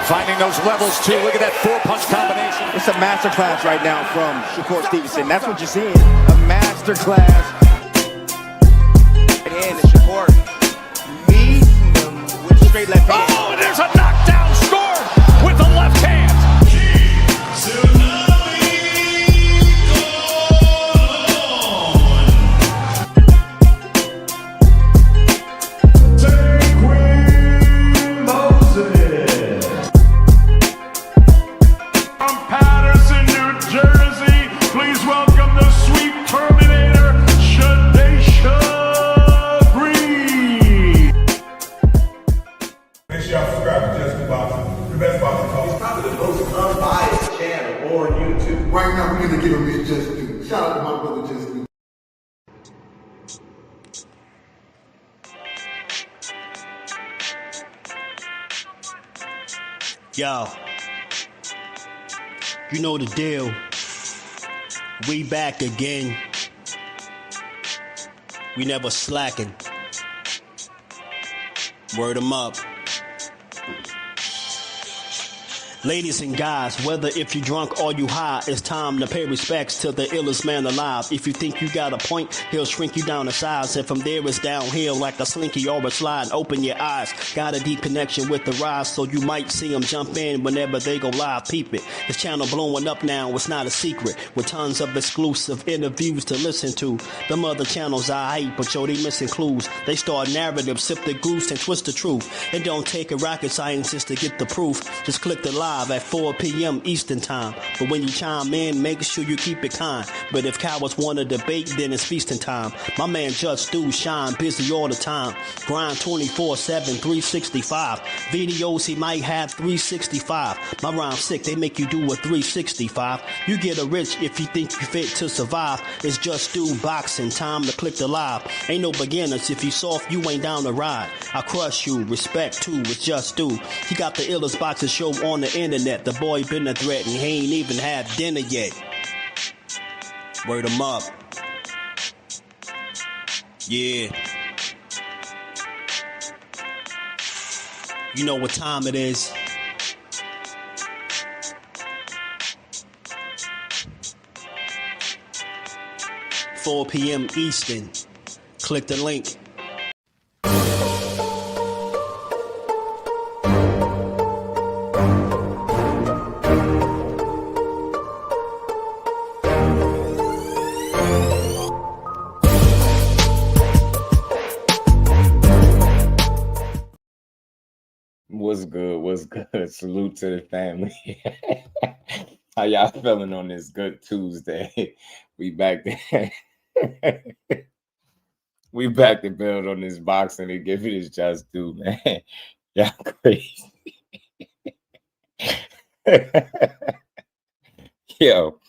Finding those levels too. Look at that four-punch combination. It's a masterclass right now from Shakur Stevenson. That's what you're seeing. A masterclass. And Shakur meets him with a straight left hand. Oh, and there's a knockdown scored with the left hand. Right now, we're going to give him his just due. Shout out to my brother, Just Due. Yo, you know the deal. We back again. We never slacking. Word 'em up. Ladies and guys, whether if you drunk or you high, it's time to pay respects to the illest man alive. If you think you got a point, he'll shrink you down to size. And from there it's downhill like a slinky or a slide. Open your eyes, got a deep connection with the rise, so you might see them jump in whenever they go live. Peep it, this channel blowing up now, it's not a secret. With tons of exclusive interviews to listen to. Them other channels I hate, but yo, they missing clues. They start narratives, sip the goose and twist the truth. It don't take a rocket scientist to get the proof. Just click the live at 4 p.m. Eastern time. But when you chime in, make sure you keep it kind. But if cowards want to debate, then it's feasting time. My man Jusdu shine busy all the time. Grind 24/7, 365. Videos he might have 365. My rhyme sick, they make you do a 365. You get a rich if you think you fit to survive. It's Jusdueboxing, time to click the live. Ain't no beginners, if you soft, you ain't down to ride. I crush you, respect too, it's Jusdu. He got the illest boxing show on the internet. The boy been a threat and he ain't even had dinner yet. Word 'em up. Yeah. You know what time it is. $4 p.m. Eastern. Click the link. What's good? What's good? Salute to the family. How y'all feeling on this good Tuesday? We back there. We back to build on this boxing and give it its just due, man. Y'all crazy. Yo.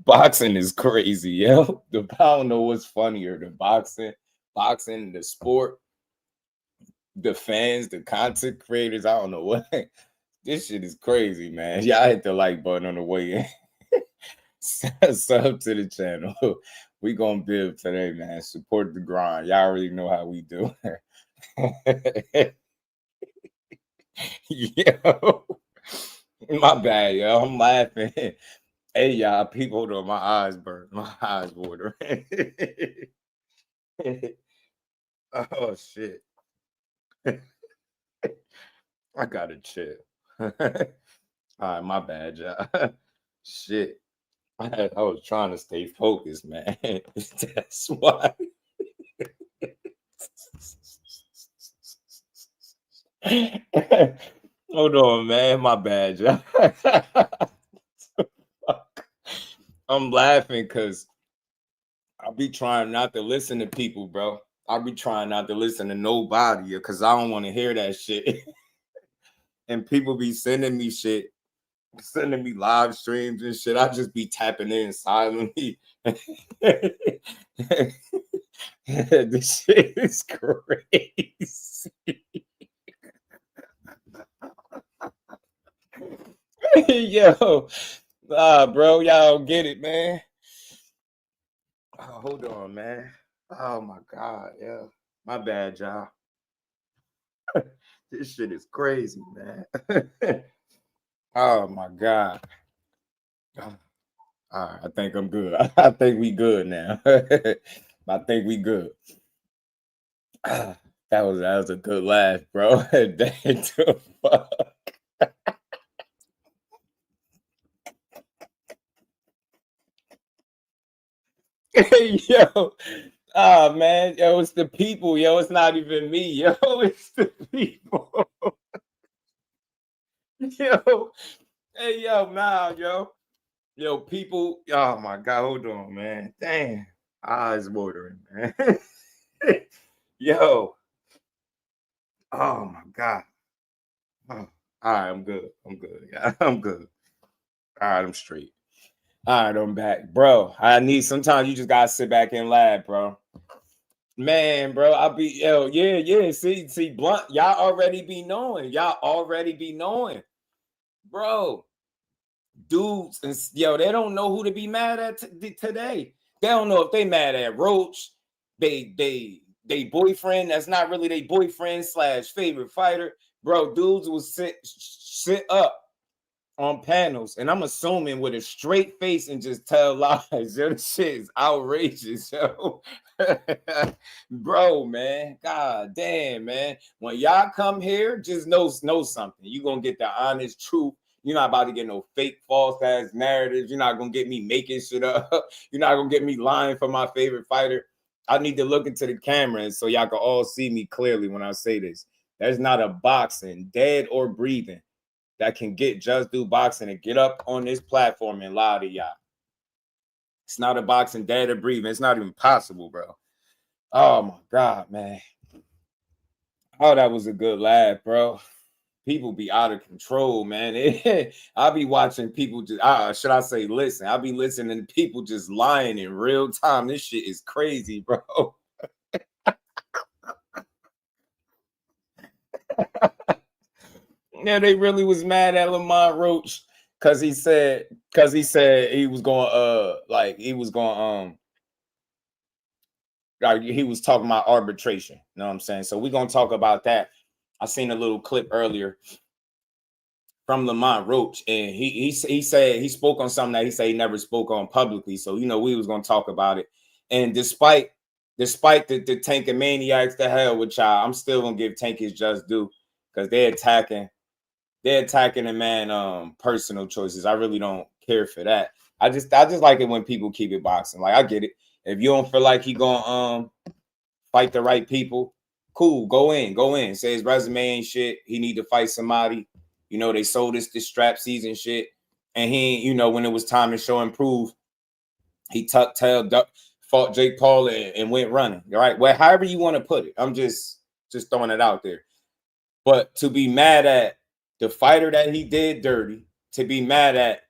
Boxing is crazy, yo. I don't know what's funnier, the boxing, the sport, the fans, the content creators. I don't know what. This shit is crazy, man. Y'all hit the like button on the way in. Sub to the channel. We gonna build today, man. Support the grind. Y'all already know how we do. Yo, my bad, yo. I'm laughing. Hey, y'all, people, though, my eyes burn. My eyes water. Oh, shit. I gotta chill. All right, my bad, y'all. Shit. I was trying to stay focused, man. That's why. Hold on, man. My bad, y'all. I'm laughing because I be trying not to listen to people, bro. I be trying not to listen to nobody because I don't want to hear that shit. And people be sending me shit, sending me live streams and shit. I just be tapping in silently. This shit is crazy. Yo, bro, y'all don't get it, man. Oh, hold on, man. Oh my God, yeah. My bad, y'all. This shit is crazy, man. Oh my God. All right, I think I'm good. I think we good now. I think we good. That was a good laugh, bro. The fuck. Hey, yo. Oh man, yo, it's the people, yo. It's not even me, yo. It's the people. Yo. Hey, yo, man, yo. Yo, people. Oh my God, hold on, man. Damn. Eyes watering, man. Yo. Oh my God. Oh. All right, I'm good. I'm good. Yeah, I'm good. All right, I'm straight. All right, I'm back. Bro, sometimes you just gotta sit back and laugh, bro. Man, bro, yeah. See, Blunt, y'all already be knowing. Bro. Dudes, and yo, they don't know who to be mad at today. They don't know if they mad at Roach, they boyfriend that's not really their boyfriend / favorite fighter. Bro, dudes will sit up on panels, and I'm assuming with a straight face and just tell lies. Yo, this shit is outrageous, yo. Bro, man, God damn, man. When y'all come here, just know something. You're gonna get the honest truth. You're not about to get no fake, false ass narratives. You're not gonna get me making shit up. You're not gonna get me lying for my favorite fighter. I need to look into the camera so y'all can all see me clearly when I say this. There's not a boxing, dead or breathing, that can get Jusdueboxing and get up on this platform and lie to y'all. It's not a boxing, dead or breathing. It's not even possible, bro. Oh my God, man. Oh, that was a good laugh, bro. People be out of control, man. I'll be watching people just, should I say, listen, I'll be listening to people just lying in real time. This shit is crazy, bro. Yeah, they really was mad at Lamont Roach because he said he was going like he was talking about arbitration. You know what I'm saying? So we're gonna talk about that. I seen a little clip earlier from Lamont Roach, and he said he spoke on something that he said he never spoke on publicly. So we was gonna talk about it. And despite the Tank maniacs, the hell with y'all, I'm still gonna give Tank his just due because they're attacking the man personal choices. I really don't care for that. I just like it when people keep it boxing. Like, I get it. If you don't feel like he gonna fight the right people, cool, go in. Say his resume ain't shit. He need to fight somebody. They sold this strap season shit. And he, when it was time to show and prove, he tucked tail, fought Jake Paul and went running. All right. Well, however you want to put it. I'm just throwing it out there. But to be mad at the fighter that he did dirty, to be mad at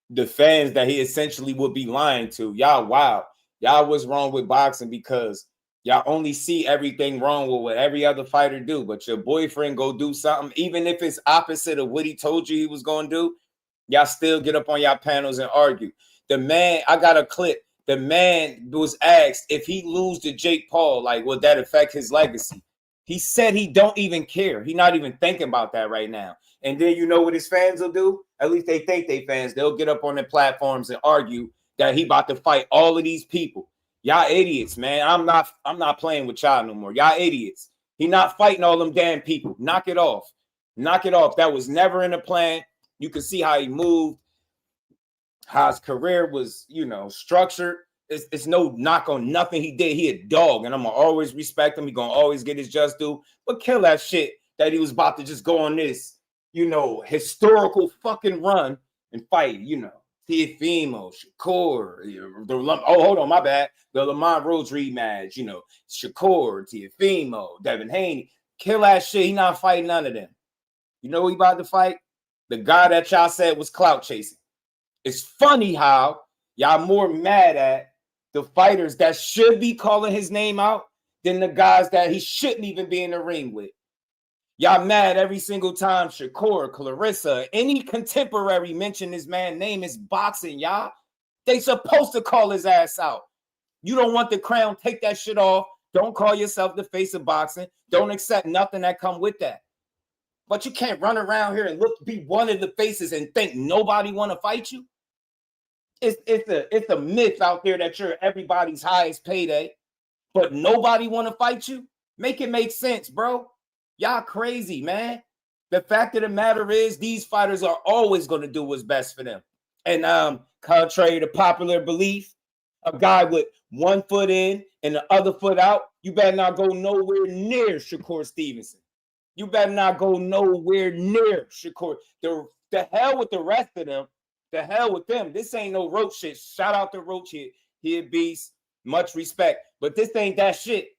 the fans that he essentially would be lying to, y'all wild. Y'all was wrong with boxing because y'all only see everything wrong with what every other fighter do. But your boyfriend go do something, even if it's opposite of what he told you he was going to do, y'all still get up on y'all panels and argue. The man, I got a clip. The man was asked if he lose to Jake Paul, like, would that affect his legacy? He said he don't even care. He not even thinking about that right now. And then you know what his fans will do? At least they think they fans. They'll get up on their platforms and argue that he about to fight all of these people. Y'all idiots, man. I'm not playing with y'all no more. Y'all idiots. He not fighting all them damn people. Knock it off. Knock it off. That was never in the plan. You can see how he moved, how his career was, structured. It's no knock on nothing he did. He a dog, and I'm going to always respect him. He going to always get his just due. But kill that shit that he was about to just go on this, historical fucking run and fight, Teofimo, Shakur, hold on, my bad. The Lamont Roach rematch, Shakur, Teofimo, Devin Haney. Kill that shit. He not fighting none of them. You know who he about to fight? The guy that y'all said was clout chasing. It's funny how y'all more mad at the fighters that should be calling his name out than the guys that he shouldn't even be in the ring with. Y'all mad every single time Shakur, Claressa, any contemporary mention this man's name is boxing, y'all. They supposed to call his ass out. You don't want the crown, take that shit off. Don't call yourself the face of boxing. Don't accept nothing that come with that. But you can't run around here and be one of the faces and think nobody want to fight you. It's a myth out there that you're everybody's highest payday, but nobody want to fight you. Make it make sense, bro. Y'all crazy, man. The fact of the matter is these fighters are always going to do what's best for them. And contrary to popular belief, a guy with one foot in and the other foot out, you better not go nowhere near Shakur Stevenson. You better not go nowhere near Shakur. The hell with the rest of them. The hell with them. This ain't no Roach shit. Shout out to Roach here. He a beast. Much respect. But this ain't that shit.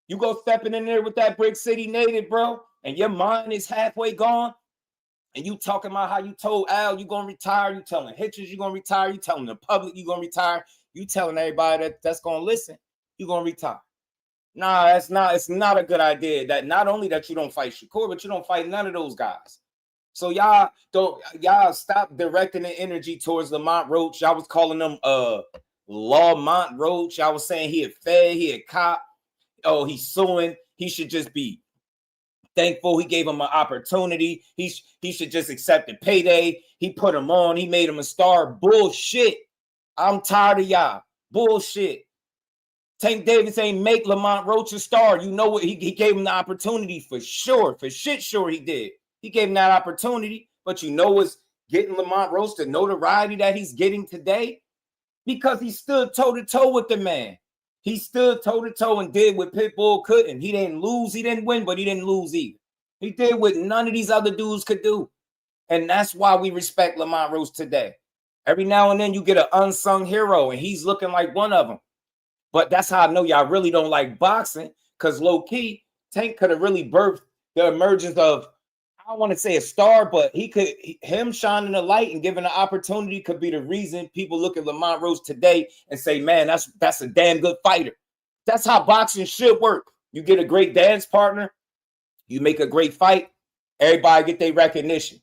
You go stepping in there with that Brick City native, bro, and your mind is halfway gone, and you talking about how you told Al you gonna retire, you telling Hitchers you gonna retire, you telling the public you gonna retire, you telling everybody that's gonna listen, you gonna retire. Nah, it's not a good idea. That not only that you don't fight Shakur, but you don't fight none of those guys. So y'all stop directing the energy towards Lamont Roach. Y'all was calling them Lamont Roach. Y'all was saying he a fed, he a cop. Oh, he's suing. He should just be thankful. He gave him an opportunity. He should just accept the payday. He put him on. He made him a star. Bullshit. I'm tired of y'all. Bullshit. Tank Davis ain't make Lamont Roach a star. You know what? He gave him the opportunity for sure. For shit sure he did. He gave him that opportunity. But you know what's getting Lamont Roach the notoriety that he's getting today? Because he stood toe-to-toe with the man. He stood toe-to-toe and did what Pitbull couldn't. He didn't lose. He didn't win, but he didn't lose either. He did what none of these other dudes could do. And that's why we respect Lamont Roach today. Every now and then you get an unsung hero, and he's looking like one of them. But that's how I know y'all really don't like boxing, because low-key, Tank could have really birthed the emergence of, I don't want to say a star, but him shining the light and giving an opportunity could be the reason people look at Lamont Roach today and say, man, that's a damn good fighter. That's how boxing should work. You get a great dance partner, you make a great fight, everybody get their recognition.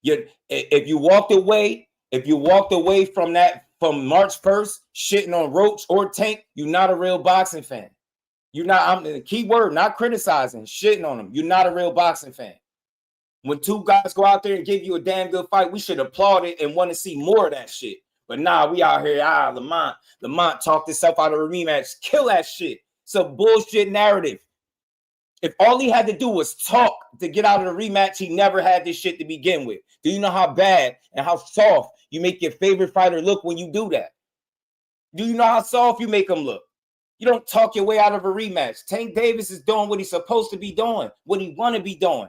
If you walked away from March 1st, shitting on Roach or Tank, you're not a real boxing fan. You're not, I'm the key word, not criticizing, shitting on them. You're not a real boxing fan. When two guys go out there and give you a damn good fight, we should applaud it and want to see more of that shit. But nah, we out here, Lamont talked himself out of a rematch. Kill that shit. It's a bullshit narrative. If all he had to do was talk to get out of the rematch, he never had this shit to begin with. Do you know how bad and how soft you make your favorite fighter look when you do that? Do you know how soft you make him look? You don't talk your way out of a rematch. Tank Davis is doing what he's supposed to be doing, what he want to be doing.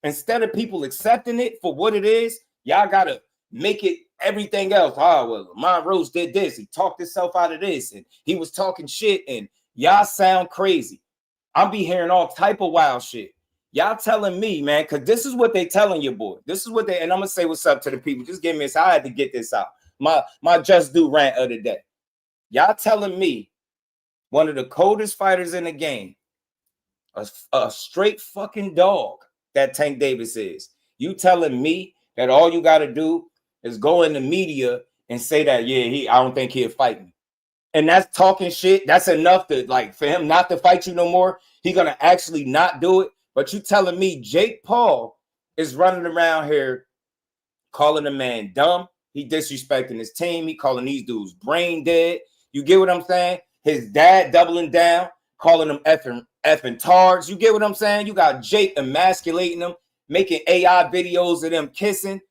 Instead of people accepting it for what it is, y'all got to make it everything else. Oh, well, Lamont Roach did this. He talked himself out of this, and he was talking shit, and y'all sound crazy. I'll be hearing all type of wild shit. Y'all telling me, man, because this is what they telling you, boy. This is what they, and I'm going to say what's up to the people. Just give me this. I had to get this out. My Just Do rant of the day. Y'all telling me one of the coldest fighters in the game, a straight fucking dog that Tank Davis is. You telling me that all you got to do is go in the media and say that, yeah, I don't think he'll fight me. And that's talking shit. That's enough to, like, for him not to fight you no more. He going to actually not do it. But you telling me Jake Paul is running around here calling the man dumb. He disrespecting his team. He calling these dudes brain dead. You get what I'm saying? His dad doubling down, calling them effing tards. You get what I'm saying? You got Jake emasculating them, making AI videos of them kissing.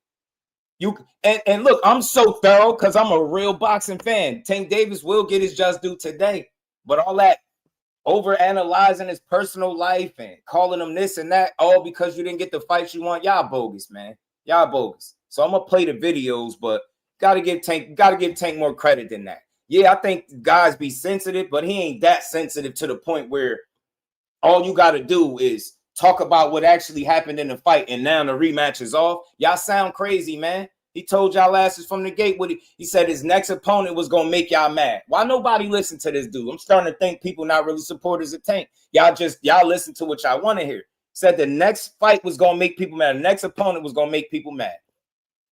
And look, I'm so thorough because I'm a real boxing fan. Tank Davis will get his just due today. But all that over analyzing his personal life and calling him this and that, all because you didn't get the fights you want, y'all bogus, man. Y'all bogus. So I'm gonna play the videos, but gotta give Tank more credit than that. Yeah, I think guys be sensitive, but he ain't that sensitive to the point where all you got to do is talk about what actually happened in the fight, and now the rematch is off. Y'all sound crazy, man. He told y'all asses from the gate what he said his next opponent was going to make y'all mad. Why nobody listen to this dude? I'm starting to think people not really supporters of Tank. Y'all listen to what y'all want to hear. Said the next fight was going to make people mad. The next opponent was going to make people mad.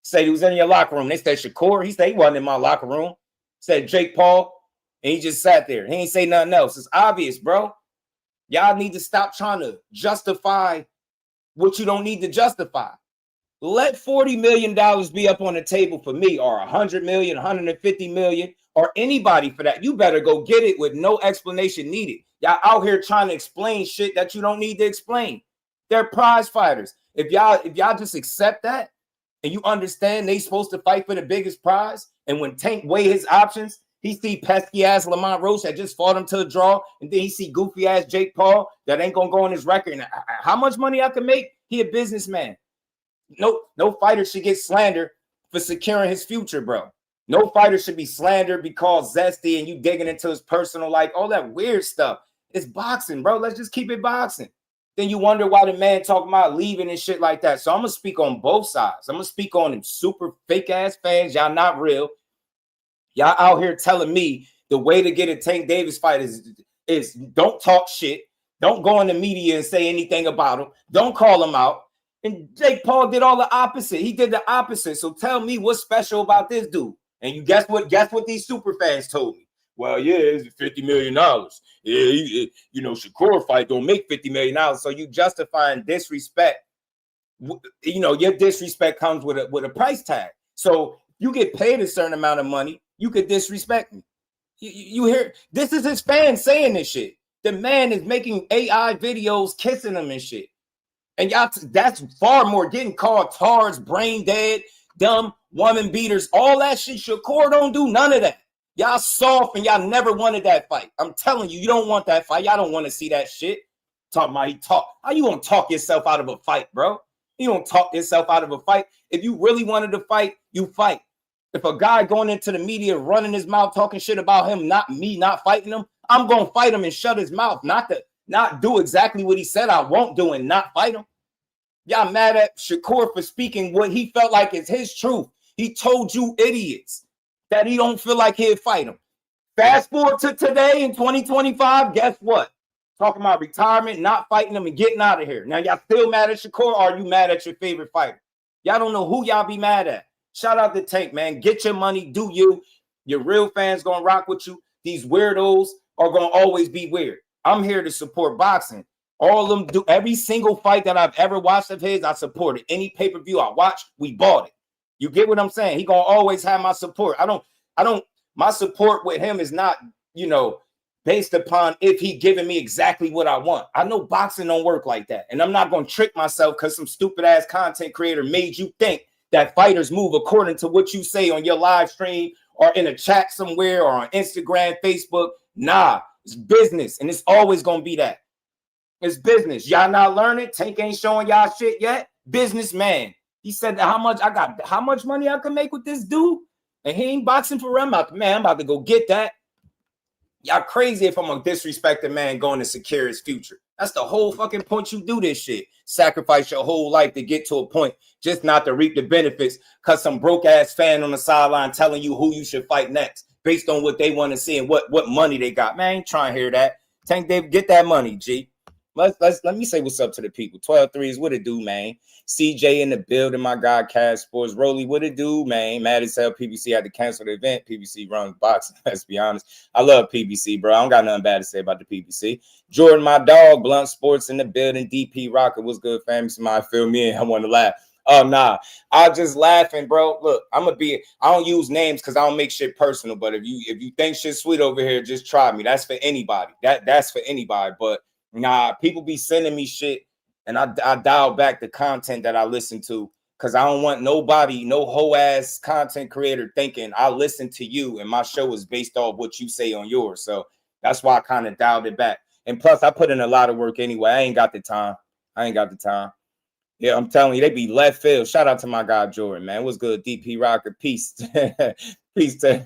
Said he was in your locker room. They said Shakur. He said he wasn't in my locker room. Said Jake Paul, and he just sat there. He ain't say nothing else. It's obvious, bro. Y'all need to stop trying to justify what you don't need to justify. Let $40 million be up on the table for me, or 100 million, 150 million, or anybody for that. You better go get it with no explanation needed. Y'all out here trying to explain shit that you don't need to explain. They're prize fighters. If y'all just accept that and you understand they supposed to fight for the biggest prize, and when Tank weigh his options, he see pesky ass Lamont Roach that just fought him to a draw, and then he see goofy ass Jake Paul that ain't gonna go on his record. And how much money I can make? He a businessman. No fighter should get slandered for securing his future, bro. No fighter should be slandered because zesty and you digging into his personal life, all that weird stuff. It's boxing, bro. Let's just keep it boxing. Then you wonder why the man talking about leaving and shit like that. So I'm gonna speak on both sides. I'm gonna speak on them super fake ass fans. Y'all not real. Y'all out here telling me the way to get a Tank Davis fight is don't talk shit. Don't go in the media and say anything about him. Don't call him out. And Jake Paul did all the opposite. He did the opposite. So tell me what's special about this dude. And you guess what? Guess what these super fans told me? Well, yeah, it's $50 million. Yeah, you know, Shakur fight don't make $50 million. So you justifying disrespect. You know, your disrespect comes with a price tag. So you get paid a certain amount of money, you could disrespect me. You hear? This is his fans saying this shit. The man is making AI videos kissing them and shit. And y'all, that's far more getting called tards, brain dead, dumb, woman beaters, all that shit. Shakur don't do none of that. Y'all soft and y'all never wanted that fight. I'm telling you, you don't want that fight. Y'all don't want to see that shit. Talking about he talk. How you gonna talk yourself out of a fight, bro? You don't talk yourself out of a fight. If you really wanted to fight, you fight. If a guy going into the media running his mouth talking shit about him, not fighting him, I'm gonna fight him and shut his mouth. Not do exactly what he said I won't do and not fight him. Y'all mad at Shakur for speaking what he felt like is his truth. He told you idiots that he don't feel like he'll fight him. Fast forward to today in 2025, guess what? Talking about retirement, not fighting him and getting out of here. Now y'all still mad at Shakur, or are you mad at your favorite fighter? Y'all don't know who y'all be mad at. Shout out to Tank, man. Get your money, do you. Your real fans gonna rock with you. These weirdos are gonna always be weird. I'm here to support boxing. All of them do. Every single fight that I've ever watched of his, I supported. Any pay-per-view I watched, we bought it. You get what I'm saying? He gonna always have my support. My support with him is not, you know, based upon if he giving me exactly what I want. I know boxing don't work like that. And I'm not gonna trick myself because some stupid ass content creator made you think that fighters move according to what you say on your live stream or in a chat somewhere or on Instagram, Facebook. Nah, it's business, and it's always gonna be that. It's business. Y'all not learning. Tank ain't showing y'all shit yet. Businessman. He said how much money I can make with this dude, and he ain't boxing for real. I'm about to go get that. Y'all crazy if I'm gonna disrespect a man going to secure his future. That's the whole fucking point you do this shit. Sacrifice your whole life to get to a point, just not to reap the benefits because some broke ass fan on the sideline telling you who you should fight next based on what they want to see and what money they got. Man, I ain't trying to hear that. Tank Dave, get that money, G. Let me say what's up to the people. 12 threes, what it do, man? CJ in the building, my guy, Cash Sports. Rolly, what it do, man? Mad as hell, PBC had to cancel the event. PBC runs boxing, let's be honest. I love PBC, bro. I don't got nothing bad to say about the PBC. Jordan, my dog, Blunt Sports in the building. DP Rocket, what's good, fam? Somebody fill me in. I want to laugh. Oh, nah. I just laughing, bro. Look, I don't use names because I don't make shit personal, but if you think shit's sweet over here, just try me. That's for anybody. That's for anybody, but nah, people be sending me shit, and I dial back the content that I listen to because I don't want nobody, no whole ass content creator thinking I listen to you and my show is based off what you say on yours. So that's why I kind of dialed it back. And plus, I put in a lot of work anyway. I ain't got the time. Yeah, I'm telling you, they be left field. Shout out to my guy Jordan, man. What's good, DP Rocker? Peace, peace to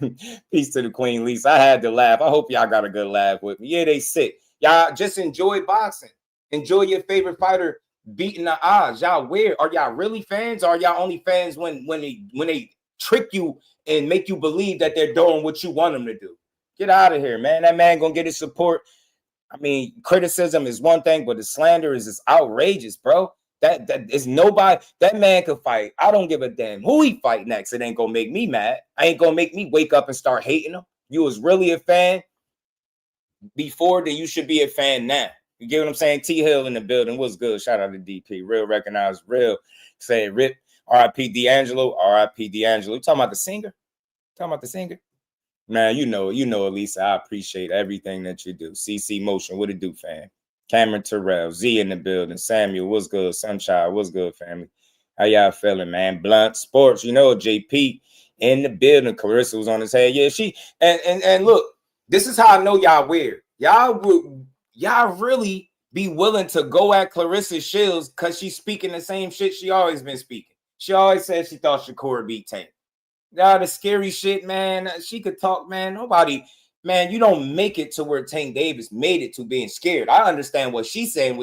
the Queen Lisa. I had to laugh. I hope y'all got a good laugh with me. Yeah, they sick. Y'all just enjoy boxing. Enjoy your favorite fighter beating the odds. Y'all weird. Are y'all really fans? Or are y'all only fans when they trick you and make you believe that they're doing what you want them to do? Get out of here, man. That man gonna get his support. I mean, criticism is one thing, but the slander is just outrageous, bro. That is nobody. That man could fight. I don't give a damn who he fight next. It ain't gonna make me mad. I ain't gonna make me wake up and start hating him. You was really a fan before, then you should be a fan now. You get what I'm saying? T Hill in the building. What's good? Shout out to DP. Real recognized, real. Say rip. R.I.P. D'Angelo. R.I.P. D'Angelo. You talking about the singer? Talking about the singer? Man, you know, Elisa. I appreciate everything that you do. CC Motion, what it do, fam? Cameron Terrell, Z in the building. Samuel, what's good? Sunshine, what's good, family? How y'all feeling, man? Blunt Sports, you know, JP in the building. Claressa was on his head. Yeah, she and look, this is how I know y'all weird. Y'all really be willing to go at Claressa Shields because she's speaking the same shit she always been speaking. She always said she thought Shakur beat Tank. Now the scary shit, man. She could talk, man. Nobody, man, you don't make it to where Tank Davis made it to being scared. I understand what she's saying,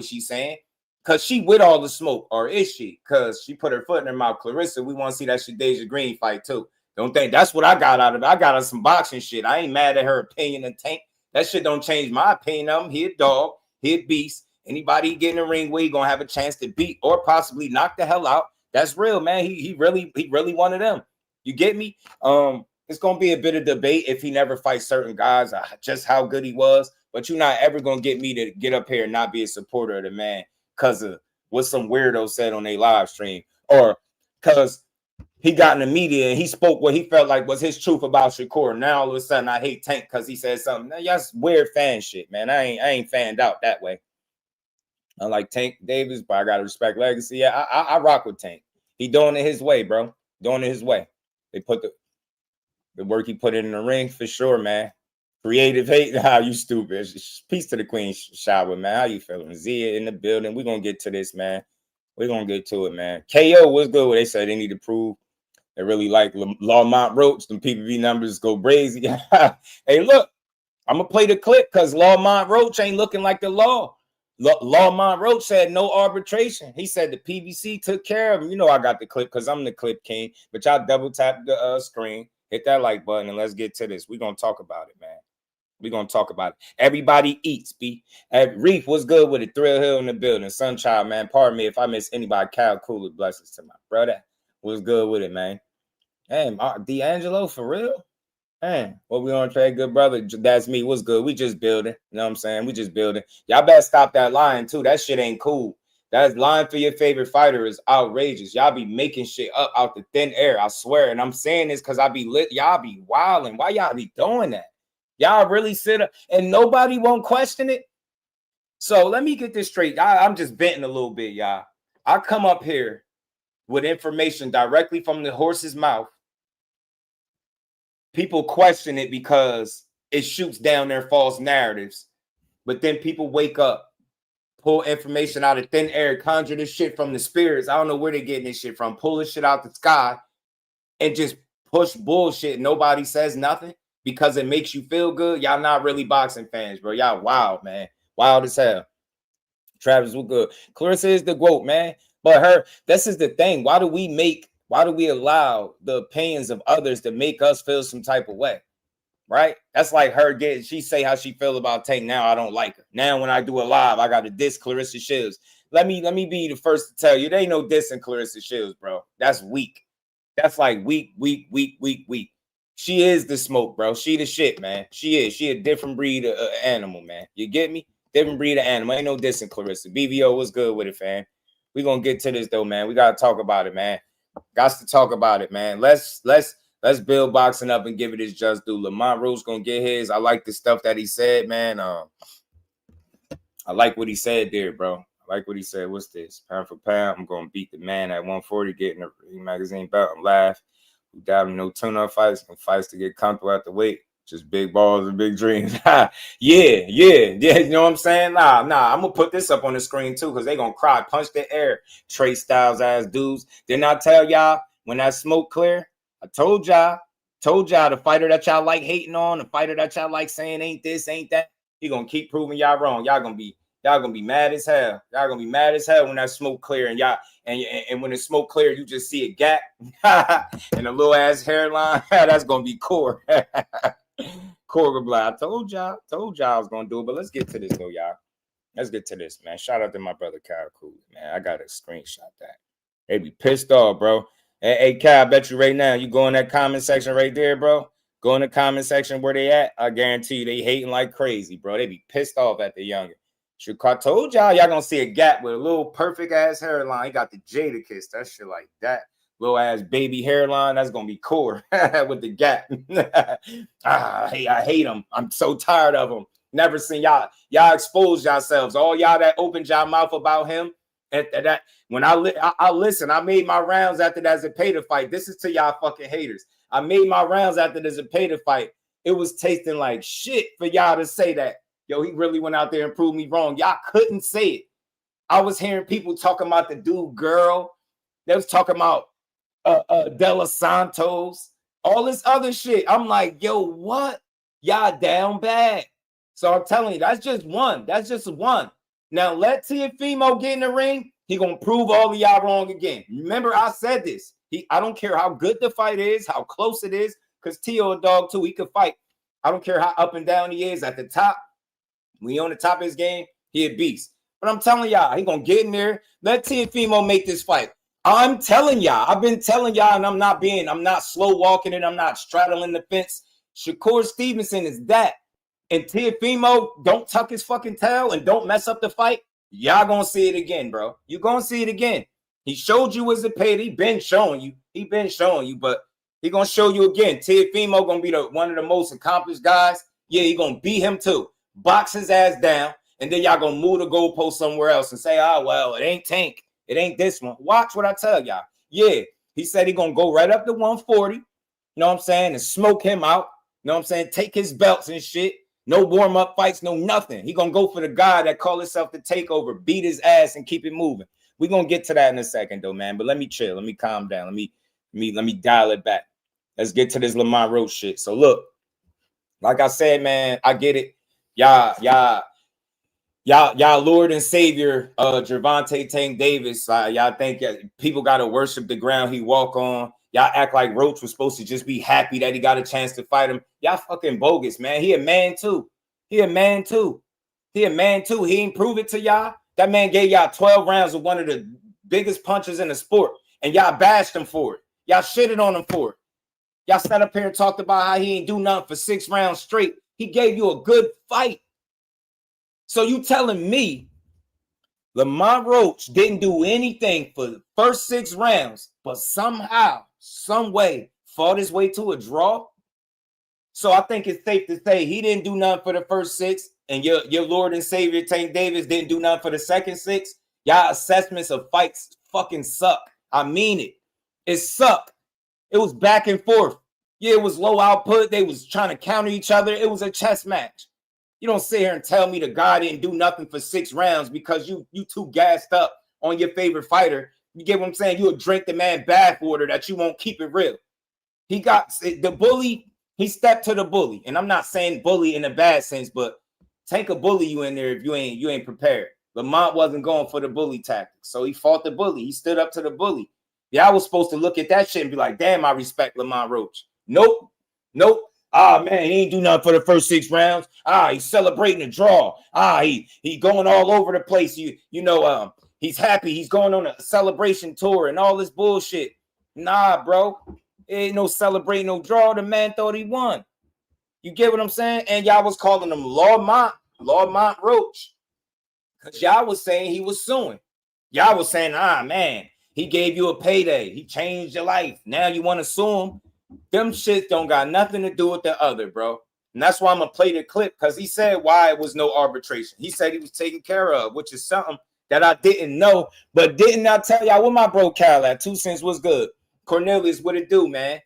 because she with all the smoke, or is she? Because she put her foot in her mouth. Claressa, we want to see that Shadeja Green fight too. Don't think that's what I got out of it. I got out some boxing shit. I ain't mad at her opinion of Tank. That shit don't change my opinion of him. He a dog. He a beast. Anybody get in the ring where he gonna have a chance to beat or possibly knock the hell out. That's real, man. He really one of them. You get me? It's gonna be a bit of debate if he never fights certain guys, just how good he was. But you're not ever gonna get me to get up here and not be a supporter of the man because of what some weirdo said on a live stream, or because he got in the media and he spoke what he felt like was his truth about Shakur. Now all of a sudden I hate Tank because he said something. That's weird fan shit, man. I ain't fanned out that way. I like Tank Davis, but I gotta respect legacy. Yeah, I rock with Tank. He doing it his way, bro. Doing it his way. They put the work he put in the ring for sure, man. Creative hate. How you stupid. Peace to the Queen Shower, man. How you feeling? Zia in the building. We're gonna get to this, man. We're gonna get to it, man. KO, what's good? They said they need to prove they really like Lamont Roach. Them PPV numbers go crazy. Hey, look, I'm gonna play the clip because Lamont Roach ain't looking like the law. Lamont Roach said no arbitration. He said the PBC took care of him. You know I got the clip because I'm the clip king. But y'all double tap the screen, hit that like button, and let's get to this. We're gonna talk about it, man. We're gonna talk about it. Everybody eats, B. Reef, what's good with it? Thrill Hill in the building. Sunchild, man. Pardon me if I miss anybody. Cal Cooler, blessings to my brother. What's good with it, man? Hey, D'Angelo, for real? Man, what we on trade, good brother? That's me. What's good? We just building. You know what I'm saying? We just building. Y'all better stop that lying too. That shit ain't cool. That lying for your favorite fighter is outrageous. Y'all be making shit up out the thin air. I swear. And I'm saying this because I be lit. Y'all be wilding. Why y'all be doing that? Y'all really sit up and nobody won't question it. So let me get this straight. I'm just venting a little bit, y'all. I come up here with information directly from the horse's mouth. People question it because it shoots down their false narratives. But then people wake up, pull information out of thin air, conjure this shit from the spirits. I don't know where they're getting this shit from. Pull this shit out the sky and just push bullshit. Nobody says nothing because it makes you feel good. Y'all not really boxing fans, bro. Y'all wild, man. Wild as hell. Travis, we're good. Claressa is the GOAT, man. But this is the thing. Why do we allow the opinions of others to make us feel some type of way? Right? That's like her she say how she feel about Tank. Now I don't like her. Now when I do a live, I got to diss Claressa Shields. Let me be the first to tell you, there ain't no dissing Claressa Shields, bro. That's weak. That's like weak. She is the smoke, bro. She the shit, man. She is. She a different breed of animal, man. You get me? Different breed of animal. Ain't no dissing Claressa. BVO, what's good with it, fam? We gonna get to this though, man. We gotta talk about it, man. Got to talk about it, man. Let's build boxing up and give it his just due. Lamont Roach gonna get his. I like the stuff that he said, man. I like what he said there, bro. I like what he said. What's this? Pound for pound, I'm gonna beat the man at 140, getting a magazine belt. I'm live. Who diving no tune-up fights and fights to get comfortable at the weight. Just big balls and big dreams. yeah. You know what I'm saying? Nah. I'm gonna put this up on the screen too, because they gonna cry, punch the air. Trey Styles ass dudes. Didn't I tell y'all when that smoke clear? I told y'all the fighter that y'all like hating on, the fighter that y'all like saying ain't this, ain't that. He gonna keep proving y'all wrong. Y'all gonna be mad as hell. Y'all gonna be mad as hell when that smoke clear and y'all and when the smoke clear, you just see a gap and a little ass hairline. That's gonna be core. Corga, I told y'all I was gonna do it, but let's get to this though, y'all. Let's get to this, man. Shout out to my brother Kyle Cool, man. I got to screenshot that. They be pissed off, bro. Hey, Kyle, I bet you right now, you go in that comment section right there, bro. Go in the comment section where they at. I guarantee you they hating like crazy, bro. They be pissed off at the youngin. I told y'all gonna see a gap with a little perfect ass hairline. He got the Jada kiss, that shit like that. Little ass baby hairline, that's gonna be core with the gap. I hate him. I'm so tired of him. Never seen y'all expose yourselves. All y'all that opened y'all mouth about him. That when I listen, I made my rounds after that Zepeda fight. This is to y'all fucking haters. I made my rounds after the Zepeda fight. It was tasting like shit for y'all to say that. Yo, he really went out there and proved me wrong. Y'all couldn't say it. I was hearing people talking about the dude girl. They was talking about De Los Santos, all this other shit. I'm like, yo, what? Y'all down bad. So I'm telling you, that's just one. That's just one. Now let Teofimo get in the ring. He gonna prove all of y'all wrong again. Remember, I said this. I don't care how good the fight is, how close it is, because Tio a dog too. He could fight. I don't care how up and down he is at the top. When he on the top of his game, he a beast. But I'm telling y'all, he gonna get in there. Let Teofimo make this fight. I'm telling y'all, I've been telling y'all, and I'm not slow walking it. I'm not straddling the fence. Shakur Stevenson is that. And Teofimo, don't tuck his fucking tail and don't mess up the fight. Y'all gonna see it again, bro. You gonna see it again. He showed you as a paid. He been showing you, but he gonna show you again. Teofimo gonna be one of the most accomplished guys. Yeah, he gonna beat him too. Box his ass down, and then y'all gonna move the goalpost somewhere else and say, oh, well, it ain't Tank. It ain't this one. Watch what I tell y'all. Yeah, he said he gonna go right up to 140. You know what I'm saying? And smoke him out. You know what I'm saying? Take his belts and shit. No warm-up fights, no nothing. He gonna go for the guy that call himself the takeover, beat his ass and keep it moving. We're gonna get to that in a second though, man. But let me chill. Let me calm down. Let me dial it back. Let's get to this Lamont Roach shit. So look, like I said, man, I get it. Y'all Lord and Savior, Gervonta Tank Davis. Y'all think people gotta worship the ground he walk on. Y'all act like Roach was supposed to just be happy that he got a chance to fight him. Y'all fucking bogus, man. He a man too. He a man too. He ain't prove it to y'all. That man gave y'all 12 rounds of one of the biggest punches in the sport, and y'all bashed him for it. Y'all shitted on him for it. Y'all sat up here and talked about how he ain't do nothing for 6 rounds straight. He gave you a good fight. So you telling me Lamont Roach didn't do anything for the first 6 rounds, but somehow, some way, fought his way to a draw? So I think it's safe to say he didn't do nothing for the first 6, and your Lord and Savior Tank Davis didn't do nothing for the second 6. Y'all assessments of fights fucking suck. I mean it. It sucked. It was back and forth. Yeah, it was low output. They was trying to counter each other. It was a chess match. You don't sit here and tell me the guy didn't do nothing for 6 rounds because you too gassed up on your favorite fighter. You get what I'm saying? You'll drink the man bath water that you won't keep it real. He got the bully. He stepped to the bully. And I'm not saying bully in a bad sense, but Tank a bully you in there if you ain't prepared. Lamont wasn't going for the bully tactics. So he fought the bully. He stood up to the bully. Yeah, I was supposed to look at that shit and be like, damn, I respect Lamont Roach. Nope. Ah, man, he ain't do nothing for the first 6 rounds. He's celebrating a draw. He going all over the place. He's happy. He's going on a celebration tour and all this bullshit. Nah, bro. It ain't no celebrating, no draw. The man thought he won. You get what I'm saying? And y'all was calling him Lamont Roach. Because y'all was saying he was suing. Y'all was saying, man, he gave you a payday. He changed your life. Now you want to sue him? Them shit don't got nothing to do with the other, bro. And that's why I'm going to play the clip, because he said why it was no arbitration. He said he was taken care of, which is something that I didn't know. But didn't I tell y'all what my bro Cal at 2 cents was good? Cornelius, what it do, man?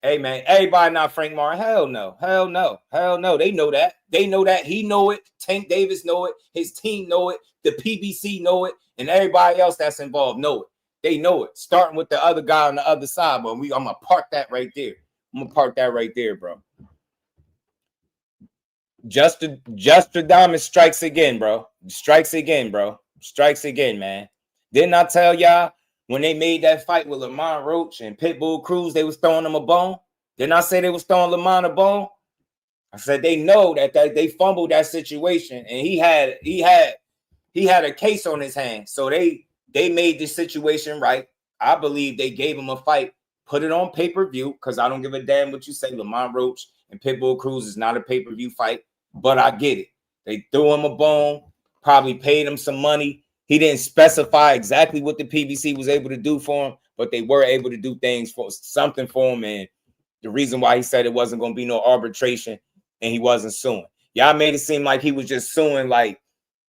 Hey, man, everybody not Frank Martin. Hell no. They know that. He know it. Tank Davis know it. His team know it. The PBC know it. And everybody else that's involved know it. They know it. Starting with the other guy on the other side. But I'm going to park that right there. Bro. Jusdueboxing strikes again, bro. Strikes again, man. Didn't I tell y'all when they made that fight with Lamont Roach and Pitbull Cruz, they was throwing him a bone? Didn't I say they was throwing Lamont a bone? I said they know that they fumbled that situation, and he had a case on his hands. So they made this situation right. I believe they gave him a fight, put it on pay-per-view, because I don't give a damn what you say. Lamont Roach and Pitbull Cruz is not a pay-per-view fight, but I get it. They threw him a bone. probably paid him some money. He didn't specify exactly what the PBC was able to do for him, but they were able to do things for something for him. And the reason why he said it wasn't going to be no arbitration and he wasn't suing. Y'all made it seem like he was just suing, like,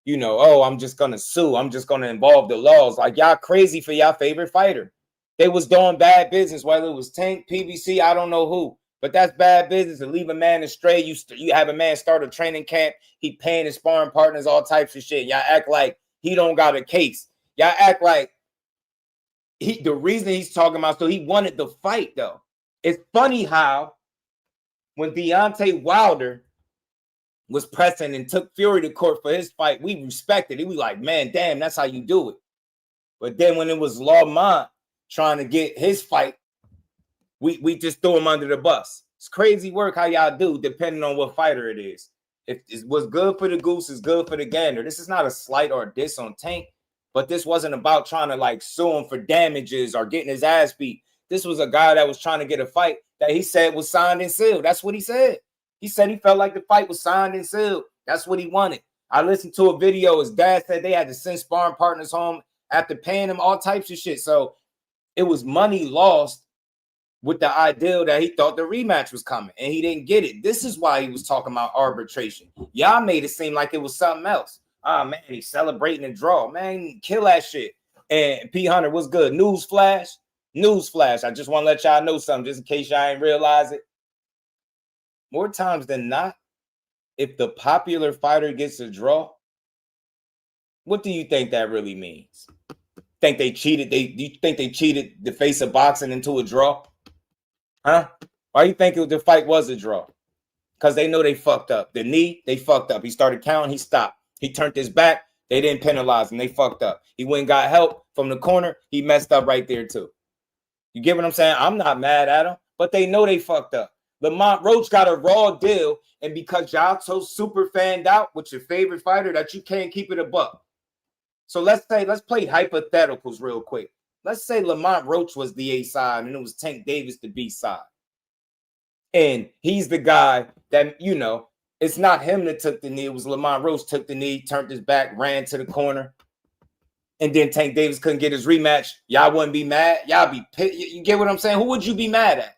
you know, oh, I'm just going to sue. I'm just going to involve the laws. Like, y'all crazy for y'all favorite fighter. They was doing bad business, whether it was Tank, PBC, I don't know who. But that's bad business to leave a man astray. You have a man start a training camp. He paying his sparring partners all types of shit. Y'all act like he don't got a case. Y'all act like the reason he's talking about, so he wanted the fight, though. It's funny how when Deontay Wilder was pressing and took Fury to court for his fight, we respected it. We like, man, damn, that's how you do it. But then when it was Lamont trying to get his fight, we just threw him under the bus. It's crazy work how y'all do, depending on what fighter it is. If it's what's good for the goose is good for the gander. This is not a slight or a diss on Tank, but this wasn't about trying to like sue him for damages or getting his ass beat. This was a guy that was trying to get a fight that he said was signed and sealed. That's what he said. He said he felt like the fight was signed and sealed. That's what he wanted. I listened to a video. His dad said they had to send sparring partners home after paying him all types of shit. So it was money lost with the ideal that he thought the rematch was coming, and he didn't get it. This is why he was talking about arbitration. Y'all made it seem like it was something else. Ah, man, he's celebrating a draw. Man, kill that shit. And P. Hunter, what's good? Newsflash. I just want to let y'all know something, just in case y'all ain't realize it. More times than not, if the popular fighter gets a draw, what do you think that really means? Think they cheated? Do you think they cheated the face of boxing into a draw? Huh? Why do you think the fight was a draw? Because they know they fucked up. The knee, they fucked up. He started counting, he stopped. He turned his back, they didn't penalize him, they fucked up. He went and got help from the corner, he messed up right there too. You get what I'm saying? I'm not mad at him, but they know they fucked up. Lamont Roach got a raw deal, and because y'all so super fanned out with your favorite fighter that you can't keep it a buck. So let's play hypotheticals real quick. Let's say Lamont Roach was the A side and it was Tank Davis the B side. And he's the guy that, you know, it's not him that took the knee. It was Lamont Roach took the knee, turned his back, ran to the corner. And then Tank Davis couldn't get his rematch. Y'all wouldn't be mad. Y'all be pissed. You get what I'm saying? Who would you be mad at?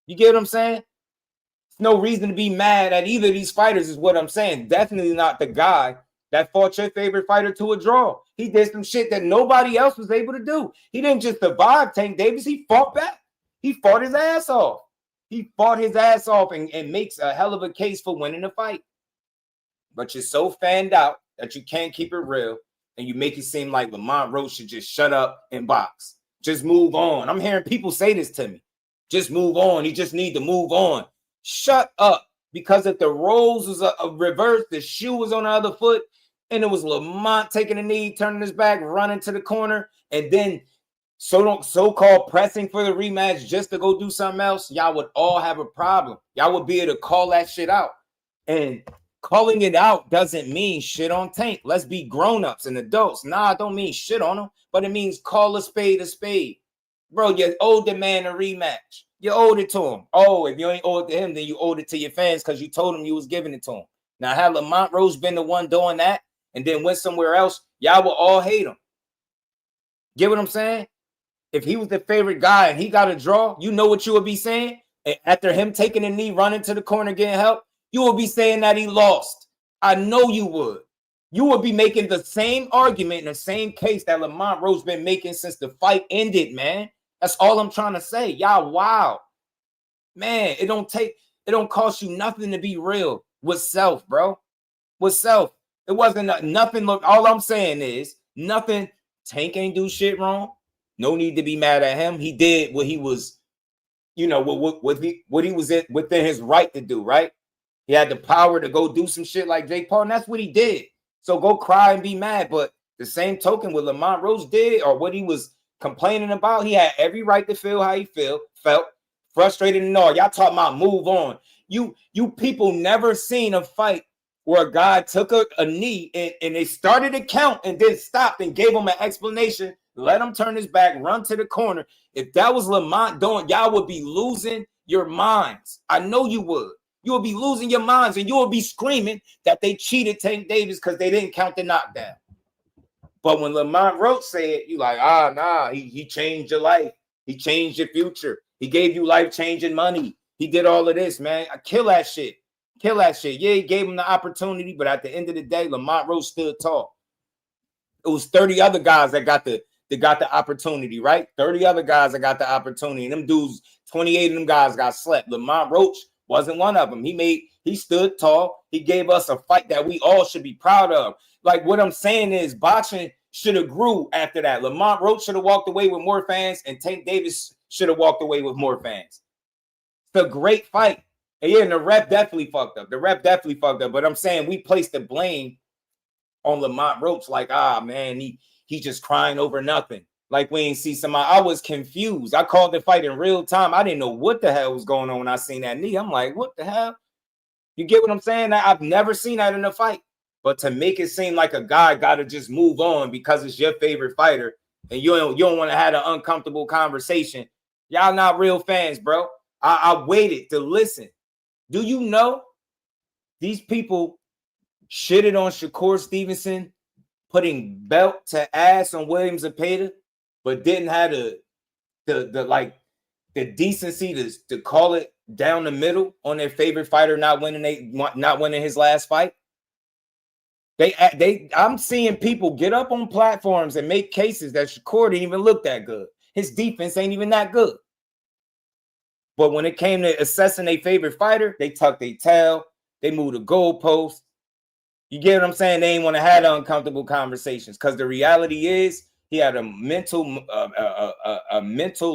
You get what I'm saying? There's no reason to be mad at either of these fighters is what I'm saying. Definitely not the guy that fought your favorite fighter to a draw. He did some shit that nobody else was able to do. He didn't just survive Tank Davis. He fought back. He fought his ass off. He fought his ass off and makes a hell of a case for winning the fight. But you're so fanned out that you can't keep it real, and you make it seem like Lamont Roach should just shut up and box. Just move on. I'm hearing people say this to me. Just move on. He just need to move on. Shut up. Because if the roles was a reverse, the shoe was on the other foot, and it was Lamont taking a knee, turning his back, running to the corner, and then so-called pressing for the rematch just to go do something else, y'all would all have a problem. Y'all would be able to call that shit out. And calling it out doesn't mean shit on Tank. Let's be grown-ups and adults. Nah, it don't mean shit on him, but it means call a spade a spade. Bro, you owed the man a rematch. You owed it to him. Oh, if you ain't owed it to him, then you owed it to your fans because you told him you was giving it to him. Now, had Lamont Roach been the one doing that and then went somewhere else, y'all will all hate him. Get what I'm saying? If he was the favorite guy and he got a draw, you know what you would be saying? And after him taking a knee, running to the corner, getting help, you would be saying that he lost. I know you would. You would be making the same argument and the same case that Lamont Roach been making since the fight ended, man. That's all I'm trying to say. Y'all, wow. Man, it don't cost you nothing to be real with self, bro. With self. It wasn't nothing. Look, all I'm saying is nothing. Tank ain't do shit wrong. No need to be mad at him. He did what he was, you know, what he was within his right to do, right? He had the power to go do some shit like Jake Paul, and that's what he did. So go cry and be mad. But the same token what Lamont Roach did or what he was complaining about, he had every right to feel how he felt, frustrated and all. Y'all talking about move on. You people never seen a fight where a guy took a knee and they started to count and then stopped and gave him an explanation, let him turn his back, run to the corner. If that was Lamont doing, y'all would be losing your minds. I know you would. You will be losing your minds, and you will be screaming that they cheated Tank Davis because they didn't count the knockdown. But when Lamont Roach said, you like, nah, he changed your life. He changed your future. He gave you life-changing money. He did all of this, man. I kill that shit. Kill that shit. Yeah, he gave him the opportunity, but at the end of the day, Lamont Roach stood tall. It was 30 other guys that got the opportunity, right? 30 other guys that got the opportunity. And them dudes, 28 of them guys got slept. Lamont Roach wasn't one of them. He stood tall. He gave us a fight that we all should be proud of. Like, what I'm saying is boxing should have grew after that. Lamont Roach should have walked away with more fans, and Tank Davis should have walked away with more fans. It's a great fight. And yeah, and the ref definitely fucked up. But I'm saying we placed the blame on Lamont Roach, like, man, he just crying over nothing. Like, we ain't see somebody. I was confused. I called the fight in real time. I didn't know what the hell was going on when I seen that knee. I'm like, what the hell? You get what I'm saying? I've never seen that in a fight. But to make it seem like a guy got to just move on because it's your favorite fighter and you don't want to have an uncomfortable conversation, y'all not real fans, bro. I waited to listen. Do you know these people shitted on Shakur Stevenson putting belt to ass on Williams Zepeda, but didn't have the decency to call it down the middle on their favorite fighter not winning his last fight? I'm seeing people get up on platforms and make cases that Shakur didn't even look that good. His defense ain't even that good. But when it came to assessing their favorite fighter, they tucked their tail. They moved the goalpost. You get what I'm saying? They ain't want to have the uncomfortable conversations because the reality is he had a mental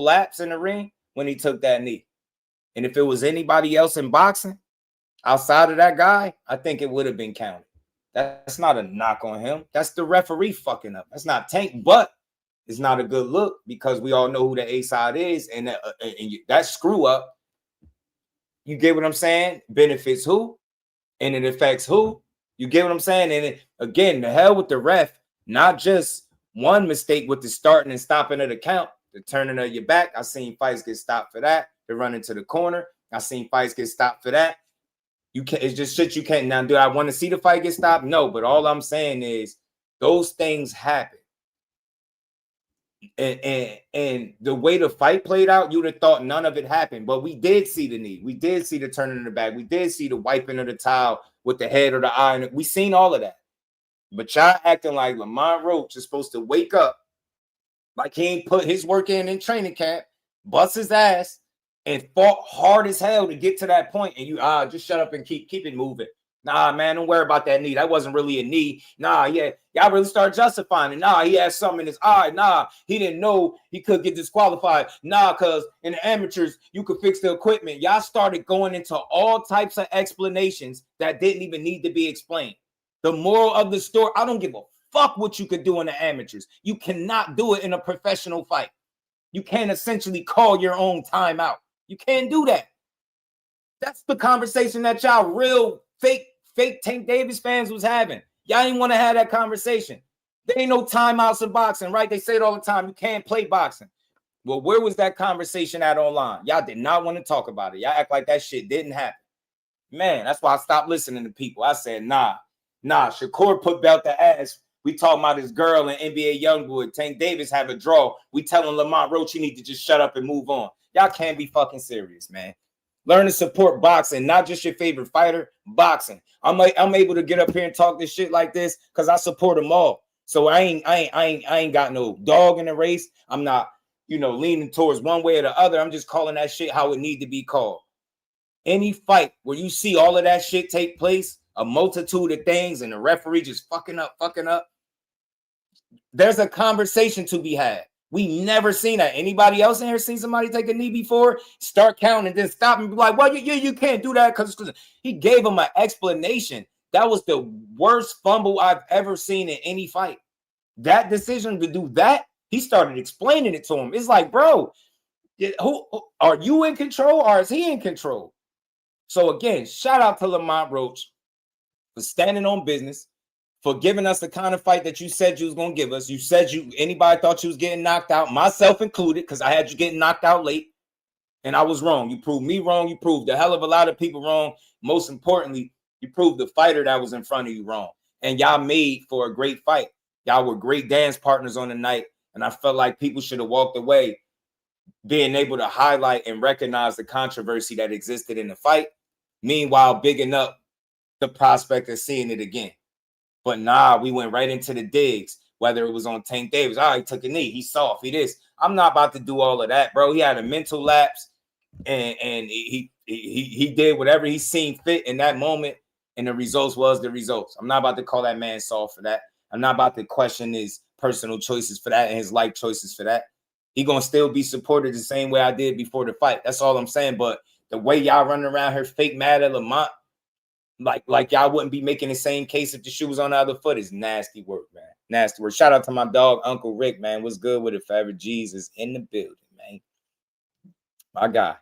lapse in the ring when he took that knee. And if it was anybody else in boxing outside of that guy, I think it would have been counted. That's not a knock on him. That's the referee fucking up. That's not Tank, but it's not a good look because we all know who the A side is, and that screw up. You get what I'm saying? Benefits who, and it affects who. You get what I'm saying? And again, the hell with the ref. Not just one mistake with the starting and stopping of the count, the turning of your back. I've seen fights get stopped for that. The running to the corner. I've seen fights get stopped for that. You can't. It's just shit you can't. Now, do I want to see the fight get stopped? No, but all I'm saying is those things happen. And the way the fight played out, you'd have thought none of it happened. But we did see the knee. We did see the turning of the back. We did see the wiping of the towel with the head or the eye. And we seen all of that. But y'all acting like Lamont Roach is supposed to wake up like he ain't put his work in training camp, bust his ass, and fought hard as hell to get to that point. And you just shut up and keep it moving. Nah, man, don't worry about that knee. That wasn't really a knee. Nah, yeah, y'all really start justifying it. Nah, he had something in his eye. Nah, he didn't know he could get disqualified. Nah, because in the amateurs, you could fix the equipment. Y'all started going into all types of explanations that didn't even need to be explained. The moral of the story, I don't give a fuck what you could do in the amateurs. You cannot do it in a professional fight. You can't essentially call your own timeout. You can't do that. That's the conversation that y'all real fake Tank Davis fans was having. Y'all didn't want to have that conversation. There ain't no timeouts in boxing, right? They say it all the time. You can't play boxing. Well, where was that conversation at online? Y'all did not want to talk about it. Y'all act like that shit didn't happen. Man, that's why I stopped listening to people. I said, nah, Shakur put belt to ass. We talking about his girl and NBA Youngboy. Tank Davis have a draw. We telling Lamont Roach you need to just shut up and move on. Y'all can't be fucking serious, man. Learn to support boxing, not just your favorite fighter, boxing. I'm able to get up here and talk this shit like this because I support them all. So I ain't got no dog in the race. I'm not, leaning towards one way or the other. I'm just calling that shit how it need to be called. Any fight where you see all of that shit take place, a multitude of things, and the referee just fucking up, there's a conversation to be had. We never seen that. Anybody else in here seen somebody take a knee before? Start counting and then stop and be like, well, you can't do that because he gave him an explanation. That was the worst fumble I've ever seen in any fight. That decision to do that, he started explaining it to him. It's like, bro, who are you in control or is he in control? So again, shout out to Lamont Roach for standing on business, for giving us the kind of fight that you said you was going to give us. You said anybody thought you was getting knocked out, myself included, because I had you getting knocked out late. And I was wrong. You proved me wrong. You proved a hell of a lot of people wrong. Most importantly, you proved the fighter that was in front of you wrong. And y'all made for a great fight. Y'all were great dance partners on the night. And I felt like people should have walked away being able to highlight and recognize the controversy that existed in the fight. Meanwhile, bigging up the prospect of seeing it again. But nah, we went right into the digs, whether it was on Tank Davis. He took a knee. He's soft. He this. I'm not about to do all of that, bro. He had a mental lapse, and he did whatever he seen fit in that moment, and the results was the results. I'm not about to call that man soft for that. I'm not about to question his personal choices for that and his life choices for that. He gonna still be supported the same way I did before the fight. That's all I'm saying. But the way y'all running around here fake mad at Lamont, like y'all wouldn't be making the same case if the shoe was on the other foot, is nasty work, man. Nasty work. Shout out to my dog, Uncle Rick, man. What's good with it? Forever Jesus in the building, man. My guy.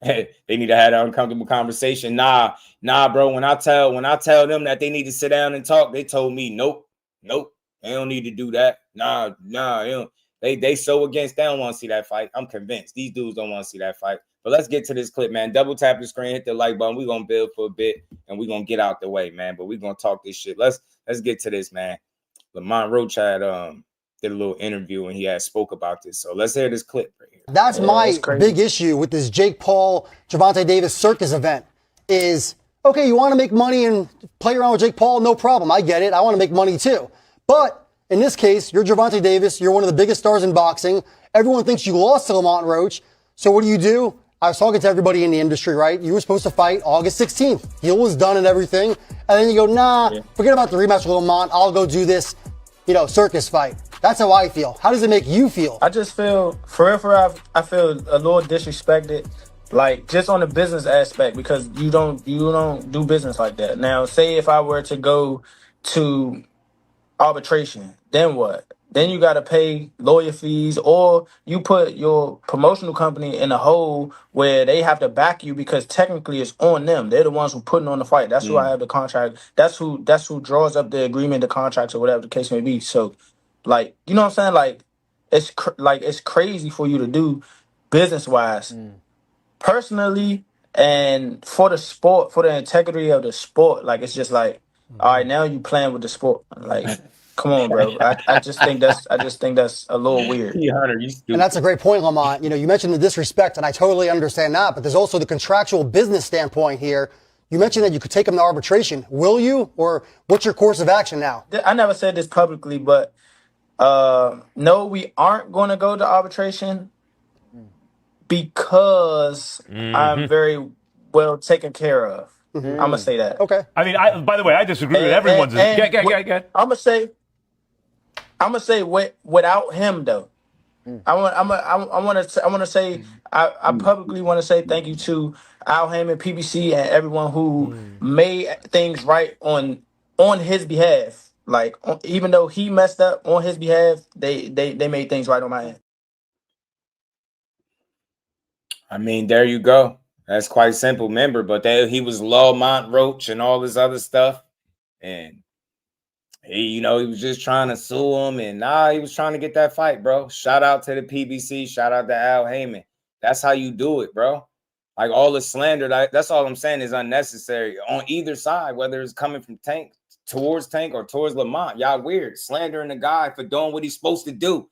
Hey, they need to have an uncomfortable conversation. Nah, bro. When I tell them that they need to sit down and talk, they told me, nope. They don't need to do that. Nah, they so against. They don't want to see that fight. I'm convinced these dudes don't want to see that fight. But let's get to this clip, man. Double tap the screen, hit the like button. We're gonna build for a bit and we're gonna get out the way, man. But we're gonna talk this shit. Let's get to this, man. Lamont Roach had did a little interview and he had spoke about this. So let's hear this clip right here. That's my big issue with this Jake Paul, Gervonta Davis circus event is, okay, you want to make money and play around with Jake Paul? No problem. I get it. I want to make money too. But in this case, you're Gervonta Davis. You're one of the biggest stars in boxing. Everyone thinks you lost to Lamont Roach. So what do? I was talking to everybody in the industry, right? You were supposed to fight August 16th. Deal was done and everything. And then you go, forget about the rematch with Lamont. I'll go do this, circus fight. That's how I feel. How does it make you feel? I just feel, for real, I feel a little disrespected, like just on the business aspect, because you don't do business like that. Now, say if I were to go to arbitration, then what? Then you got to pay lawyer fees, or you put your promotional company in a hole where they have to back you because technically it's on them. They're the ones who putting on the fight. That's who I have the contract. That's who draws up the agreement, the contracts, or whatever the case may be. So, like, you know what I'm saying? Like, it's crazy for you to do business wise, personally, and for the sport, for the integrity of the sport. Like, it's just like, all right, now you playing with the sport, like. Come on, bro. I just think that's a little weird. Yeah, Hunter, you stupid. And that's a great point, Lamont. You mentioned the disrespect, and I totally understand that, but there's also the contractual business standpoint here. You mentioned that you could take him to arbitration. Will you, or what's your course of action now? I never said this publicly, but no, we aren't going to go to arbitration because I'm very well taken care of. I'm gonna say that. Okay. I mean, by the way, I disagree with everyone's. I'm gonna say without him though. I want to say I publicly want to say thank you to Al Haymon, PBC, and everyone who made things right on his behalf. Like, even though he messed up on his behalf, they made things right on my end. I mean, there you go. That's quite simple. Remember, but he was Lamont Roach and all this other stuff, and he was just trying to sue him, and he was trying to get that fight, bro. Shout out to the PBC. Shout out to Al Haymon. That's how you do it, bro. Like, all the slander, that's all I'm saying, is unnecessary on either side, whether it's coming from Tank or towards Lamont. Y'all weird. Slandering the guy for doing what he's supposed to do.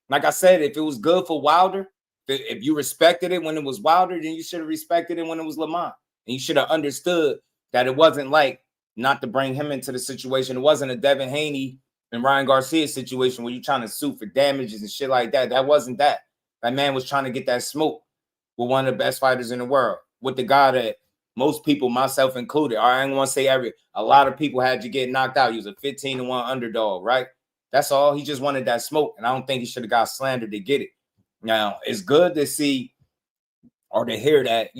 Like I said, if it was good for Wilder, if you respected it when it was Wilder, then you should have respected it when it was Lamont. And you should have understood that it wasn't like, not to bring him into the situation. It wasn't a Devin Haney and Ryan Garcia situation where you're trying to sue for damages and shit like that. That wasn't that. That man was trying to get that smoke with one of the best fighters in the world, with the guy that most people, myself included, I ain't want to say a lot of people had you get knocked out. He was a 15-1 underdog, right? That's all. He just wanted that smoke, and I don't think he should have got slandered to get it. Now, it's good to see or to hear that,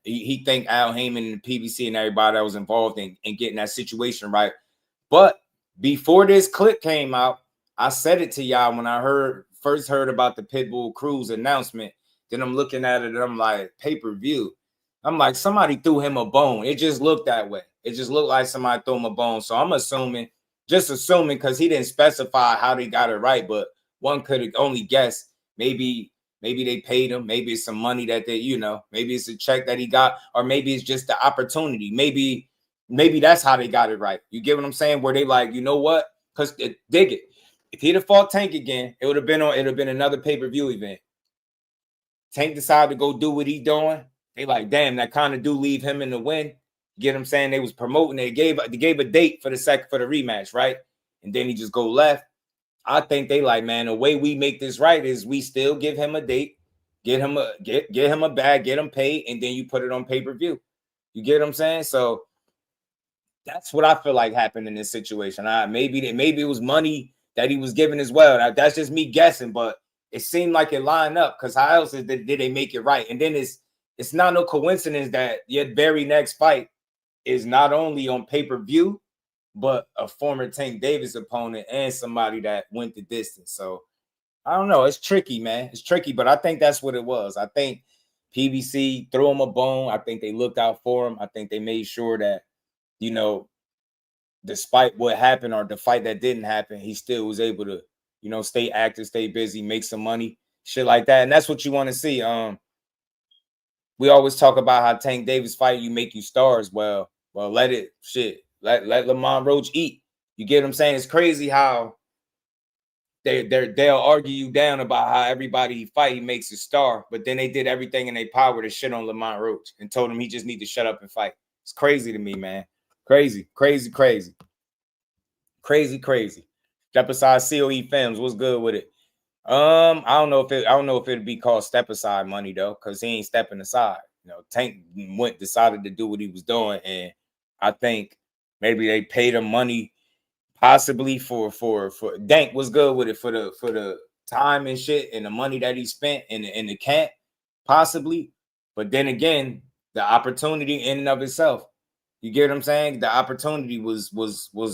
he thanked Al Haymon and the PBC and everybody that was involved in getting that situation right. But before this clip came out, I said it to y'all when I first heard about the Pitbull Cruz announcement. Then I'm looking at it and I'm like, pay-per-view. I'm like, somebody threw him a bone. It just looked that way. It just looked like somebody threw him a bone. So I'm assuming, because he didn't specify how they got it right, but one could only guess maybe Maybe they paid him. Maybe it's some money that they, you know, maybe it's a check that he got, or maybe it's just the opportunity. Maybe that's how they got it right. You get what I'm saying? Where they like, you know what? Because dig it. If he'd have fought Tank again, it would have been another pay-per-view event. Tank decided to go do what he doing. They like, damn, that kind of do leave him in the win. You get what I'm saying? They was promoting. They gave a date for the rematch, right? And then he just go left. I think they like, man, the way we make this right is we still give him a date, get him a bag, get him paid, and then you put it on pay-per-view. You get what I'm saying? So that's what I feel like happened in this situation. Maybe it was money that he was given as well. Now, that's just me guessing, but it seemed like it lined up, because how else did they make it right? And then it's not no coincidence that your very next fight is not only on pay-per-view, but a former Tank Davis opponent and somebody that went the distance. So I don't know. It's tricky, man. It's tricky, but I think that's what it was. I think PBC threw him a bone. I think they looked out for him. I think they made sure that, you know, despite what happened or the fight that didn't happen, he still was able to, you know, stay active, stay busy, make some money, shit like that. And that's what you want to see. We always talk about how Tank Davis fight you make you stars. Well, let Lamont Roach eat. You get what I'm saying? It's crazy how they'll argue you down about how everybody he fight he makes a star, but then they did everything in their power to shit on Lamont Roach and told him he just need to shut up and fight. It's crazy to me, man. Crazy. Step aside COE Films. What's good with it? I don't know if it'd be called step aside money though, because he ain't stepping aside. You know, Tank decided to do what he was doing, and I think maybe they paid him money, possibly for Dank was good with it for the time and shit and the money that he spent in the camp, possibly. But then again, the opportunity in and of itself, you get what I'm saying? The opportunity was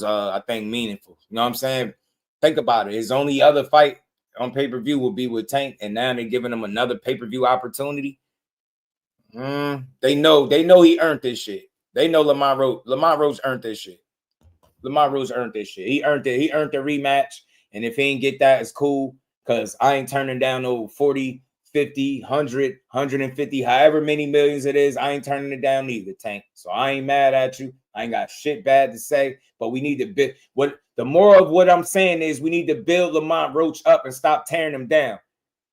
I think meaningful. You know what I'm saying? Think about it. His only other fight on pay-per-view will be with Tank, and now they're giving him another pay-per-view opportunity. They know he earned this shit. They know Lamont Roach earned this shit. Lamont Roach earned this shit. He earned it. He earned the rematch. And if he ain't get that, it's cool. Because I ain't turning down no 40, 50, 100, 150, however many millions it is. I ain't turning it down either, Tank. So I ain't mad at you. I ain't got shit bad to say. But we need to build. The more of what I'm saying is we need to build Lamont Roach up and stop tearing him down.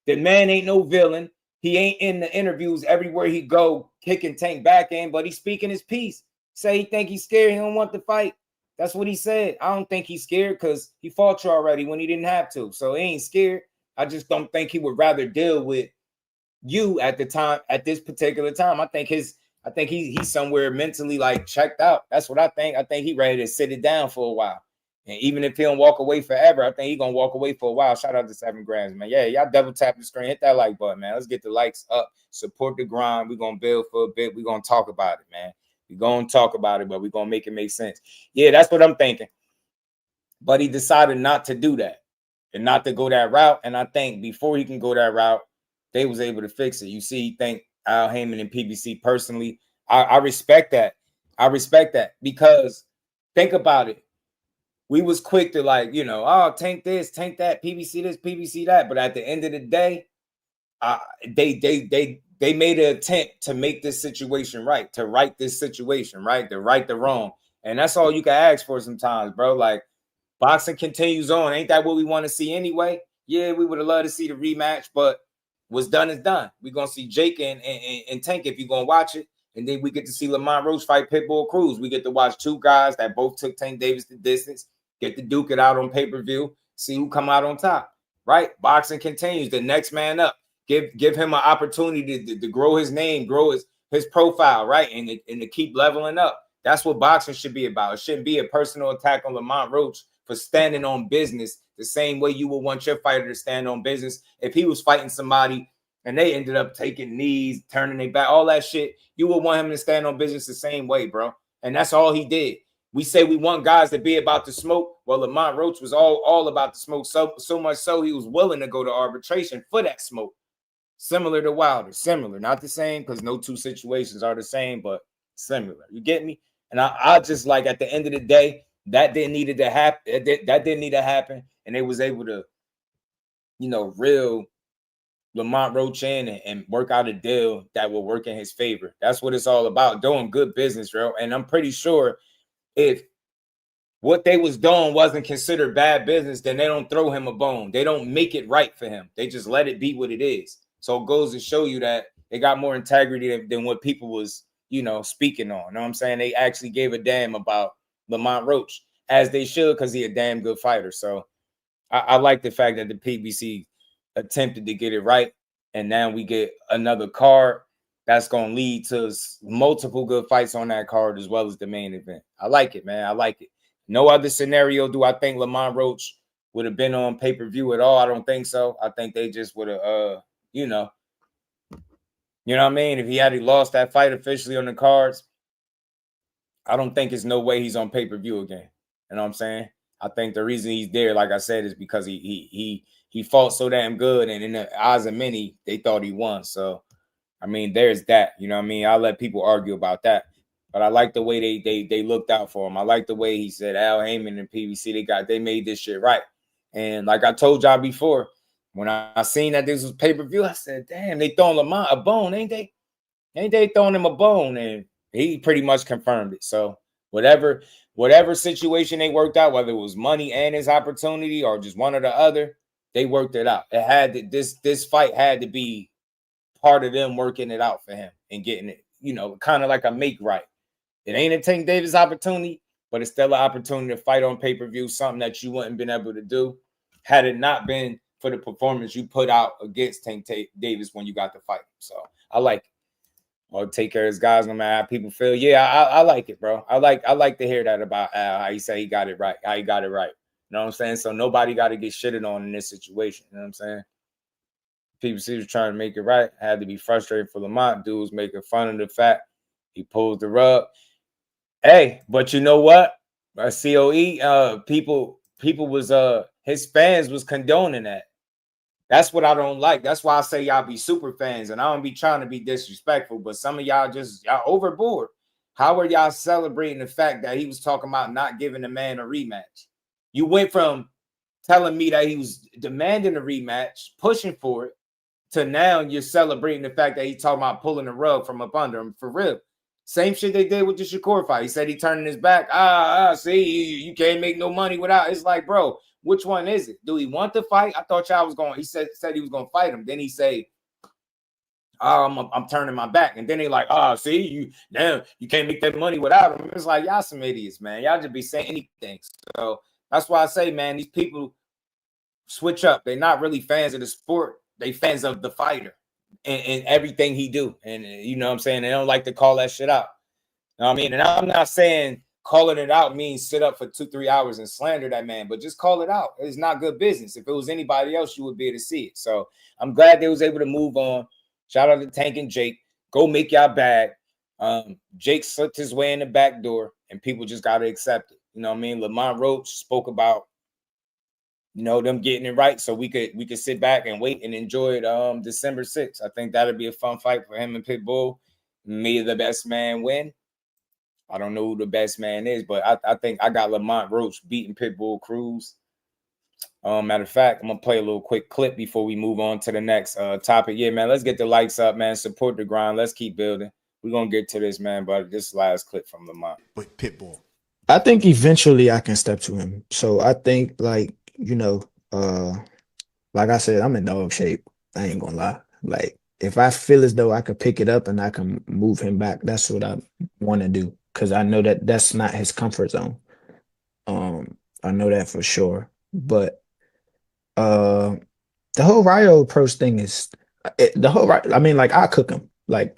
The man ain't no villain. He ain't in the interviews everywhere he go kicking Tank back in, but he's speaking his piece. Say he think he's scared. He don't want to fight. That's what he said. I don't think he's scared because he fought you already when he didn't have to. So he ain't scared. I just don't think he would rather deal with you at the time, at this particular time. I think he's somewhere mentally like checked out. That's what I think. I think he ready to sit it down for a while. And even if he don't walk away forever, I think he gonna walk away for a while. Shout out to 7 Grams, man. Yeah, y'all double tap the screen, hit that like button, man. Let's get the likes up. Support the grind. We're gonna build for a bit. We're gonna talk about it, man. We're gonna talk about it, but we're gonna make it make sense. Yeah, that's what I'm thinking. But he decided not to do that and not to go that route. And I think before he can go that route, they was able to fix it. You see, he thanked Al Haymon and PBC personally. I respect that. I respect that because think about it. We was quick to like, you know, oh, tank this, tank that, PBC this, PBC that. But at the end of the day, they made an attempt to make this situation right, to right this situation, right, to right the wrong. And that's all you can ask for sometimes, bro. Like, boxing continues on. Ain't that what we want to see anyway? Yeah, we would have loved to see the rematch, but what's done is done. We're going to see Jake and Tank if you're going to watch it. And then we get to see Lamont Roach fight Pitbull Cruz. We get to watch two guys that both took Tank Davis the distance, get to duke it out on pay-per-view, see who come out on top, right? Boxing continues. The next man up. Give him an opportunity to grow his name, grow his profile, right? And to keep leveling up. That's what boxing should be about. It shouldn't be a personal attack on Lamont Roach for standing on business the same way you would want your fighter to stand on business. If he was fighting somebody and they ended up taking knees, turning their back, all that shit, you would want him to stand on business the same way, bro. And that's all he did. We say we want guys to be about the smoke. Well, Lamont Roach was all about the smoke, so much so he was willing to go to arbitration for that smoke. Similar to Wilder, similar, not the same because no two situations are the same, but similar. You get me? And I just like at the end of the day, that didn't need to happen. That didn't need to happen, and they was able to, you know, real Lamont Roach in and work out a deal that will work in his favor. That's what it's all about, doing good business, bro. And I'm pretty sure if what they was doing wasn't considered bad business, then they don't throw him a bone. They don't make it right for him. They just let it be what it is. So it goes to show you that they got more integrity than what people was, speaking on. You know what I'm saying? They actually gave a damn about Lamont Roach, as they should, because he's a damn good fighter. So I like the fact that the PBC attempted to get it right. And now we get another card that's going to lead to multiple good fights on that card, as well as the main event. I like it, man. I like it. No other scenario do I think Lamont Roach would have been on pay-per-view at all. I don't think so. I think they just would have, you know what I mean? If he had lost that fight officially on the cards, I don't think there's no way he's on pay-per-view again. You know what I'm saying? I think the reason he's there, like I said, is because he fought so damn good, and in the eyes of many, they thought he won. So, I mean, there's that. You know what I mean? I'll let people argue about that. But I like the way they looked out for him. I like the way he said Al Haymon and PBC, they made this shit right. And like I told y'all before, when I seen that this was pay-per-view, I said, damn, they throwing Lamont a bone, ain't they? Ain't they throwing him a bone? And he pretty much confirmed it. So whatever situation they worked out, whether it was money and his opportunity or just one or the other, they worked it out. It had to, this fight had to be part of them working it out for him and getting it, kind of like a make right. It ain't a Tank Davis opportunity, but it's still an opportunity to fight on pay-per-view, something that you wouldn't been able to do had it not been for the performance you put out against Tank Davis when you got the fight. So I like it. Or take care of his guys no matter how people feel. Yeah, I like it, bro. I like to hear that about Al, how he say he got it right, how he got it right. You know what I'm saying? So nobody got to get shitted on in this situation. You know what I'm saying? People was trying to make it right. Had to be frustrated for Lamont. Dude was making fun of the fact he pulled the rug. Hey, but you know what? COE, people was his fans was condoning that. That's what I don't like. That's why I say y'all be super fans, and I don't be trying to be disrespectful, but some of y'all overboard. How are y'all celebrating the fact that he was talking about not giving the man a rematch? You went from telling me that he was demanding a rematch, pushing for it, to now you're celebrating the fact that he's talking about pulling the rug from up under him, for real. Same shit they did with the Shakur fight. He said he turning his back. See, you can't make no money without. It's like, bro, which one is it? Do he want to fight? I thought y'all was going. He said he was going to fight him. Then he say, I'm turning my back. And then they like, see, you can't make that money without him. It's like, y'all some idiots, man. Y'all just be saying anything. So that's why I say, man, these people switch up. They're not really fans of the sport. They fans of the fighter and everything he do. And you know what I'm saying? They don't like to call that shit out. You know what I mean? And I'm not saying calling it out means sit up for 2-3 hours and slander that man, but just call it out. It's not good business. If it was anybody else, you would be able to see it. So I'm glad they was able to move on. Shout out to Tank and Jake. Go make y'all bag. Jake slipped his way in the back door, and people just got to accept it. You know what I mean? Lamont Roach spoke about, them getting it right, so we could sit back and wait and enjoy it December 6th. I think that'll be a fun fight for him and Pitbull. May the best man win. I don't know who the best man is, but I think I got Lamont Roach beating Pitbull Cruz. Matter of fact, I'm gonna play a little quick clip before we move on to the next topic. Yeah, man, let's get the likes up, man. Support the grind. Let's keep building. We're gonna get to this, man. But this last clip from Lamont. But Pitbull. I think eventually I can step to him. So I think, like I said, I'm in dog shape. I ain't gonna lie. Like, if I feel as though I could pick it up and I can move him back, that's what I want to do. Because I know that that's not his comfort zone. I know that for sure. But the whole Ryo approach thing is I mean, like, I cook him like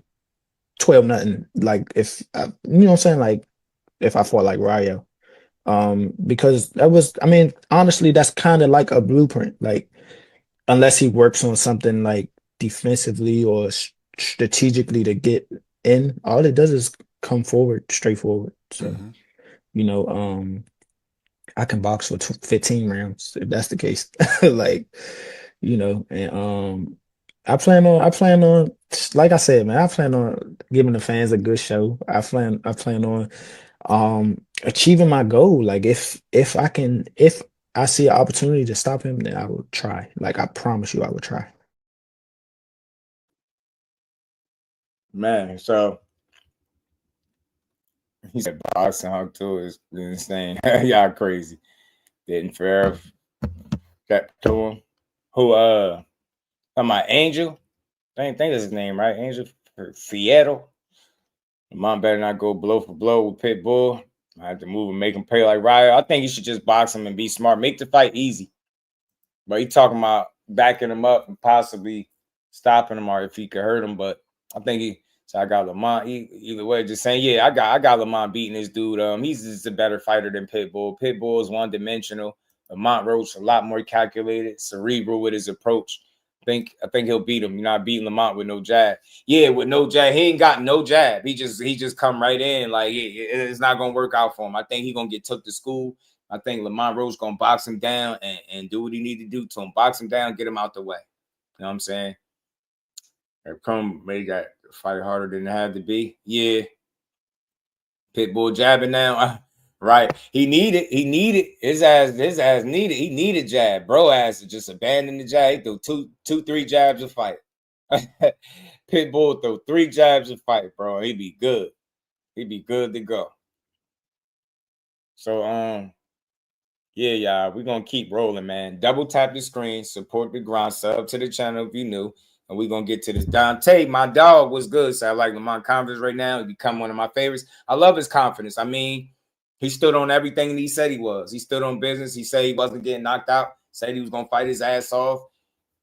12-0. Like, if you know what I'm saying, like, if I fought like Ryo. Because that was, I mean, honestly, that's kind of like a blueprint. Like, unless he works on something like defensively or strategically to get in, all it does is come forward, straightforward. So, I can box for 15 rounds if that's the case. Like, and I plan on, like I said, man, I plan on giving the fans a good show. I plan on achieving my goal. Like, if I see an opportunity to stop him, then I will try. Like, I promise you I will try. Man, so he said boxing hug too is insane. Y'all crazy. Didn't fair got to him. Who my Angel? I think that's his name, right? Angel for Seattle. Mom better not go blow for blow with Pitbull. I have to move and make him pay like Ryan. I think he should just box him and be smart. Make the fight easy. But he talking about backing him up and possibly stopping him or if he could hurt him. But I think so I got Lamont. Either way, just saying, yeah, I got Lamont beating this dude. He's just a better fighter than Pitbull. Pitbull is one-dimensional. Lamont Roach a lot more calculated, cerebral with his approach. I think he'll beat him. You're not beating Lamont with no jab. Yeah, with no jab. He ain't got no jab. He just come right in. Like it's not gonna work out for him. I think he's gonna get took to school. I think Lamont Roach gonna box him down and do what he need to do to him. Box him down, get him out the way. You know what I'm saying? Maybe got to fight harder than it had to be. Yeah. Pitbull jabbing now. Right. He needed his ass needed. He needed jab. Bro ass to just abandon the jab. He threw two, 3 jabs a fight. Pitbull threw 3 jabs a fight, bro. He'd be good. He'd be good to go. So yeah, y'all, we're gonna keep rolling, man. Double tap the screen, support the grind, sub to the channel if you new. And we're gonna get to this. Dante, my dog, was good. So I like Lamont confidence right now. He become one of my favorites. I love his confidence. I mean, he stood on everything he said he was. He stood on business. He said he wasn't getting knocked out. Said he was gonna fight his ass off.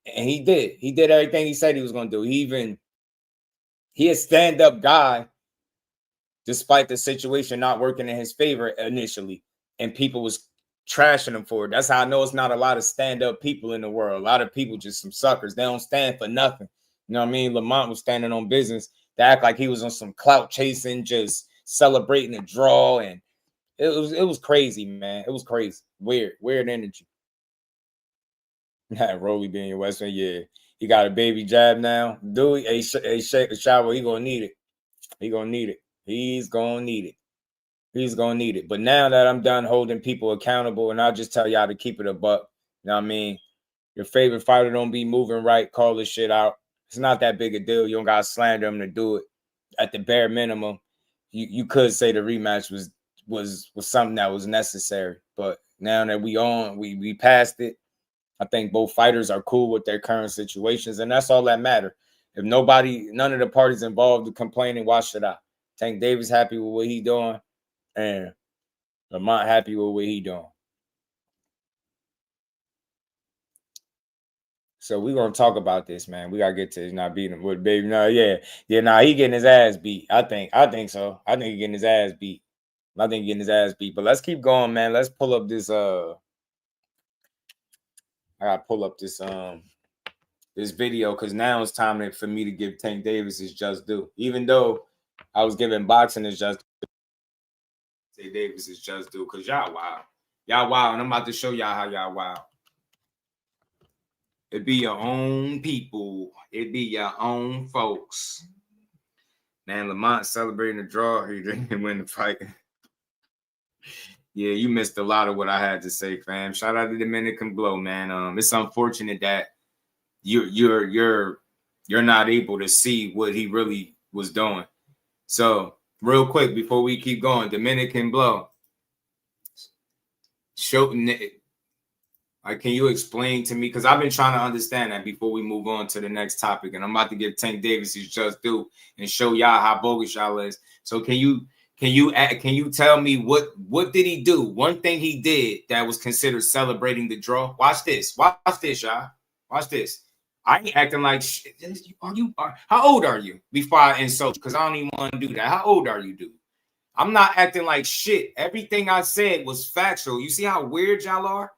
And he did. He did everything he said he was gonna do. He a stand-up guy, despite the situation not working in his favor initially. And people was trashing him for it. That's how I know it's not a lot of stand-up people in the world. A lot of people just some suckers. They don't stand for nothing. You know what I mean? Lamont was standing on business to act like he was on some clout chasing, just celebrating a draw. And it was crazy, man. It was crazy. Weird energy. Rolly being your Western, yeah. He got a baby jab now. Dude, a shower, he gonna need it. He's gonna need it. But now that I'm done holding people accountable, and I'll just tell y'all to keep it a buck. You know what I mean? Your favorite fighter don't be moving right, call this shit out. It's not that big a deal. You don't gotta slander him to do it. At the bare minimum, you could say the rematch was something that was necessary. But now that we passed it, I think both fighters are cool with their current situations, and that's all that matters. If none of the parties involved are complaining, why should I? Tank Davis happy with what he doing, and Lamont happy with what he doing. So we're gonna talk about this, man. We gotta get to not beating him with baby. No, yeah. He getting his ass beat. I think so. I think he getting his ass beat. But let's keep going, man. Let's pull up this. I gotta pull up this this video because now it's time for me to give Tank Davis his just due. Even though I was giving boxing his just due, Tank Davis is just due because y'all wild. Y'all wild, and I'm about to show y'all how y'all wild. It be your own people. It be your own folks. Man, Lamont celebrating the draw. He didn't win the fight. Yeah, you missed a lot of what I had to say, fam. Shout out to Dominican Blow, man. It's unfortunate that you're not able to see what he really was doing. So, real quick before we keep going, Dominican Blow. Can you explain to me? Because I've been trying to understand that before we move on to the next topic, and I'm about to give Tank Davis his just due and show y'all how bogus y'all is. So can you tell me what did he do? One thing he did that was considered celebrating the draw. Watch this, y'all. Watch this. I ain't acting like shit. How old are you? Before I insult you, because I don't even want to do that. How old are you, dude? I'm not acting like shit. Everything I said was factual. You see how weird y'all are?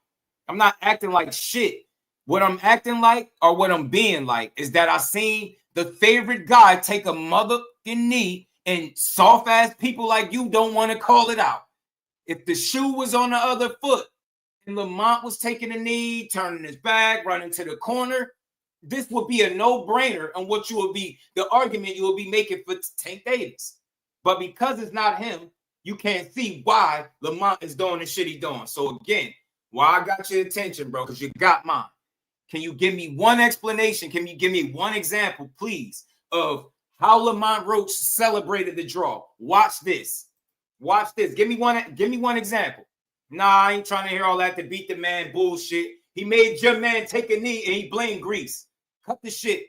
I'm not acting like shit. What I'm acting like or what I'm being like is that I seen the favorite guy take a motherfucking knee and soft ass people like you don't want to call it out. If the shoe was on the other foot and Lamont was taking a knee, turning his back, running to the corner, this would be a no-brainer on what the argument you will be making for Tank Davis. But because it's not him, you can't see why Lamont is doing the shit he's doing. So again, why I got your attention, bro, because you got mine. Can you give me one explanation? Can you give me one example, please, of how Lamont Roach celebrated the draw. Watch this. Watch this. Give me one example. Nah, I ain't trying to hear all that to beat the man bullshit. He made your man take a knee and he blamed Grease. Cut the shit.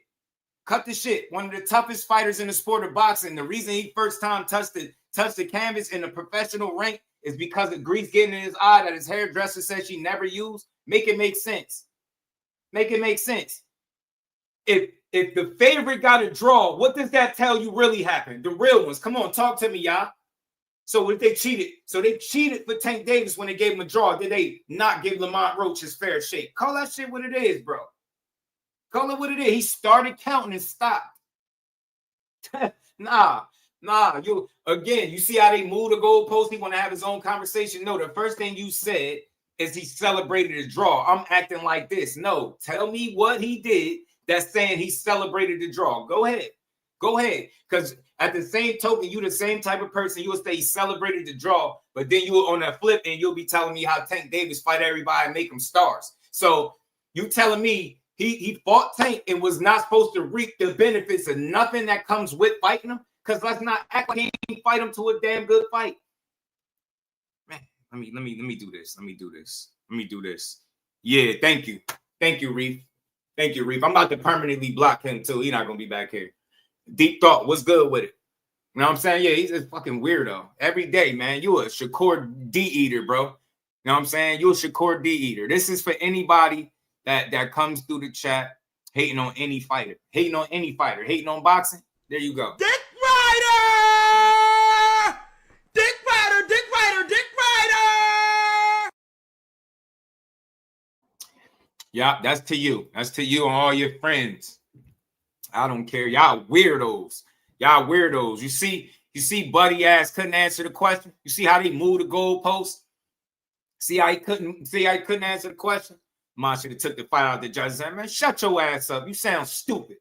Cut the shit. One of the toughest fighters in the sport of boxing. The reason he first time touched the canvas in the professional rank is because of grease getting in his eye that his hairdresser said she never used. Make it make sense. Make it make sense. If the favorite got a draw, what does that tell you really happened? The real ones. Come on, talk to me, y'all. So what if they cheated? So they cheated for Tank Davis when they gave him a draw. Did they not give Lamont Roach his fair shake? Call that shit what it is, bro. Call it what it is. He started counting and stopped. Nah. You see how they move the goalpost? He want to have his own conversation. No, the first thing you said is he celebrated his draw. I'm acting like this. No, tell me what he did that's saying he celebrated the draw. Go ahead. Go ahead. Because at the same token, you the same type of person. You'll say he celebrated the draw, but then you on that flip and you'll be telling me how Tank Davis fight everybody and make them stars. So you telling me he fought Tank and was not supposed to reap the benefits of nothing that comes with fighting him? Because let's not act like he didn't fight him to a damn good fight. Man, let me do this. Let me do this. Yeah, thank you. Thank you, Reef. Thank you, Reef. I'm about to permanently block him too. He's not gonna be back here. Deep thought. What's good with it? You know what I'm saying? Yeah, he's a fucking weirdo. Every day, man. You a Shakur D eater, bro. You know what I'm saying? You a Shakur D eater. This is for anybody that comes through the chat hating on any fighter. Hating on any fighter. Hating on boxing. There you go. Dick Rider! Dick Rider! Dick Rider! Dick Rider! Yeah, that's to you. That's to you and all your friends. I don't care. Y'all weirdos. Y'all weirdos. You see Buddy ass couldn't answer the question. You see how they moved the goalpost? See how he couldn't answer the question? Man should have took the fight out the judge and said, man, shut your ass up. You sound stupid.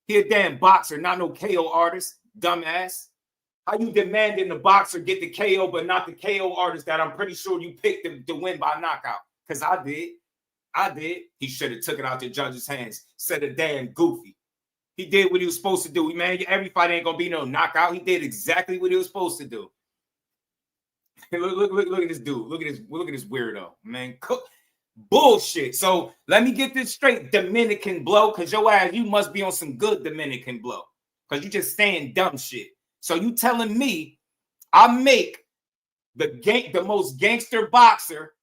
He a damn boxer, not no KO artist, dumbass. How you demanding the boxer get the KO, but not the KO artist that I'm pretty sure you picked to win by knockout? Because I did. He should have took it out the judge's hands. Said a damn goofy. He did what he was supposed to do. Man, every fight ain't gonna be no knockout. He did exactly what he was supposed to do. Look at this dude. Look at this weirdo, man. Bullshit. So let me get this straight. Dominican blow, because your ass, you must be on some good Dominican blow. Because you just saying dumb shit. So you telling me I make the most gangster boxer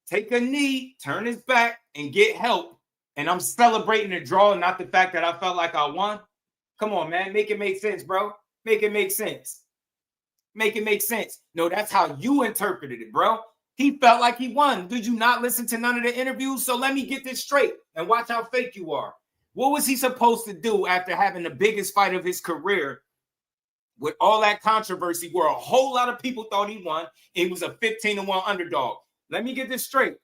take a knee, turn his back, and get help. And I'm celebrating the draw, not the fact that I felt like I won. Come on, man. Make it make sense, bro. Make it make sense. Make it make sense. No, that's how you interpreted it, bro. He felt like he won. Did you not listen to none of the interviews? So let me get this straight and watch how fake you are. What was he supposed to do after having the biggest fight of his career with all that controversy where a whole lot of people thought he won? He was a 15-1 underdog. Let me get this straight.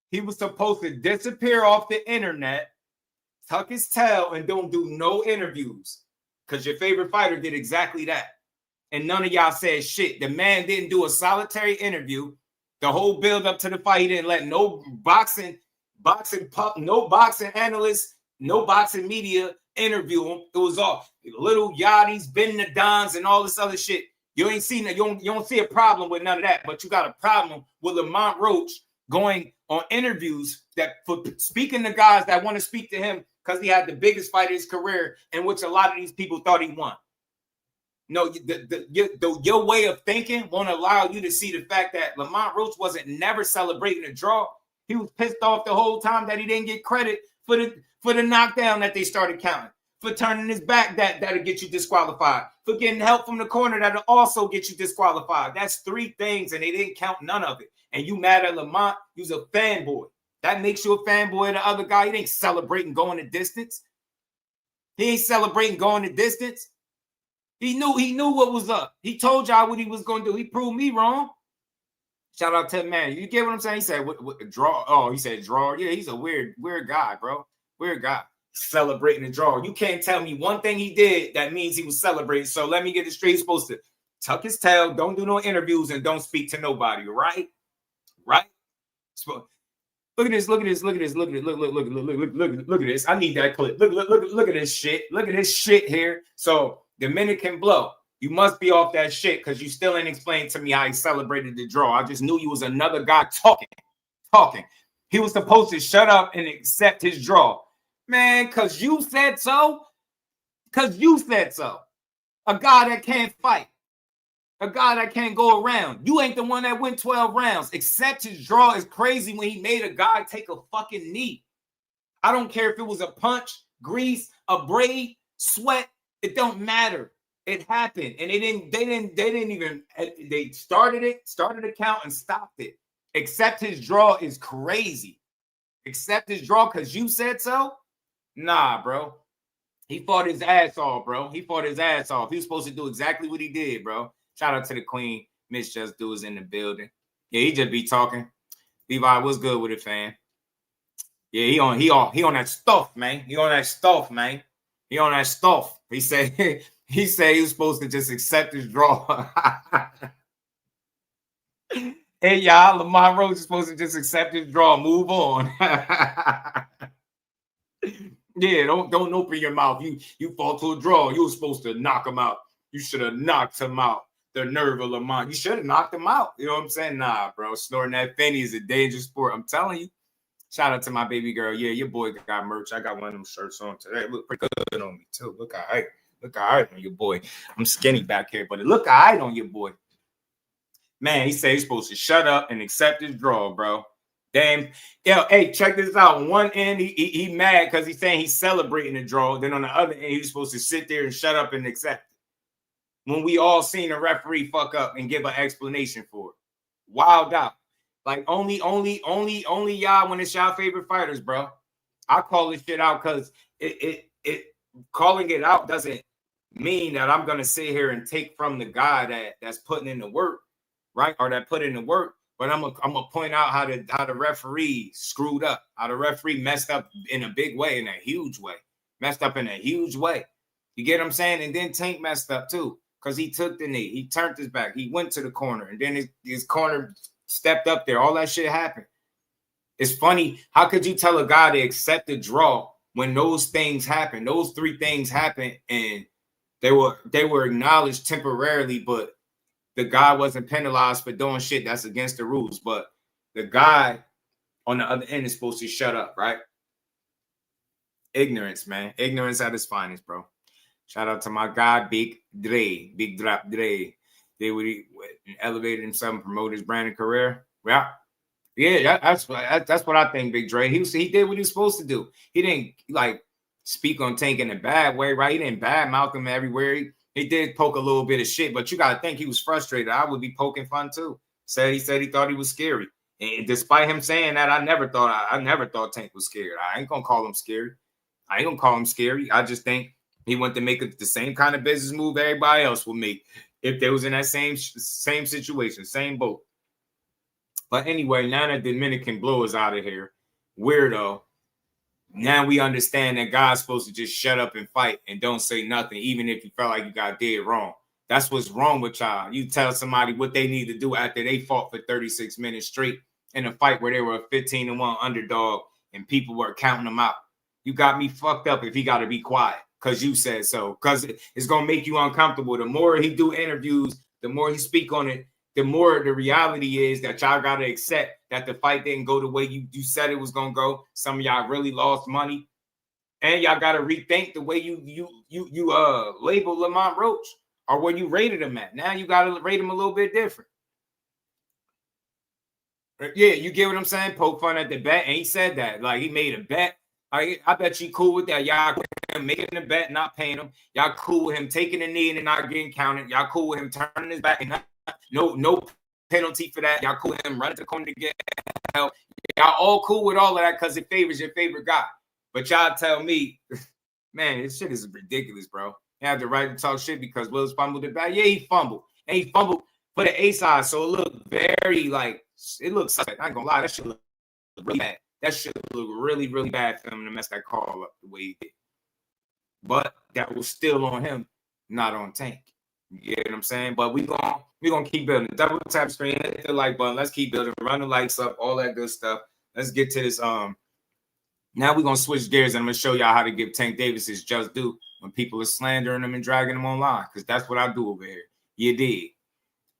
He was supposed to disappear off the internet, tuck his tail, and don't do no interviews because your favorite fighter did exactly that. And none of y'all said shit. The man didn't do a solitary interview. The whole build up to the fight, he didn't let no boxing analyst, no boxing media interview him. It was all little yachties, Ben the Dons, and all this other shit. You ain't seen that. You don't see a problem with none of that. But you got a problem with Lamont Roach going on interviews that for speaking to guys that want to speak to him because he had the biggest fight of his career, in which a lot of these people thought he won. No, your way of thinking won't allow you to see the fact that Lamont Roach wasn't never celebrating a draw. He was pissed off the whole time that he didn't get credit for the knockdown that they started counting, for turning his back that'll get you disqualified, for getting help from the corner that'll also get you disqualified. That's 3 things, and they didn't count none of it. And you mad at Lamont? You's a fanboy. That makes you a fanboy of the other guy. He ain't celebrating going the distance. He ain't celebrating going the distance. He knew what was up. He told y'all what he was going to do. He proved me wrong. Shout out to man. You get what I'm saying? He said, what draw? Oh, he said draw. Yeah, he's a weird guy, bro. Weird guy. Celebrating the draw. You can't tell me one thing he did that means he was celebrating. So let me get it straight. He's supposed to tuck his tail, don't do no interviews, and don't speak to nobody, right? Right? Look at this. Look at this. Look at this. Look at it. Look at this. I need that clip. Look at this shit. Look at this shit here. So Dominican blow. You must be off that shit because you still ain't explained to me how he celebrated the draw. I just knew you was another guy talking. He was supposed to shut up and accept his draw. Man, because you said so. Because you said so. A guy that can't fight. A guy that can't go around. You ain't the one that went 12 rounds. Accept his draw is crazy when he made a guy take a fucking knee. I don't care if it was a punch, grease, a braid, sweat. It don't matter. It happened. And they didn't even, they started the count and stopped it. Accept his draw is crazy. Accept his draw because you said so? Nah, bro. He fought his ass off, bro. He fought his ass off. He was supposed to do exactly what he did, bro. Shout out to the queen. Miss Just Do is in the building. Yeah, he just be talking. Levi, what's good with it, fam? Yeah, he on that stuff, man. He on that stuff, man. He on that stuff. He said he was supposed to just accept his draw. Hey, y'all, Lamont Roach is supposed to just accept his draw. Move on. Yeah, don't open your mouth. You fall to a draw. You were supposed to knock him out. You should have knocked him out. The nerve of Lamont. You should have knocked him out. You know what I'm saying? Nah, bro. Snorting that Fenny is a dangerous sport. I'm telling you. Shout out to my baby girl. Yeah, your boy got merch. I got one of them shirts on today. Look pretty good on me, too. Look all right. Look all right on your boy. I'm skinny back here, but it look all right on your boy. Man, he said he's supposed to shut up and accept his draw, bro. Damn. Yo, hey, check this out. On one end, he mad because he's saying he's celebrating the draw. Then on the other end, he's supposed to sit there and shut up and accept it. When we all seen a referee fuck up and give an explanation for it. Wild out. Like only y'all when it's y'all favorite fighters, bro. I call this shit out because it calling it out doesn't mean that I'm gonna sit here and take from the guy that's putting in the work, right? Or that put in the work. But I'm gonna point out how the referee screwed up, how the referee messed up in a big way, in a huge way. Messed up in a huge way. You get what I'm saying? And then Tank messed up too. Because he took the knee, he turned his back, he went to the corner, and then his corner stepped up there. All that shit happened. It's funny. How could you tell a guy to accept the draw when those things happen? Those three things happened, and they were acknowledged temporarily, but the guy wasn't penalized for doing shit that's against the rules. But the guy on the other end is supposed to shut up, right? Ignorance, man. Ignorance at its finest, bro. Shout out to my guy, Big Drop Dre. They would elevate himself and promote his brand and career. Yeah, that's what I think, Big Dre. He did what he was supposed to do. He didn't like speak on Tank in a bad way, right? He didn't badmouth him everywhere. He did poke a little bit of shit, but you gotta think he was frustrated. I would be poking fun too. He said he thought he was scary, and despite him saying that, I never thought Tank was scared. I ain't gonna call him scary. I just think he went to make the same kind of business move everybody else would make if they was in that same situation, same boat. But anyway, now that Dominican Blow is out of here, weirdo. Now we understand that God's supposed to just shut up and fight and don't say nothing, even if you felt like you got dead wrong. That's what's wrong with y'all. You tell somebody what they need to do after they fought for 36 minutes straight in a fight where they were a 15-1 underdog and people were counting them out. You got me fucked up if he got to be quiet because you said so, because it's going to make you uncomfortable. The more he do interviews, the more he speak on it, the more the reality is that y'all got to accept that the fight didn't go the way you said it was going to go. Some of y'all really lost money. And y'all got to rethink the way you label Lamont Roach or where you rated him at. Now you got to rate him a little bit different. Yeah, you get what I'm saying? Poke fun at the bet. And he said that. Like, he made a bet. I bet you cool with that. Y'all making the bet, not paying him. Y'all cool with him taking the knee and not getting counted. Y'all cool with him turning his back and no penalty for that. Y'all cool with him running to the corner to get help. Y'all all cool with all of that because it favors your favorite guy. But y'all tell me, man, this shit is ridiculous, bro. You have the right to talk shit because Willis fumbled it back. Yeah, he fumbled. And he fumbled for the A side. So it looked very it looks suspect. I ain't gonna lie, that shit looked really bad. That shit looked really, really bad for him to mess that call up the way he did. But that was still on him, not on Tank. You get what I'm saying? But we gonna keep building. Double tap screen, hit the like button. Let's keep building. Run the lights up, all that good stuff. let's get to this. Now we're gonna switch gears and I'm gonna show y'all how to give Tank Davis his just due when people are slandering him and dragging him online, because that's what I do over here. You dig?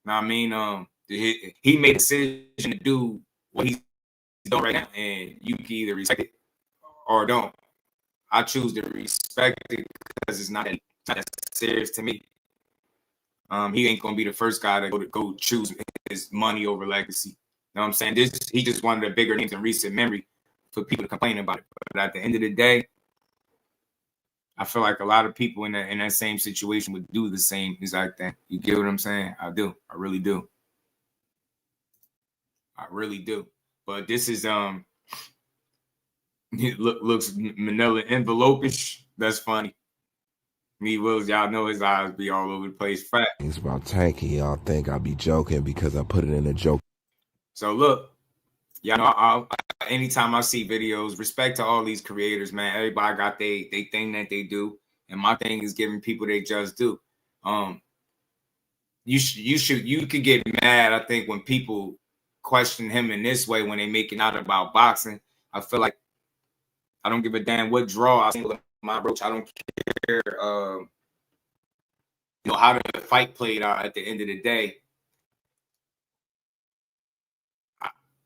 Know what I mean? He made a decision to do what he's doing right now, and you can either respect it or don't. I choose to respect it because it's not that serious to me. He ain't gonna be the first guy to go choose his money over legacy. You know what I'm saying? He just one of the bigger names in recent memory for people to complain about it. But at the end of the day, I feel like a lot of people in that same situation would do the same exact thing. You get what I'm saying? I do. I really do. I really do. But this is it looks manila envelope-ish. That's funny. Me Wills, y'all know his eyes be all over the place. Fact. Things about tanking, y'all think I be joking because I put it in a joke. So look, y'all know anytime I see videos, respect to all these creators, man. Everybody got they thing that they do, and my thing is giving people they just do. You could get mad, I think, when people question him in this way when they make it out about boxing. I feel like I don't give a damn what draw I see with my Roach. I don't care, how the fight played out at the end of the day.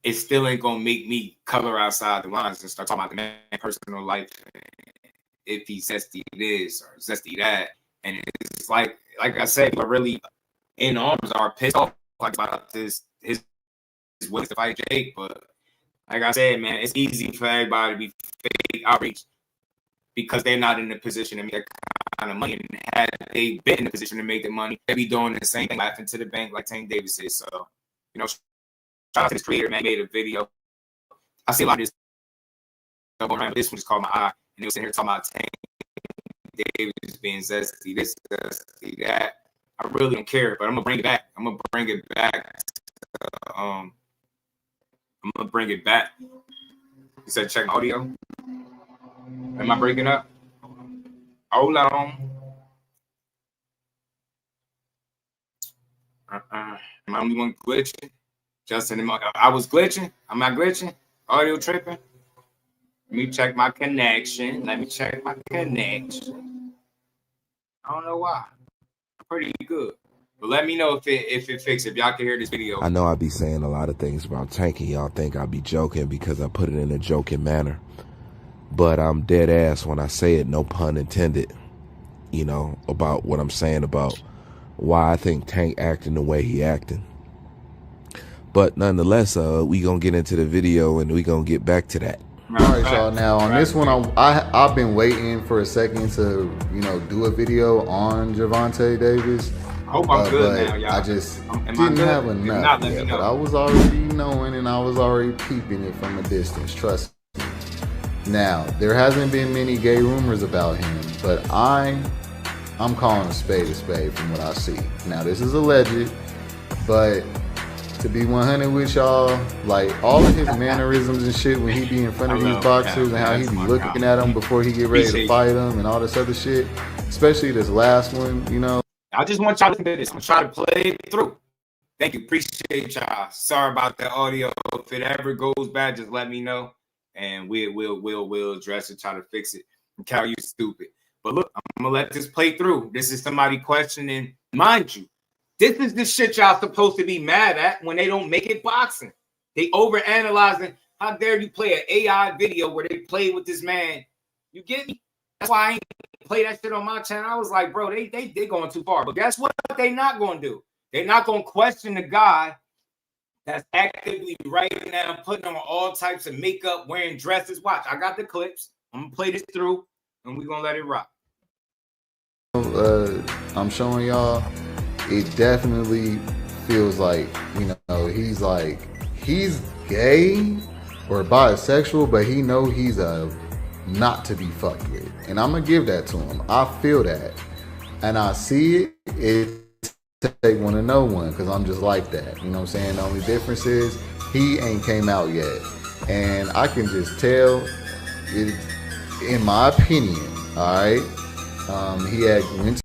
It still ain't gonna make me color outside the lines and start talking about the man's personal life, if he's zesty this or zesty that. And it's like I said, people are really in arms, are pissed off about his willingness to fight Jake. But like I said, man, it's easy for everybody to be fake outraged because they're not in the position to make that kind of money. And had they been in the position to make the money, they'd be doing the same thing, laughing to the bank like Tank Davis is. So, shout out to this creator, man, made a video. I see a lot of this going around, but this one is called My Eye. And they was sitting here talking about Tank Davis being zesty, this, zesty, that. I really don't care, but I'm gonna bring it back. I'm gonna bring it back. You said check my audio. Am I breaking up? Hold on. Am I the only one glitching? Justin, I was glitching. Am I glitching? Audio tripping? Let me check my connection. I don't know why. Pretty good. But let me know if it fixes. If y'all can hear this video. I know I be saying a lot of things about tanking. Y'all think I be joking because I put it in a joking manner. But I'm dead ass when I say it, no pun intended, about what I'm saying about why I think Tank acting the way he acting. But nonetheless, we gonna get into the video and we gonna get back to that. All right, y'all. Now on this one, I've been waiting for a second to do a video on Gervonta Davis. I hope I'm good now, y'all. I just didn't have enough yet, but I was already knowing and I was already peeping it from a distance. Trust me. Now there hasn't been many gay rumors about him, but I'm calling a spade from what I see. Now this is alleged, but to be 100 with y'all, like all of his mannerisms and shit when he be in front of these boxers and how he be looking at them before he get ready to fight them and all this other shit, especially this last one, I just want y'all to listen to this. I'm trying to play it through. Thank you. Appreciate y'all. Sorry about the audio. If it ever goes bad, just let me know. And we'll address it, try to fix it. And Cal, you stupid. But look, I'm gonna let this play through. This is somebody questioning, mind you. This is the shit y'all supposed to be mad at when they don't make it boxing. They overanalyzing. How dare you play an AI video where they play with this man? You get me? That's why I ain't play that shit on my channel. I was like, bro, they going too far. But guess what? They not going to do. They're not going to question the guy that's actively right now putting on all types of makeup, wearing dresses. Watch, I got the clips. I'm going to play this through, and we're going to let it rock. I'm showing y'all. It definitely feels like, he's gay or bisexual, but he know he's not to be fucked with. And I'm going to give that to him. I feel that. And I see it. It's take one to know one because I'm just like that. You know what I'm saying? The only difference is he ain't came out yet. And I can just tell, it, in my opinion, all right, he had went to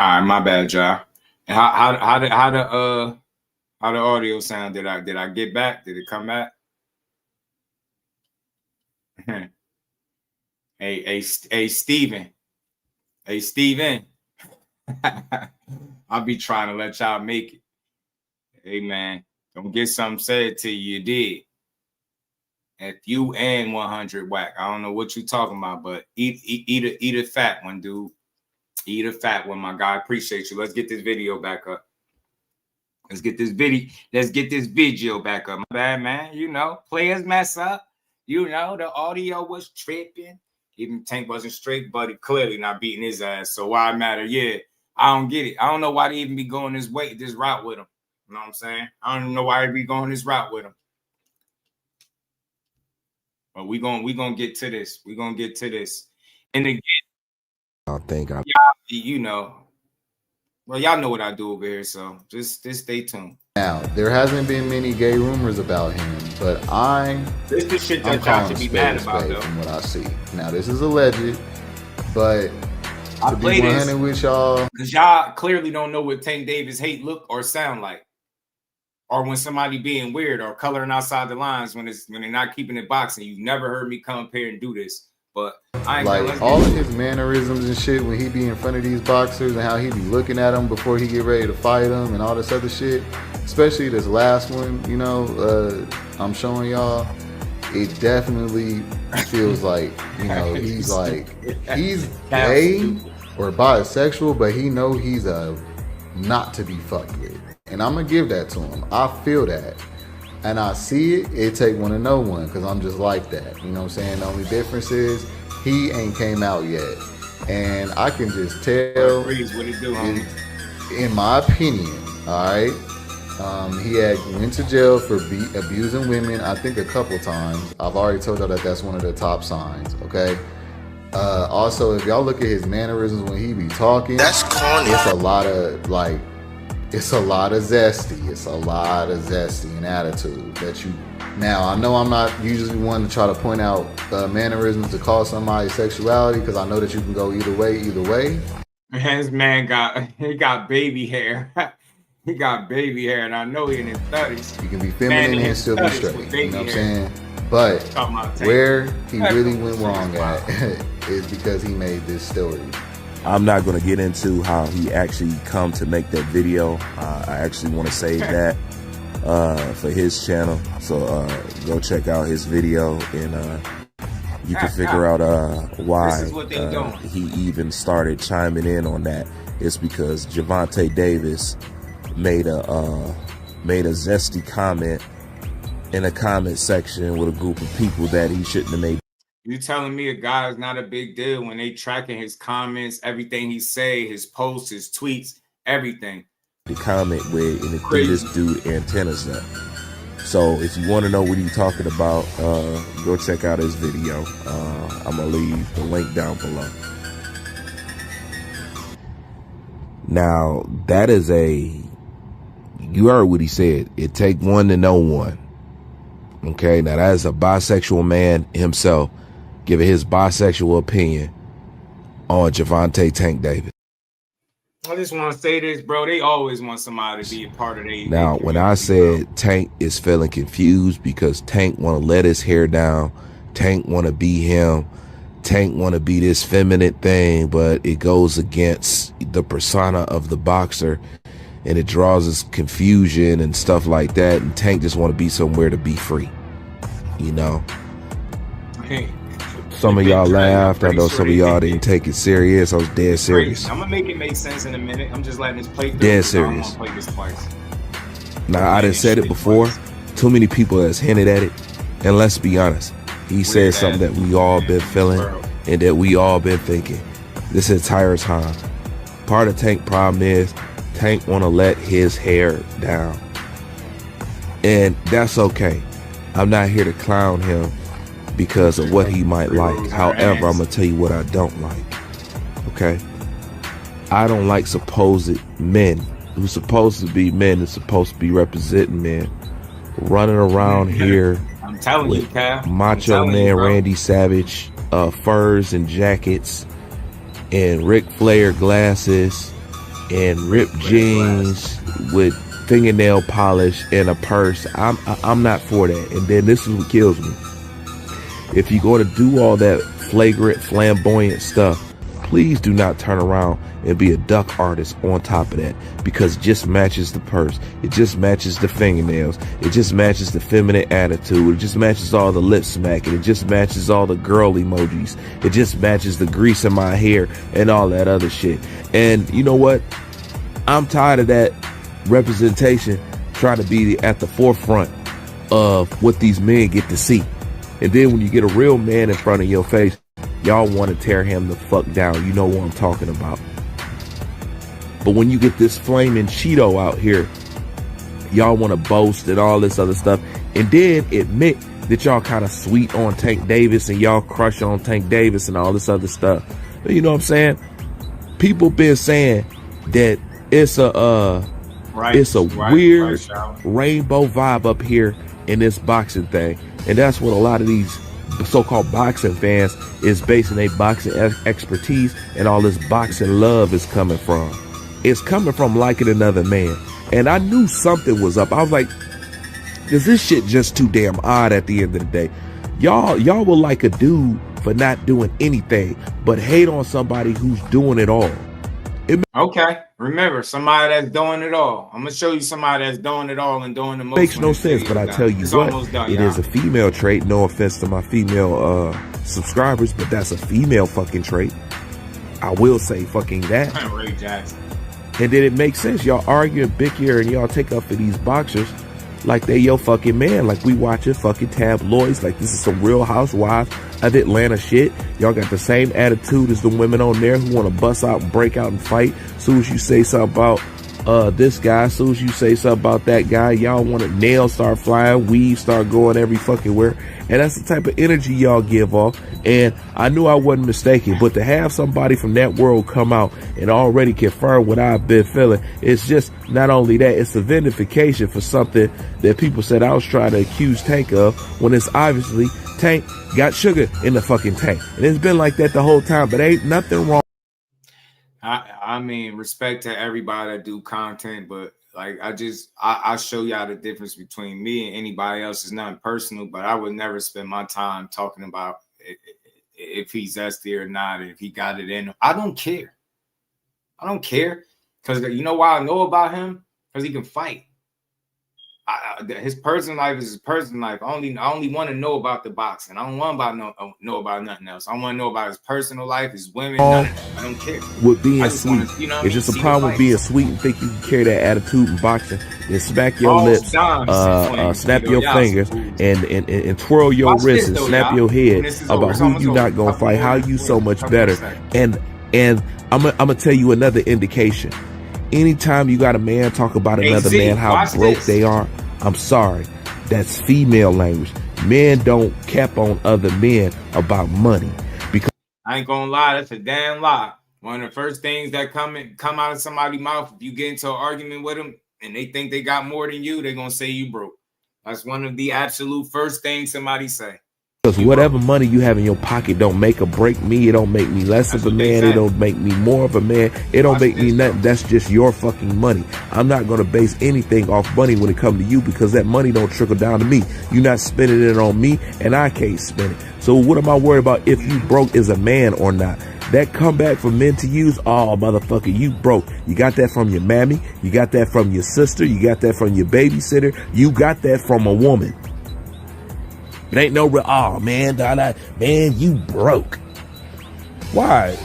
All right, my bad, y'all. And how the audio sound? Did I get back? Did it come back? Hey, Steven. Hey, Steven. I'll be trying to let y'all make it. Hey, man, don't get something said to you did. At you and 100 whack. I don't know what you talking about, but eat a fat one, dude. Eat a fat one, my guy. Appreciate you. Let's get this video back up. Let's get this video back up. My bad, man. You know, players mess up. You know, the audio was tripping. Even Tank wasn't straight, but he clearly not beating his ass. So why matter? Yeah, I don't get it. I don't know why they even be going this route with him. You know what I'm saying? I don't know why they be going this route with him. But we gonna get to this. We're gonna get to this. And again, you know. Well, y'all know what I do over here, so just stay tuned. Now, there hasn't been many gay rumors about him, but this is shit that y'all should be mad about, though. From what I see. Now, this is alleged, but to be 100 with y'all, because y'all clearly don't know what Tank Davis hate, look, or sound like, or when somebody being weird or coloring outside the lines when they're not keeping it boxing. You've never heard me come up here and do this, but I ain't like all of his mannerisms and shit when he be in front of these boxers and how he be looking at them before he get ready to fight them and all this other shit. Especially this last one, you know, I'm showing y'all. It definitely feels like, you know, he's gay or bisexual, but he know he's a not to be fucked with. And I'm gonna give that to him. I feel that. And I see it, it take one to know one, because I'm just like that. You know what I'm saying? The only difference is he ain't came out yet. And I can just tell, in my opinion, all right, he had went to jail for abusing women, I think a couple times. I've already told y'all that that's one of the top signs, okay? Also, if y'all look at his mannerisms when he be talking, that's corny. It's a lot of, like, it's a lot of zesty. It's a lot of zesty and attitude that you... Now, I know I'm not usually one to try to point out mannerisms to call somebody sexuality, because I know that you can go either way. His man got baby hair. He got baby hair, and I know he in his 30s. You can be feminine and still be straight. You know what I'm saying? But where he really went wrong at is because he made this story. I'm not going to get into how he actually come to make that video. I actually want to save that for his channel. So go check out his video, and you can figure out why he even started chiming in on that. It's because Gervonta Davis made a zesty comment in a comment section with a group of people that he shouldn't have made. You telling me a guy is not a big deal when they tracking his comments, everything he say, his posts, his tweets, everything. The comment with, and it threw this dude antennas up. So if you want to know what he's talking about, go check out his video. I'm gonna leave the link down below. Now that is you heard what he said. It take one to know one. Okay, now that is a bisexual man himself giving his bisexual opinion on Gervonta Tank Davis. I just want to say this, bro. They always want somebody to be a part of their... Now, when I said Tank is feeling confused because Tank want to let his hair down, Tank want to be him, Tank want to be this feminine thing, but it goes against the persona of the boxer, and it draws us confusion and stuff like that, and Tank just want to be somewhere to be free, you know? Hey. Some of y'all laughed. I know some of y'all didn't take it serious. I was dead serious. I'm gonna make it make sense in a minute. I'm just letting this play through. Dead serious. Play this twice. Now, I done said it before. Too many people has hinted at it. And let's be honest. He said something that we all been feeling and that we all been thinking this entire time. Part of Tank's problem is Tank want to let his hair down. And that's okay. I'm not here to clown him because of what he might like. However, I'm gonna tell you what I don't like. Okay, I don't like supposed men who's supposed to be men and supposed to be representing men running around here. I'm telling you, Cal. Macho Man Randy Savage furs and jackets and Ric Flair glasses and ripped jeans with fingernail polish and a purse. I'm not for that. And then this is what kills me. If you're going to do all that flagrant, flamboyant stuff, please do not turn around and be a duck artist on top of that, because it just matches the purse. It just matches the fingernails. It just matches the feminine attitude. It just matches all the lip smacking. It just matches all the girl emojis. It just matches the grease in my hair and all that other shit. And you know what? I'm tired of that representation trying to be at the forefront of what these men get to see. And then when you get a real man in front of your face, y'all want to tear him the fuck down. You know what I'm talking about. But when you get this flaming Cheeto out here, y'all want to boast and all this other stuff, and then admit that y'all kind of sweet on Tank Davis and y'all crush on Tank Davis and all this other stuff. You know what I'm saying? People been saying that it's a weird rainbow vibe up here in this boxing thing, and that's what a lot of these so-called boxing fans is basing their boxing expertise and all this boxing love is coming from. It's coming from liking another man. And I knew something was up. I was like, is this shit just too damn odd at the end of the day? Y'all will like a dude for not doing anything, but hate on somebody who's doing it all. Okay, remember, somebody that's doing it all. I'm gonna show you somebody that's doing it all and doing the most. Makes no sense, but I tell you what, it is a female trait. No offense to my female subscribers, but that's a female fucking trait. I will say fucking that. Ray Jackson. And then it makes sense. Y'all arguing big ear and y'all take up for these boxers like they your fucking man. Like we watching fucking tabloids. Like this is some Real Housewives of Atlanta shit. Y'all got the same attitude as the women on there who want to bust out and break out and fight. As soon as you say something about this guy, as soon as you say something about that guy, y'all want to nails start flying, weave start going every fucking where. And that's the type of energy y'all give off. And I knew I wasn't mistaken, but to have somebody from that world come out and already confirm what I've been feeling, it's just not only that, it's a vindication for something that people said I was trying to accuse Tank of, when it's obviously Tank got sugar in the fucking tank. And it's been like that the whole time, but ain't nothing wrong. I mean, respect to everybody that do content, but like I show y'all the difference between me and anybody else. It's nothing personal, but I would never spend my time talking about if he's zesty or not, and if he got it in. I don't care. I don't care, because you know why I know about him? Because he can fight. His personal life is his personal life. I only want to know about the boxing. I don't want to know about nothing else. I want to know about his personal life, his women. I don't care. With being sweet, it's just a problem with being sweet and think you can carry that attitude in boxing. And smack your lips, snap your fingers, and twirl your wrists and snap your head about who you not gonna fight, how you so much better. And I'm gonna tell you another indication. Anytime you got a man talk about another man, how broke they are, I'm sorry, that's female language. Men don't cap on other men about money. Because I ain't gonna lie, that's a damn lie. One of the first things that come out of somebody's mouth, if you get into an argument with them and they think they got more than you, they're gonna say you broke. That's one of the absolute first things somebody say. Because whatever money you have in your pocket don't make or break me. It don't make me less of a man. It don't make me more of a man. It don't make me nothing. That's just your fucking money. I'm not going to base anything off money when it comes to you, because that money don't trickle down to me. You're not spending it on me, and I can't spend it. So what am I worried about if you broke as a man or not? That comeback for men to use, oh, motherfucker, you broke. You got that from your mammy. You got that from your sister. You got that from your babysitter. You got that from a woman. It ain't no real, oh, man, man, you broke. Why?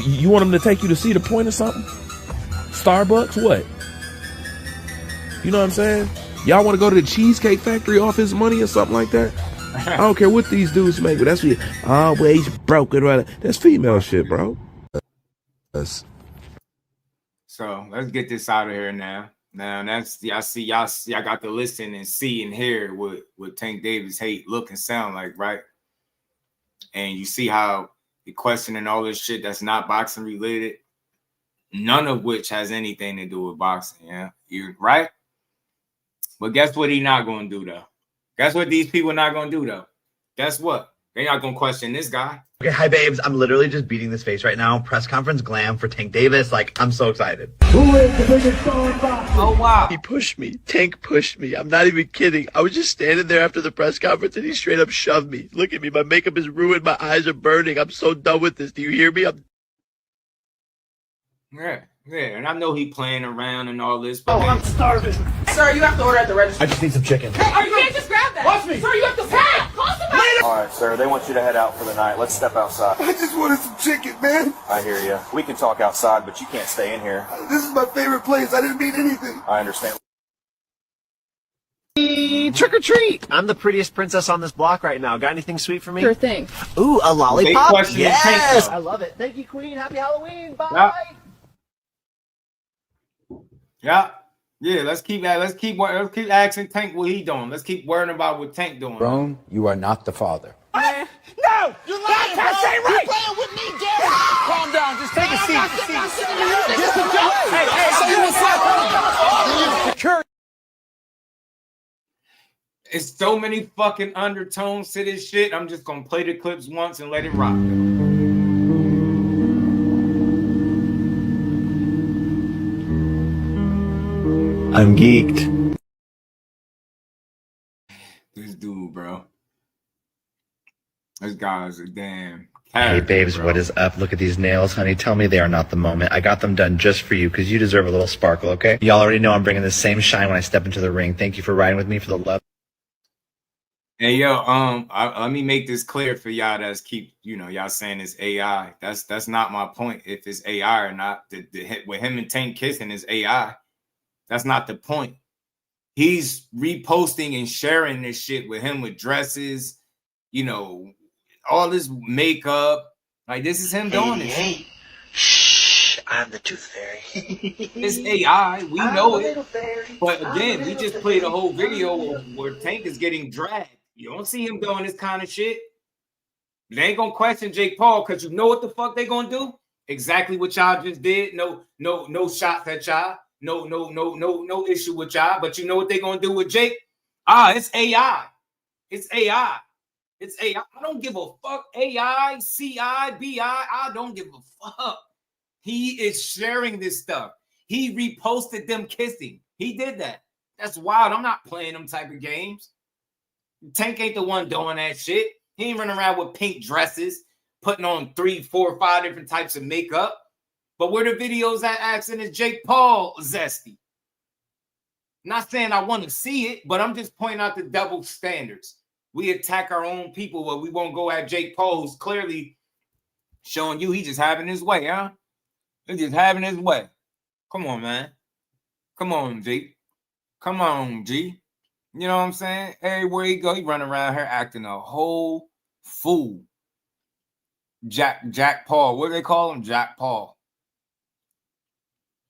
You want him to take you to Cedar Point or something? Starbucks? What? You know what I'm saying? Y'all want to go to the Cheesecake Factory off his money or something like that? I don't care what these dudes make, but that's what always broke. That's female shit, bro. So let's get this out of here now. Now that's y'all got to listen and see and hear what Tank Davis hate, look, and sound like, right? And you see how the questioning all this shit that's not boxing related, none of which has anything to do with boxing. Yeah, you're right. But guess what he not gonna do though? Guess what these people not gonna do though? Guess what? They're not gonna question this guy. Okay, hi babes. I'm literally just beating this face right now. Press conference glam for Tank Davis. Like, I'm so excited. Who is the biggest star in boxing? Oh wow. He pushed me. Tank pushed me. I'm not even kidding. I was just standing there after the press conference and he straight up shoved me. Look at me. My makeup is ruined. My eyes are burning. I'm so done with this. Do you hear me? Yeah, and I know he playing around and all this, but I'm starving. Sir, you have to order at the register. I just need some chicken. Hey, you can't just grab that. Watch me. Sir, you have to pay. Call somebody. All right, sir, they want you to head out for the night. Let's step outside. I just wanted some chicken, man. I hear you. We can talk outside, but you can't stay in here. This is my favorite place. I didn't mean anything. I understand. Trick or treat. I'm the prettiest princess on this block right now. Got anything sweet for me? Sure thing. Ooh, a lollipop? Yes. I love it. Thank you, Queen. Happy Halloween. Bye. Yeah. Let's keep asking Tank what he doing. Let's keep worrying about what Tank doing. Roan, you are not the father. No, you're lying. That's right. You're playing with me, Gary. Calm down. Just take a seat. Hey, It's so many fucking undertones to this shit. I'm just gonna play the clips once and let it rock. I'm geeked. This dude, bro. This guy's a damn. Hey babes, what is up? Look at these nails, honey. Tell me they are not the moment. I got them done just for you because you deserve a little sparkle, okay? Y'all already know I'm bringing the same shine when I step into the ring. Thank you for riding with me for the love. Hey yo, let me make this clear for y'all that's keep, y'all saying it's AI. That's not my point. If it's AI or not, with him and Tank kissing is AI. That's not the point. He's reposting and sharing this shit with him with dresses, all this makeup. Like, this is him doing this. Shh, I'm the tooth fairy. It's AI. We know it. But again, we just played a whole video where Tank is getting dragged. You don't see him doing this kind of shit. They ain't gonna question Jake Paul because you know what the fuck they gonna do? Exactly what y'all just did. No shots at y'all. No issue with y'all. But you know what they gonna do with Jake? It's AI. It's AI. It's AI. I don't give a fuck. AI, CI, BI. I don't give a fuck. He is sharing this stuff. He reposted them kissing. He did that. That's wild. I'm not playing them type of games. Tank ain't the one doing that shit. He ain't running around with pink dresses, putting on 3, 4, 5 different types of makeup. But where the videos at asking is Jake Paul zesty. Not saying I want to see it, but I'm just pointing out the double standards. We attack our own people, but we won't go at Jake Paul, who's clearly showing you he just having his way, huh? He's just having his way. Come on, man. Come on, G. Come on, G. You know what I'm saying? Everywhere he go, he running around here acting a whole fool. Jack Paul. What do they call him? Jack Paul.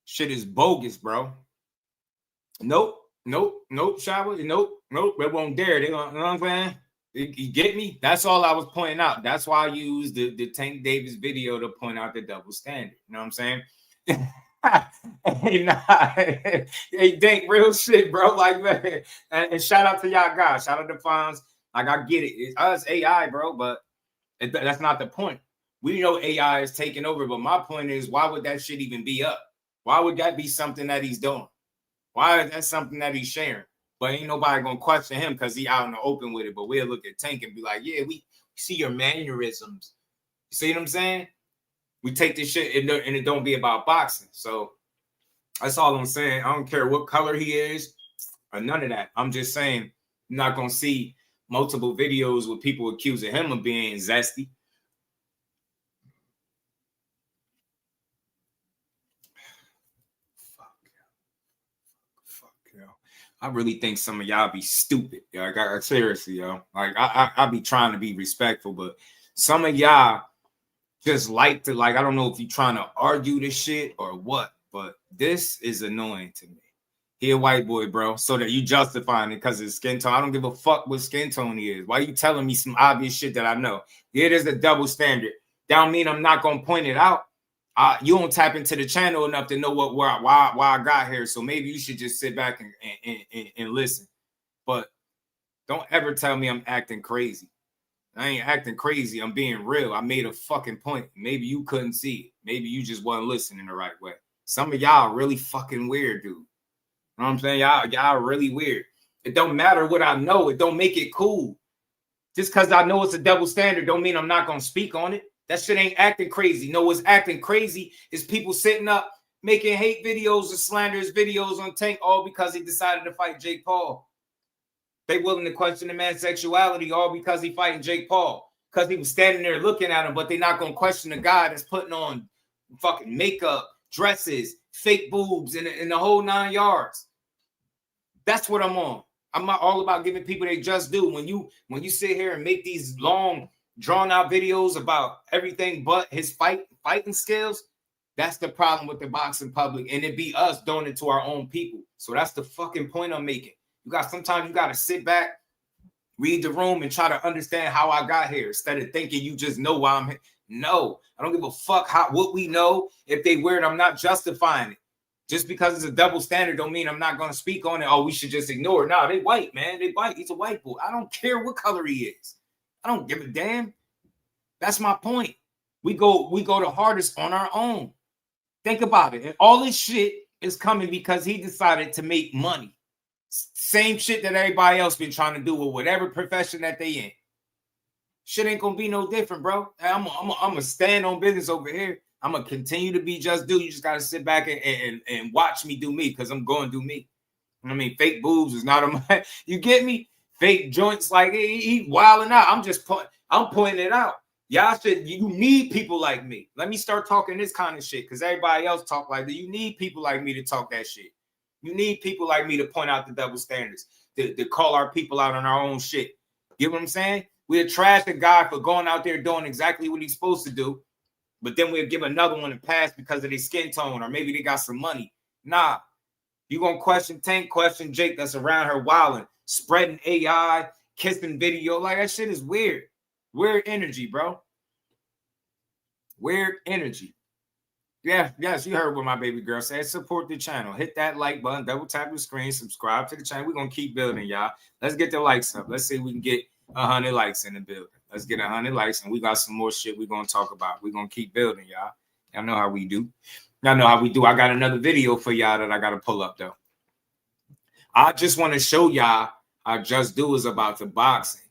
Shit is bogus, bro. Nope. Shower. Nope. They won't dare. They don't, you know what I'm saying? You get me? That's all I was pointing out. That's why I used the Tank Davis video to point out the double standard. You know what I'm saying? Hey, Dink, real shit, bro. Like, man. And shout out to y'all guys. Shout out to Fonz. Like, I get it. It's AI, bro, but that's not the point. We know AI is taking over, but my point is, why would that shit even be up? Why would that be something that he's doing? Why is that something that he's sharing? But ain't nobody gonna question him because he out in the open with it. But we'll look at Tank and be like, yeah, we see your mannerisms. You see what I'm saying? We take this shit and it don't be about boxing. So that's all I'm saying. I don't care what color he is or none of that. I'm just saying you're not gonna see multiple videos with people accusing him of being zesty. I really think some of y'all be stupid. Yo. Like, seriously, yo. Like, I be trying to be respectful, but some of y'all just like to, like, I don't know if you're trying to argue this shit or what, but this is annoying to me. He a white boy, bro, so that you justifying it because of skin tone. I don't give a fuck what skin tone he is. Why you telling me some obvious shit that I know? It is a double standard. That don't mean I'm not going to point it out. You don't tap into the channel enough to know why I got here. So maybe you should just sit back and listen. But don't ever tell me I'm acting crazy. I ain't acting crazy. I'm being real. I made a fucking point. Maybe you couldn't see it. Maybe you just wasn't listening the right way. Some of y'all really fucking weird, dude. You know what I'm saying? Y'all really weird. It don't matter what I know. It don't make it cool. Just because I know it's a double standard don't mean I'm not going to speak on it. That shit ain't acting crazy. No, what's acting crazy is people sitting up making hate videos or slanderous videos on Tank all because he decided to fight Jake Paul. They willing to question the man's sexuality all because he fighting Jake Paul. Because he was standing there looking at him, but they're not going to question the guy that's putting on fucking makeup, dresses, fake boobs, and the whole 9 yards. That's what I'm on. I'm not all about giving people they just do. When you sit here and make these long, drawn-out videos about everything but his fighting skills, that's the problem with the boxing public. And it be us doing it to our own people. So that's the fucking point I'm making. Sometimes you got to sit back, read the room, and try to understand how I got here instead of thinking you just know why I'm here. No, I don't give a fuck what we know. If they weird, I'm not justifying it. Just because it's a double standard don't mean I'm not going to speak on it. Oh, we should just ignore it. No, they white, man. They white. He's a white boy. I don't care what color he is. I don't give a damn. That's my point. We go the hardest on our own. Think about it. And all this shit is coming because he decided to make money. Same shit that everybody else been trying to do with whatever profession that they in. Shit ain't gonna be no different, bro. I'm gonna stand on business over here. I'm gonna continue to be just do. You just gotta sit back and watch me do me, because I'm going to do me. I mean, fake boobs is not a you get me? Fake joints, like he wilding out. I'm pointing it out. Y'all you need people like me. Let me start talking this kind of shit, because everybody else talk like that. You need people like me to talk that shit. You need people like me to point out the double standards, to call our people out on our own shit. You know what I'm saying? We'll trash the guy for going out there doing exactly what he's supposed to do, but then we'll give another one a pass because of their skin tone, or maybe they got some money. Nah, you gonna question Tank, question Jake that's around her wilding, spreading AI, kissing video. Like, that shit is weird. Weird energy, bro. Weird energy. Yeah, yes, you heard what my baby girl said. Support the channel. Hit that like button, double tap the screen, subscribe to the channel. We're going to keep building, y'all. Let's get the likes up. Let's see if we can get 100 likes in the building. Let's get 100 likes, and we got some more shit we're going to talk about. We're going to keep building, y'all. Y'all know how we do. Y'all know how we do. I got another video for y'all that I got to pull up, though. I just want to show y'all how Just Do is about the boxing.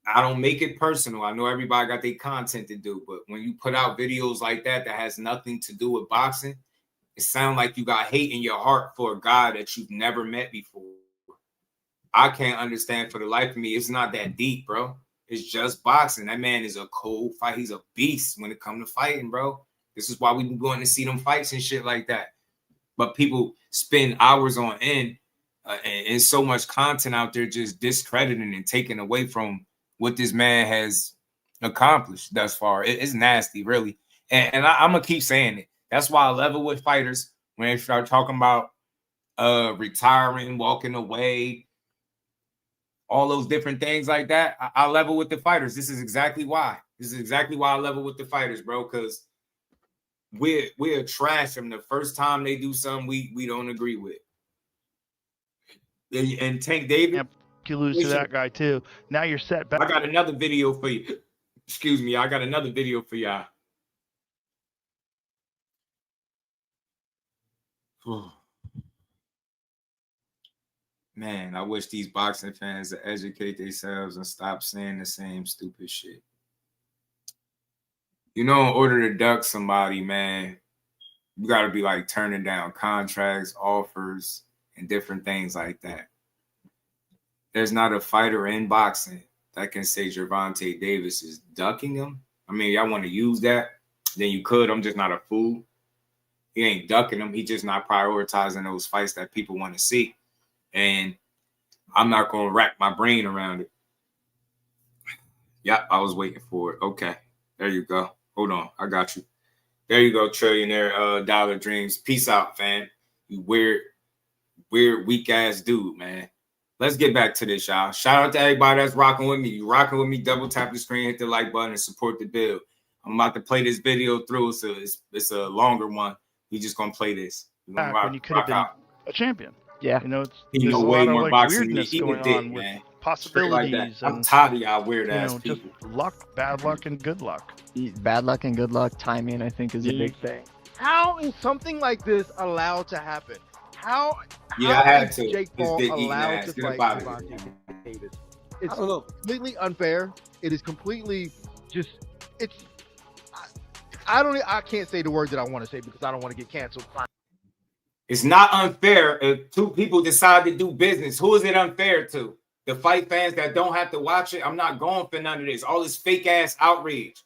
I don't make it personal. I know everybody got their content to do, but when you put out videos like that has nothing to do with boxing, it sounds like you got hate in your heart for a guy that you've never met before. I can't understand for the life of me. It's not that deep, bro. It's just boxing. That man is a cold fight. He's a beast when it comes to fighting, bro. This is why we've been going to see them fights and shit like that. But people spend hours on end and so much content out there just discrediting and taking away from what this man has accomplished thus far. It's nasty, really. And I'm going to keep saying it. That's why I level with fighters when they start talking about retiring, walking away, all those different things like that. I level with the fighters. This is exactly why. This is exactly why I level with the fighters, bro, because we're trash them the first time they do something we don't agree with. And Tank David, you lose to that guy too. Now you're set back. I got another video for you. Excuse me. I got another video for y'all. Man, I wish these boxing fans to educate themselves and stop saying the same stupid shit. You know, in order to duck somebody, man, you got to be like turning down contracts, offers, and different things like that. There's not a fighter in boxing that can say Gervonta Davis is ducking him. I mean, y'all want to use that, then you could. I'm just not a fool. He ain't ducking him. He just not prioritizing those fights that people want to see. And I'm not going to rack my brain around it. Yep, I was waiting for it. Okay, there you go. Hold on, I got you. There you go, Trillionaire Dollar Dreams. Peace out, fam. You weird, weak-ass dude, man. Let's get back to this, y'all. Shout out to everybody that's rocking with me. You rocking with me, double tap the screen, hit the like button, and support the build. I'm about to play this video through. It's a longer one. We just going to play this. When you could have been a champion. Yeah. You know, he there's know a way lot more of boxing than weirdness he going did, on with man. possibilities. I'm And, tired of y'all weird ass just people. luck, bad luck, and good luck. Bad luck and good luck, timing, I think, is a big thing. How is something like this allowed to happen? How Yeah, I had is to. Jake This Paul dick eating allowed ass. to Get up fight out of Gervonta here. Davis? It's I don't know. completely unfair. It is completely just. It's. I can't say the words that I want to say because I don't want to get canceled. It's not unfair if two people decide to do business. Who is it unfair to? The fight fans that don't have to watch it? I'm not going for none of this. All this fake ass outrage,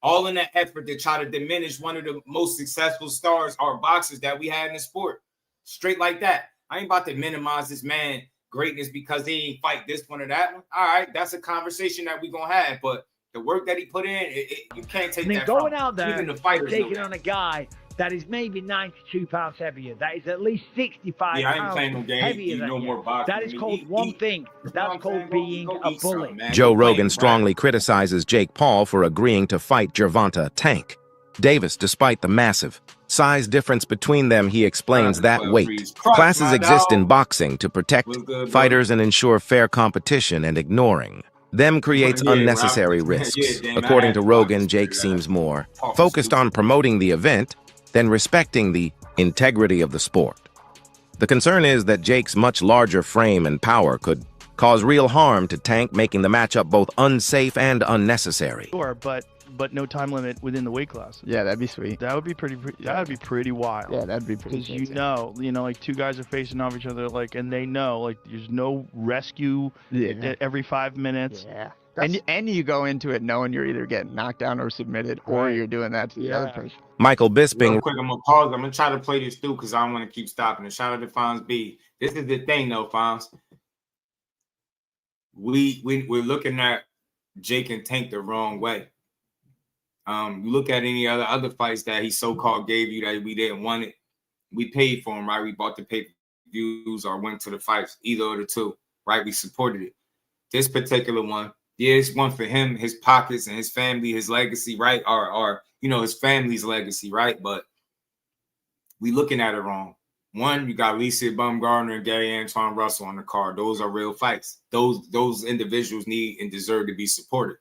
all in an effort to try to diminish one of the most successful stars or boxers that we had in the sport. Straight like that. I ain't about to minimize this man greatness because he ain't fight this one or that one. All right, that's a conversation that we gonna have. But the work that he put in, you can't take that going from out there, even the fighters taking know on a guy that is maybe 92 pounds heavier, that is at least 65 I ain't pounds playing no game. heavier You than know you. more boxing That is than me. called one thing. That's called being a bully. Joe Rogan strongly criticizes Jake Paul for agreeing to fight Gervonta Tank Davis despite the massive size difference between them. He explains that weight classes exist in boxing to protect fighters and ensure fair competition, and ignoring them creates unnecessary risks. According to Rogan, Jake seems more focused on promoting the event than respecting the integrity of the sport. The concern is that Jake's much larger frame and power could cause real harm to Tank, making the matchup both unsafe and unnecessary. Sure, but no time limit within the weight class. Yeah, that'd be sweet. That would be pretty wild. Yeah, that'd be pretty. Because like two guys are facing off each other, like, and they know, like, there's no rescue every 5 minutes. Yeah. And you go into it knowing you're either getting knocked down or submitted, or you're doing that to the other person. Michael Bisping. Real quick, I'm gonna pause. I'm gonna try to play this through because I don't want to keep stopping. And shout out to Fonz B. This is the thing, though, Fonz. We're looking at Jake and Tank the wrong way. You look at any other fights that he so-called gave you that we didn't want it. We paid for them, right? We bought the pay-per-views or went to the fights, either of the two, right? We supported it. This particular one, yeah, it's one for him, his pockets and his family, his legacy, right? Or his family's legacy, right? But we looking at it wrong. One, you got Lisa Baumgartner and Gary Antoine Russell on the card. Those are real fights. Those individuals need and deserve to be supported.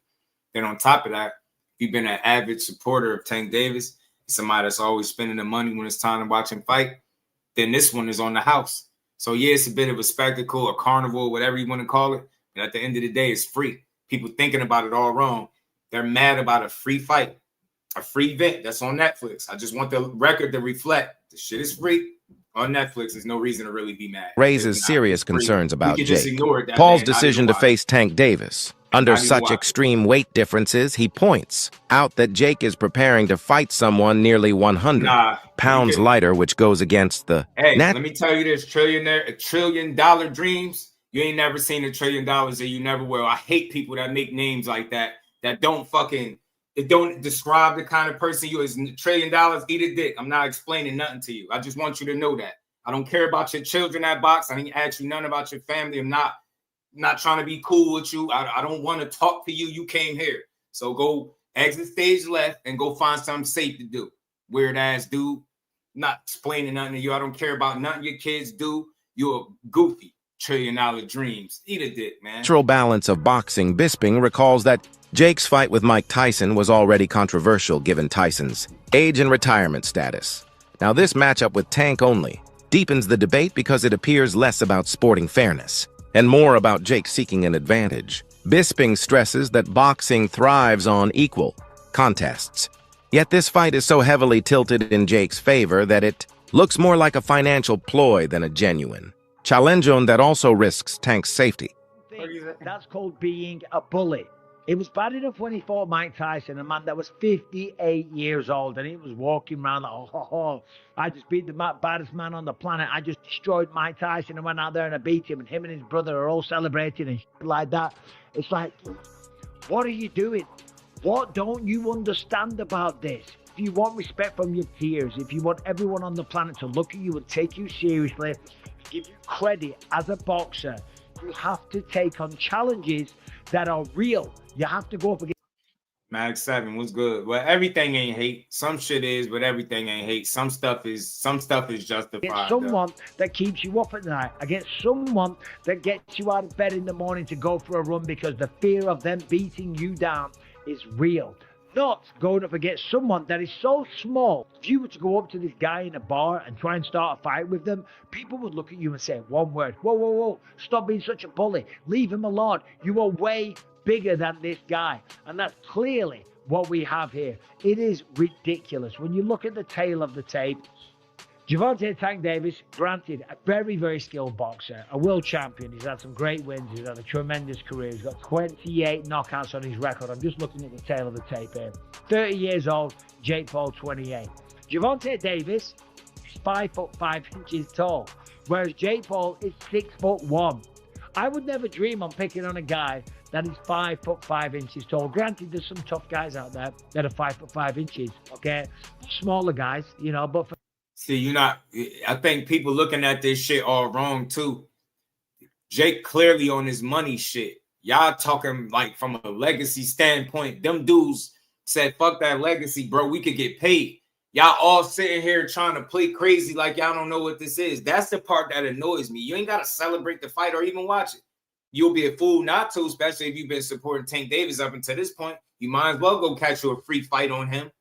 Then on top of that, if you've been an avid supporter of Tank Davis, somebody that's always spending the money when it's time to watch him fight, then this one is on the house. So yeah, it's a bit of a spectacle, a carnival, whatever you want to call it. But at the end of the day, it's free. People thinking about it all wrong. They're mad about a free fight, a free event that's on Netflix. I just want the record to reflect the shit is free on Netflix. There's no reason to really be mad. Raises serious concerns about Jake. That Paul's man, decision to face Tank Davis. Under such extreme weight differences, he points out that Jake is preparing to fight someone nearly 100 pounds lighter, which goes against the let me tell you this, $1 trillion dreams. You ain't never seen $1 trillion and you never will. I hate people that make names like that don't describe the kind of person you is. $1 trillion, eat a dick. I'm not explaining nothing to you. I just want you to know that. I don't care about your children that box. I didn't ask you nothing about your family. I'm not trying to be cool with you. I don't want to talk to you. You came here. So go exit stage left and go find something safe to do. Weird ass dude. Not explaining nothing to you. I don't care about nothing your kids do. You're goofy. $1 trillion dreams. Eat a dick, man. Natural balance of boxing. Bisping recalls that Jake's fight with Mike Tyson was already controversial given Tyson's age and retirement status. Now this matchup with Tank only deepens the debate because it appears less about sporting fairness and more about Jake seeking an advantage. Bisping stresses that boxing thrives on equal contests. Yet this fight is so heavily tilted in Jake's favor that it looks more like a financial ploy than a genuine challenge that also risks Tank's safety. That's called being a bully. It was bad enough when he fought Mike Tyson, a man that was 58 years old, and he was walking around like, I just beat the baddest man on the planet. I just destroyed Mike Tyson and went out there and I beat him, and him and his brother are all celebrating and shit like that. It's like, what are you doing? What don't you understand about this? If you want respect from your peers, if you want everyone on the planet to look at you and take you seriously, give you credit as a boxer, you have to take on challenges that are real. You have to go up against. Max 7 was good. Well, everything ain't hate. Some shit is, but everything ain't hate. Some stuff is justified. Get someone that keeps you up at night. I get someone that gets you out of bed in the morning to go for a run because the fear of them beating you down is real. Not going up against someone that is so small. If you were to go up to this guy in a bar and try and start a fight with them, people would look at you and say one word: whoa, whoa, whoa, stop being such a bully. Leave him alone. You are way bigger than this guy. And that's clearly what we have here. It is ridiculous. When you look at the tail of the tape, Gervonta Tank Davis, granted, a very, very skilled boxer, a world champion. He's had some great wins. He's had a tremendous career. He's got 28 knockouts on his record. I'm just looking at the tail of the tape here. 30 years old, Jake Paul, 28. Gervonta Davis is 5'5" tall, whereas Jake Paul is 6'1". I would never dream on picking on a guy that is 5'5" tall. Granted, there's some tough guys out there that are 5'5", okay? Smaller guys, you know, but for See, I think people looking at this shit all wrong too. Jake clearly on his money shit. Y'all talking like from a legacy standpoint. Them dudes said, fuck that legacy, bro. We could get paid. Y'all all sitting here trying to play crazy like y'all don't know what this is. That's the part that annoys me. You ain't got to celebrate the fight or even watch it. You'll be a fool not to, especially if you've been supporting Tank Davis up until this point. You might as well go catch you a free fight on him.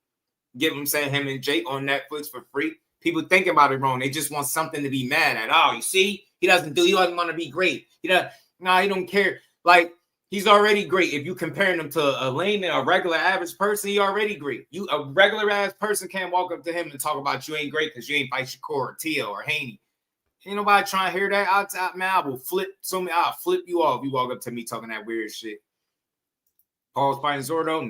Give him, saying him and Jake on Netflix for free. People think about it wrong. They just want something to be mad at. Oh, you see? He doesn't want to be great. He don't care. Like, he's already great. If you comparing him to a layman, a regular average person, he already great. A regular ass person can't walk up to him and talk about you ain't great because you ain't fight Shakur or Tio or Haney. Ain't nobody trying to hear that. I will flip I'll flip you off. You walk up to me talking that weird shit. Paul's fighting Zordo?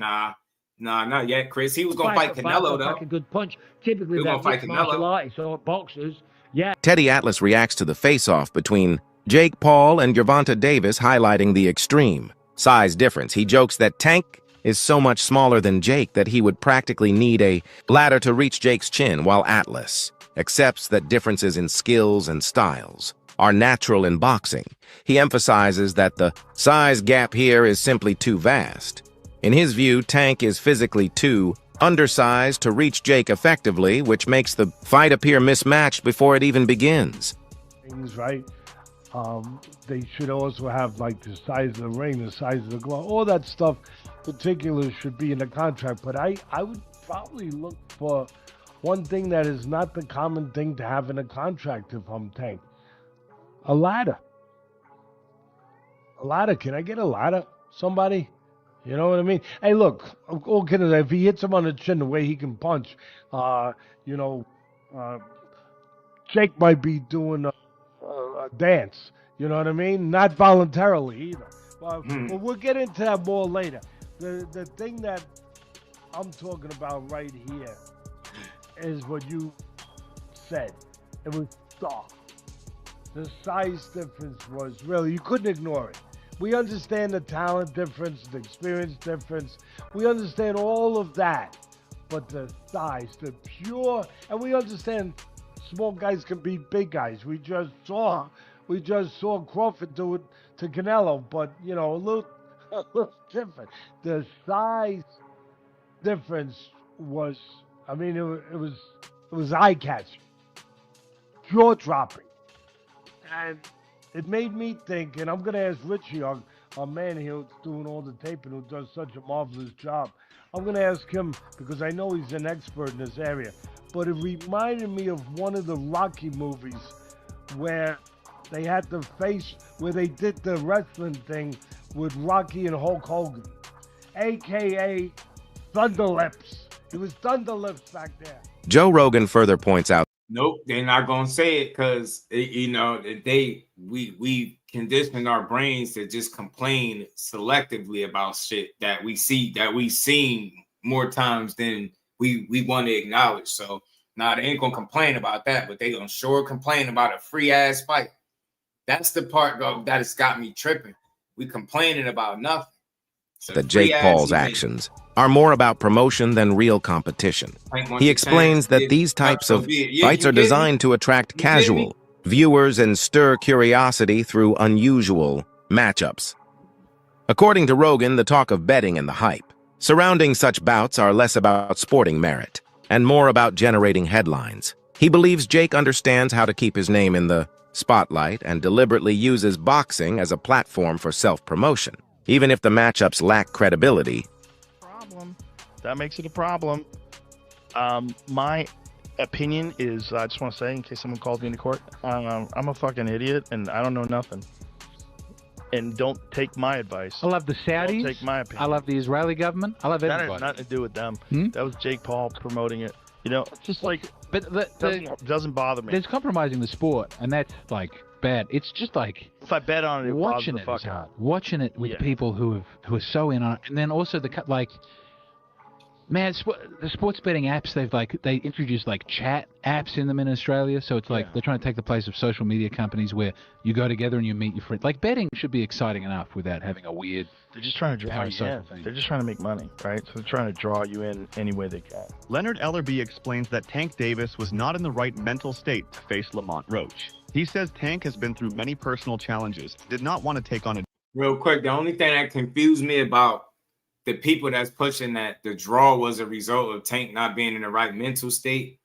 Nah, not yet, Chris. He was gonna fight Canelo though. Like a good punch. Typically, they're mixed martial artists or boxers. Yeah. Teddy Atlas reacts to the face-off between Jake Paul and Gervonta Davis, highlighting the extreme size difference. He jokes that Tank is so much smaller than Jake that he would practically need a ladder to reach Jake's chin, while Atlas accepts that differences in skills and styles are natural in boxing. He emphasizes that the size gap here is simply too vast. In his view, Tank is physically too undersized to reach Jake effectively, which makes the fight appear mismatched before it even begins. Things right. They should also have like the size of the ring, the size of the glove, all that stuff. Particulars should be in the contract. But I would probably look for one thing that is not the common thing to have in a contract if I'm Tank. A ladder. A ladder. Can I get a ladder? Somebody? You know what I mean? Hey, look, all kidding. If he hits him on the chin the way he can punch, Jake might be doing a dance. You know what I mean? Not voluntarily either. But we'll get into that more later. The thing that I'm talking about right here is what you said. It was stark. The size difference was really, you couldn't ignore it. We understand the talent difference, the experience difference. We understand all of that. But the size, the pure, and we understand small guys can beat big guys. We just saw Crawford do it to Canelo, but you know, a little different. The size difference was, I mean, it was eye-catching, jaw-dropping, and it made me think, and I'm going to ask Richie, our man here who's doing all the taping, who does such a marvelous job. I'm going to ask him, because I know he's an expert in this area, but it reminded me of one of the Rocky movies where they had the face, where they did the wrestling thing with Rocky and Hulk Hogan, a.k.a. Thunderlips. It was Thunderlips back there. Joe Rogan further points out, nope, they're not gonna say it because we conditioned our brains to just complain selectively about shit that we've seen more times than we want to acknowledge. So now they ain't gonna complain about that, but they gonna sure complain about a free ass fight. That's the part though that has got me tripping. We complaining about nothing. that Jake Paul's actions are more about promotion than real competition. He explains that these types of fights are designed to attract casual viewers and stir curiosity through unusual matchups. According to Rogan, the talk of betting and the hype Surrounding such bouts are less about sporting merit and more about generating headlines. He believes Jake understands how to keep his name in the spotlight and deliberately uses boxing as a platform for self-promotion. Even if the matchups lack credibility, That makes it a problem. My opinion is, I just want to say, in case someone calls me into court, I'm a fucking idiot and I don't know nothing. And don't take my advice. I love the Saudis. Don't take my opinion. I love the Israeli government. I love That everybody. had nothing to do with them. That was Jake Paul promoting it. You know, just like, but doesn't bother me. There's compromising the sport, and that's like bad. It's just like if I bet on it, watching it is hard. Watching it with people who are so in on it, and then also man, the sports betting apps, they introduced like chat apps in them in Australia, so it's like they're trying to take the place of social media companies where you go together and you meet your friends. Like betting should be exciting enough without having a weird. They're just trying to draw you in. They're just trying to make money, right? So they're trying to draw you in any way they can. Leonard Ellerby explains that Tank Davis was not in the right mental state to face Lamont Roach. He says Tank has been through many personal challenges, did not want to take on a... Real quick, the only thing that confused me about the people that's pushing that the draw was a result of Tank not being in the right mental state,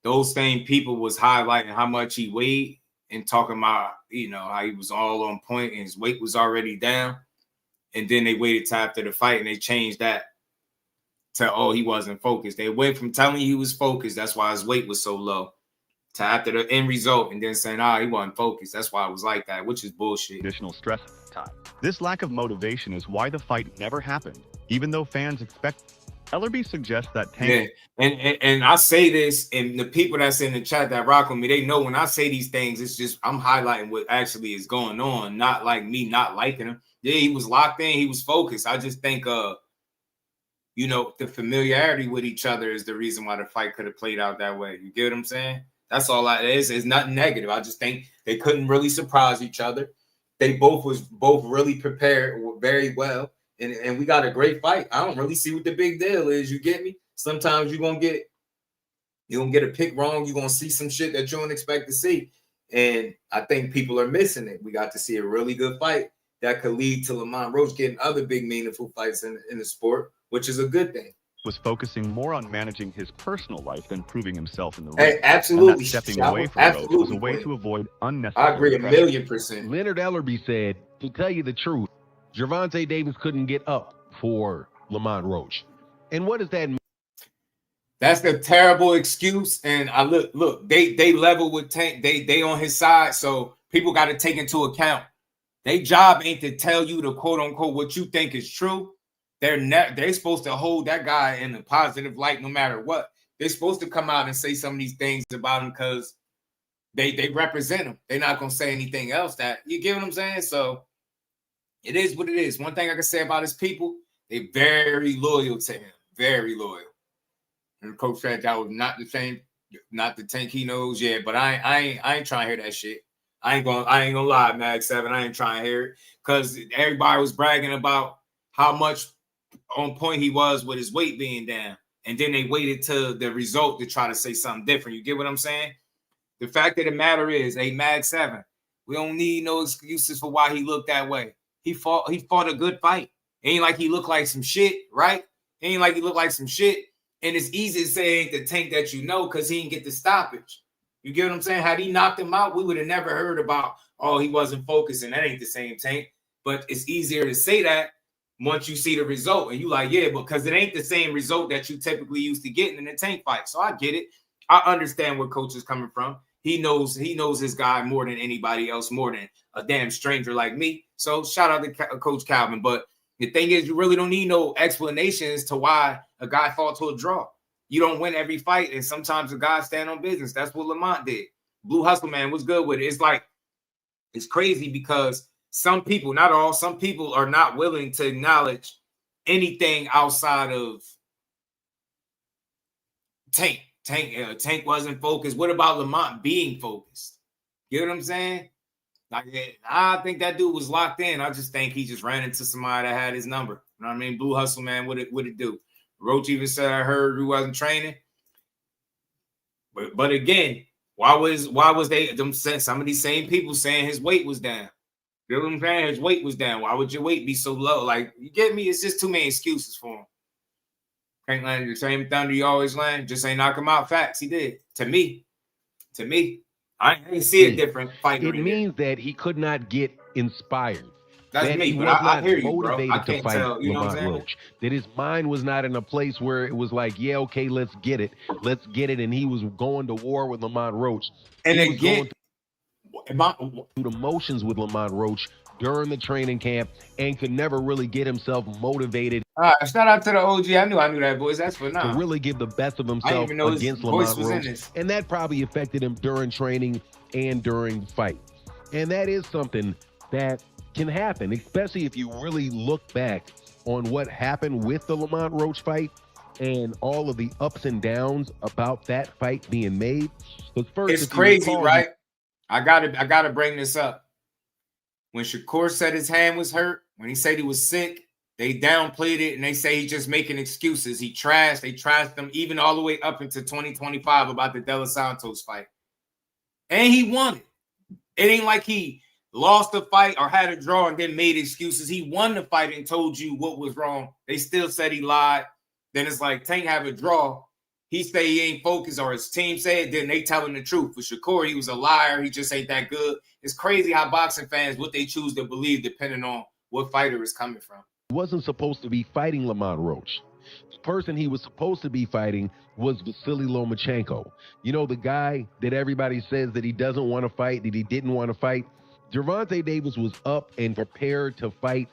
those same people was highlighting how much he weighed and talking about, you know, how he was all on point and his weight was already down. And then they waited till after the fight and they changed that to, oh, he wasn't focused. They went from telling you he was focused, that's why his weight was so low, to after the end result and then saying, he wasn't focused. That's why it was like that, which is bullshit. Additional stress at the time. This lack of motivation is why the fight never happened, even though fans expect. Ellerby suggests that Tank... Yeah, and I say this, and the people that's in the chat that rock with me, they know when I say these things, it's just I'm highlighting what actually is going on, not like me not liking him. Yeah, he was locked in, he was focused. I just think, you know, the familiarity with each other is the reason why the fight could have played out that way. You get what I'm saying? That's all that is. It's nothing negative. I just think they couldn't really surprise each other. They both really prepared very well. And we got a great fight. I don't really see what the big deal is. You get me? Sometimes you're gonna get a pick wrong. You're gonna see some shit that you don't expect to see. And I think people are missing it. We got to see a really good fight that could lead to Lamont Roach getting other big, meaningful fights in the sport, which is a good thing. Was focusing more on managing his personal life than proving himself in the ring. Hey, absolutely. And that stepping away from Roach was a way to avoid unnecessary I agree pressure. 1,000,000%. Leonard Ellerby said, to tell you the truth, Gervonta Davis couldn't get up for Lamont Roach. And what does that mean? That's a terrible excuse. And I look, they level with Tank. They on his side. So people got to take into account. Their job ain't to tell you the quote unquote what you think is true. They're supposed to hold that guy in a positive light no matter what. They're supposed to come out and say some of these things about him because they represent him. They're not gonna say anything else. That you get what I'm saying? So it is what it is. One thing I can say about his people, they're very loyal to him. Very loyal. And Coach said that was not the same, not the Tank he knows. Yeah, but I ain't trying to hear that shit. I ain't gonna lie, Mag 7. I ain't trying to hear it. Because everybody was bragging about how much on point he was with his weight being down. And then they waited till the result to try to say something different. You get what I'm saying? The fact of the matter is, hey, Mag 7, we don't need no excuses for why he looked that way. He fought a good fight. Ain't like he looked like some shit, right? Ain't like he looked like some shit. And it's easy to say ain't the Tank that you know because he didn't get the stoppage. You get what I'm saying? Had he knocked him out, we would have never heard about, oh, he wasn't focusing. That ain't the same Tank. But it's easier to say that once you see the result. And you like, yeah, because it ain't the same result that you typically used to getting in a Tank fight. So I get it. I understand where Coach is coming from. He knows his guy more than anybody else, more than a damn stranger like me. So shout out to Coach Calvin. But the thing is, you really don't need no explanations to why a guy fought to a draw. You don't win every fight, and sometimes a guy stand on business. That's what Lamont did. Blue Hustle Man was good with it. It's like, it's crazy because some people, not all, some people are not willing to acknowledge anything outside of Tank. Tank wasn't focused. What about Lamont being focused? You know what I'm saying? Like, I think that dude was locked in. I just think he just ran into somebody that had his number. You know what I mean? Blue Hustle Man, what it do? Roach even said, I heard he wasn't training. But again, why was they some of these same people saying his weight was down? You know what I'm saying? His weight was down. Why would your weight be so low? Like, you get me? It's just too many excuses for him. Tank landed the same thunder he always land. Just ain't knock him out. Facts, he did. To me, I didn't see a different fighter. It means that he could not get inspired. That's that me, he but was I not hear you, bro. motivated I to can't fight tell, you know what I'm Lamont saying? Roach. That his mind was not in a place where it was like, yeah, okay, let's get it, and he was going to war with Lamont Roach. And he again, was going through the motions with Lamont Roach during the training camp and could never really get himself motivated. All right, shout out to the OG. I knew that voice. That's for now. To really give the best of himself even know his against voice Lamont was in Roach. this. And that probably affected him during training and during fight. And that is something that can happen, especially if you really look back on what happened with the Lamont Roach fight and all of the ups and downs about that fight being made. First, It's crazy, right? I gotta bring this up. When Shakur said his hand was hurt, when he said he was sick, they downplayed it and they say he's just making excuses. They trashed him even all the way up into 2025 about the De Los Santos fight. And he won it. It ain't like he lost the fight or had a draw and then made excuses. He won the fight and told you what was wrong. They still said he lied. Then it's like Tank have a draw. He say he ain't focused, or his team said, then they telling the truth. For Shakur, he was a liar. He just ain't that good. It's crazy how boxing fans, what they choose to believe depending on what fighter is coming from. He wasn't supposed to be fighting Lamont Roach. The person he was supposed to be fighting was Vasily Lomachenko. You know, the guy that everybody says that he doesn't want to fight, that he didn't want to fight. Gervonta Davis was up and prepared to fight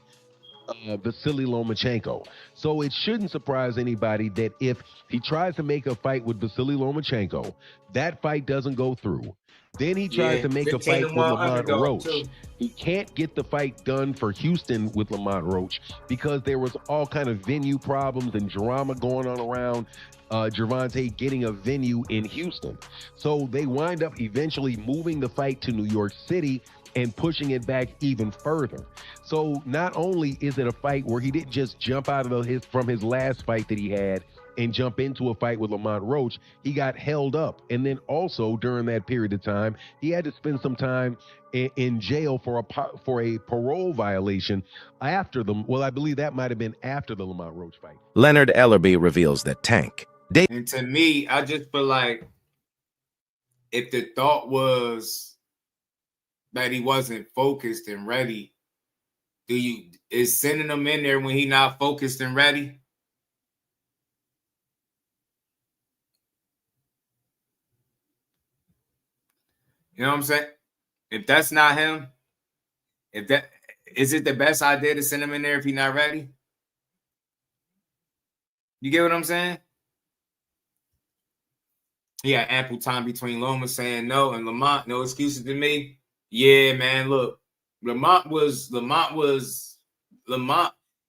Vasily Lomachenko. So it shouldn't surprise anybody that if he tries to make a fight with Vasily Lomachenko, that fight doesn't go through. Then he tries to make a fight with Lamont Roach. He can't get the fight done for Houston with Lamont Roach because there was all kind of venue problems and drama going on around Gervonta getting a venue in Houston. So they wind up eventually moving the fight to New York City and pushing it back even further. So not only is it a fight where he didn't just jump out of from his last fight that he had and jump into a fight with Lamont Roach, he got held up. And then also during that period of time, he had to spend some time in jail for a parole violation after I believe that might have been after the Lamont Roach fight. Leonard Ellerby reveals that Tank. And to me, I just feel like if the thought was that he wasn't focused and ready, is sending him in there when he not focused and ready? You know what I'm saying? If that's not him, is it the best idea to send him in there if he's not ready? You get what I'm saying? He had ample time between Loma saying no and Lamont, no excuses to me. Yeah, man, look, Lamont.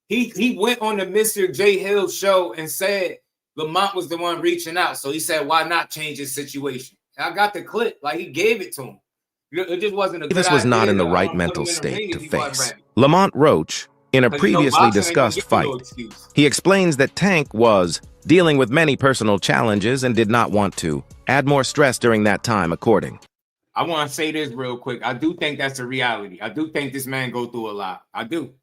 He went on the Mr. J. Hill show and said Lamont was the one reaching out. So he said, why not change his situation? And I got the clip. Like, he gave it to him. It just wasn't a good idea. Davis was not in the right mental state to face Lamont Roach in a previously discussed fight. He explains that Tank was dealing with many personal challenges and did not want to add more stress during that time, according. I want to say this real quick. I do think that's a reality. I do think this man go through a lot. I do.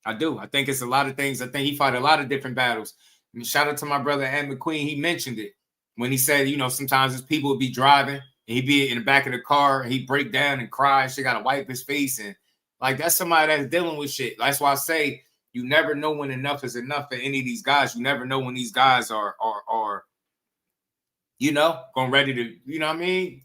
I think it's a lot of things. I think he fought a lot of different battles. I mean, shout out to my brother Ed McQueen. He mentioned it when he said, you know, sometimes his people would be driving and he'd be in the back of the car and he'd break down and cry. She got to wipe his face. And like, that's somebody that's dealing with shit. That's why I say you never know when enough is enough for any of these guys. You never know when these guys are you know, going ready to, you know what I mean?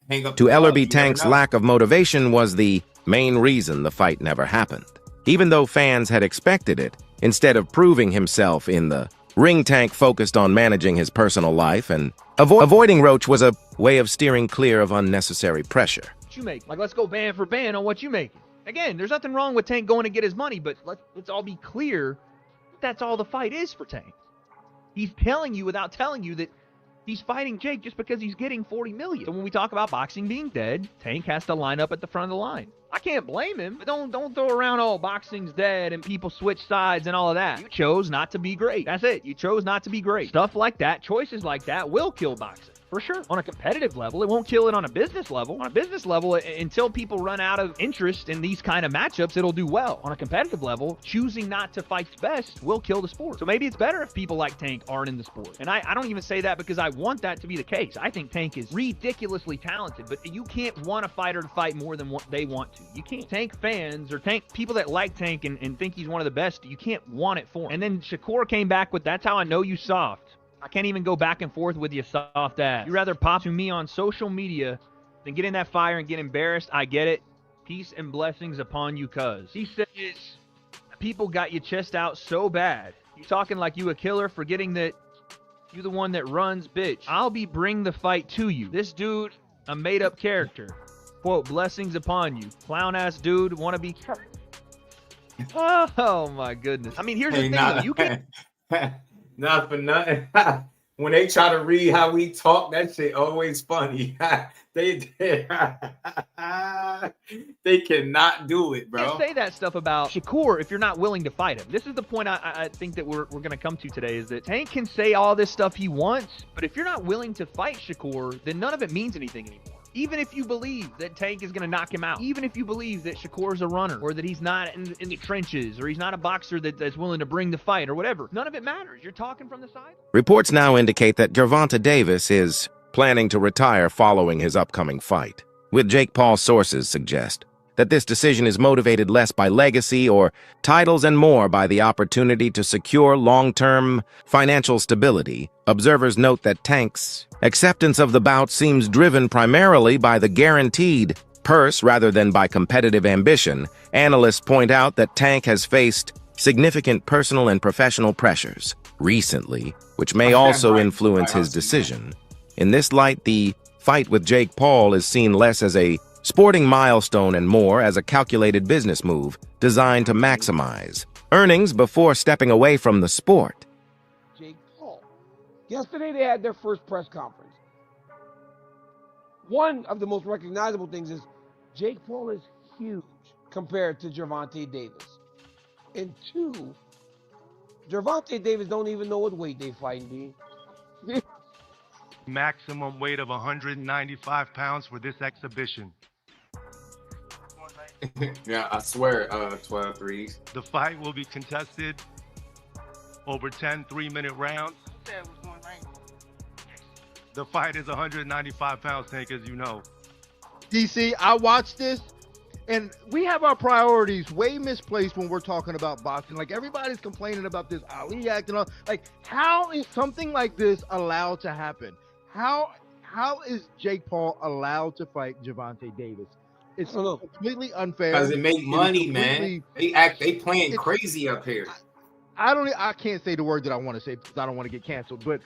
Hang up. To Ellerby, Tank's lack of motivation was the main reason the fight never happened. Even though fans had expected it, instead of proving himself in the ring, Tank focused on managing his personal life, and avoiding Roach was a way of steering clear of unnecessary pressure. What you make? Like, let's go band for band on what you make. Again, there's nothing wrong with Tank going to get his money, but let's all be clear, that's all the fight is for Tank. He's telling you without telling you that he's fighting Jake just because he's getting $40 million. So when we talk about boxing being dead, Tank has to line up at the front of the line. I can't blame him, but don't throw around, oh, boxing's dead and people switch sides and all of that. You chose not to be great. That's it. You chose not to be great. Stuff like that, choices like that will kill boxing. For sure. On a competitive level, it won't kill it on a business level. On a business level, until people run out of interest in these kind of matchups, it'll do well. On a competitive level, choosing not to fight best will kill the sport. So maybe it's better if people like Tank aren't in the sport. And I don't even say that because I want that to be the case. I think Tank is ridiculously talented, but you can't want a fighter to fight more than what they want to. You can't. Tank fans or Tank people that like Tank and think he's one of the best, you can't want it for him. And then Shakur came back with, "That's how I know you soft. I can't even go back and forth with you, soft ass. You'd rather pop to me on social media than get in that fire and get embarrassed. I get it. Peace and blessings upon you, cuz." He says, "People got you chest out so bad. You talking like you a killer, forgetting that you the one that runs, bitch. I'll be bring the fight to you. This dude, a made-up character. Quote, blessings upon you. Clown-ass dude, wanna be..." Oh, my goodness. I mean, here's the thing, though. You can't... Not for nothing. When they try to read how we talk, that shit always funny. They cannot do it, bro. You can't say that stuff about Shakur if you're not willing to fight him. This is the point I think that we're going to come to today, is that Tank can say all this stuff he wants, but if you're not willing to fight Shakur, then none of it means anything anymore. Even if you believe that Tank is going to knock him out, even if you believe that Shakur's a runner, or that he's not in the trenches, or he's not a boxer that's willing to bring the fight, or whatever, none of it matters. You're talking from the side. Reports now indicate that Gervonta Davis is planning to retire following his upcoming fight, with Jake Paul sources suggest that this decision is motivated less by legacy or titles and more by the opportunity to secure long-term financial stability. Observers note that Tank's acceptance of the bout seems driven primarily by the guaranteed purse rather than by competitive ambition. Analysts point out that Tank has faced significant personal and professional pressures recently, which may also influence his decision. In this light, the fight with Jake Paul is seen less as a sporting milestone and more as a calculated business move designed to maximize earnings before stepping away from the sport. Jake Paul. Yesterday they had their first press conference. One of the most recognizable things is Jake Paul is huge compared to Gervonta Davis. And two, Gervonta Davis don't even know what weight they fighting, D. Maximum weight of 195 pounds for this exhibition. Yeah, I swear, 12 threes. The fight will be contested over 10 3-minute rounds. The fight is 195 pounds, Tank, as you know. DC, I watched this, and we have our priorities way misplaced when we're talking about boxing. Like, everybody's complaining about this Ali Act and all. Like, how is something like this allowed to happen? How is Jake Paul allowed to fight Gervonta Davis? It's completely unfair. Because it make money, man. They playing crazy up here. I can't say the word that I want to say because I don't want to get canceled. But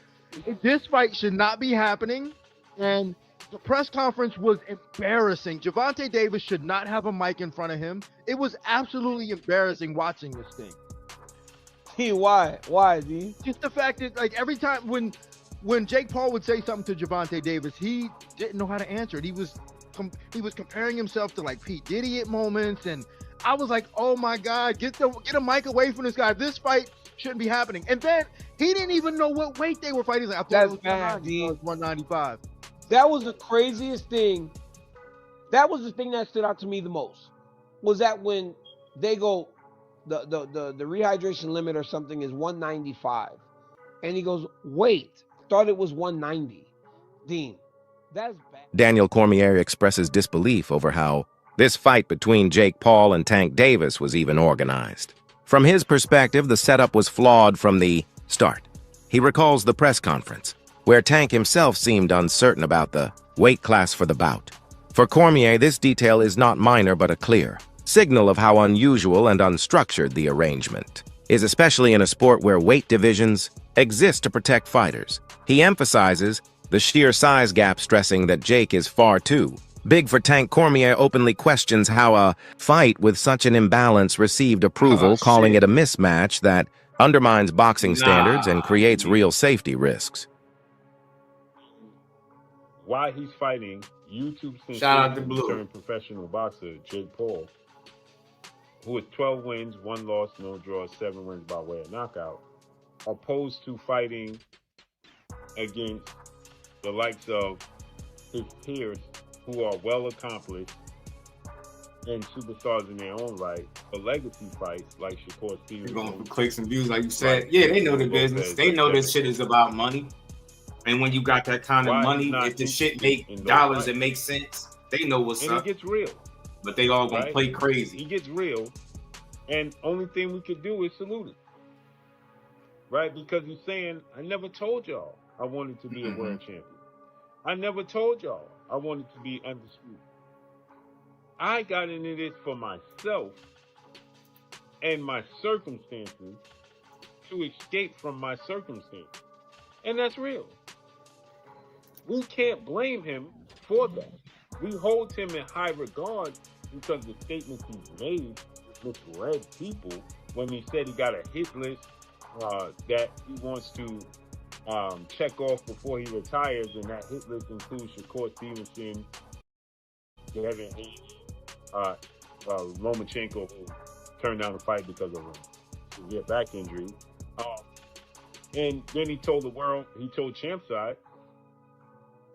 this fight should not be happening. And the press conference was embarrassing. Gervonta Davis should not have a mic in front of him. It was absolutely embarrassing watching this thing. Hey, why? Why, D? Just the fact that, like, every time when Jake Paul would say something to Gervonta Davis, he didn't know how to answer it. He was comparing himself to, like, Pete Diddy at moments, and I was like, oh my God, get a mic away from this guy. This fight shouldn't be happening. And then he didn't even know what weight they were fighting. He's like, I thought it was 195. That was the craziest thing. That was the thing that stood out to me the most. Was that when they go, the rehydration limit or something is 195, and he goes, wait, thought it was 190. Dean, that's bad. Daniel Cormier expresses disbelief over how this fight between Jake Paul and Tank Davis was even organized. From his perspective, the setup was flawed from the start. He recalls the press conference, where Tank himself seemed uncertain about the weight class for the bout. For Cormier, this detail is not minor but a clear signal of how unusual and unstructured the arrangement is, especially in a sport where weight divisions exist to protect fighters. He emphasizes the sheer size gap, stressing that Jake is far too big for Tank. Cormier openly questions how a fight with such an imbalance received approval, calling it a mismatch that undermines boxing standards and creates real safety risks. Why he's fighting YouTube turned professional boxer Jake Paul, who has 12 wins, 1 loss, no draws, 7 wins by way of knockout, opposed to fighting against the likes of his peers who are well accomplished and superstars in their own right, for legacy fights like Shakur Stevenson. They're going for clicks and views, like you said. Yeah, they know the business. They know this shit is about money. And when you got that kind of money, if the shit make dollars, it makes sense. They know what's up. And it gets real. But they all gonna play crazy. He gets real. And only thing we could do is salute him. Right? Because he's saying, I never told y'all I wanted to be a world champion. I never told y'all I wanted to be undisputed. I got into this for myself and my circumstances to escape from my circumstances. And that's real. We can't blame him for that. We hold him in high regard because the statements he's made misled people when he said he got a hit list that he wants to check off before he retires, and that hit list includes Shakur Stevenson, Devin Haney, Lomachenko, who turned down the fight because of a severe back injury. And then he told the world, he told Champside,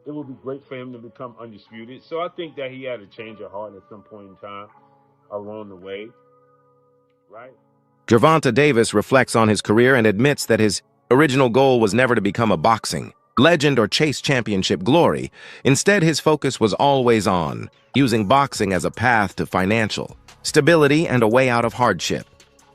it would be great for him to become undisputed. So I think that he had a change of heart at some point in time along the way, right? Gervonta Davis reflects on his career and admits that his original goal was never to become a boxing legend or chase championship glory. Instead, his focus was always on using boxing as a path to financial stability and a way out of hardship.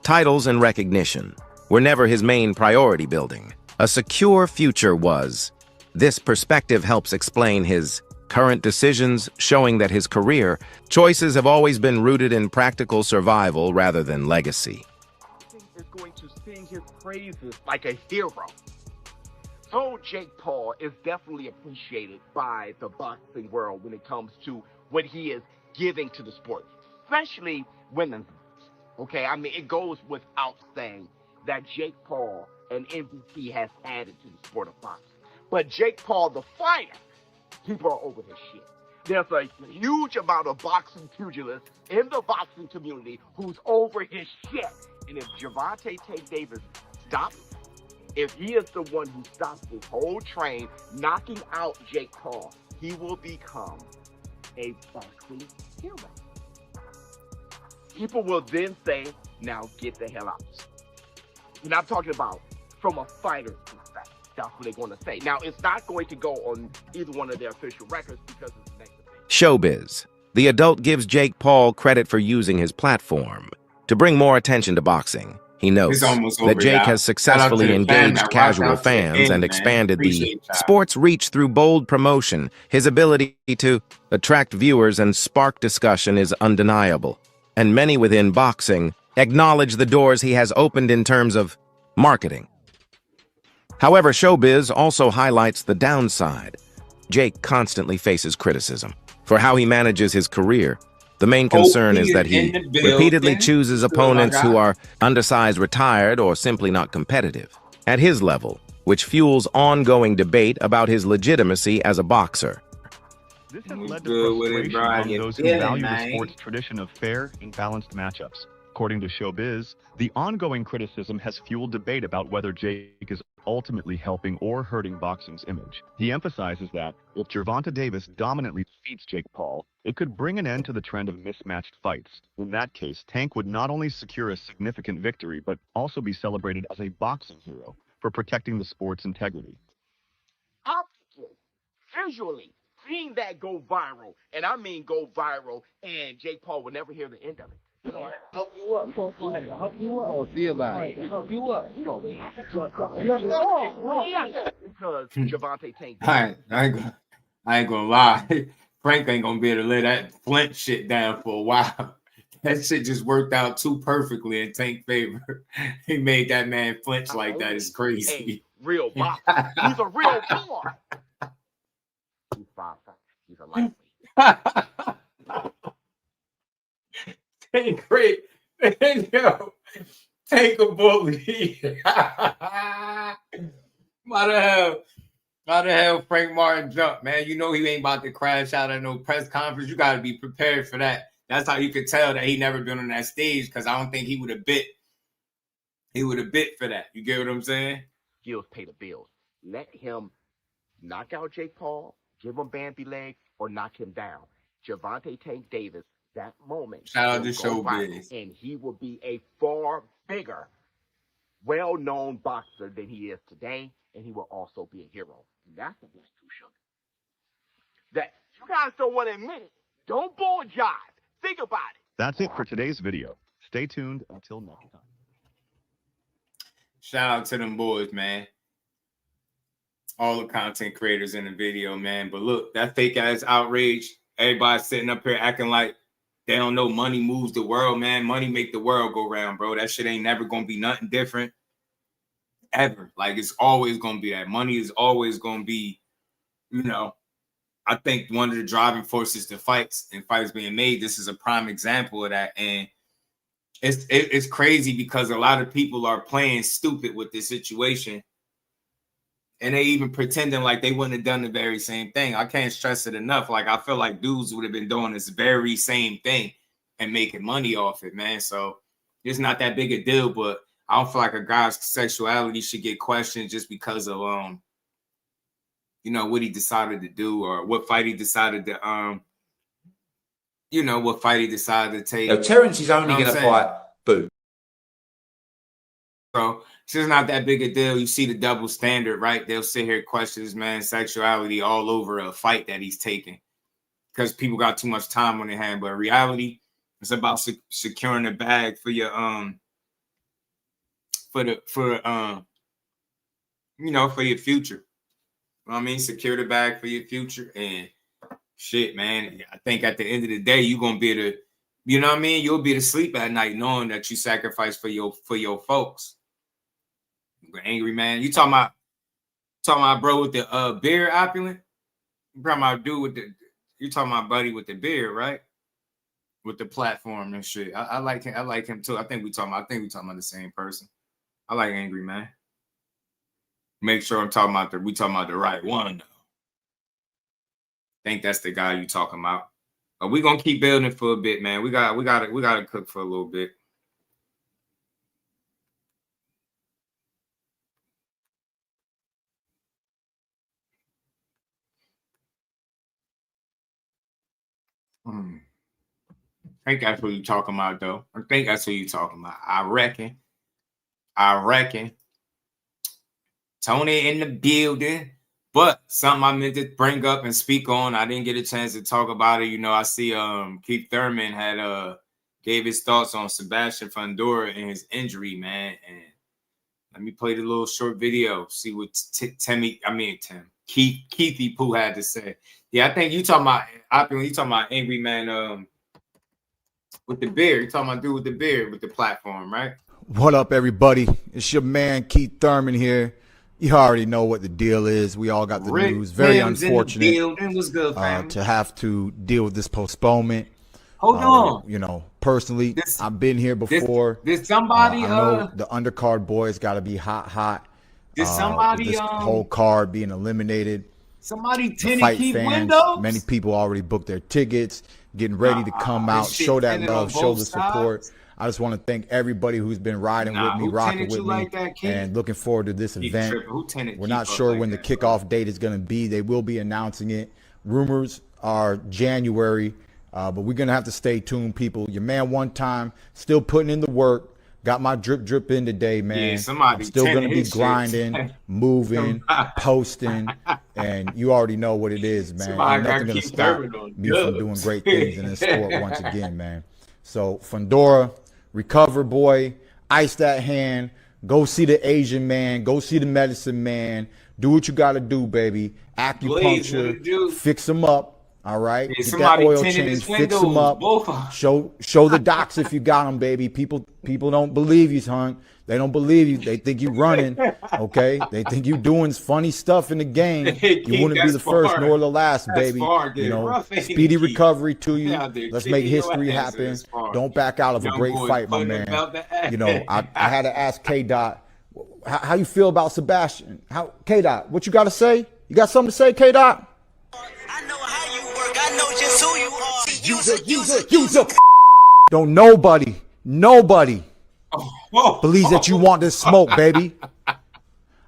Titles and recognition were never his main priority building. A secure future was. This perspective helps explain his current decisions, showing that his career choices have always been rooted in practical survival rather than legacy. Is going to sing his praises like a hero. So Jake Paul is definitely appreciated by the boxing world when it comes to what he is giving to the sport, especially women's. Okay, I mean, it goes without saying that Jake Paul and MVP has added to the sport of boxing. But Jake Paul, the fighter, people are over his shit. There's a huge amount of boxing pugilists in the boxing community who's over his shit. And if Gervonta Tank Davis stops, if he is the one who stops this whole train, knocking out Jake Paul, he will become a boxing hero. People will then say, now get the hell out. And I'm talking about from a fighter's perspective. That's what they're going to say. Now, it's not going to go on either one of their official records because it's next. Showbiz. The adult gives Jake Paul credit for using his platform to bring more attention to boxing. He notes that Jake has successfully engaged casual fans and expanded the sport's reach through bold promotion. His ability to attract viewers and spark discussion is undeniable, and many within boxing acknowledge the doors he has opened in terms of marketing. However, Showbiz also highlights the downside. Jake constantly faces criticism for how he manages his career. The main concern is that he repeatedly chooses opponents who are undersized, retired, or simply not competitive at his level, which fuels ongoing debate about his legitimacy as a boxer. This has led to frustration among those who value the sport's tradition of fair and balanced matchups. According to Showbiz, the ongoing criticism has fueled debate about whether Jake is ultimately helping or hurting boxing's image. He emphasizes that if Gervonta Davis dominantly defeats Jake Paul, it could bring an end to the trend of mismatched fights. In that case, Tank would not only secure a significant victory, but also be celebrated as a boxing hero for protecting the sport's integrity. Optically, visually, seeing that go viral, and I mean go viral, and Jake Paul will never hear the end of it. Help you up, help you up. Oh, see about it. Help you up. Because Gervonta Tank. I ain't gonna lie. Frank ain't gonna be able to lay that Flint shit down for a while. That shit just worked out too perfectly in Tank's favor. He made that man flinch like that. It's crazy. Real boxer. He's a real boy. He's 5'5". He's a lightweight. Tank great. Yo, Tank a bully. How the hell Frank Martin jumped, man? You know he ain't about to crash out at no press conference. You got to be prepared for that. That's how you could tell that he never been on that stage, because I don't think he would have bit. He would have bit for that. You get what I'm saying? Skills pay the bills. Let him knock out Jake Paul, give him Bambi legs, or knock him down. Gervonta Tank Davis, that moment, Shout out will to go viral, Showbiz. and he will be a far bigger, well-known boxer than he is today, and he will also be a hero. And that's the Black True Sugar. That you guys don't want to admit it. Don't bull jive. Think about it. That's it for today's video. Stay tuned until next time. Shout out to them boys, man. All the content creators in the video, man. But look, that fake ass outrage. Everybody sitting up here acting like they don't know money moves the world, man. Money make the world go round, bro. That shit ain't never gonna be nothing different. Ever. Like, it's always gonna be that. Money is always gonna be, you know. I think one of the driving forces to fights and fights being made, this is a prime example of that. And it's crazy because a lot of people are playing stupid with this situation. And they even pretending like they wouldn't have done the very same thing. I can't stress it enough. Like, I feel like dudes would have been doing this very same thing and making money off it, man. So it's not that big a deal, but I don't feel like a guy's sexuality should get questioned just because of, you know, what he decided to do or what fight he decided to, you know, what fight he decided to take. Now, Terence is only going to fight Boo. So it's just not that big a deal. You see the double standard, right? They'll sit here question this man's sexuality all over a fight that he's taking because people got too much time on their hand. But in reality, it's about securing the bag for your you know, for your future. You know what I mean? Secure the bag for your future. And shit, man, I think at the end of the day, you're gonna be able to, you know what I mean? You'll be able to sleep at night knowing that you sacrificed for your folks. Angry man. You talking about bro with the beard opulent? You talking about dude with you talking about buddy with the beard, right? With the platform and shit. I like him. I like him too. I think we talking about the same person. I like Angry Man. Make sure we talking about the right one though. I think that's the guy you talking about. But we're gonna keep building for a bit, man. We gotta cook for a little bit. I think that's what you're talking about, though. I think that's what you're talking about. I reckon. Tony in the building. But something I meant to bring up and speak on, I didn't get a chance to talk about it. You know, I see Keith Thurman had gave his thoughts on Sebastian Fondura and his injury, man. And let me play the little short video. See what Keithy Pooh had to say. Yeah, I think you talking about Angry Man with the beard. You talking about dude with the beard with the platform, right? What up, everybody? It's your man Keith Thurman here. You already know what the deal is. We all got the news. Very unfortunate to have to deal with this postponement. Hold on. You know, personally, I've been here before. Did somebody I know the undercard boys got to be hot. Did somebody this whole card being eliminated? Somebody fight fans, windows? many people already booked their tickets, getting ready to come out, show that love, show the support. I just want to thank everybody who's been riding with me, rocking with me, and looking forward to this event. We're not sure when the kickoff date is going to be. They will be announcing it. Rumors are January, but we're going to have to stay tuned, people. Your man one time, still putting in the work. Got my drip in today, man. Yeah, I'm still going to be grinding, moving, posting, and you already know what it is, man. Ain't nothing going to stop me from doing great things in this sport once again, man. So, Fondura, recover, boy. Ice that hand. Go see the Asian man. Go see the medicine man. Do what you got to do, baby. Acupuncture. Fix them up. All right, yeah, get that oil change, fix them up. Show the docs if you got them, baby. People don't believe you, son. They don't believe you. They think you running, okay? They think you doing funny stuff in the game. You wouldn't be the first nor the last, baby. You know, speedy recovery to you. Let's make history happen. Don't back out of a great fight, my man. You know, I had to ask K-Dot, how you feel about Sebastian? K-Dot, what you got to say? You got something to say, K-Dot? User. Don't nobody believes that you want this smoke, baby.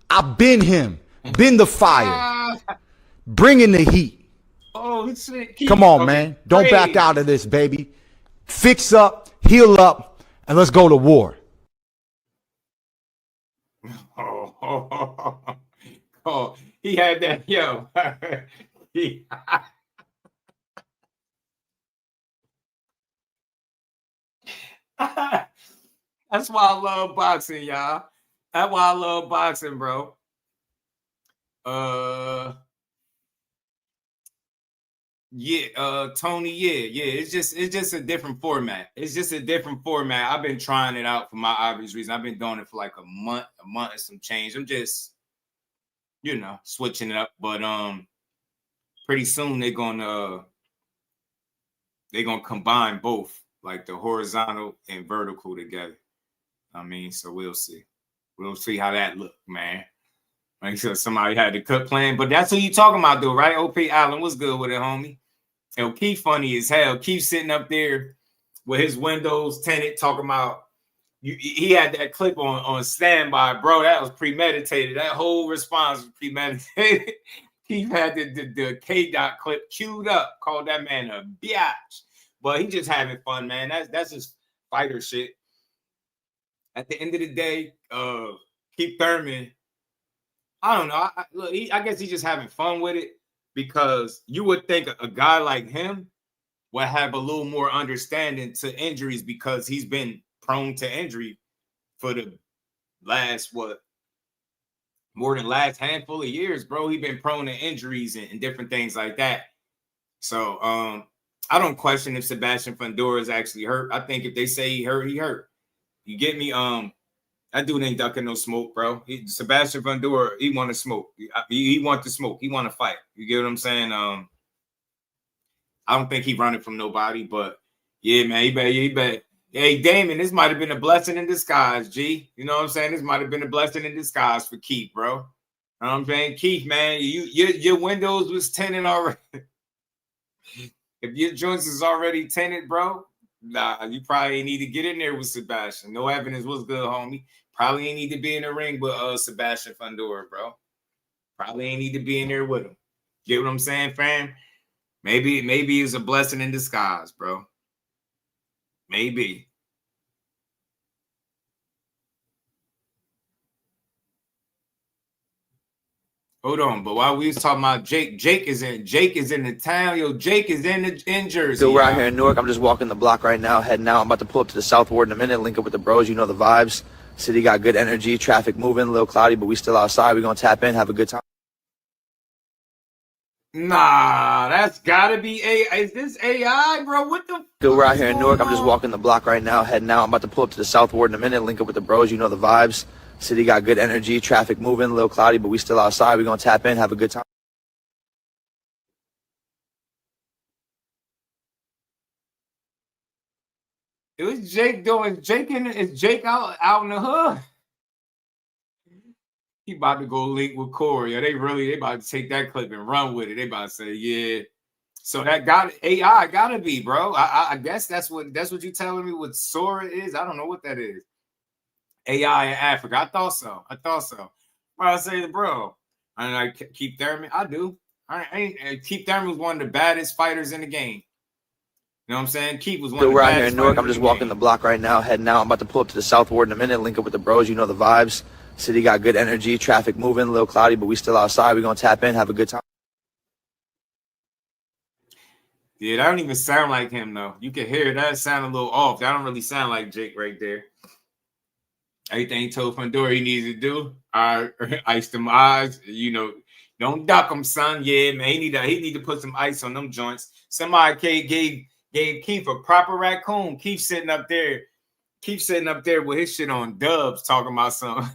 I've been him, been the fire. Bring in the heat. Oh, shit. Come on, man. Don't back out of this, baby. Fix up, heal up, and let's go to war. Oh, he had that, yo. That's why I love boxing, y'all. That's why I love boxing, bro. Tony, it's just a different format. It's just a different format. I've been trying it out for my obvious reason. I've been doing it for like a month and some change. I'm just, switching it up. But pretty soon they're gonna combine both, like the horizontal and vertical together. I mean, so we'll see. We'll see how that look, man. Like so somebody had the cut plan, but that's who you talking about, though, right? OP Allen, what's good with it, homie? Yo, Keith funny as hell. Keith sitting up there with his windows tinted, talking about he had that clip on standby, bro. That was premeditated. That whole response was premeditated. Keith had the K-Dot clip queued up, called that man a biatch. But he just having fun, man. That's just fighter shit. At the end of the day, Keith Thurman, I don't know. I guess he's just having fun with it, because you would think a guy like him would have a little more understanding to injuries, because he's been prone to injury for the last, more than last handful of years, bro. He's been prone to injuries and different things like that. So I don't question if Sebastian Fondura is actually hurt. I think if they say he hurt, he hurt. You get me? That dude ain't ducking no smoke, bro. Sebastian Fondura, he want to smoke. He want to smoke. He want to fight. You get what I'm saying? I don't think he running from nobody, but yeah, man, he bet. Hey, Damon, this might have been a blessing in disguise, G. You know what I'm saying? This might have been a blessing in disguise for Keith, bro. You know what I'm saying? Keith, man, your windows was tinted already. If your joints is already tinted, bro, nah, you probably need to get in there with Sebastian. No evidence was good, homie. Probably ain't need to be in the ring with Sebastian Fondura, bro. Probably ain't need to be in there with him. Get what I'm saying, fam? Maybe it's a blessing in disguise, bro. Maybe. Hold on, but while we was talking about Jake is in the town. Yo, Jake is in Jersey. So we're out here in Newark. I'm just walking the block right now, heading out. I'm about to pull up to the South Ward in a minute, link up with the bros. You know the vibes. City got good energy, traffic moving, a little cloudy, but we still outside. We're gonna tap in, have a good time. Nah, that's gotta be AI. Is this AI, bro? What the? So we're out here in Newark. I'm just walking the block right now, heading out. I'm about to pull up to the South Ward in a minute, link up with the bros. You know the vibes. City got good energy, traffic moving, a little cloudy, but we still outside. We're gonna tap in, have a good time. It was Jake doing. Is Jake out in the hood? He about to go link with Corey. They about to take that clip and run with it. They about to say, yeah. So that AI gotta be, bro. I guess that's what you telling me what Sora is. I don't know what that is. AI in Africa. I thought so. Bro, I say, bro. I like Keith Thurman. I do. Keith Thurman was one of the baddest fighters in the game. You know what I'm saying? Keith was one of the baddest. We're out here in Newark. I'm just walking the block right now, heading out. I'm about to pull up to the South Ward in a minute, link up with the bros. You know the vibes. City got good energy, traffic moving, a little cloudy, but we still outside. We're gonna tap in, have a good time. Yeah, that don't even sound like him, though. You can hear it. That sound a little off. That don't really sound like Jake right there. Everything he told Fondura he needs to do, ice them eyes. You know, don't duck him, son. Yeah, man, he need to put some ice on them joints. Somebody gave Keith a proper raccoon. Keith sitting up there with his shit on dubs, talking about some.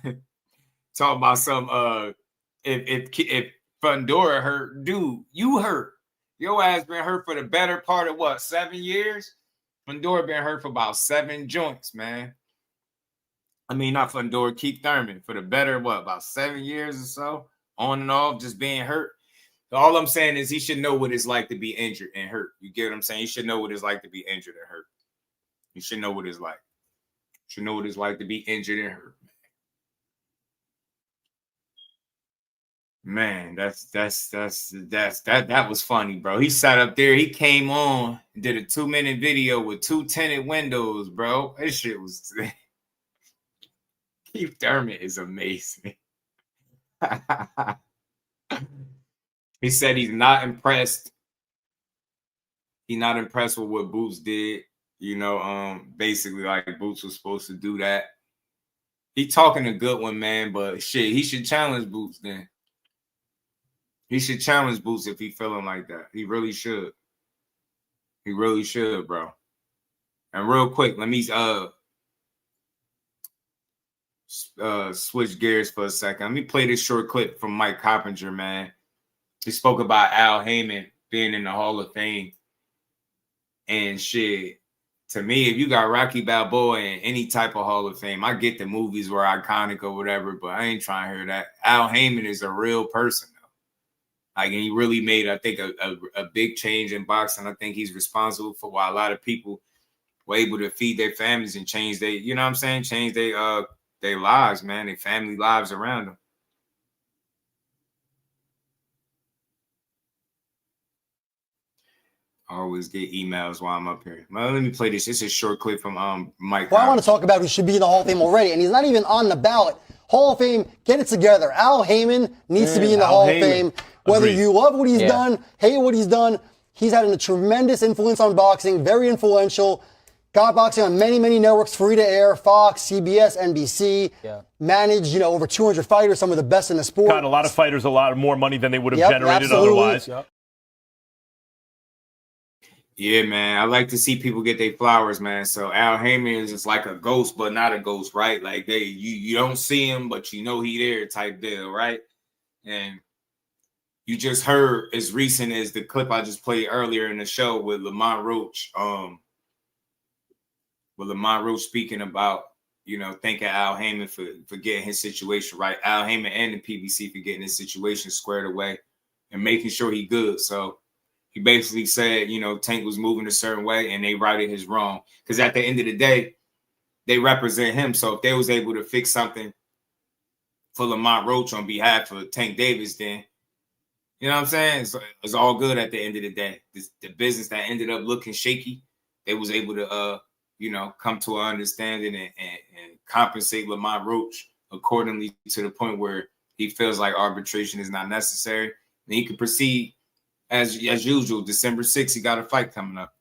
If Fondura hurt, dude, you hurt. Your ass been hurt for the better part of what, 7 years? Fondura been hurt for about 7 joints, man. I mean, not Fondura, Keith Thurman for the better, about 7 years or so, on and off, just being hurt. All I'm saying is he should know what it's like to be injured and hurt. You get what I'm saying? He should know what it's like to be injured and hurt. You should know what it's like. You should know what it's like to be injured and hurt. Man, that was funny, bro. He sat up there, he came on and did a 2-minute video with 2 tinted windows, bro. That shit was Keith Thurman is amazing. He said he's not impressed. He's not impressed with what Boots did. You know, basically like Boots was supposed to do that. He talking a good one, man, but shit, he should challenge Boots then. He should challenge Boots if he feeling like that. He really should. He really should, bro. And real quick, let me switch gears for a second. Let me play this short clip from Mike Coppinger, man. He spoke about Al Haymon being in the Hall of Fame. And shit, to me, if you got Rocky Balboa in any type of Hall of Fame, I get the movies were iconic or whatever, but I ain't trying to hear that. Al Haymon is a real person. Like, and he really made, I think, a big change in boxing. I think he's responsible for why a lot of people were able to feed their families and change their, you know what I'm saying? Change their lives, man, their family lives around them. I always get emails while I'm up here. Well, let me play this. This is a short clip from Mike. Well, I want to talk about who should be in the Hall of Fame already, and he's not even on the ballot. Hall of Fame, get it together. Al Haymon needs to be in the Hall of Fame. Whether you love what he's done, hate what he's done, he's had a tremendous influence on boxing, very influential. Got boxing on many, many networks, free to air, Fox, CBS, NBC. Managed, over 200 fighters, some of the best in the sport. Got a lot of fighters a lot more money than they would have generated otherwise. Yeah, man. I like to see people get their flowers, man. So Al Haymon is just like a ghost, but not a ghost, right? Like you don't see him, but you know he there type deal, right? And you just heard as recent as the clip I just played earlier in the show with Lamont Roach. With Lamont Roach speaking about, thanking Al Haymon for getting his situation right. Al Haymon and the PBC for getting his situation squared away and making sure he good. So he basically said, Tank was moving a certain way and they righted his wrong. Because at the end of the day, they represent him. So if they was able to fix something for Lamont Roach on behalf of Tank Davis, then, you know what I'm saying? It's all good at the end of the day. The business that ended up looking shaky, they was able to, come to an understanding and compensate Lamont Roach accordingly to the point where he feels like arbitration is not necessary. And he can proceed as usual. December 6th, he got a fight coming up.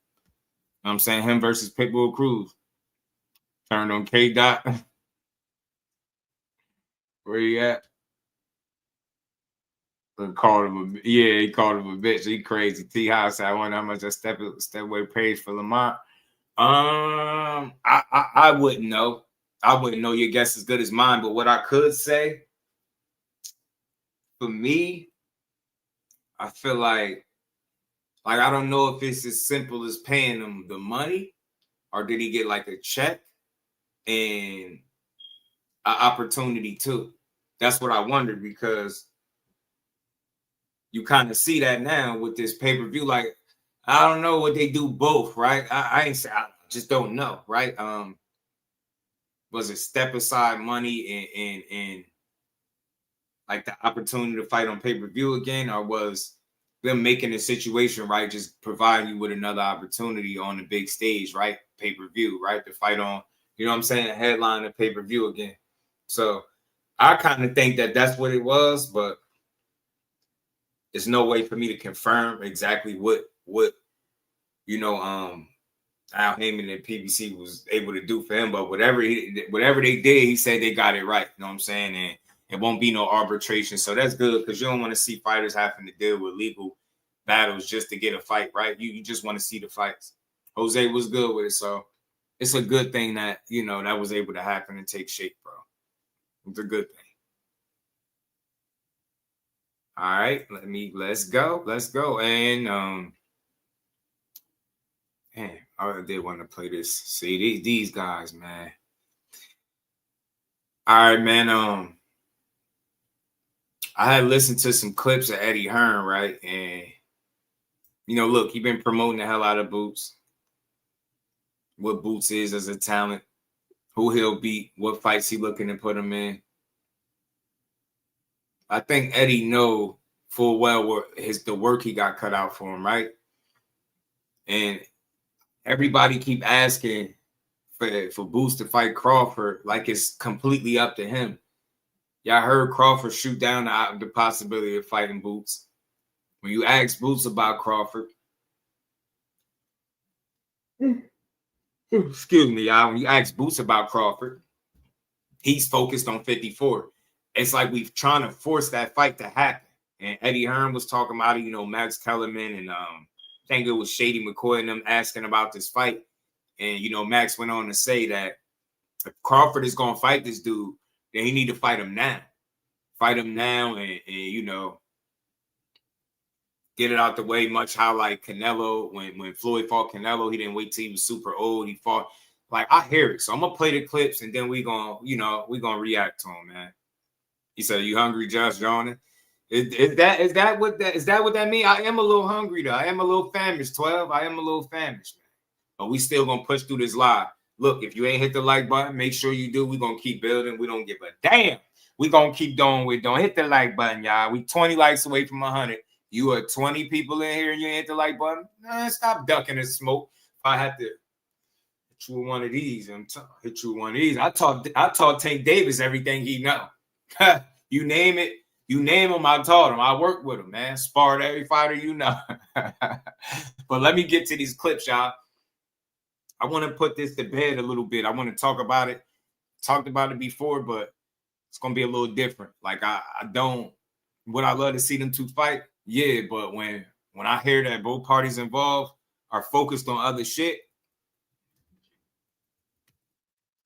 You know what I'm saying? Him versus Pitbull Cruz. Turned on K-Dot. Where you at? He called him a bitch. He crazy. T-House, I wonder how much that step away pays for Lamont. I wouldn't know. I wouldn't know. Your guess is good as mine. But what I could say, for me, I feel like I don't know if it's as simple as paying him the money, or did he get like a check and an opportunity too? That's what I wondered, because you kind of see that now with this pay-per-view. Like, I don't know what they do both, right? I just don't know, right? Was it step aside money and like the opportunity to fight on pay-per-view again, or was them making the situation right, just providing you with another opportunity on the big stage, right? Pay-per-view, right? To fight on, you know what I'm saying, a headline of pay-per-view again. So I kind of think that that's what it was, but there's no way for me to confirm exactly what Al Haymon and PBC was able to do for him. But whatever they did, he said they got it right. You know what I'm saying? And it won't be no arbitration. So that's good, because you don't want to see fighters having to deal with legal battles just to get a fight, right? You just want to see the fights. Jose was good with it. So it's a good thing that, that was able to happen and take shape, bro. It's a good thing. All right, let's go. And man, I did want to play this. See, these guys, man. All right, man. I had listened to some clips of Eddie Hearn, right? And look, he been promoting the hell out of Boots. What Boots is as a talent, who he'll beat, what fights he looking to put him in. I think Eddie know full well what the work he got cut out for him, right? And everybody keep asking for Boots to fight Crawford like it's completely up to him. Y'all heard Crawford shoot down the possibility of fighting Boots. When you ask Boots about Crawford, excuse me, y'all. When you ask Boots about Crawford, he's focused on 54. It's like we've trying to force that fight to happen. And Eddie Hearn was talking about it, Max Kellerman and I think it was Shady McCoy and them asking about this fight. And, Max went on to say that if Crawford is going to fight this dude, then he need to fight him now. Fight him now and get it out the way, much how like Canelo, when Floyd fought Canelo, he didn't wait till he was super old. He fought, like, I hear it. So I'm going to play the clips and then we're going to react to him, man. He said, "You hungry, Josh Jonas?" Is that what that means? I am a little hungry, though. I am a little famished, 12. I am a little famished, man. But we still going to push through this live. Look, if you ain't hit the like button, make sure you do. We're going to keep building. We don't give a damn. We're going to keep doing what don't hit the like button, y'all. We 20 likes away from 100. You are 20 people in here and you ain't hit the like button? Nah, stop ducking the smoke. If I had to hit you with one of these, hit you with one of these. I taught Tank Davis everything he know. You name it, you name him, I taught him. I worked with him, man. Sparred every fighter you know. But let me get to these clips, y'all. I want to put this to bed a little bit. I want to talk about it. Talked about it before, but it's going to be a little different. Like, would I love to see them two fight? Yeah, but when I hear that both parties involved are focused on other shit,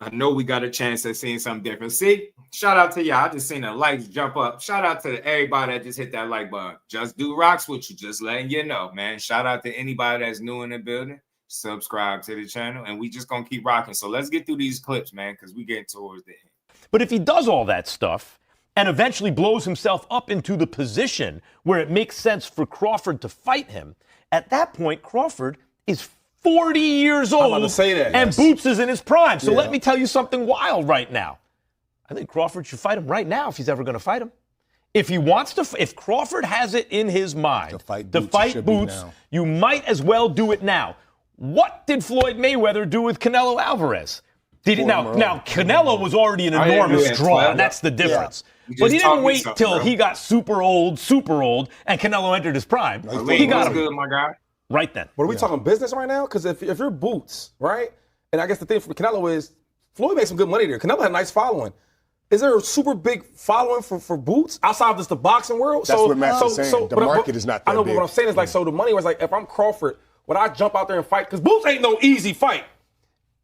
I know we got a chance at seeing something different. See, shout out to y'all. I just seen the likes jump up. Shout out to everybody that just hit that like button. Just do rocks with you, just letting you know, man. Shout out to anybody that's new in the building. Subscribe to the channel, and we just gonna keep rocking. So let's get through these clips, man, because we getting towards the end. But if he does all that stuff and eventually blows himself up into the position where it makes sense for Crawford to fight him, at that point, Crawford is 40 years old. I'm about to say that, and yes. Boots is in his prime. So Yeah. let me tell you something wild right now. I think Crawford should fight him right now if he's ever going to fight him. If he wants to, if Crawford has it in his mind to fight Boots, you might as well do it now. What did Floyd Mayweather do with Canelo Alvarez? Now Canelo was already an enormous draw, and that's the difference. Yeah. But he didn't wait till he got super old, and Canelo entered his prime. He got him. Good, my guy. Right then. But are we talking business right now? Because if you're Boots, right? And I guess the thing for Canelo is Floyd made some good money there. Canelo had a nice following. Is there a super big following for Boots outside of just the boxing world? That's what Max is saying. The market is not that I know, big. but what I'm saying is like, so the money was like, if I'm Crawford, would I jump out there and fight? Because Boots ain't no easy fight.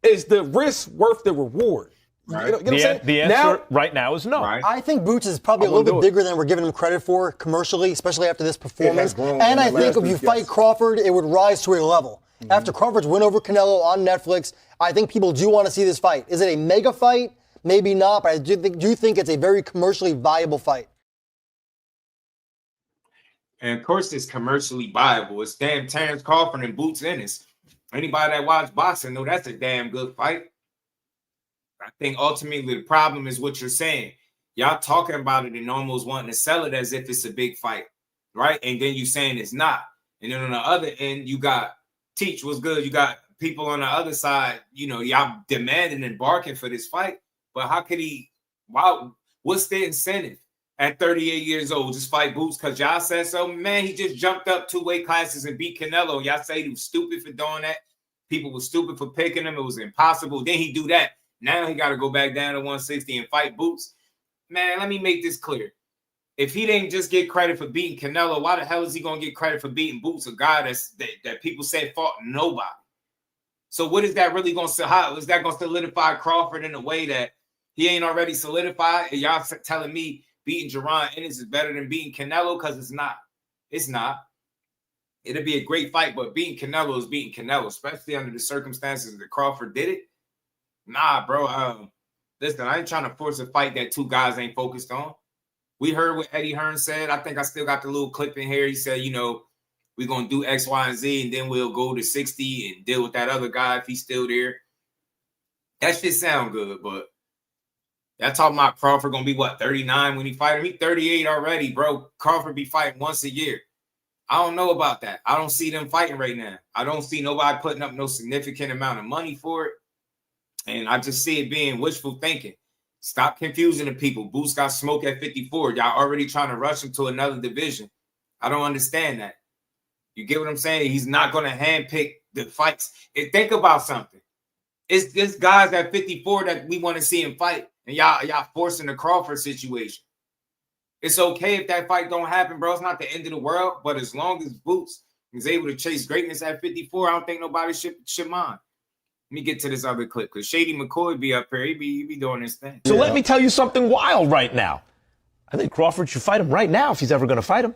Is the risk worth the reward? Right. You know what I'm saying? The answer right now is no. Right. I think Boots is probably a little bit bigger than we're giving him credit for commercially, especially after this performance. And I think if you fight Crawford, it would rise to a level. After Crawford's win over Canelo on Netflix, I think people do want to see this fight. Is it a mega fight? Maybe not, but I do think it's a very commercially viable fight. And of course, it's commercially viable. It's damn Terence Crawford and Boots Ennis. Anybody that watch boxing know that's a damn good fight. I think ultimately the problem is what you're saying. Y'all talking about it and almost wanting to sell it as if it's a big fight, right? And then you saying it's not. And then on the other end, you got Teach was good. You got people on the other side, y'all demanding and barking for this fight. But how could he? Wow, what's the incentive at 38 years old? Just fight Boots because y'all said so? Man, he just jumped up 2 weight classes and beat Canelo. Y'all say he was stupid for doing that. People were stupid for picking him. It was impossible. Then he do that. Now he got to go back down to 160 and fight Boots. Man, let me make this clear. If he didn't just get credit for beating Canelo, why the hell is he going to get credit for beating Boots, a guy that people said fought nobody? So what is that really going to say? How is that going to solidify Crawford in a way that he ain't already solidified? And y'all telling me beating Gervonta Ennis is better than beating Canelo? Because it's not. It's not. It'll be a great fight, but beating Canelo is beating Canelo, especially under the circumstances that Crawford did it. Nah, bro. Listen, I ain't trying to force a fight that two guys ain't focused on. We heard what Eddie Hearn said. I think I still got the little clip in here. He said, we're going to do X, Y, and Z, and then we'll go to 60 and deal with that other guy if he's still there. That shit sound good, but Y'all talking about Crawford gonna be what, 39 when he fight him? He 38 already, bro. Crawford be fighting once a year. I don't know about that. I don't see them fighting right now. I don't see nobody putting up no significant amount of money for it. And I just see it being wishful thinking. Stop confusing the people. Boots got smoke at 54. Y'all already trying to rush him to another division. I don't understand that. You get what I'm saying? He's not going to handpick the fights. And think about something. It's this guys at 54 that we want to see him fight. And y'all forcing the Crawford situation. It's okay if that fight don't happen, bro. It's not the end of the world. But as long as Boots is able to chase greatness at 54, I don't think nobody should mind. Let me get to this other clip because Shady McCoy be up here. He be doing this thing. So let me tell you something wild right now. I think Crawford should fight him right now if he's ever going to fight him.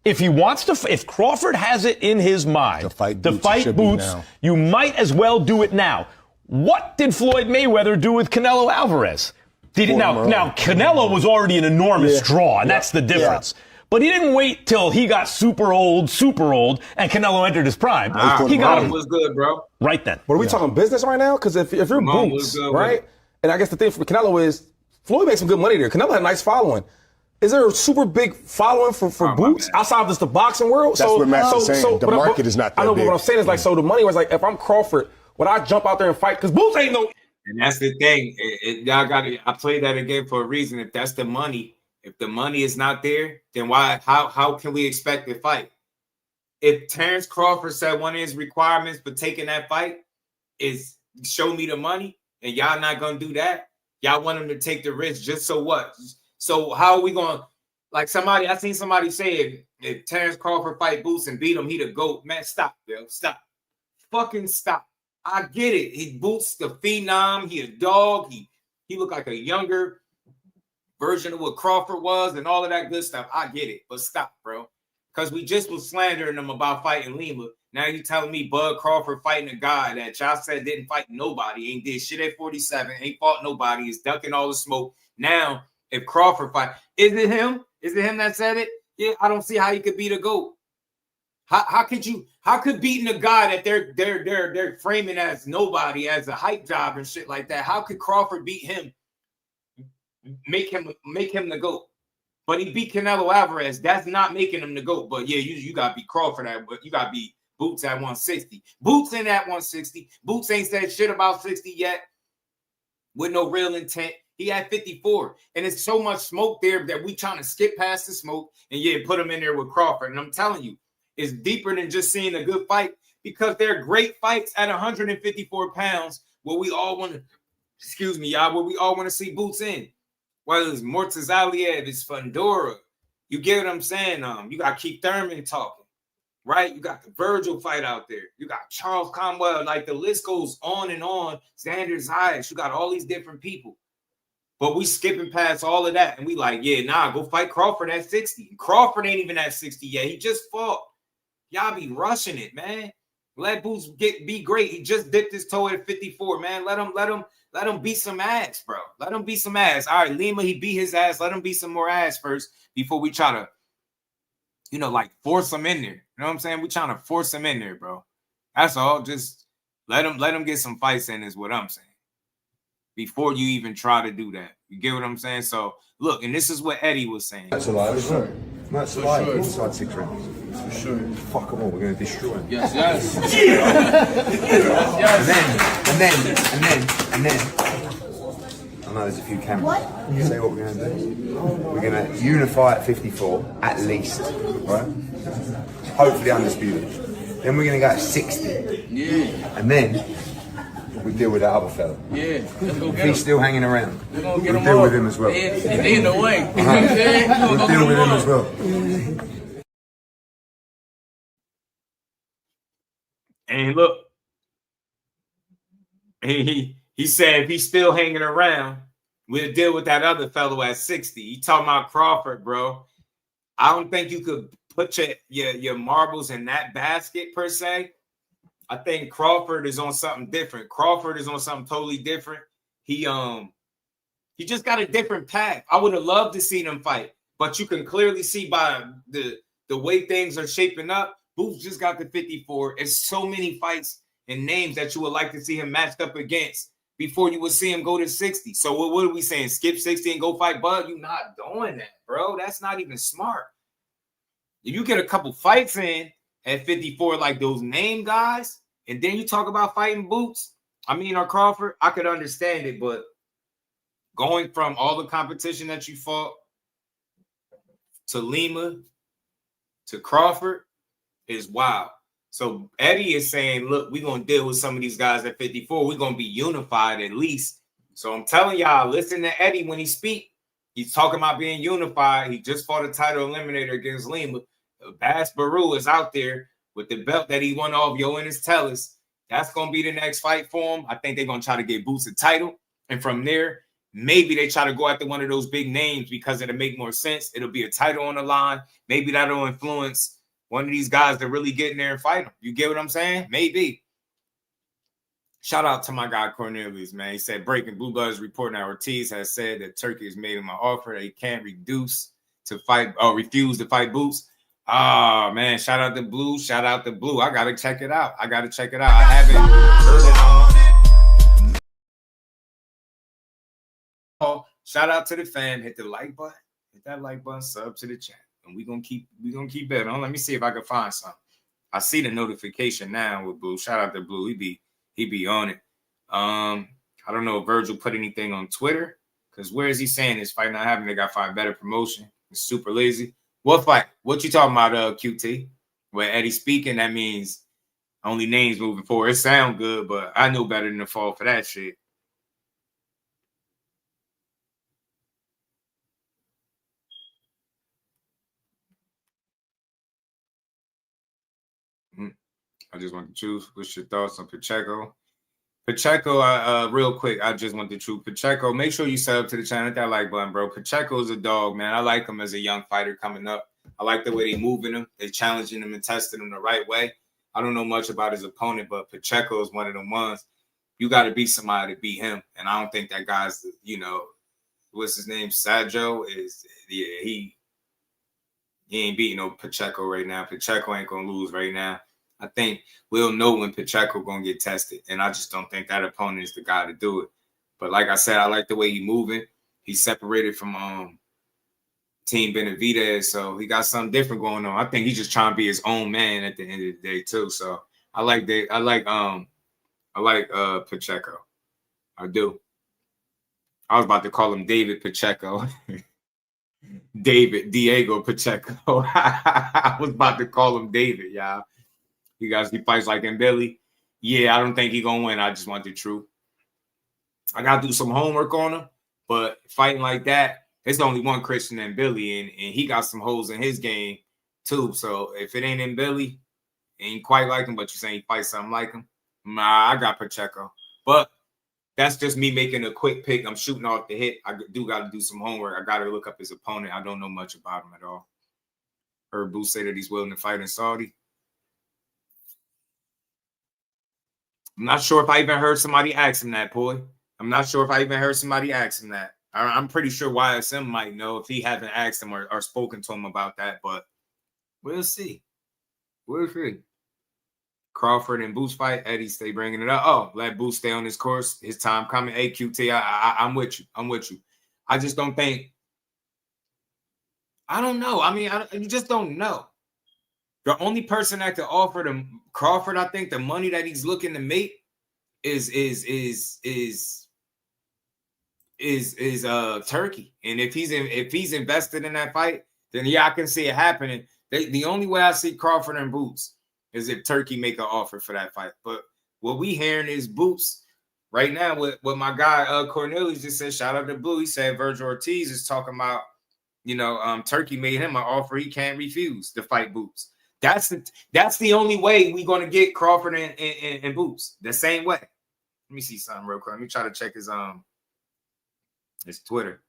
If he wants to, if Crawford has it in his mind to fight Boots, you might as well do it now. What did Floyd Mayweather do with Canelo Alvarez? Now Canelo was already an enormous draw, and that's the difference. But he didn't wait till he got super old, and Canelo entered his prime. He got him. Was good, bro. Right then. But are we talking business right now? Because if you're Boots, right? And I guess the thing for Canelo is Floyd makes some good money there. Canelo had a nice following. Is there a super big following for Boots outside of just the boxing world? That's what Matt's is saying. The market is not that I know, big. But what I'm saying is like, so the money was like, if I'm Crawford, would I jump out there and fight? Because Boots ain't no. And that's the thing. Y'all got to. I played that again for a reason. If that's the money. If the money is not there, then why? How can we expect to fight? If Terence Crawford said one of his requirements for taking that fight is show me the money, and y'all not gonna do that, y'all want him to take the risk just so what? So how are we gonna like somebody? I seen somebody say if Terence Crawford fight Boots and beat him, he the GOAT. Man, stop, yo, stop, fucking stop. I get it. He Boots the phenom. He a dog. He look like a younger version of what Crawford was and all of that good stuff. I get it, but stop, bro. Because we just was slandering them about fighting Lima. Now you telling me Bud Crawford fighting a guy that y'all said didn't fight nobody, ain't did shit at 47, ain't fought nobody, is ducking all the smoke. Now, if Crawford fight, is it him? Is it him that said it? Yeah, I don't see how he could beat a GOAT. How could beating a guy that they're framing as nobody, as a hype job and shit like that, how could Crawford beat him? Make him the GOAT. But he beat Canelo Alvarez. That's not making him the GOAT. But yeah, you got to beat Crawford but you got to beat Boots at 160. Boots in at 160. Boots ain't said shit about 60 yet with no real intent. He had 54. And it's so much smoke there that we trying to skip past the smoke and put him in there with Crawford. And I'm telling you, it's deeper than just seeing a good fight because they're great fights at 154 pounds where we all want to, where we all want to see Boots in. Whether it's Mortez Aliev, it's Fondura. You get what I'm saying? You got Keith Thurman talking, right? You got the Virgil fight out there. You got Charles Conwell. Like the list goes on and on. Xander Zayas. You got all these different people. But we skipping past all of that. And we like, go fight Crawford at 60. Crawford ain't even at 60 yet. He just fought. Y'all be rushing it, man. Let Boots be great. He just dipped his toe at 54, man. Let him beat some ass, bro. Let him beat some ass. All right, Lima, he beat his ass. Let him beat some more ass first before we try to, force him in there. You know what I'm saying? We trying to force him in there, bro. That's all. Just let him get some fights in is what I'm saying. Before you even try to do that. You get what I'm saying? So, look, and this is what Eddie was saying. That's alive, isn't it? That's alive. Inside 6 rounds. For sure. Fuck them all. We're going to destroy them. Yes. And then. I know there's a few cameras. What? Say what we're going to do. We're going to unify at 54, at least. Right? Hopefully undisputed. Then we're going to go at 60. Yeah. And then we deal with that other fella. Yeah. Let's go if he's still hanging around, we'll deal with him as well. They in the way. You know what I'm saying? We'll deal with him as well. And look, he said if he's still hanging around, we'll deal with that other fellow at 60. He talking about Crawford, bro. I don't think you could put your marbles in that basket per se. I think Crawford is on something different. Crawford is on something totally different. He just got a different path. I would have loved to see them fight, but you can clearly see by the way things are shaping up. Boots just got the 54. It's so many fights and names that you would like to see him matched up against before you would see him go to 60. So what are we saying? Skip 60 and go fight Bud? You're not doing that, bro. That's not even smart. If you get a couple fights in at 54 like those name guys, and then you talk about fighting Boots, or Crawford, I could understand it, but going from all the competition that you fought to Lima to Crawford is wild. So Eddie is saying, look, we're going to deal with some of these guys at 54. We're going to be unified at least. So I'm telling y'all, listen to Eddie when he speak. He's talking about being unified. He just fought a title eliminator against Lima. Bass Baru is out there with the belt that he won off Ennis Tellis. That's going to be the next fight for him. I think they're going to try to get Boots a title. And from there, maybe they try to go after one of those big names because it'll make more sense. It'll be a title on the line. Maybe that'll influence one of these guys that really get in there and fight him. You get what I'm saying? Maybe. Shout out to my guy Cornelius, man. He said, breaking Blue Bloods reporting that Ortiz has said that Turkey has made him an offer that he can't refuse to fight Boots. Oh, man. Shout out to Blue. Shout out to Blue. I got to check it out. I haven't heard it on. Shout out to the fam. Hit the like button. Hit that like button. Sub to the chat. And we're gonna keep betting on. Let me see if I can find something. I see the notification now with Blue. Shout out to Blue. He be on it. I don't know if Virgil put anything on Twitter, because where is he saying this fight not happening? They got fight better promotion. It's super lazy. What fight? What you talking about, QT? Where Eddie speaking, that means only names moving forward. It sound good, but I know better than to fall for that shit. I just want to choose. What's your thoughts on Pacheco? Real quick, I just want to choose Pacheco. Make sure you sub to the channel. Hit that like button, bro. Pacheco's a dog, man. I like him as a young fighter coming up. I like the way they moving him. They challenging him and testing him the right way. I don't know much about his opponent, but Pacheco is one of them ones. You got to beat somebody to beat him. And I don't think that guy's, what's his name? Sajo he ain't beating no Pacheco right now. Pacheco ain't going to lose right now. I think we'll know when Pacheco going to get tested. And I just don't think that opponent is the guy to do it. But like I said, I like the way he moving. He's separated from Team Benavidez, so he got something different going on. I think he's just trying to be his own man at the end of the day too. So I like Pacheco. I do. I was about to call him David Pacheco. Diego Pacheco. I was about to call him David, y'all. He fights like Billy. Yeah, I don't think he's gonna win. I just want the truth. I gotta do some homework on him, but fighting like that, there's only one Christian and Billy, and he got some holes in his game too. So if it ain't in Billy, ain't quite like him, but you're saying he fights something like him, I got Pacheco. But that's just me making a quick pick. I'm shooting off the hit. I do got to do some homework. I got to look up his opponent. I don't know much about him at all. Heard Boots say that he's willing to fight in Saudi. I'm not sure if I even heard somebody ask him that, boy. I'm not sure if I even heard somebody ask him that. I'm pretty sure YSM might know if he haven't asked him or spoken to him about that, but we'll see. We'll see. Crawford and Boots fight. Eddie stay bringing it up. Oh, let Boots stay on his course. His time coming. AQT, I'm with you. I'm with you. I just don't think. I don't know. You just don't know. The only person that could offer them Crawford, I think, the money that he's looking to make is Turkey. And if he's invested in that fight, then yeah, I can see it happening. The only way I see Crawford and Boots is if Turkey make an offer for that fight. But what we hearing is Boots right now. What my guy Cornelius just said. Shout out to Blue. He said Virgil Ortiz is talking about, Turkey made him an offer he can't refuse to fight Boots. That's the only way we're gonna get Crawford and Boots. The same way. Let me see something real quick. Let me try to check his Twitter.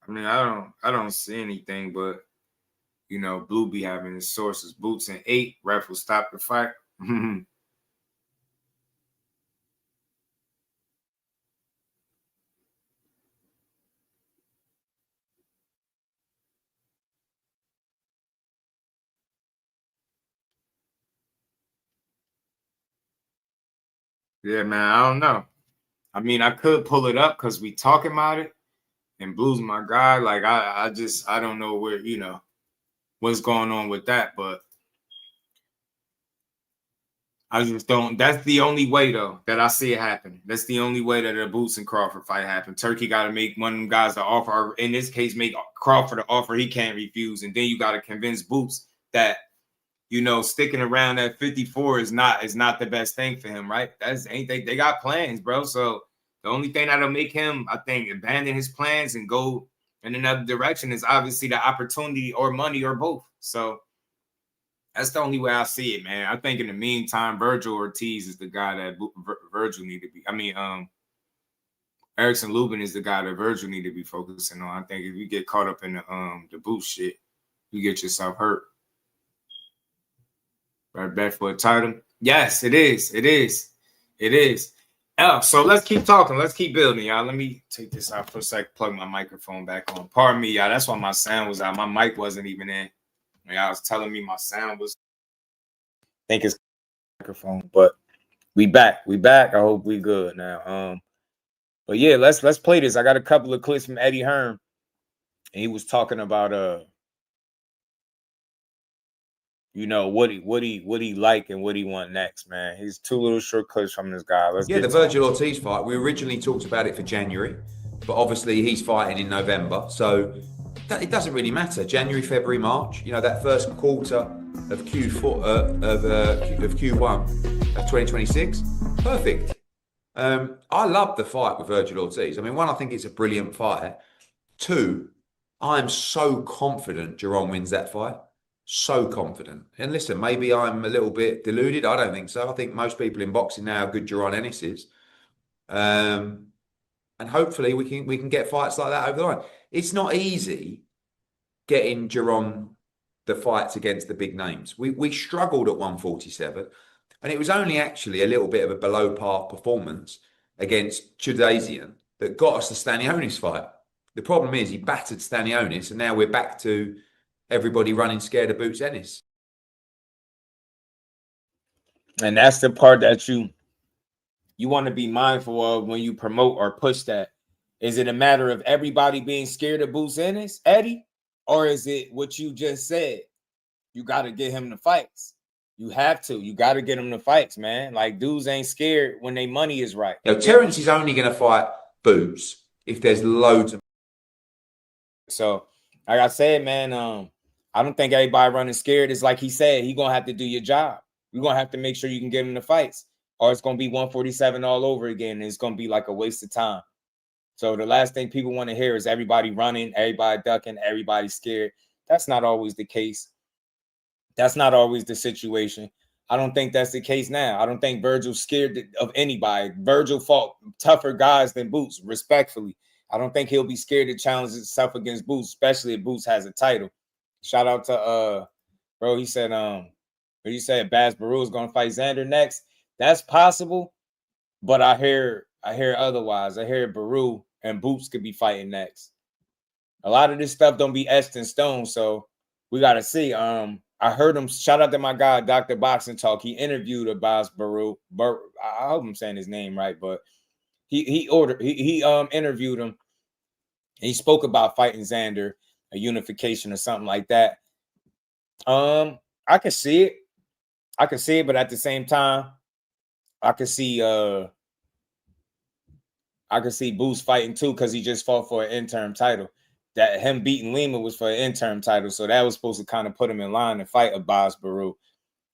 I don't see anything, but Blue be having his sources. Boots in 8. Ref will stop the fight. Yeah, man, I don't know. I mean, I could pull it up because we talking about it, and Blue's my guy. Like, I don't know where, you know, what's going on with that, but I just don't. That's the only way, though, that I see it happen. That's the only way that a Boots and Crawford fight happen. Turkey got to make one of them guys the offer, or in this case, make Crawford an offer he can't refuse, and then you got to convince Boots that, you know, sticking around at 54 is not the best thing for him, right? That's ain't they got plans, bro. So the only thing that'll make him, I think, abandon his plans and go in another direction is obviously the opportunity or money or both. So that's the only way I see it, man. I think in the meantime, Virgil Ortiz is the guy that Virgil need to be. I mean, Erickson Lubin is the guy that Virgil need to be focusing on. I think if you get caught up in the boost shit, you get yourself hurt. Right back for a title. Yes, it is. It is. It is. So let's keep talking. Let's keep building, y'all. Let me take this out for a sec. Plug my microphone back on. Pardon me, y'all. That's why my sound was out. My mic wasn't even in. Y'all was telling me my sound was. I think it's microphone, but we back. We back. I hope we good now. But yeah, let's play this. I got a couple of clips from Eddie Hearn, and he was talking about you know, what he like and what he want next, man. He's two little short clips from this guy. The Virgil Ortiz fight. We originally talked about it for January, but obviously he's fighting in November, so it doesn't really matter. January, February, March. You know, that first quarter of Q4 of Q1 of 2026. Perfect. I love the fight with Virgil Ortiz. I mean, one, I think it's a brilliant fight. Two, I am so confident Jerome wins that fight. So confident. And listen, maybe I'm a little bit deluded. I don't think so. I think most people in boxing know how good Jerron Ennis is. And hopefully we can get fights like that over the line. It's not easy getting Jerron the fights against the big names. We struggled at 147, and it was only actually a little bit of a below par performance against Chudasian that got us the Stanionis fight. The problem is he battered Stanionis, and now we're back to everybody running scared of Boots Ennis. And that's the part that you want to be mindful of when you promote or push that. Is it a matter of everybody being scared of Boots Ennis, Eddie? Or is it what you just said? You got to get him the fights. You have to. You got to get him the fights, man. Like, dudes ain't scared when their money is right. You know, Terence is only going to fight Boots if there's loads of... So, like I said, man, I don't think everybody running scared is like he said. He going to have to do your job. You're going to have to make sure you can get him the fights, or it's going to be 147 all over again, and it's going to be like a waste of time. So the last thing people want to hear is everybody running, everybody ducking, everybody scared. That's not always the case. That's not always the situation. I don't think that's the case now. I don't think Virgil's scared of anybody. Virgil fought tougher guys than Boots, respectfully. I don't think he'll be scared to challenge himself against Boots, especially if Boots has a title. Shout out to bro. He said Baz Baru is gonna fight Xander next. That's possible, but I hear otherwise. I hear Baru and Boots could be fighting next. A lot of this stuff don't be etched in stone, so we gotta see. I heard him. Shout out to my guy, Dr. Boxing Talk. He interviewed a Baz Baru. I hope I'm saying his name right, but he interviewed him. He spoke about fighting Xander, a unification or something like that. I could see it. But at the same time, I could see Boots fighting too, because he just fought for an interim title. That him beating Lima was for an interim title, so that was supposed to kind of put him in line to fight Baz Baru.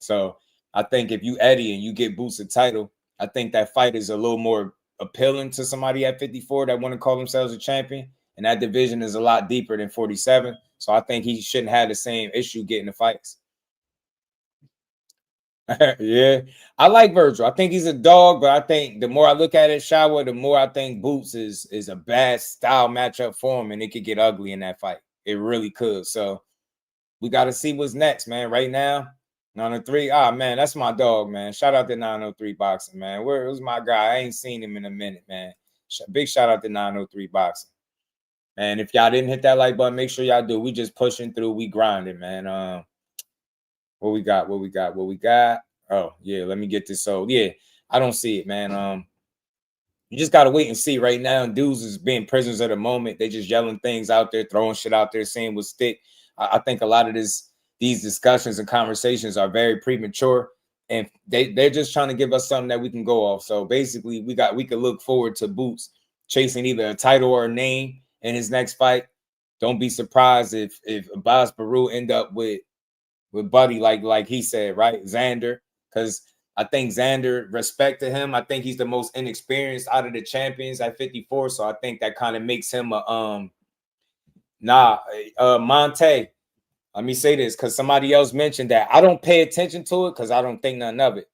So I think if you Eddie and you get Boots a title, I think that fight is a little more appealing to somebody at 54 that want to call themselves a champion. And that division is a lot deeper than 47. So I think he shouldn't have the same issue getting the fights. Yeah, I like Virgil. I think he's a dog, but I think the more I look at it, Shawa, the more I think Boots is a bad style matchup for him, and it could get ugly in that fight. It really could. So we got to see what's next, man. Right now, 903. Man, that's my dog, man. Shout out to 903 Boxing, man. Where's my guy? I ain't seen him in a minute, man. Big shout out to 903 Boxing. And if y'all didn't hit that like button, make sure y'all do. We just pushing through. We grinding, man. What we got? Oh, yeah, let me get this. So, yeah, I don't see it, man. You just gotta wait and see. Right now, dudes is being prisoners of the moment. They just yelling things out there, throwing shit out there, saying what stick. I think a lot of these discussions and conversations are very premature, and they're just trying to give us something that we can go off. So basically, we can look forward to Boots chasing either a title or a name in his next fight. Don't be surprised if Abbas Baru end up with Buddy, like he said, right? Xander, because I think Xander, respect to him, I think he's the most inexperienced out of the champions at 54. So I think that kind of makes him a Monte. Let me say this, because somebody else mentioned that. I don't pay attention to it because I don't think nothing of it.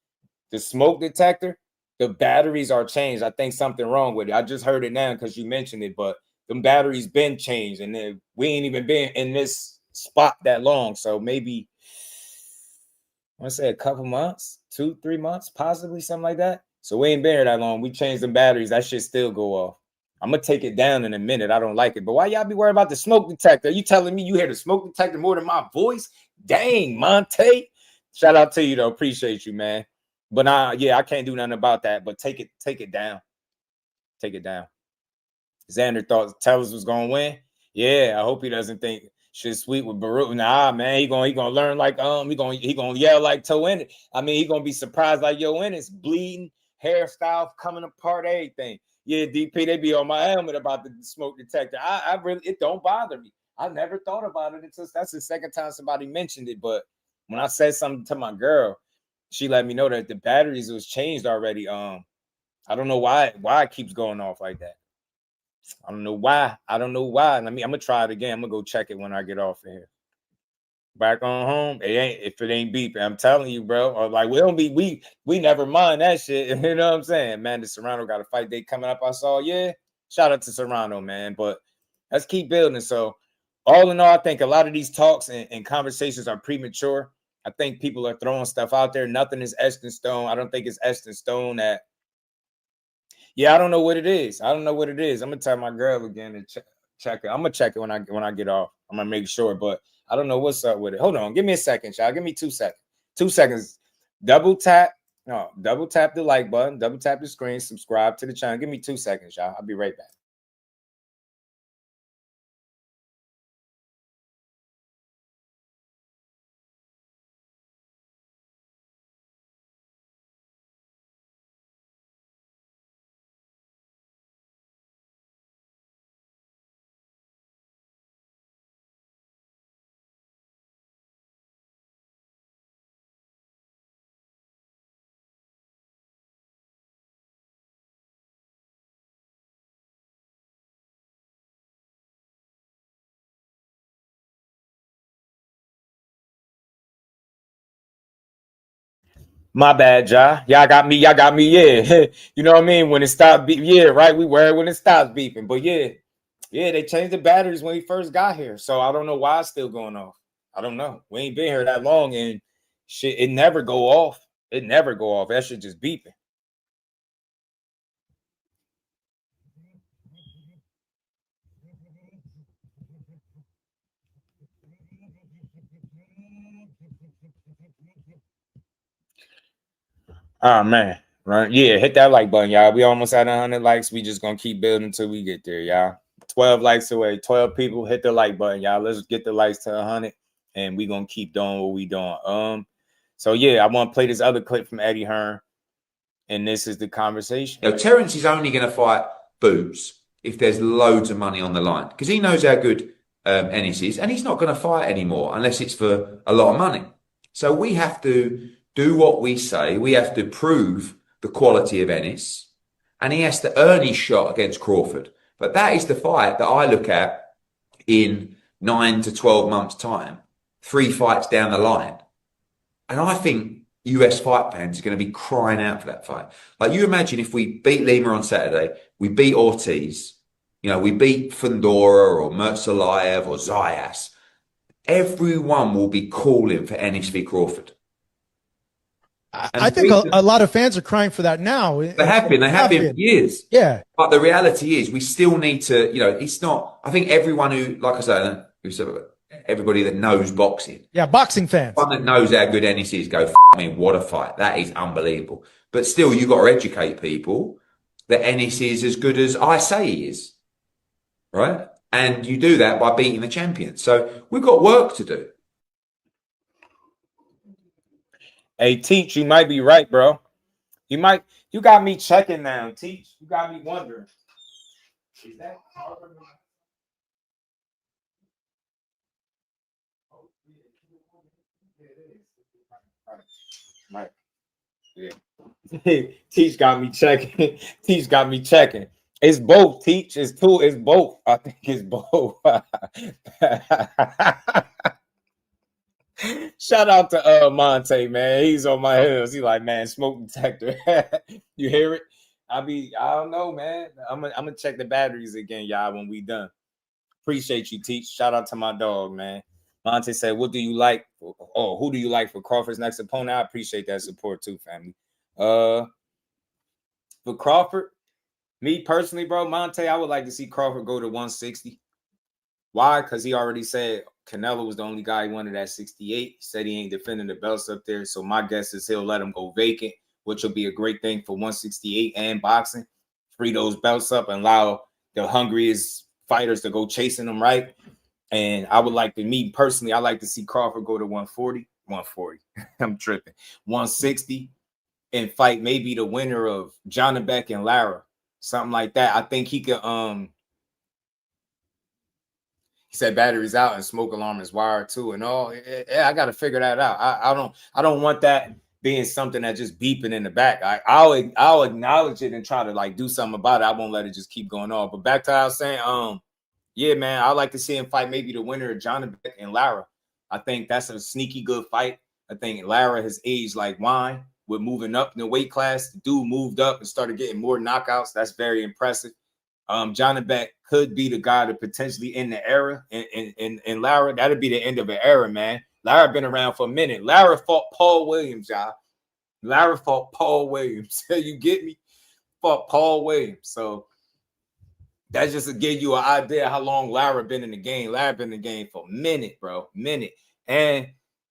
The smoke detector, the batteries are changed. I think something wrong with it. I just heard it now because you mentioned it, but them batteries been changed, and then we ain't even been in this spot that long. So maybe I want to say a couple months, 2-3 months, possibly something like that. So we ain't been here that long. We changed the batteries. That shit still go off. I'm gonna take it down in a minute. I don't like it. But why y'all be worried about the smoke detector? You telling me you hear the smoke detector more than my voice? Dang, Monte. Shout out to you though. Appreciate you, man. But yeah, I can't do nothing about that. But take it down. Take it down. Xander thought Tellers was gonna win. Yeah, I hope he doesn't think shit's sweet with Baruch. Nah, man, he gonna learn like he gonna yell like Toe Ennis. I mean, he gonna be surprised like Yo Ennis, bleeding, hairstyle coming apart, everything. Yeah, DP, they be on my helmet about the smoke detector. I really, it don't bother me. I never thought about it until that's the second time somebody mentioned it. But when I said something to my girl, she let me know that the batteries was changed already. I don't know why it keeps going off like that. I don't know why. I'm gonna try it again. I'm gonna go check it when I get off of here. Back on home, if it ain't beeping, I'm telling you, bro. Or like we never mind that shit. You know what I'm saying? Man, the Serrano got a fight day coming up. I saw, yeah. Shout out to Serrano, man. But let's keep building. So all in all, I think a lot of these talks and conversations are premature. I think people are throwing stuff out there. Nothing is etched in stone. I don't think it's etched in stone that. Yeah, I don't know what it is. I'm gonna tell my girl again and check it. I'm gonna check it when I get off. I'm gonna make sure, but I don't know what's up with it. Hold on, give me a second, y'all. Give me 2 seconds. 2 seconds. Double tap the like button. Double tap the screen. Subscribe to the channel. Give me 2 seconds, y'all. I'll be right back. My bad, y'all. Y'all got me. Yeah. You know what I mean? When it stopped beeping. Yeah, right. We were when it stopped beeping. But yeah, they changed the batteries when we first got here. So I don't know why it's still going off. I don't know. We ain't been here that long and shit, it never go off. That shit just beeping. Oh man, right? Yeah, hit that like button, y'all. We almost at 100 likes. We just gonna keep building until we get there, y'all. 12 likes away. 12 people. Hit the like button, y'all. Let's get the likes to 100, and we gonna keep doing what we doing. So yeah, I want to play this other clip from Eddie Hearn, and this is the conversation. You know, Terence is only going to fight Boots if there's loads of money on the line because he knows how good Ennis is, and he's not going to fight anymore unless it's for a lot of money. So we have to do what we say. We have to prove the quality of Ennis, and he has to earn his shot against Crawford. But that is the fight that I look at in 9 to 12 months' time, 3 fights down the line. And I think US fight fans are going to be crying out for that fight. Like, you imagine if we beat Lima on Saturday, we beat Ortiz, you know, we beat Fondura or Mertzalayev or Zayas. Everyone will be calling for Ennis v. Crawford. I think a lot of fans are crying for that now. They have been for years. Yeah. But the reality is we still need to, you know, it's not, I think everyone who, like I said, everybody that knows boxing. Yeah, boxing fans. One that knows how good Ennis is go, me, what a fight. That is unbelievable. But still, you got to educate people that Ennis is as good as I say he is, right? And you do that by beating the champion. So we've got work to do. Hey, Teach, you might be right, bro. You got me checking now, Teach. You got me wondering. Is that harder? Right. Yeah. Teach got me checking. Teach got me checking. It's both, Teach. It's two. It's both. I think it's both. Shout out to Monte, man. He's on my heels. He like, man, smoke detector. You hear it? I don't know, man. I'm gonna check the batteries again, y'all, when we done. Appreciate you, Teach. Shout out to my dog, man. Monte said, what do you like? Oh, who do you like for Crawford's next opponent? I appreciate that support too, family. For Crawford, me personally, bro, Monte, I would like to see Crawford go to 160. Why? Because he already said Canelo was the only guy he wanted at 68. Said he ain't defending the belts up there. So my guess is he'll let him go vacant, which will be a great thing for 168 and boxing. Free those belts up and allow the hungriest fighters to go chasing them, right? And I would like to, me personally, I like to see Crawford go to 140. I'm tripping. 160 and fight maybe the winner of Jusdueboxing and Lara. Something like that. I think he could he said batteries out and smoke alarm is wired too and all. Yeah, I got to figure that out. I don't want that being something that just beeping in the back. I'll acknowledge it and try to like do something about it. I won't let it just keep going on. But back to what I was saying, yeah, man, I'd like to see him fight maybe the winner of Jusdueboxing and Lara. I think that's a sneaky good fight. I think Lara has aged like wine with moving up in the weight class. The dude moved up and started getting more knockouts. That's very impressive. Jusdueboxing could be the guy to potentially end the era. And Lara, that'd be the end of an era, man. Lara been around for a minute. Lara fought Paul Williams, y'all. Lara fought Paul Williams. You get me? Fought Paul Williams. So that's just to give you an idea how long Lara been in the game. Lara been in the game for a minute, bro. Minute. And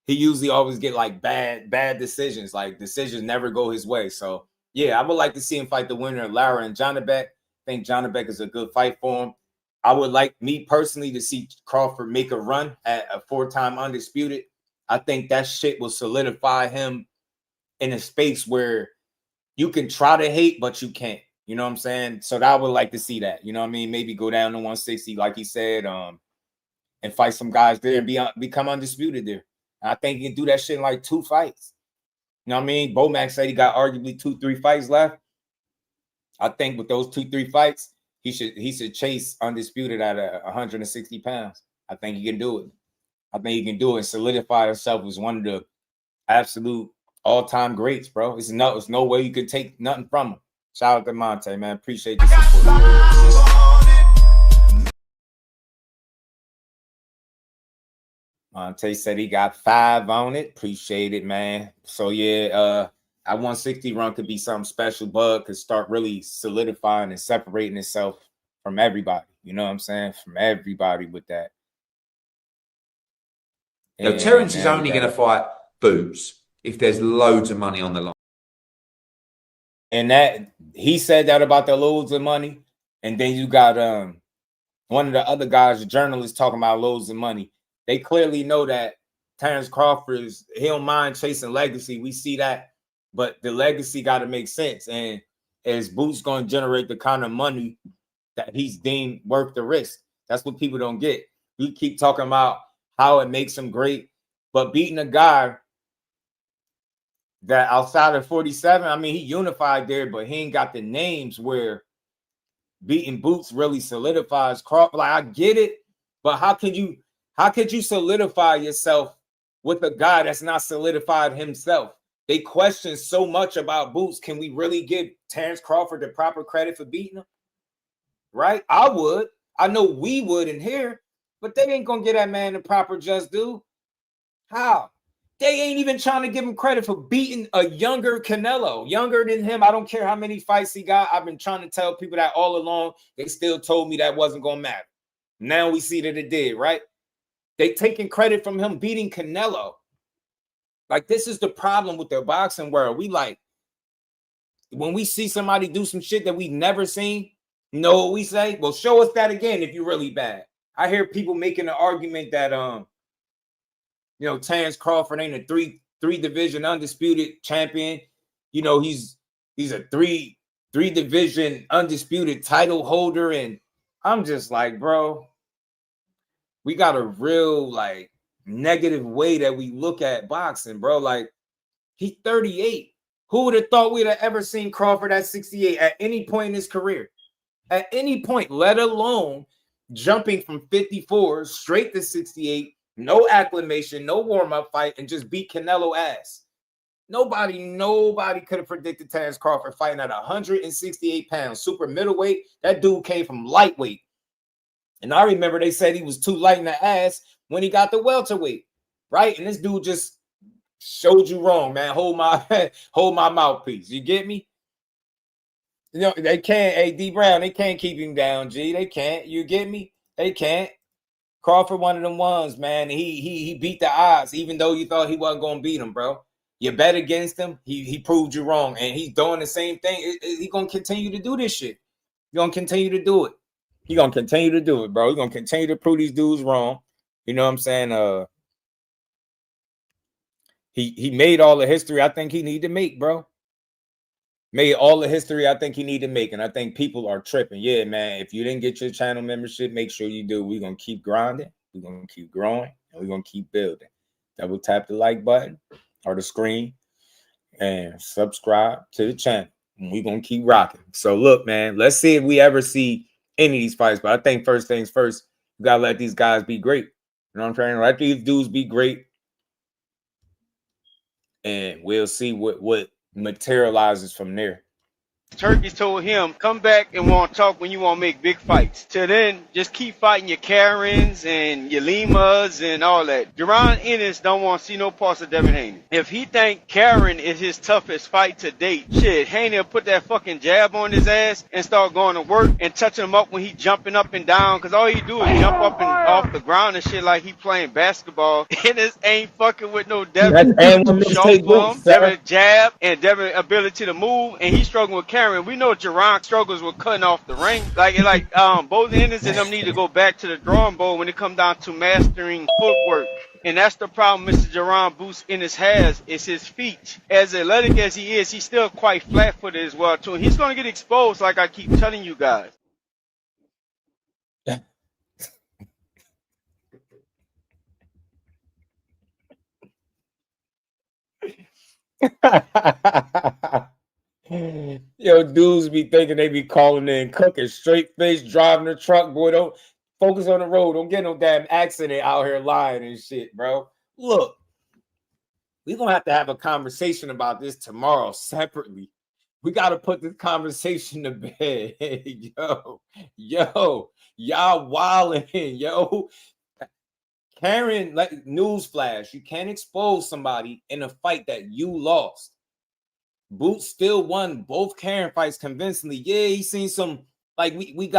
he usually always get like bad decisions. Like decisions never go his way. So yeah, I would like to see him fight the winner of Lara and Jusdueboxing. I think Jusdueboxing is a good fight for him. I would like me personally to see Crawford make a run at a 4-time undisputed. I think that shit will solidify him in a space where you can try to hate, but you can't. You know what I'm saying? So I would like to see that. You know what I mean? Maybe go down to 160, like he said, and fight some guys there and become undisputed there. And I think he can do that shit in like 2 fights. You know what I mean? Bomac said he got arguably 2-3 fights left. I think with those 2-3 fights, he should chase undisputed at 160 pounds. I think he can do it. I think he can do it and solidify himself as one of the absolute all-time greats, bro. There's no way you can take nothing from him. Shout out to Monte, man. Appreciate the support. Monte said he got 5 on it. Appreciate it, man. So yeah, that 160 run could be something special. Bud could start really solidifying and separating itself from everybody. You know what I'm saying? From everybody with that. Now, Terence is only going to fight Boots if there's loads of money on the line. And that he said that about the loads of money. And then you got one of the other guys, the journalists, talking about loads of money. They clearly know that Terence Crawford he don't mind chasing legacy. We see that, but the legacy got to make sense. And is Boots going to generate the kind of money that he's deemed worth the risk? That's what people don't get. We keep talking about how it makes him great, but beating a guy that outside of 47, I mean, he unified there, but he ain't got the names where beating Boots really solidifies Crawford. Like, I get it, but how could you solidify yourself with a guy that's not solidified himself? They question so much about Boots. Can we really give Terence Crawford the proper credit for beating him? Right? I would. I know we would in here, but they ain't gonna get that man the proper just due. How? They ain't even trying to give him credit for beating a younger Canelo, younger than him. I don't care how many fights he got. I've been trying to tell people that all along. They still told me that wasn't gonna matter. Now we see that it did, right? They taking credit from him beating Canelo. Like, this is the problem with the boxing world. We like, when we see somebody do some shit that we never seen, you know what we say? Well, show us that again if you're really bad. I hear people making the argument that Terence Crawford ain't a three division undisputed champion. You know, he's a three division undisputed title holder, and I'm just like, bro, we got a real like negative way that we look at boxing, bro. Like, he's 38. Who would have thought we'd have ever seen Crawford at 68 at any point in his career? At any point, let alone jumping from 54 straight to 68, no acclimation, no warm-up fight, and just beat Canelo ass. Nobody could have predicted Terence Crawford fighting at 168 pounds, super middleweight. That dude came from lightweight. And I remember they said he was too light in the ass when he got the welterweight, right? And this dude just showed you wrong, man. Hold my mouthpiece. You get me? You know, they can't, hey, D Brown, they can't keep him down, G. They can't. You get me? They can't. Crawford, one of them ones, man. He beat the odds, even though you thought he wasn't gonna beat him, bro. You bet against him, he proved you wrong. And he's doing the same thing. He's gonna continue to do this shit. He's gonna continue to do it. He's gonna continue to do it, bro. He's gonna continue to prove these dudes wrong. You know what I'm saying? He made all the history I think he need to make, bro. Made all the history I think he need to make, and I think people are tripping. Yeah, man, if you didn't get your channel membership, make sure you do. We're going to keep grinding. We're going to keep growing, and we're going to keep building. Double tap the like button or the screen and subscribe to the channel, and we're going to keep rocking. So, look, man, let's see if we ever see any of these fights, but I think first things first, you got to let these guys be great. You know what I'm saying? Let these dudes be great, and we'll see what materializes from there. Turkey told him, come back and want to talk when you want to make big fights. Till then, just keep fighting your Karens and your Limas and all that. Jerron Ennis don't want to see no parts of Devin Haney. If he think Karen is his toughest fight to date, shit, Haney will put that fucking jab on his ass and start going to work and touching him up when he jumping up and down. Because all he do is jump up and off the ground and shit like he playing basketball. Ennis ain't fucking with no Devin. Devin jab and Devin ability to move, and he's struggling with Karen. We know Jerron struggles with cutting off the ring. Both Ennis and them need to go back to the drawing board when it comes down to mastering footwork. And that's the problem Mr. Jerron Boots Ennis has, is his feet. As athletic as he is, he's still quite flat-footed as well, too. He's going to get exposed like I keep telling you guys. Yo, dudes be thinking they be calling in cooking, straight face, driving the truck. Boy, don't focus on the road. Don't get no damn accident out here lying and shit, bro. Look, we're going to have a conversation about this tomorrow separately. We got to put this conversation to bed. Yo, y'all wilding, yo. Karen, like, newsflash, you can't expose somebody in a fight that you lost. Boots still won both Karen fights convincingly. Yeah, he seen some, like, we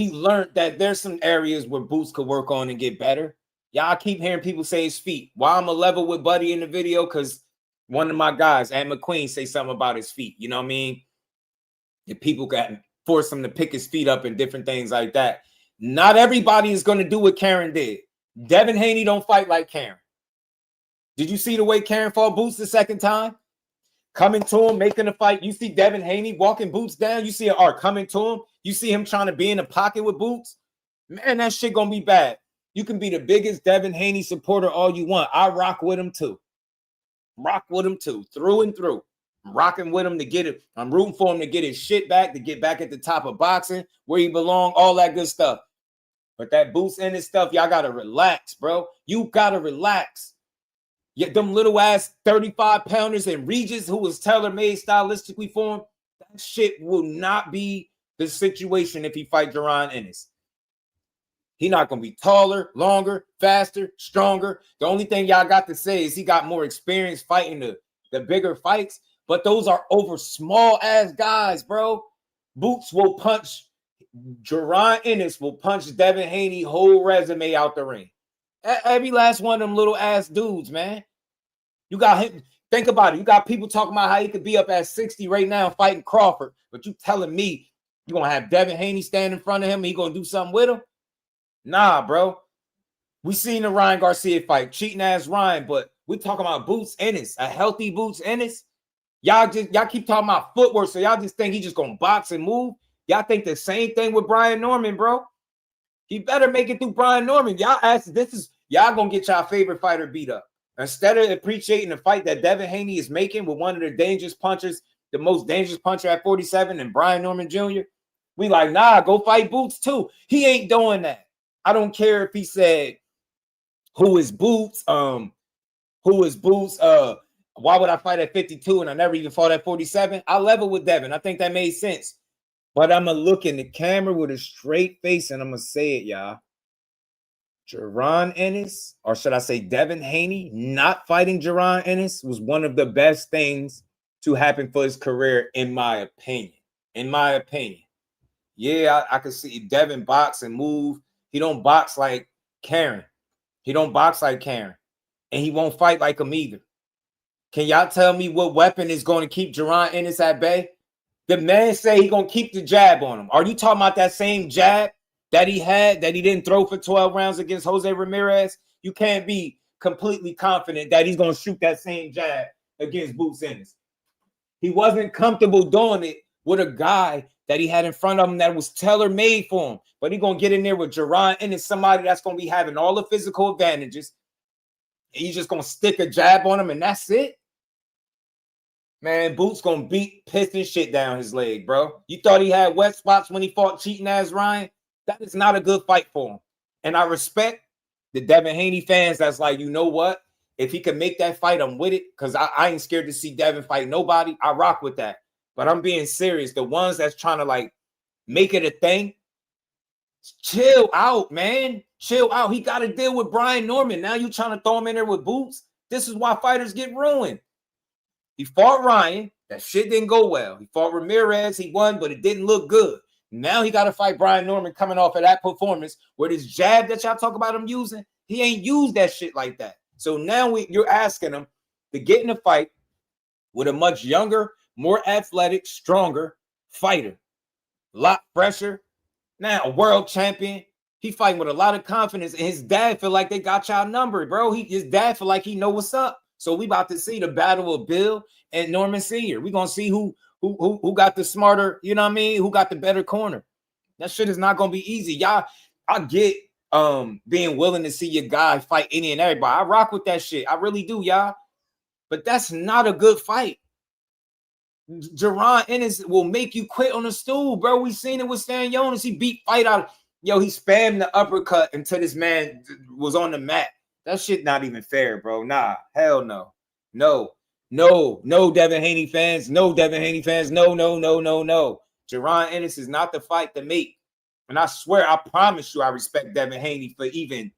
learned that there's some areas where Boots could work on and get better. Y'all keep hearing people say his feet. Why I'm a level with Buddy in the video? Because one of my guys, Ant McQueen, say something about his feet. You know what I mean? If people got force him to pick his feet up and different things like that. Not everybody is going to do what Karen did. Devin Haney don't fight like Karen. Did you see the way Karen fought Boots the second time? Coming to him, making a fight. You see Devin Haney walking Boots down. You see an arc coming to him. You see him trying to be in the pocket with Boots. Man, that shit going to be bad. You can be the biggest Devin Haney supporter all you want. I rock with him too. Rock with him too, through and through. I'm rocking with him to get it. I'm rooting for him to get his shit back, to get back at the top of boxing, where he belong, all that good stuff. But that Boots in his stuff, y'all got to relax, bro. You got to relax. Yet them little ass 35-pounders and Regis, who was tailor-made stylistically for him, that shit will not be the situation if he fight Jerron Ennis. He's not going to be taller, longer, faster, stronger. The only thing y'all got to say is he got more experience fighting the bigger fights, but those are over small-ass guys, bro. Boots will punch, Jerron Ennis will punch Devin Haney whole resume out the ring. Every last one of them little-ass dudes, man. You got him. Think about it. You got people talking about how he could be up at 60 right now fighting Crawford, but you telling me you're going to have Devin Haney stand in front of him and he going to do something with him? Nah, bro. We seen the Ryan Garcia fight, cheating ass Ryan, but we talking about Boots Ennis, a healthy Boots Ennis. Y'all keep talking about footwork, so y'all just think he just going to box and move. Y'all think the same thing with Brian Norman, bro. He better make it through Brian Norman. Y'all y'all going to get y'all favorite fighter beat up. Instead of appreciating the fight that Devin Haney is making with one of the dangerous punchers, the most dangerous puncher at 47, and Brian Norman Jr., we like, nah, go fight Boots too. He ain't doing that. I don't care if he said, who is Boots? Why would I fight at 52 and I never even fought at 47? I level with Devin. I think that made sense. But I'm going to look in the camera with a straight face and I'm going to say it, y'all. Jaron Ennis, or should I say Devin Haney, not fighting Jaron Ennis was one of the best things to happen for his career, in my opinion. In my opinion. Yeah, I could see Devin box and move. He don't box like Karen. He don't box like Karen. And he won't fight like him either. Can y'all tell me what weapon is going to keep Jaron Ennis at bay? The man say he going to keep the jab on him. Are you talking about that same jab that he had, that he didn't throw for 12 rounds against Jose Ramirez? You can't be completely confident that he's going to shoot that same jab against Boots Ennis. He wasn't comfortable doing it with a guy that he had in front of him that was tailor-made for him. But he's going to get in there with Jaron Ennis, somebody that's going to be having all the physical advantages. And he's just going to stick a jab on him, and that's it? Man, Boots going to beat piston shit down his leg, bro. You thought he had wet spots when he fought cheating ass Ryan? That is not a good fight for him. And I respect the Devin Haney fans that's like, you know what? If he can make that fight, I'm with it. Because I ain't scared to see Devin fight nobody. I rock with that. But I'm being serious. The ones that's trying to like make it a thing, chill out, man. Chill out. He got to deal with Brian Norman. Now you trying to throw him in there with Boots? This is why fighters get ruined. He fought Ryan. That shit didn't go well. He fought Ramirez. He won, but it didn't look good. Now he got to fight Brian Norman coming off of that performance where this jab that y'all talk about him using, he ain't used that shit like that. So now you're asking him to get in a fight with a much younger, more athletic, stronger fighter. A lot fresher. Now a world champion. He fighting with a lot of confidence, and his dad feel like they got y'all numbered, bro. His dad feel like he know what's up. So we about to see the battle of Bill and Norman Sr. We're going to see who got the smarter, you know what I mean? Who got the better corner. That shit is not going to be easy. Y'all, I get being willing to see your guy fight any and everybody. I rock with that shit. I really do, y'all. But that's not a good fight. Jaron Ennis will make you quit on the stool, bro. We seen it with Stan Jonas. He beat fight out. Yo, he spammed the uppercut until this man was on the mat. That shit not even fair, bro. Nah, hell no. No, Devin Haney fans. No, Devin Haney fans. No. Jaron Ennis is not the fight to make. And I swear, I promise you, I respect Devin Haney for even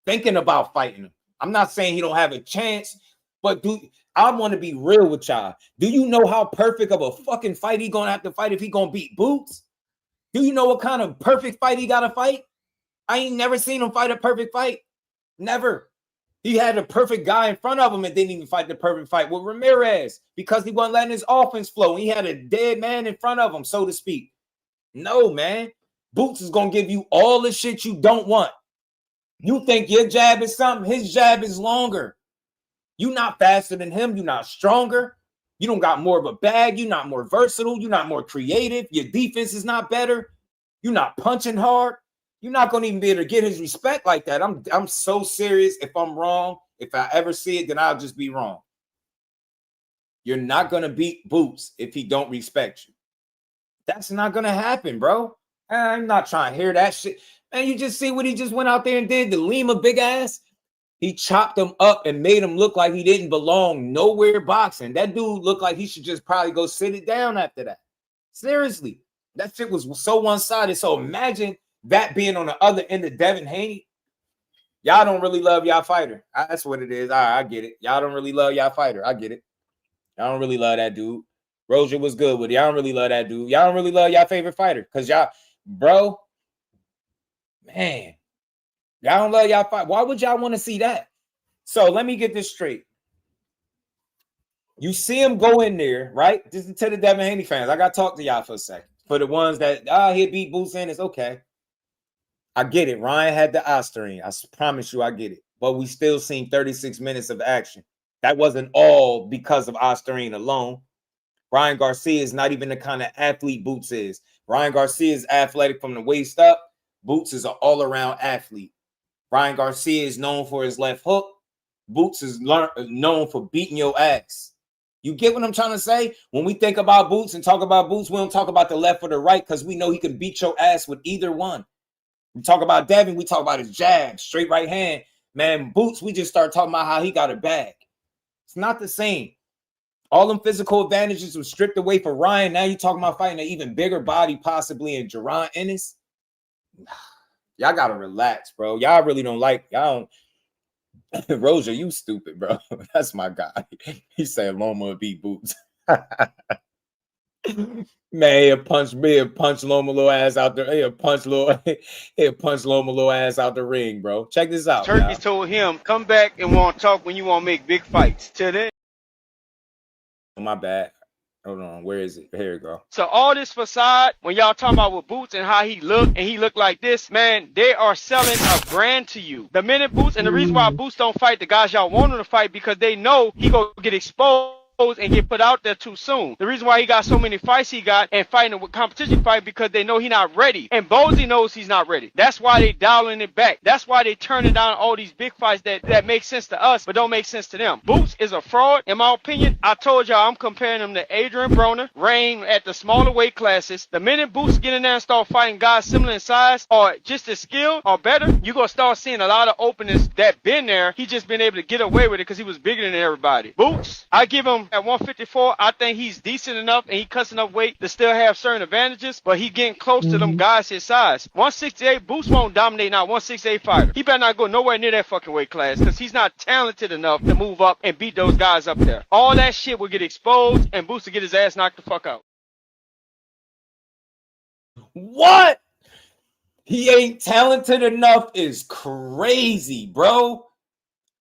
thinking about fighting him. I'm not saying he don't have a chance, but I want to be real with y'all. Do you know how perfect of a fucking fight he gonna have to fight if he gonna beat Boots? Do you know what kind of perfect fight he gotta fight? I ain't never seen him fight a perfect fight. Never. He had a perfect guy in front of him and didn't even fight the perfect fight with Ramirez because he wasn't letting his offense flow. He had a dead man in front of him, so to speak. No, man. Boots is going to give you all the shit you don't want. You think your jab is something, his jab is longer. You're not faster than him. You're not stronger. You don't got more of a bag. You're not more versatile. You're not more creative. Your defense is not better. You're not punching hard. You're not going to even be able to get his respect like that. I'm so serious. If I'm wrong, if I ever see it, then I'll just be wrong. You're not going to beat Boots if he don't respect you. That's not going to happen, bro. I'm not trying to hear that shit. Man, you just see what he just went out there and did? The Lima big ass. He chopped him up and made him look like he didn't belong nowhere boxing. That dude looked like he should just probably go sit it down after that. Seriously. That shit was so one-sided. So imagine that being on the other end of Devin Haney. Y'all don't really love y'all fighter. That's what it is. All right, I get it. Y'all don't really love y'all fighter. I get it. Y'all don't really love that dude. Rozier was good with it. Y'all don't really love that dude. Y'all don't really love y'all favorite fighter. Because y'all, bro, man, y'all don't love y'all fight. Why would y'all want to see that? So let me get this straight. You see him go in there, right? This is to the Devin Haney fans. I got to talk to y'all for a second. For the ones that, he'll beat Boots Ennis. Okay. I get it. Ryan had the Osterine. I promise you I get it. But we still seen 36 minutes of action. That wasn't all because of Osterine alone. Ryan Garcia is not even the kind of athlete Boots is. Ryan Garcia is athletic from the waist up. Boots is an all-around athlete. Ryan Garcia is known for his left hook. Boots is known for beating your ass. You get what I'm trying to say? When we think about Boots and talk about Boots, we don't talk about the left or the right because we know he can beat your ass with either one. We talk about Devin, we talk about his jab, straight right hand. Man, Boots, we just start talking about how he got it back. It's not the same. All them physical advantages were stripped away for Ryan. Now you're talking about fighting an even bigger body possibly in Gervonta Ennis. Y'all got to relax, bro. Y'all really don't like, y'all don't. Roja, you stupid, bro. That's my guy. He said Loma would beat Boots. Man, he'll punch Loma little ass out there. He'll punch Loma little ass out the ring, bro. Check this out. Turkey told him, come back and want to talk when you want to make big fights. Till then. Oh, my bad. Hold on, where is it? Here we go. So all this facade, when y'all talking about with Boots and how he look, and he look like this, man, they are selling a brand to you. The minute Boots, and the reason why Boots don't fight the guys y'all want him to fight, because they know he gonna get exposed and get put out there too soon. The reason why he got so many fights he got and fighting with competition fight because they know he's not ready. And Bozy knows he's not ready. That's why they dialing it back. That's why they turning down all these big fights that make sense to us but don't make sense to them. Boots is a fraud. In my opinion, I told y'all I'm comparing him to Adrian Broner, Rain at the smaller weight classes. The minute Boots get in there and start fighting guys similar in size or just as skilled or better, you're going to start seeing a lot of openings that been there. He just been able to get away with it because he was bigger than everybody. Boots, I give him at 154, I think he's decent enough and he cuts enough weight to still have certain advantages, but he getting close to them guys his size. 168, Boots won't dominate now 168 fighter. He better not go nowhere near that fucking weight class because he's not talented enough to move up and beat those guys up there. All that shit will get exposed and Boots will get his ass knocked the fuck out. What? He ain't talented enough is crazy, bro.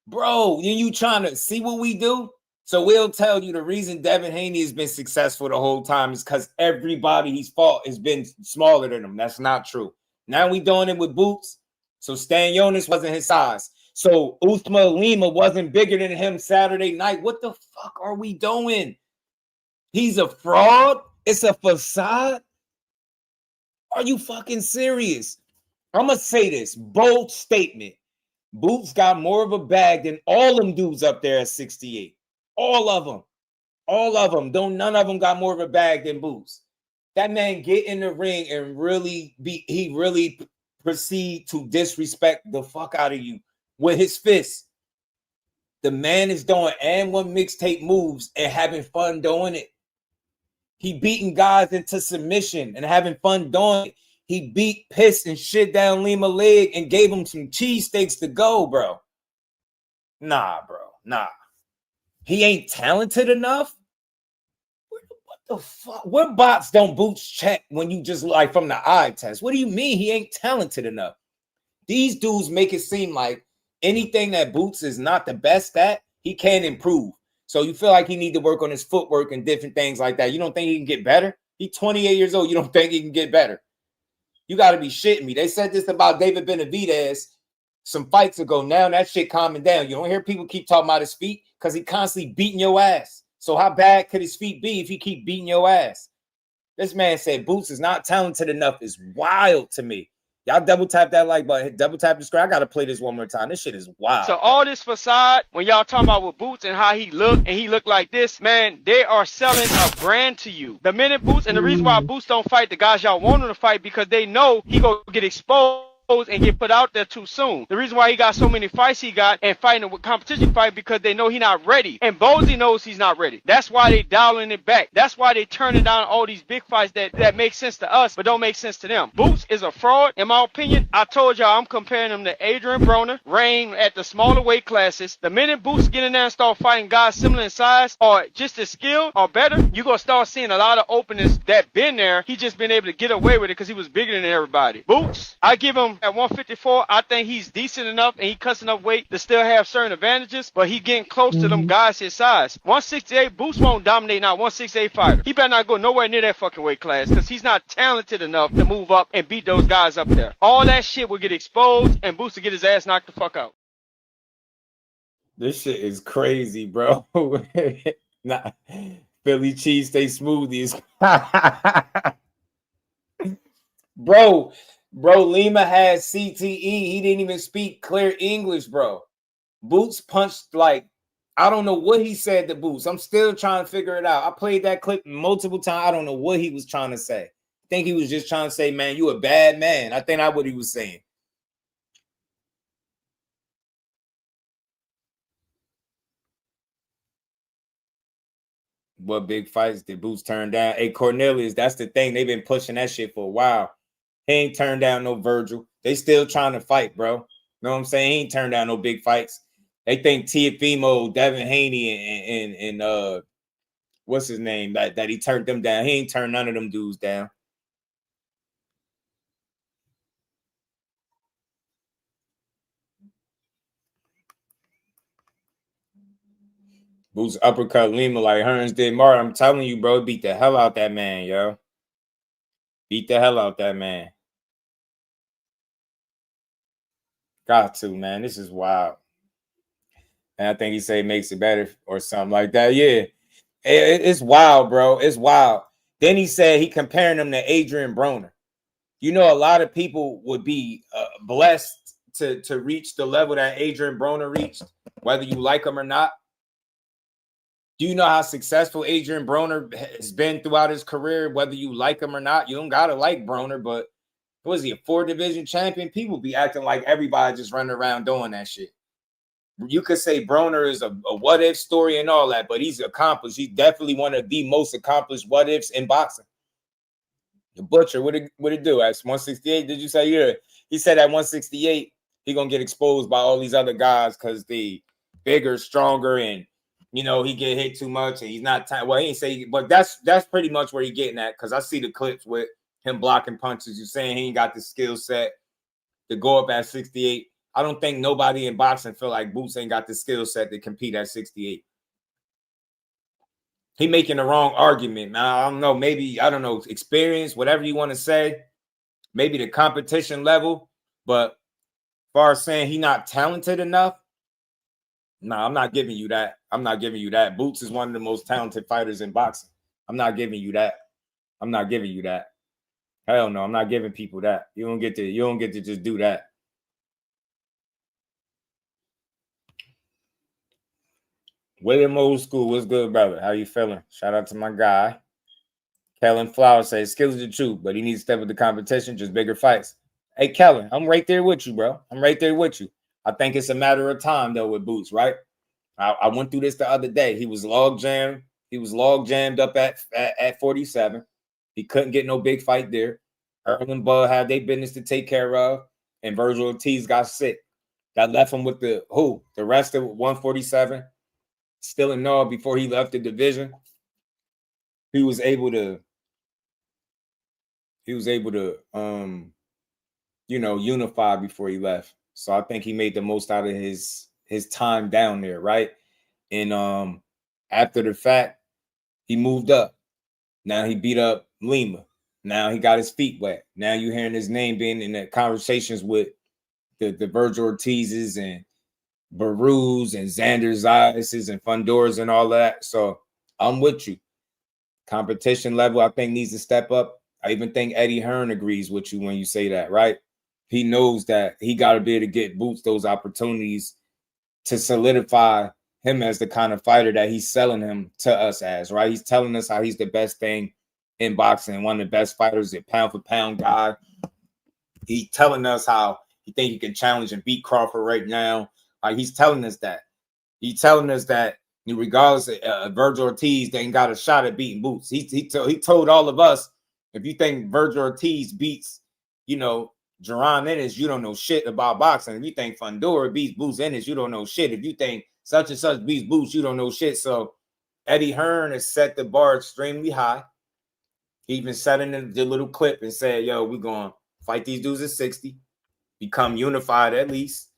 Bro, you trying to see what we do? So we'll tell you the reason Devin Haney has been successful the whole time is because everybody he's fought has been smaller than him. That's not true. Now we doing it with Boots. So Stan Jonas wasn't his size. So Uthma Lima wasn't bigger than him Saturday night. What the fuck are we doing? He's a fraud? It's a facade? Are you fucking serious? I'm going to say this. Bold statement. Boots got more of a bag than all them dudes up there at 68. All of them. All of them. None of them got more of a bag than Boots. That man get in the ring and really proceed to disrespect the fuck out of you with his fists. The man is doing and one mixtape moves and having fun doing it. He beating guys into submission and having fun doing it. He beat piss and shit down Lima leg and gave him some cheesesteaks to go, bro. Nah, bro. Nah. He ain't talented enough? What the fuck? What box don't Boots check when you just like from the eye test? What do you mean he ain't talented enough? These dudes make it seem like anything that Boots is not the best at, he can't improve. So you feel like he need to work on his footwork and different things like that. You don't think he can get better? He's 28 years old. You don't think he can get better? You got to be shitting me. They said this about David Benavidez some fights ago. Now that shit calming down. You don't hear people keep talking about his feet because he constantly beating your ass. So how bad could his feet be if he keep beating your ass? This man said Boots is not talented enough. Is wild to me. Y'all double tap that like button. Double tap the screen. I got to play this one more time. This shit is wild. So all this facade, when y'all talking about with Boots and how he look, and he look like this, man, they are selling a brand to you. The minute Boots, and the reason why Boots don't fight the guys y'all want him to fight, because they know he gonna get exposed and get put out there too soon. The reason why he got so many fights he got and fighting with competition fight because they know he's not ready. And Bozy knows he's not ready. That's why they dialing it back. That's why they turning down all these big fights that make sense to us but don't make sense to them. Boots is a fraud. In my opinion, I told y'all I'm comparing him to Adrian Broner, Rain at the smaller weight classes. The minute Boots get in there and start fighting guys similar in size or just as skilled or better, you're going to start seeing a lot of openings that been there. He just been able to get away with it because he was bigger than everybody. Boots, I give him at 154. I think he's decent enough and he cuts enough weight to still have certain advantages, but he getting close to them guys his size. 168, Boots won't dominate now. 168 fighter. He better not go nowhere near that fucking weight class because he's not talented enough to move up and beat those guys up there. All that shit will get exposed and Boots will get his ass knocked the fuck out. This shit is crazy, bro. Nah, Philly cheesesteak smoothies. Bro, Lima had CTE. He didn't even speak clear English, bro. Boots punched like, I don't know what he said to Boots. I'm still trying to figure it out. I played that clip multiple times. I don't know what he was trying to say. I think he was just trying to say, man, you a bad man. I think that's what he was saying. What big fights did Boots turn down? Hey, Cornelius, that's the thing. They've been pushing that shit for a while. He ain't turned down no Virgil. They still trying to fight, bro. Know what I'm saying? He ain't turned down no big fights. They think Tiafimo, Devin Haney, and what's his name? That he turned them down. He ain't turned none of them dudes down. Boots uppercut Lima like Hearns did Martin. I'm telling you, bro, beat the hell out that man, yo. Beat the hell out that man. Got to, man. This is wild. And I think he said makes it better or something like that. Yeah. It's wild, bro. It's wild. Then he said he comparing him to Adrian Broner. You know, a lot of people would be blessed to reach the level that Adrian Broner reached, whether you like him or not. Do you know how successful Adrian Broner has been throughout his career, whether you like him or not? You don't got to like Broner, but was he a 4-division champion? People be acting like everybody just running around doing that shit. You could say Broner is a what-if story and all that, but he's accomplished. He's definitely one of the most accomplished what-ifs in boxing. The Butcher, what it do? At 168, did you say? Yeah. He said at 168, he going to get exposed by all these other guys because they bigger, stronger, and you know, he get hit too much and he's not well, he ain't say, but that's pretty much where he getting at because I see the clips with him blocking punches. You're saying he ain't got the skill set to go up at 68. I don't think nobody in boxing feel like Boots ain't got the skill set to compete at 68. He making the wrong argument. Now, I don't know, maybe, I don't know, experience, whatever you want to say, maybe the competition level, but as far as saying he not talented enough, no, I'm not giving you that. I'm not giving you that. Boots is one of the most talented fighters in boxing. I'm not giving you that. I'm not giving you that. Hell no, I'm not giving people that. You don't get to just do that. William Old School, what's good, brother? How you feeling? Shout out to my guy. Kellen Flower says, skills is the truth, but he needs to step with the competition, just bigger fights. Hey, Kellen, I'm right there with you, bro. I'm right there with you. I think it's a matter of time, though, with Boots, right? I went through this the other day. He was log jammed. He was log jammed up at 47. He couldn't get no big fight there. Earl and Bud had their business to take care of, and Virgil Ortiz got sick. That left him with the rest of 147. Still in awe before he left the division. He was able to unify before he left. So I think he made the most out of his time down there, right? And after the fact, he moved up. Now he beat up Lima. Now he got his feet wet. Now you're hearing his name being in the conversations with the Virgil Ortizes and Barus and Xander Zayas and Fonduras and all that. So I'm with you. Competition level, I think, needs to step up. I even think Eddie Hearn agrees with you when you say that, right? He knows that he got to be able to get Boots those opportunities to solidify him as the kind of fighter that he's selling him to us as, right? He's telling us how he's the best thing in boxing, one of the best fighters, a pound for pound guy. He's telling us how he think he can challenge and beat Crawford right now. Like, he's telling us that. He's telling us that regardless of Virgil Ortiz, they ain't got a shot at beating Boots. He told all of us, if you think Virgil Ortiz beats, Jerron Ennis, you don't know shit about boxing. If you think Fondura beats Boots Ennis, you don't know shit. If you think such and such beats Boots, you don't know shit. So Eddie Hearn has set the bar extremely high. He even said in the little clip and said, yo, we're going to fight these dudes at 60. become unified at least.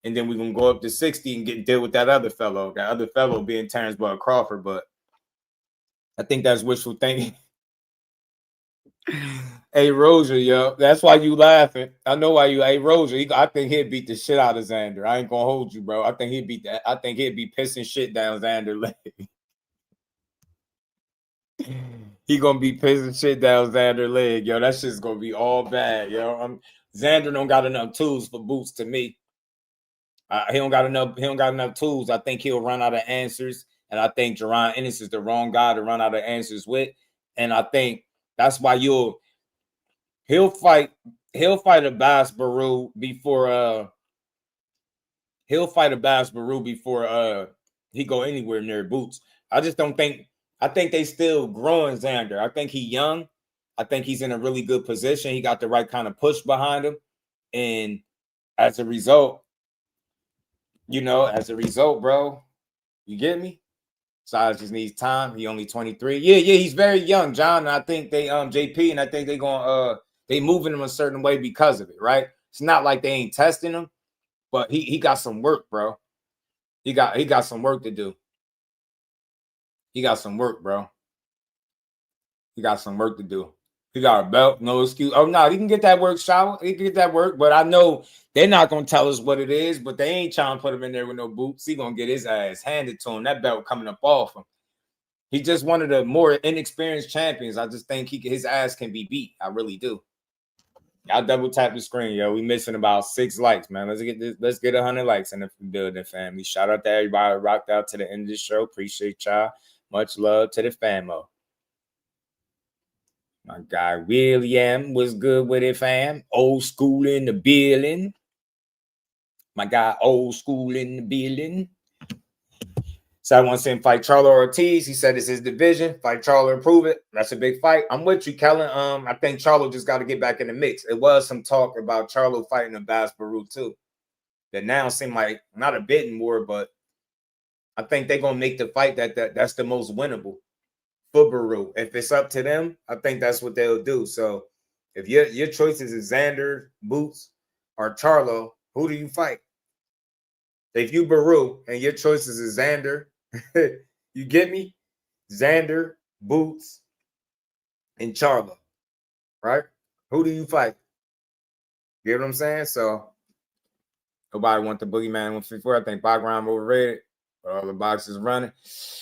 And then we're going to go up to 60 and deal with that other fellow. That other fellow being Terence Crawford. But I think that's wishful thinking. Hey, Rozier, yo. That's why you laughing. I know why you. Hey, Rozier, I think he'd beat the shit out of Xander. I ain't going to hold you, bro. I think he'd beat that. I think he'd be pissing shit down Xander's leg. He going to be pissing shit down Xander's leg, yo. That shit's going to be all bad, yo. Xander don't got enough tools for Boots to me. He don't got enough tools. I think he'll run out of answers, and I think Ennis is the wrong guy to run out of answers with. And I think that's why he'll fight a Bass Baru before he go anywhere near Boots. I just don't think. I think they still growing Xander. I think he's young. I think he's in a really good position. He got the right kind of push behind him, and as a result, bro, you get me? Size just needs time. He only 23. Yeah, he's very young, John. And I think they JP, and I think they moving him a certain way because of it, right? It's not like they ain't testing him, but he got some work, bro. He got some work to do. He got some work, bro. He got some work to do. He got a belt, no excuse. Oh, no, he can get that work, shower. He can get that work, but I know they're not going to tell us what it is, but they ain't trying to put him in there with no boots. He going to get his ass handed to him. That belt coming up off him. He's just one of the more inexperienced champions. I just think his ass can be beat. I really do. Y'all double tap the screen, yo. We missing about 6 likes, man. Let's get 100 likes in the building, family. Shout out to everybody who rocked out to the end of the show. Appreciate y'all. Much love to the famo. My guy William was good with it, fam. Old school in the building. My guy old school in the building. So I want to see him fight Charlo Ortiz. He said it's his division. Fight Charlo and prove it. That's a big fight. I'm with you, Kellen. I think Charlo just got to get back in the mix. It was some talk about Charlo fighting a Bass Baru too. That now seem like not a bidding war, but I think they're gonna make the fight that's the most winnable for Baru. If it's up to them, I think that's what they'll do. So if your choices is Xander, Boots, or Charlo, who do you fight? If you Baru and your choices is Xander, you get me? Xander, Boots, and Charlo, right? Who do you fight? You get what I'm saying? So nobody want the Boogeyman 154. I think Bagram overrated. All the boxes running.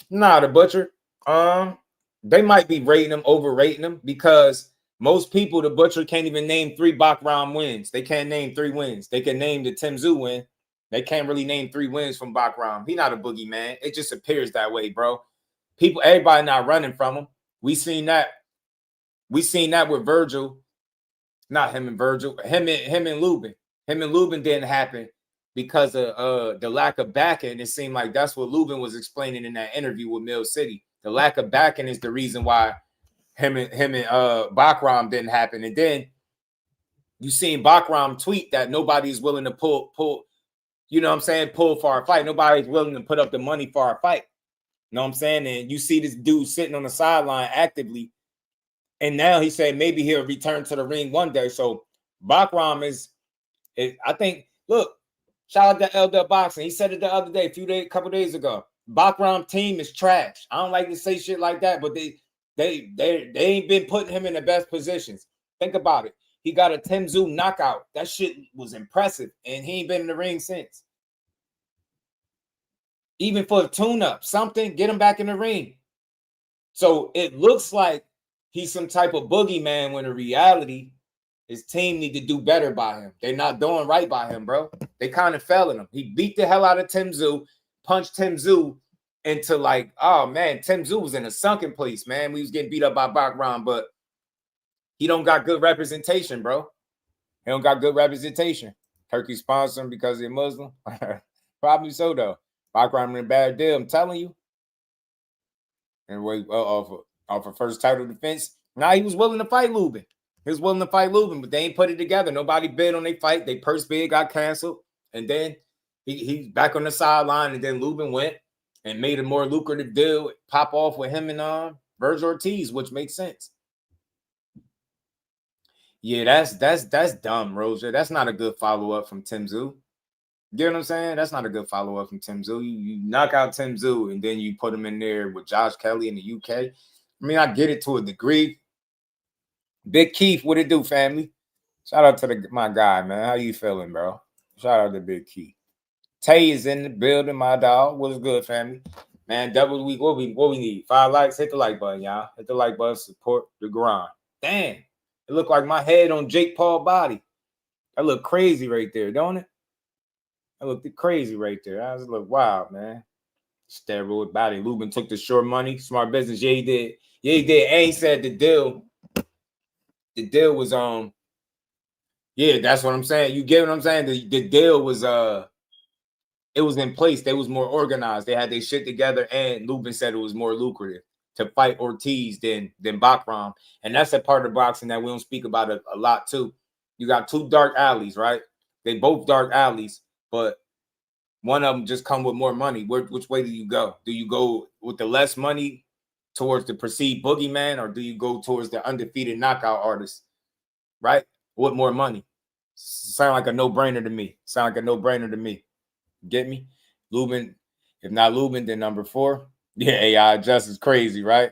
Nah, the Butcher. They might be rating him, overrating him, because most people, the Butcher can't even name 3 Bakram wins. They can't name 3 wins. They can name the Tim Tszyu win. They can't really name 3 wins from Bakram. He not a boogeyman. It just appears that way, bro. Everybody not running from him. We seen that with Virgil. Not him and Virgil. Him and Lubin. Him and Lubin didn't happen because of the lack of backing. It seemed like that's what Lubin was explaining in that interview with Mill City. The lack of backing is the reason why him and Bakram didn't happen. And then you seen Bakram tweet that nobody's willing to pull, you know what I'm saying, pull for our fight. Nobody's willing to put up the money for our fight. You know what I'm saying? And you see this dude sitting on the sideline actively. And now he said maybe he'll return to the ring one day. So Bakram is I think, look, shout out to LWBoxing. He said it the other day, a couple days ago. Bakram team is trash. I don't like to say shit like that, but they ain't been putting him in the best positions. Think about it. He got a Tim Tszyu knockout. That shit was impressive, and he ain't been in the ring since. Even for a tune-up, something, get him back in the ring. So it looks like he's some type of boogeyman when in reality, his team need to do better by him. They're not doing right by him, bro. They kind of failing him. He beat the hell out of Tim Tszyu, punched Tim Tszyu into like, oh, man, Tim Tszyu was in a sunken place, man. We was getting beat up by Bakram, but he don't got good representation, bro. He don't got good representation. Turkey sponsor him because he's Muslim? Probably so, though. Bakram in a bad deal, I'm telling you. And off of first title defense. Now he was willing to fight Lubin. He was willing to fight Lubin, but they ain't put it together. Nobody bid on their fight. They purse bid got canceled. And then he's back on the sideline, and then Lubin went and made a more lucrative deal, pop off with him and Virgil Ortiz, which makes sense. Yeah, that's dumb, Roger. That's not a good follow-up from Tim Tszyu. You get what I'm saying? That's not a good follow-up from Tim Tszyu. You knock out Tim Tszyu and then you put him in there with Josh Kelly in the UK. I mean, I get it to a degree. Big Keith, what it do, family? Shout out to my guy, man. How you feeling, bro? Shout out to Big Keith. Tay is in the building, my dog. What's good, family? Man, double week. What we need? 5 likes. Hit the like button, y'all. Hit the like button. Support the grind. Damn. It looked like my head on Jake Paul body. That look crazy right there, don't it? That looked crazy right there. I just look wild, man. Steroid body. Lubin took the short money. Smart business. Yeah, he did. Yeah, he did. And he said the deal was yeah, that's what I'm saying. You get what I'm saying? The deal was it was in place. They was more organized. They had their shit together, and Lubin said it was more lucrative to fight Ortiz than Bakram. And that's a part of boxing that we don't speak about a lot too. You got 2 dark alleys, right? They both dark alleys, but one of them just come with more money. Which way do you go? Do you go with the less money towards the perceived boogeyman, or do you go towards the undefeated knockout artist, right? With more money? Sound like a no-brainer to me. Get me? Lubin, if not Lubin, then number 4. Yeah, AI just is crazy, right?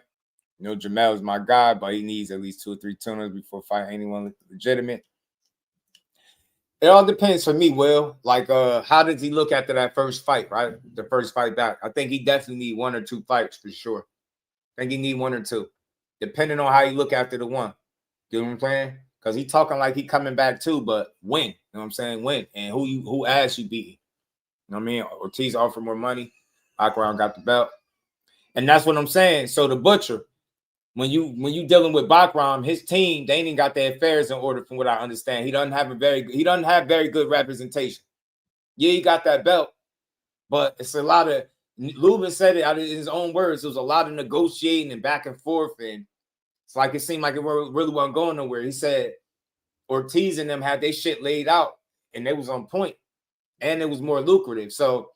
You know, Jamel is my guy, but he needs at least 2 or 3 tuners before fighting anyone legitimate. It all depends for me, Will. Like, how does he look after that first fight, right? The first fight back. I think he definitely need 1 or 2 fights for sure. I think he need 1 or 2, depending on how you look after the one. You know what I'm saying? Because he talking like he coming back too, but win. You know what I'm saying? Win. And who ass you beating? You know what I mean? Ortiz offered more money. Akron got the belt. And that's what I'm saying. So the Butcher, when you dealing with Bakram, his team, they ain't even got their affairs in order from what I understand. He doesn't have very good representation. Yeah, he got that belt, but it's a lot of, Lubin said it out of his own words, it was a lot of negotiating and back and forth, and it's like it seemed like it really wasn't going nowhere. He said Ortiz and them had their shit laid out and they was on point and it was more lucrative. So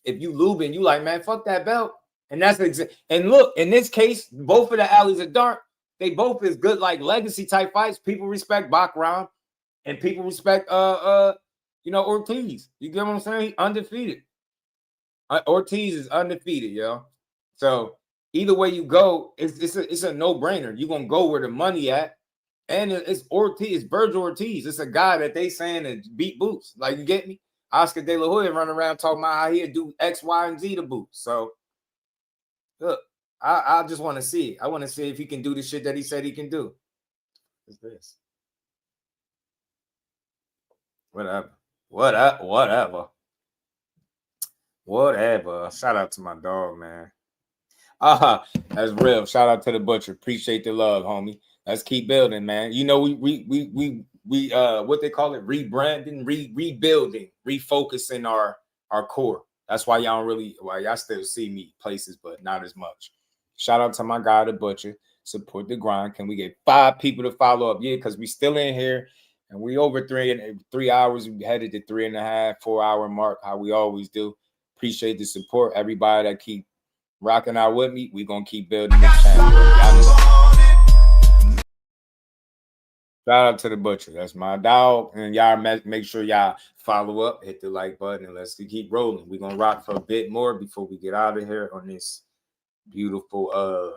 if you Lubin, you like, man, fuck that belt. And that's and look, in this case, both of the alleys are dark. They both is good, like legacy type fights. People respect Bakram and people respect Ortiz. You get what I'm saying? He undefeated. Ortiz is undefeated, yo. So either way you go, it's a no-brainer. You're gonna go where the money at. And it's Ortiz, it's Virgil Ortiz. It's a guy that they saying that beat Boots. Like, you get me? Oscar De La Hoya running around talking about how he'd do X, Y, and Z to Boots. So look, I just want to see it. I want to see if he can do the shit that he said he can do. What's this? Whatever. Shout out to my dog, man. That's real. Shout out to the Butcher. Appreciate the love, homie. Let's keep building, man. You know, we what they call it, rebranding, rebuilding, refocusing our core. That's why y'all still see me places, but not as much. Shout out to my guy, the Butcher. Support the grind. Can we get 5 people to follow up? Yeah, because we still in here and we over 3 hours. We headed to 3.5, 4 hour mark, how we always do. Appreciate the support. Everybody that keep rocking out with me, we gonna keep building this channel. Shout out to the Butcher. That's my dog. And y'all make sure y'all follow up, hit the like button, and let's keep rolling. We're gonna rock for a bit more before we get out of here on this beautiful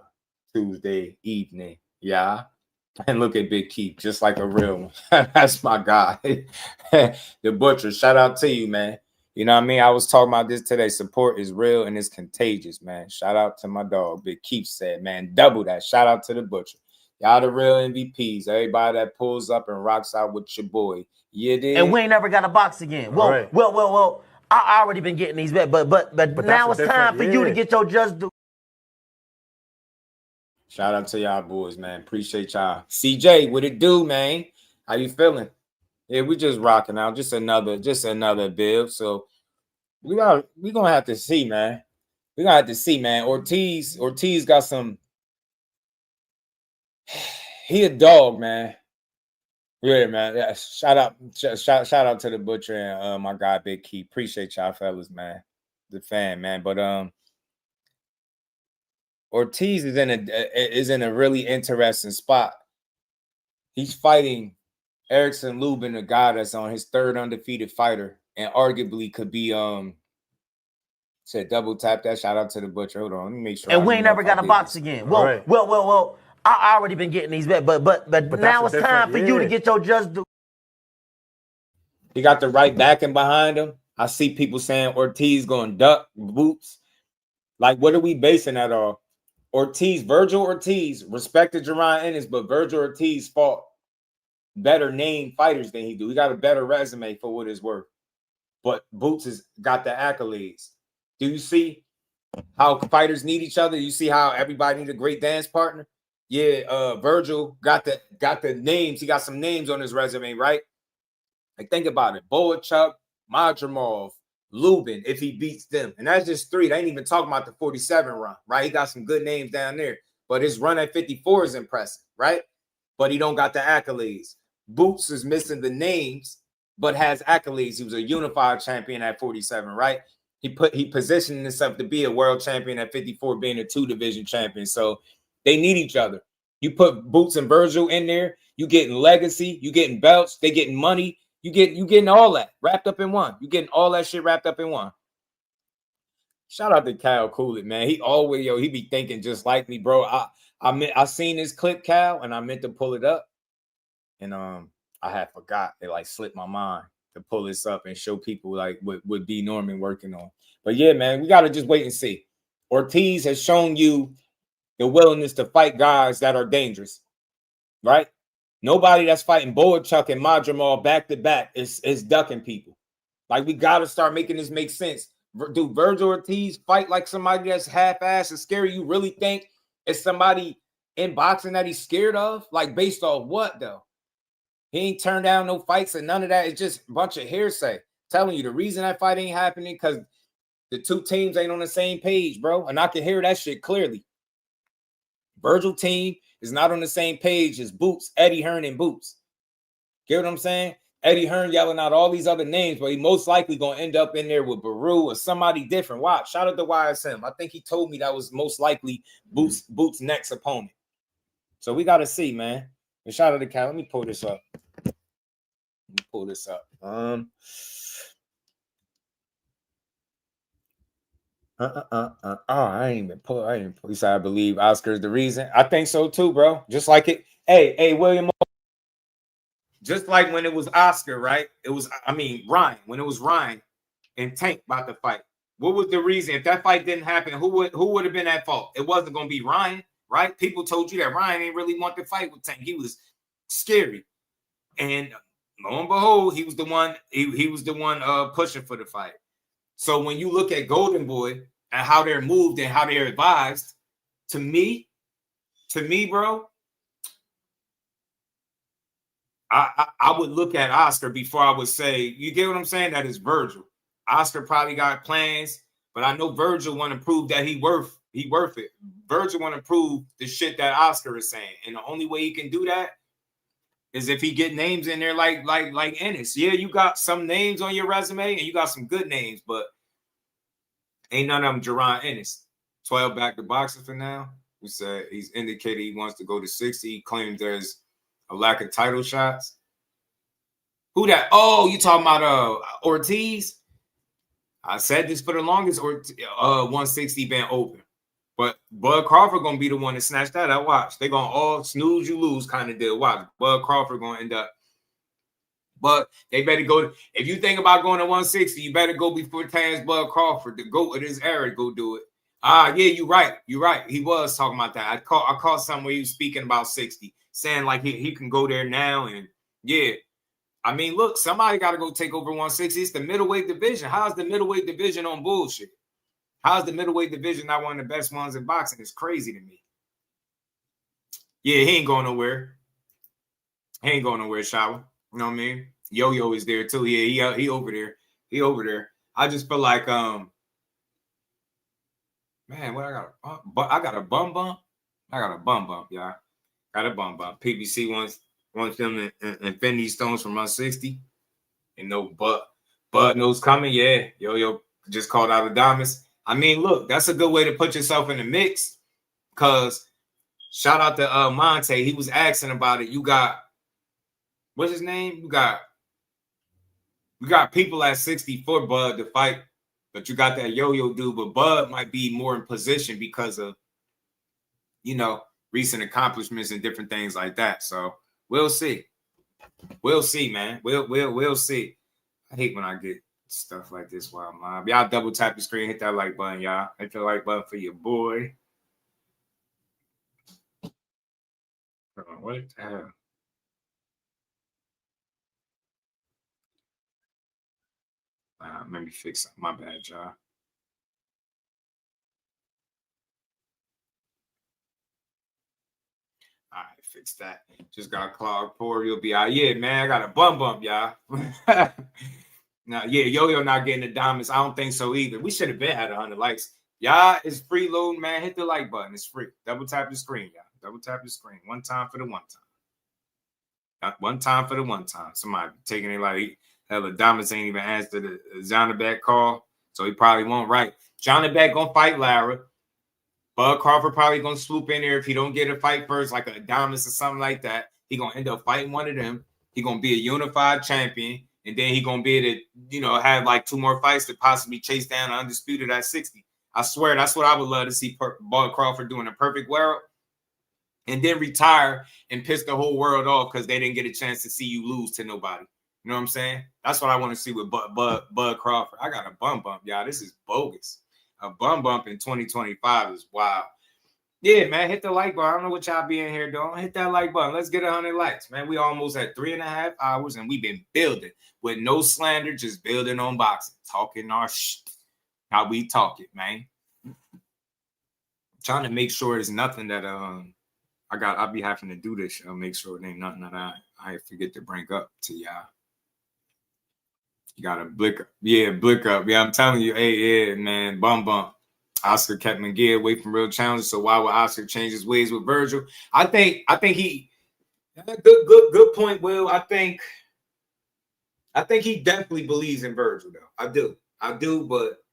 Tuesday evening. Yeah. And look at Big Keith, just like a real one. That's my guy. The Butcher. Shout out to you, man. You know what I mean? I was talking about this today. Support is real and it's contagious, man. Shout out to my dog. Big Keith said, man, double that. Shout out to the Butcher. Y'all the real MVPs. Everybody that pulls up and rocks out with your boy. Yeah, dude. And we ain't never got a box again. Well, right. well. I already been getting these bets, but now it's time for you to get your just due. Shout out to y'all boys, man. Appreciate y'all. CJ, what it do, man? How you feeling? Yeah, we just rocking out. Just another build. So we gonna have to see, man. We gonna have to see, man. Ortiz got some. He a dog, man. Yeah, man. Yeah, shout out to the Butcher and my guy Big Key. Appreciate y'all fellas, man. The fan, man. But Ortiz is in a really interesting spot. He's fighting Erickson Lubin, a guy that's on his 3rd undefeated fighter, and arguably could be said double tap that. Shout out to the butcher. Hold on, let me make sure. And we ain't never got to box again. Well. I already been getting these bets, but now it's time for you to get your just do. He got the right backing behind him. I see people saying Ortiz going duck boots. Like, what are we basing that on? Virgil Ortiz respected Jerron Ennis, but Virgil Ortiz fought better named fighters than he do. He got a better resume for what it's worth. But Boots has got the accolades. Do you see how fighters need each other? You see how everybody needs a great dance partner? Yeah, Virgil got the names. He got some names on his resume, right? Like, think about it. Boachuk, Madrimov, Lubin, if he beats them. And that's just 3. They ain't even talking about the 47 run, right? He got some good names down there. But his run at 54 is impressive, right? But he don't got the accolades. Boots is missing the names, but has accolades. He was a unified champion at 47, right? He positioned himself to be a world champion at 54, being a 2-division champion. So they need each other. You put Boots and Virgil in there, you getting legacy, you getting belts, they getting money, you getting all that wrapped up in one. You getting all that shit wrapped up in one. Shout out to Cal Coolidge, man. He always, he be thinking just like me, bro. I seen this clip, Cal, and I meant to pull it up. And I had forgot. It like slipped my mind to pull this up and show people like what D Norman working on. But yeah, man, we gotta just wait and see. Ortiz has shown you the willingness to fight guys that are dangerous, right? Nobody that's fighting Boachuk and Madrimov back to back is ducking people. Like, we got to start making this make sense. Do Virgil Ortiz fight like somebody that's half-assed and scary? You really think it's somebody in boxing that he's scared of? Like, based off what, though? He ain't turned down no fights and none of that. It's just a bunch of hearsay. Telling you the reason that fight ain't happening because the 2 teams ain't on the same page, bro. And I can hear that shit clearly. Virgil team is not on the same page as Boots, Eddie Hearn, and Boots. Get what I'm saying? Eddie Hearn yelling out all these other names, but he most likely going to end up in there with Baru or somebody different. Watch. Shout out to YSM. I think he told me that was most likely Boots' next opponent. So we got to see, man. And shout out to Cal. Let me pull this up. I ain't even pull. He said, I believe Oscar is the reason. I think so too, bro. Just like it. Hey, William. Just like when it was Oscar, right? It was, Ryan. When it was Ryan and Tank about to fight. What was the reason? If that fight didn't happen, who would have been at fault? It wasn't going to be Ryan, right? People told you that Ryan didn't really want to fight with Tank. He was scary. And lo and behold, he was the one. He was the one pushing for the fight. So when you look at Golden Boy and how they're moved and how they're advised, to me, bro, I would look at Oscar before I would say, you get what I'm saying? That is Virgil. Oscar probably got plans, but I know Virgil want to prove that he worth it. Virgil want to prove the shit that Oscar is saying. And the only way he can do that is if he get names in there like Ennis. Yeah, you got some names on your resume and you got some good names, but ain't none of them Jerron Ennis. 12 back to boxing for now. We said he's indicated he wants to go to 60. He claims there's a lack of title shots. Who that? Oh, you talking about Ortiz? I said this for the longest. 160 been open. But Bud Crawford gonna be the one to snatch that out. Watch. They're gonna all snooze, you lose kind of deal. Watch. Bud Crawford gonna end up. But they better go. If you think about going to 160, you better go before Terence Bud Crawford, the GOAT of this era, go do it. Yeah, you're right. You're right. He was talking about that. I caught somewhere he was speaking about 60, saying like he can go there now. And yeah, I mean, look, somebody got to go take over 160. It's the middleweight division. How's the middleweight division on bullshit? How's the middleweight division not one of the best ones in boxing? It's crazy to me. Yeah, he ain't going nowhere. He ain't going nowhere, Shower. You know what I mean? Yo-Yo is there too. Yeah, he over there. He over there. I just feel like man, what I got a bum bump. I got a bum bump, y'all. Got a bum bump. PBC wants them to Infinity Stones from 160. And no Bud knows coming. Yeah, Yo-Yo just called out Adamas. I mean, look, that's a good way to put yourself in the mix. Cause shout out to Monte. He was asking about it. You got what's his name? We got people at 60 for Bud to fight, but you got that Yo-Yo dude. But Bud might be more in position because of, you know, recent accomplishments and different things like that. So we'll see. We'll see, man. We'll see. I hate when I get stuff like this while I'm live. Y'all double tap the screen, hit that like button, y'all. Hit the like button for your boy. What the hell? Let me fix something. My bad, y'all. All right, fix that. Just got a clogged pore. You'll be out. Yeah, man, I got a bump, y'all. Now, yeah, Yo-Yo not getting the diamonds. I don't think so either. We should have been had 100 likes. Y'all, it's freeloading, man. Hit the like button. It's free. Double tap the screen, y'all. Double tap the screen. One time for the one time. One time for the one time. Somebody taking it like hell. Diamonds ain't even answered the Jonathan call, so he probably won't. Right. Jonathan gonna fight Lara. Bud Crawford probably gonna swoop in there if he don't get a fight first, like a Diamonds or something like that. He gonna end up fighting one of them. He gonna be a unified champion, and then he gonna be able to, you know, have like 2 more fights to possibly chase down an undisputed at 60. I swear that's what I would love to see Bud Crawford doing a perfect world, and then retire and piss the whole world off because they didn't get a chance to see you lose to nobody. You know what I'm saying? That's what I want to see with Bud Crawford. I got a bump, y'all. This is bogus. A bump in 2025 is wild. Yeah, man, hit the like button. I don't know what y'all be in here doing. Hit that like button. Let's get 100 likes, man. We almost at 3.5 hours, and we've been building with no slander, just building on boxing, talking our shit. How we talk it, man. Trying to make sure there's nothing that I'll be having to do this. I'll make sure there ain't nothing that I forget to bring up to y'all. You gotta blick up. Yeah, blick up. Yeah, I'm telling you, hey, yeah, man, bump. Oscar kept McGee away from real challenges. So why would Oscar change his ways with Virgil? I think he good point, Will. I think he definitely believes in Virgil, though. I do, but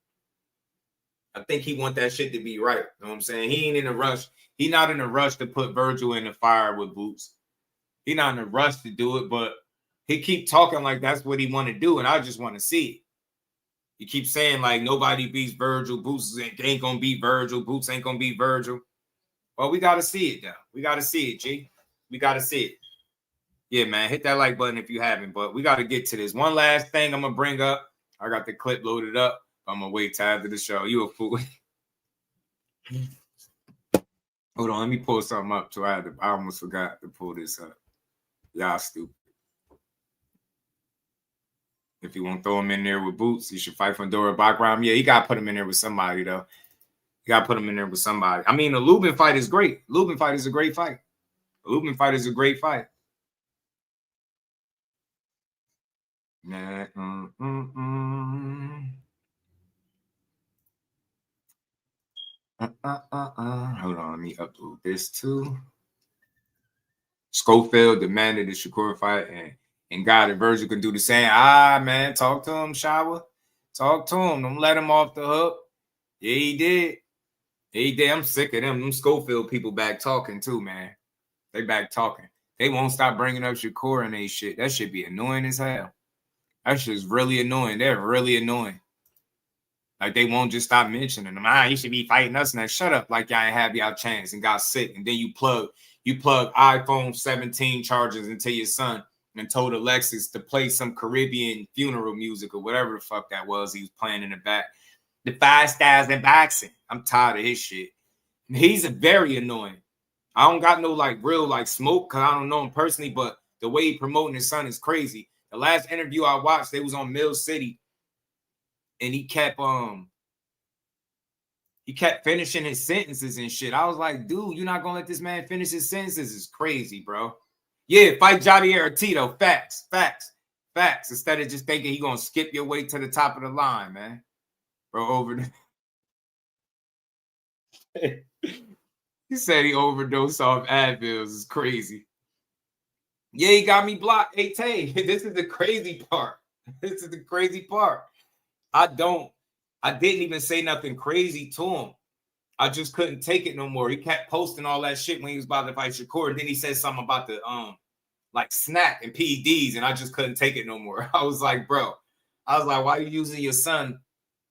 I think he want that shit to be right. You know what I'm saying? He ain't in a rush. He not in a rush to put Virgil in the fire with Boots. He not in a rush to do it, but he keep talking like that's what he want to do, and I just want to see it. He keeps saying like nobody beats Virgil. Boots ain't gonna beat Virgil. Boots ain't gonna beat Virgil. Well, we gotta see it, though. We gotta see it, G. We gotta see it. Yeah, man. Hit that like button if you haven't. But we gotta get to this. One last thing I'm gonna bring up. I got the clip loaded up. I'm gonna wait till after the show. You a fool. Hold on, let me pull something up. I almost forgot to pull this up. Y'all stupid. If you want to throw him in there with Boots, he should fight Fondura background. Yeah, he got to put him in there with somebody, though. You got to put him in there with somebody. I mean, the Lubin fight is great. Lubin fight is a great fight. The Lubin fight is a great fight. Nah, Hold on, let me upload this too. Schofield demanded the Shakur fight, and God and Virgil can do the same. Man, talk to him, Shower. Talk to him. Don't let him off the hook. Yeah, he did. He did. I'm sick of them. Them Schofield people back talking too, man. They back talking. They won't stop bringing up Shakur and they shit. That should be annoying as hell. That shit's really annoying. They're really annoying. Like, they won't just stop mentioning them. You should be fighting us now. Shut up like y'all ain't have y'all chance and got sick. And then you plug iPhone 17 chargers into your son and told Alexis to play some Caribbean funeral music or whatever the fuck that was he was playing in the back. The 5 styles in boxing. I'm tired of his shit. He's very annoying. I don't got no like real like smoke because I don't know him personally, but the way he promoting his son is crazy. The last interview I watched, they was on Mill City, and he kept finishing his sentences and shit. I was like, dude, you're not gonna let this man finish his sentences? It's crazy, bro. Yeah, fight Javier Tito. Facts. Instead of just thinking he gonna skip your way to the top of the line, man. Bro, over the he said he overdosed off Advils. It's crazy. Yeah, he got me blocked. Hey, Tay, this is the crazy part. This is the crazy part. I didn't even say nothing crazy to him. I just couldn't take it no more. He kept posting all that shit when he was about to fight Shakur. Then he said something about the like snack and PEDs, and I just couldn't take it no more. I was like, bro, why are you using your son,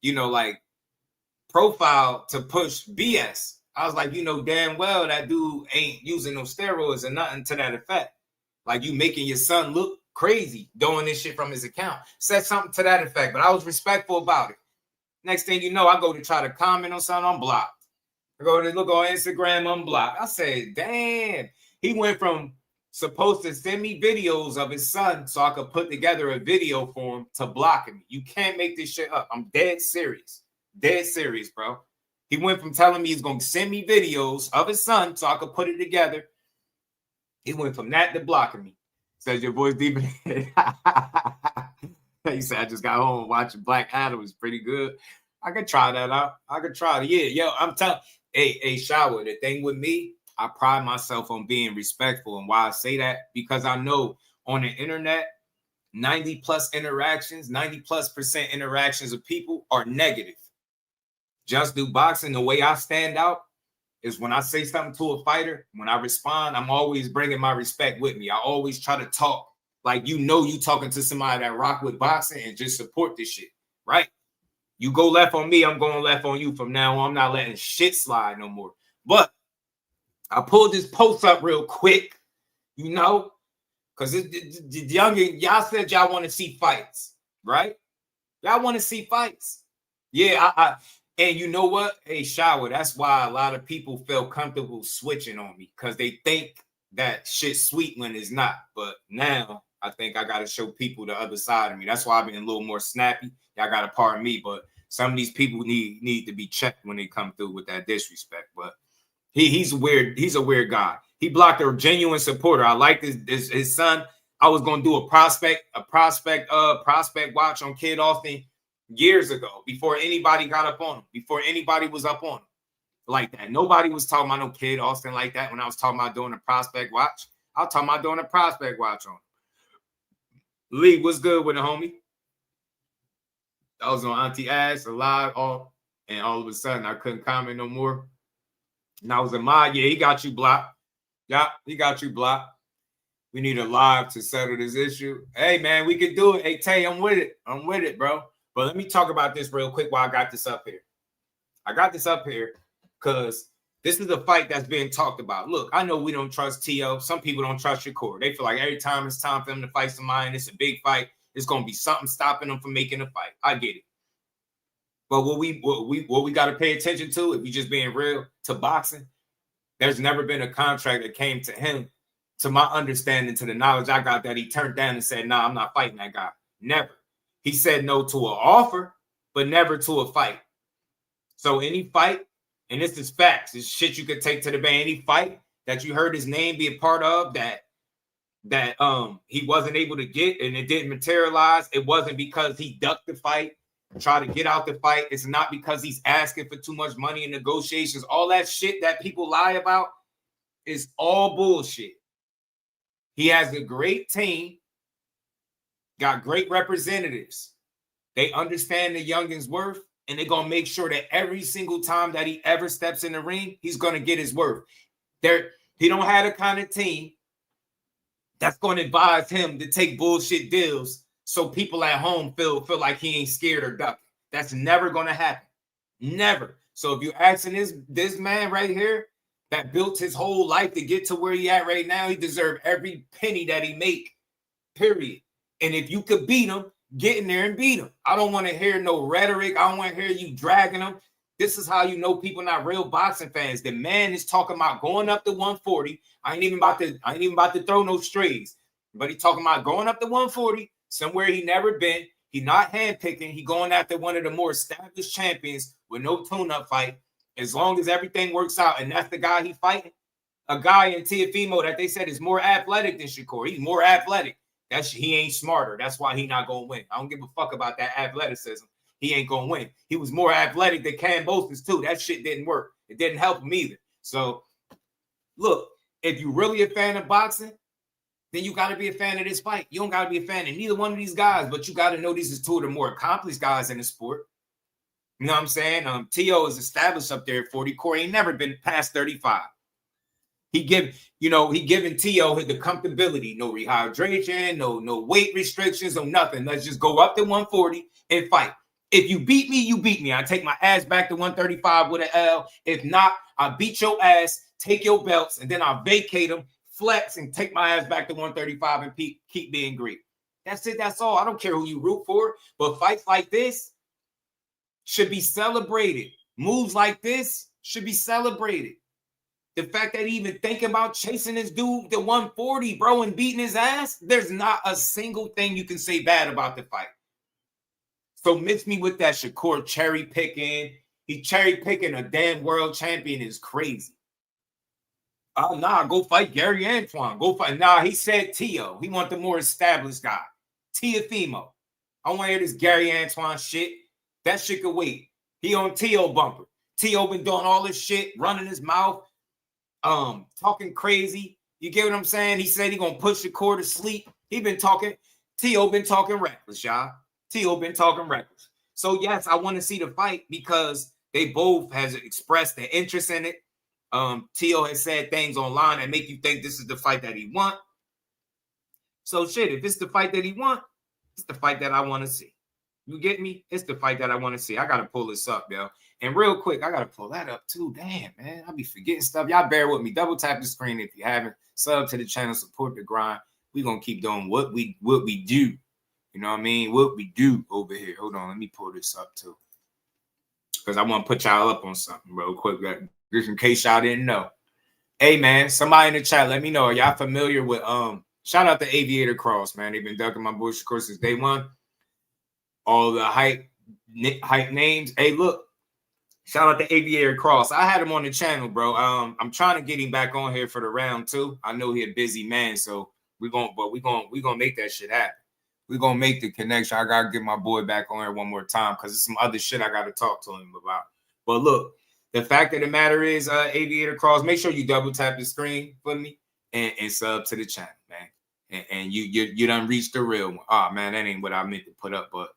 like profile to push BS? I was like, damn well that dude ain't using no steroids or nothing to that effect. Like, you making your son look crazy doing this shit from his account. Said something to that effect, but I was respectful about it. Next thing you know, I go to try to comment on something, I'm blocked. I go to look on Instagram, I'm blocked. I said, damn. He went from supposed to send me videos of his son so I could put together a video for him to blocking me. You can't make this shit up. I'm dead serious. Dead serious, bro. He went from telling me he's going to send me videos of his son so I could put it together. He went from that to blocking me. Says your voice deep in the head. He said, I just got home watching Black Adam. It was pretty good. I could try that out. I could try it. Yeah, yo, I'm telling hey, Shower, the thing with me, I pride myself on being respectful. And why I say that? Because I know on the internet, 90+ interactions, 90+% interactions of people are negative. Jusdueboxing, the way I stand out is when I say something to a fighter, when I respond, I'm always bringing my respect with me. I always try to talk like you talking to somebody that rock with boxing and just support this shit, right? You go left on me, I'm going left on you from now on. I'm not letting shit slide no more. But I pulled this post up real quick, because y'all said y'all want to see fights, right? Y'all want to see fights. Yeah, and you know what? Hey, Shower, that's why a lot of people feel comfortable switching on me, because they think that shit's sweet when it's not. But now I think I got to show people the other side of me. That's why I've been a little more snappy. Y'all got to pardon me, but some of these people need to be checked when they come through with that disrespect. But he's a weird guy. He blocked a genuine supporter. I like his son. I was gonna do a prospect watch on Kid Austin years ago, before anybody got up on him, before anybody was up on him like that. Nobody was talking about no Kid Austin like that when I was talking about doing a prospect watch. I was talking about doing a prospect watch on him. Lee, what's good with the homie? I was on Auntie Ash live, and all of a sudden I couldn't comment no more. And I was in yeah, he got you blocked. Yeah, he got you blocked. We need a live to settle this issue. Hey, man, we can do it. Hey, Tay, I'm with it. I'm with it, bro. But let me talk about this real quick while I got this up here. I got this up here because this is a fight that's being talked about. Look, I know we don't trust T.O. Some people don't trust Shakur. They feel like every time it's time for them to fight somebody and it's a big fight, it's going to be something stopping them from making a fight. I get it. But what we got to pay attention to, if we just being real, to boxing, there's never been a contract that came to him, to my understanding, to the knowledge I got, that he turned down and said, nah, I'm not fighting that guy. Never. He said no to an offer, but never to a fight. So any fight, and this is facts, it's shit you could take to the bank, any fight that you heard his name be a part of that he wasn't able to get and it didn't materialize, it wasn't because he ducked the fight, try to get out the fight. It's not because he's asking for too much money in negotiations. All that shit that people lie about is all bullshit. He has a great team, got great representatives. They understand the youngin's worth, and they're going to make sure that every single time that he ever steps in the ring, he's going to get his worth. He don't have the kind of team that's going to advise him to take bullshit deals so people at home feel like he ain't scared or ducking. That's never going to happen. Never. So if you're asking this man right here that built his whole life to get to where he at right now, he deserves every penny that he make, period. And if you could beat him, get in there and beat him. I don't want to hear no rhetoric. I don't want to hear you dragging him. This is how you know people not real boxing fans. The man is talking about going up to 140. I ain't even about to throw no strays. But he talking about going up to 140, somewhere he never been. He not handpicking. He going after one of the more established champions with no tune-up fight. As long as everything works out, and that's the guy he fighting. A guy in Teofimo that they said is more athletic than Shakur. He's more athletic. He ain't smarter. That's why he not gonna win. I don't give a fuck about that athleticism. He ain't gonna win. He was more athletic than Kambosos too. That shit didn't work. It didn't help him either. So, look, if you really a fan of boxing, then you got to be a fan of this fight. You don't got to be a fan of neither one of these guys, but you got to know these is two of the more accomplished guys in the sport. You know what I'm saying? T.O. is established up there at 40. Corey ain't never been past 35. He giving T.O. the comfortability, no rehydration, no weight restrictions, no nothing. Let's just go up to 140 and fight. If you beat me, you beat me. I take my ass back to 135 with an L. If not, I beat your ass, take your belts, and then I vacate them, flex, and take my ass back to 135 and keep being great. That's it. That's all. I don't care who you root for, but fights like this should be celebrated. Moves like this should be celebrated. The fact that he even thinking about chasing this dude to 140, bro, and beating his ass, there's not a single thing you can say bad about the fight. So miss me with that Shakur cherry picking. He cherry picking a damn world champion is crazy. Oh, nah, go fight Gary Antoine. Go fight. Nah, he said Tio. He want the more established guy. Teofimo. I want to hear this Gary Antoine shit. That shit could wait. He on Tio bumper. Tio been doing all this shit, running his mouth, talking crazy. You get what I'm saying? He said he gonna push Shakur to sleep. He been talking. Tio been talking reckless, y'all. Tio been talking reckless. So yes, I want to see the fight because they both has expressed their interest in it. Tio has said things online that make you think this is the fight that he want. So shit, if it's the fight that he want, it's the fight that I want to see. You get me? It's the fight that I want to see. I gotta pull this up, yo. And real quick, I gotta pull that up too. Damn, man, I be forgetting stuff. Y'all bear with me. Double tap the screen if you haven't. Sub to the channel, support the grind. We gonna keep doing what we do. You know what I mean? What we do over here. Hold on, let me pull this up too. Because I want to put y'all up on something real quick. Just in case y'all didn't know. Hey man, somebody in the chat, let me know. Are y'all familiar with shout out to Aviator Cross, man. They've been ducking my bush course since day one. All the hype names. Hey, look. Shout out to Aviator Cross. I had him on the channel, bro. I'm trying to get him back on here for the round 2. I know he a busy man, so we're gonna make that shit happen. We're gonna make the connection. I gotta get my boy back on here one more time because there's some other shit I gotta talk to him about. But look, the fact of the matter is, Aviator Cross, make sure you double tap the screen for me and sub to the channel, man. And you done reached the real one. Oh man, that ain't what I meant to put up, but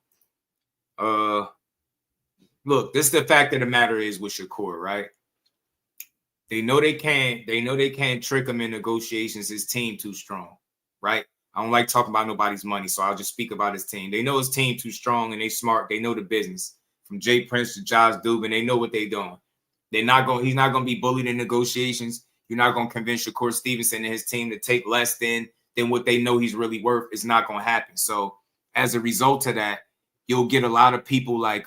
look, this is the fact of the matter is with Shakur, right? They know they can't trick him in negotiations. His team too strong, right? I don't like talking about nobody's money, so I'll just speak about his team. They know his team too strong and they smart. They know the business. From Jay Prince to Jusdueboxing, they know what they're doing. He's not gonna be bullied in negotiations. You're not gonna convince Shakur Stevenson and his team to take less than what they know he's really worth. It's not gonna happen. So as a result of that, you'll get a lot of people like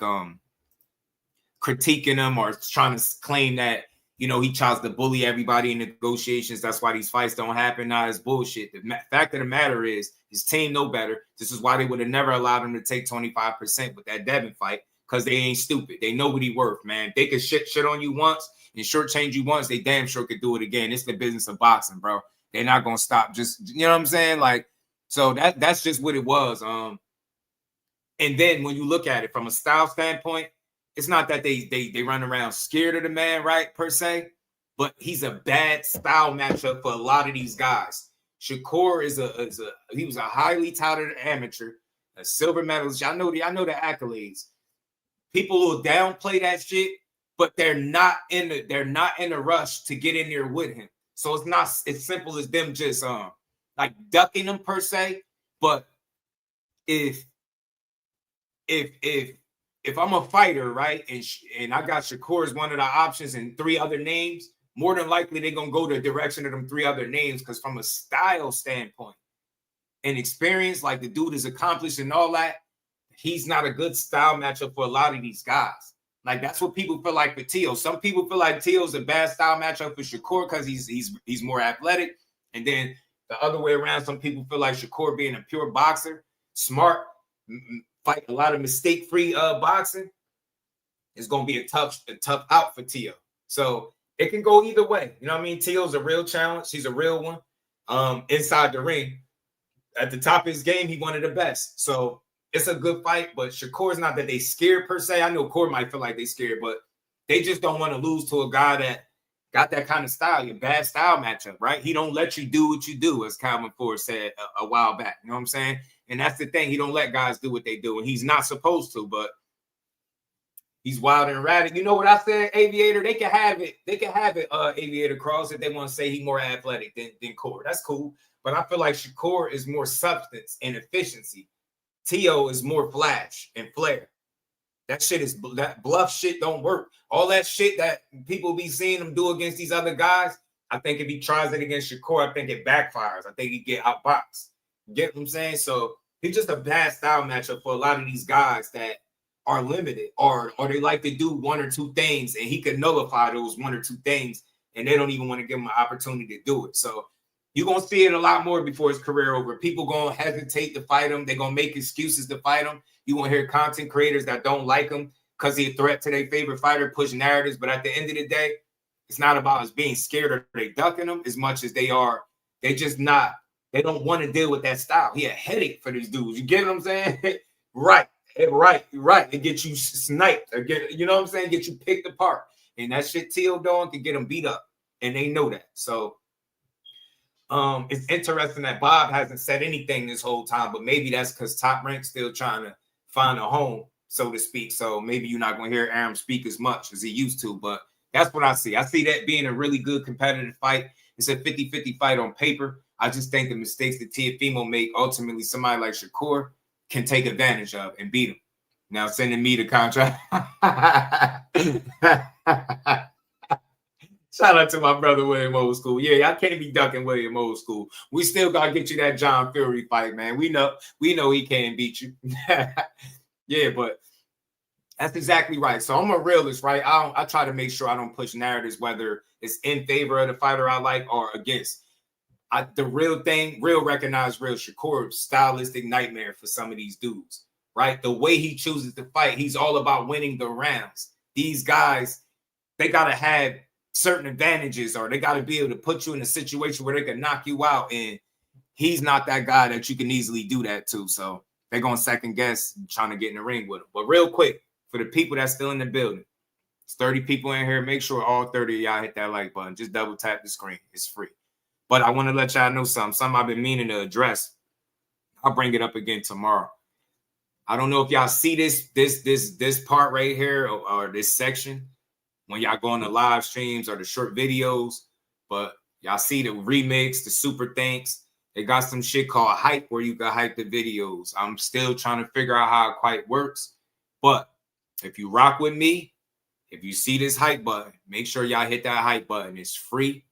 critiquing him or trying to claim that, you know, he tries to bully everybody in negotiations. That's why these fights don't happen. Nah, it's bullshit. The fact of the matter is his team know better. This is why they would have never allowed him to take 25% with that Devin fight, because they ain't stupid. They know what he worth, man. They could shit on you once and shortchange you once. They damn sure could do it again. It's the business of boxing, bro. They're not going to stop. Just, you know what I'm saying? Like, so that's just what it was. And then when you look at it from a style standpoint, it's not that they run around scared of the man, right, per se, but he's a bad style matchup for a lot of these guys. Shakur he was a highly touted amateur, a silver medalist. I know the accolades. People will downplay that shit, but they're not in a rush to get in there with him. So it's not as simple as them just like ducking him per se. But if I'm a fighter, right, and I got Shakur as one of the options and 3 other names, more than likely they're gonna go the direction of them 3 other names, because from a style standpoint and experience, like the dude is accomplished and all that, he's not a good style matchup for a lot of these guys. Like that's what people feel like for Tio. Some people feel like Tio's a bad style matchup for Shakur because he's more athletic, and then the other way around, some people feel like Shakur being a pure boxer, smart, fight a lot of mistake-free boxing, is going to be a tough out for Tio. So it can go either way. You know what I mean? Tio's a real challenge. He's a real one. Inside the ring, at the top of his game, he one of the best. So it's a good fight, but Shakur's not that they scared per se. I know Core might feel like they scared, but they just don't want to lose to a guy that got that kind of style, your bad style matchup, right? He don't let you do what you do, as Calvin Ford said a while back. You know what I'm saying? And that's the thing. He don't let guys do what they do, and he's not supposed to. But He's wild and erratic. You know what I said, Aviator? They can have it. They can have it, Aviator Cross, if they want to say he's more athletic than Core. That's cool. But I feel like Shakur is more substance and efficiency. T.O. is more flash and flair. That shit is, that bluff shit don't work. All that shit that people be seeing him do against these other guys, I think if he tries it against Shakur, I think it backfires. I think he get outboxed. Get what I'm saying? So he's just a bad style matchup for a lot of these guys that are limited, or they like to do one or two things, and he could nullify those one or two things, and they don't even want to give him an opportunity to do it. So you're going to see it a lot more before his career over. People going to hesitate to fight him. They're going to make excuses to fight him. You're going to hear content creators that don't like him because he's a threat to their favorite fighter, push narratives. But at the end of the day, it's not about us being scared or they ducking him as much as they don't want to deal with that style. He a headache for these dudes. You get what I'm saying? Right. It gets you sniped. Or you know what I'm saying? Get you picked apart. And that shit T.O. doing can get them beat up. And they know that. So it's interesting that Bob hasn't said anything this whole time, but maybe that's because Top Rank's still trying to find a home, so to speak. So maybe you're not going to hear Aram speak as much as he used to, but that's what I see. I see that being a really good competitive fight. It's a 50-50 fight on paper. I just think the mistakes that Teofimo make, ultimately somebody like Shakur can take advantage of and beat him. Now sending me the contract. Shout out to my brother William Old School. Yeah, I can't be ducking William Old School. We still gotta get you that John Fury fight, man. We know he can't beat you. Yeah, but that's exactly right. So I'm a realist, right? I try to make sure I don't push narratives, whether it's in favor of the fighter I like or against. The real thing, real recognized, real Shakur, stylistic nightmare for some of these dudes, right? The way he chooses to fight, he's all about winning the rounds. These guys, they gotta have certain advantages, or they got to be able to put you in a situation where they can knock you out, and he's not that guy that you can easily do that to. So they're going to second guess trying to get in the ring with him. But real quick, for the people that's still in the building, it's 30 people in here. Make sure all 30 of y'all hit that like button. Just double tap the screen. It's free. But I want to let y'all know something I've been meaning to address. I'll bring it up again tomorrow. I don't know if y'all see this part right here, or this section when y'all go on the live streams or the short videos, but y'all see the remix, the super thanks. They got some shit called hype where you can hype the videos. I'm still trying to figure out how it quite works. But if you rock with me, if you see this hype button, make sure y'all hit that hype button. It's free.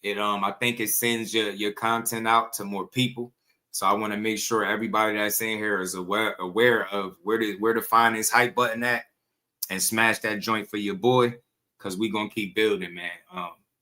I think it sends your content out to more people. So I want to make sure everybody that's in here is aware of where to find this hype button at, and smash that joint for your boy, because we're going to keep building, man.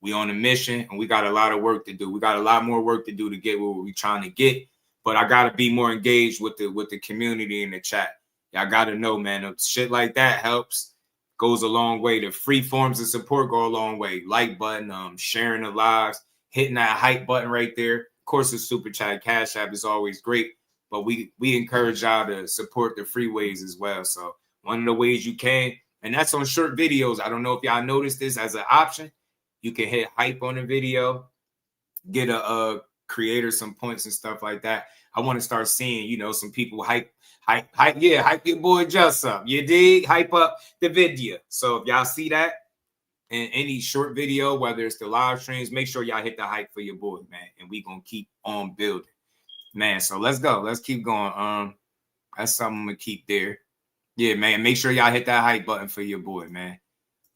We on a mission, and we got a lot of work to do. We got a lot more work to do to get where we're trying to get, but I got to be more engaged with the community in the chat. Y'all got to know, man, shit like that helps, goes a long way. The free forms of support go a long way. Like button, sharing the lives, hitting that hype button right there. Of course, the Super Chat Cash App is always great, but we encourage y'all to support the free ways as well. So one of the ways you can, and that's on short videos. I don't know if y'all noticed this as an option. You can hit hype on the video, get a creator some points and stuff like that. I want to start seeing, some people hype your boy Just up. You dig? Hype up the video. So if y'all see that in any short video, whether it's the live streams, make sure y'all hit the hype for your boy, man. And we gonna keep on building, man. So let's go. Let's keep going. That's something I'm gonna keep there. Yeah, man. Make sure y'all hit that hype button for your boy, man.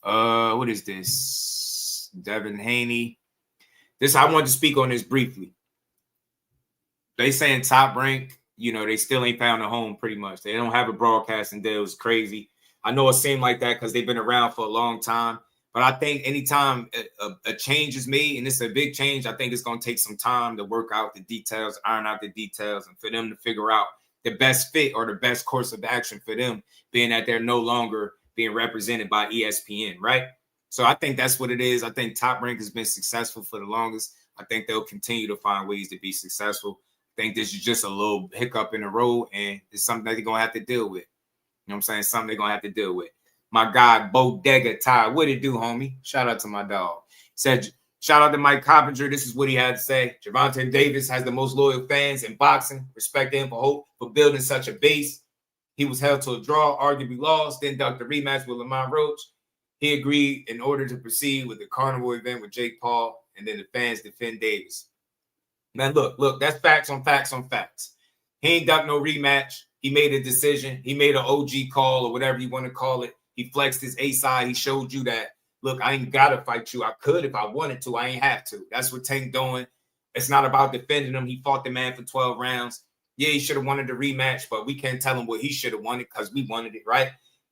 What is this? Devin Haney. I wanted to speak on this briefly. They saying Top Rank, they still ain't found a home pretty much. They don't have a broadcasting deal. It's crazy. I know it seemed like that because they've been around for a long time. But I think anytime a change is made, and it's a big change, I think it's going to take some time to work out the details, iron out the details, and for them to figure out the best fit or the best course of action for them, being that they're no longer being represented by ESPN, right? So I think that's what it is. I think Top Rank has been successful for the longest. I think they'll continue to find ways to be successful. I think this is just a little hiccup in the road, and it's something that they're going to have to deal with. You know what I'm saying? Something they're going to have to deal with. My guy, Bodega Ty, what it do, homie? Shout out to my dog. Said, shout out to Mike Coppinger. This is what he had to say. Gervonta Davis has the most loyal fans in boxing. Respect him for building such a base. He was held to a draw, arguably lost, then ducked a rematch with Lamont Roach. He agreed in order to proceed with the carnival event with Jake Paul, and then the fans defend Davis. Man, look, that's facts on facts on facts. He ain't ducked no rematch. He made a decision. He made an OG call or whatever you want to call it. He flexed his A side. He showed you that, look, I ain't got to fight you. I could if I wanted to. I ain't have to. That's what Tank doing. It's not about defending him. He fought the man for 12 rounds. Yeah, he should have wanted the rematch, but we can't tell him what he should have wanted because we wanted it, right?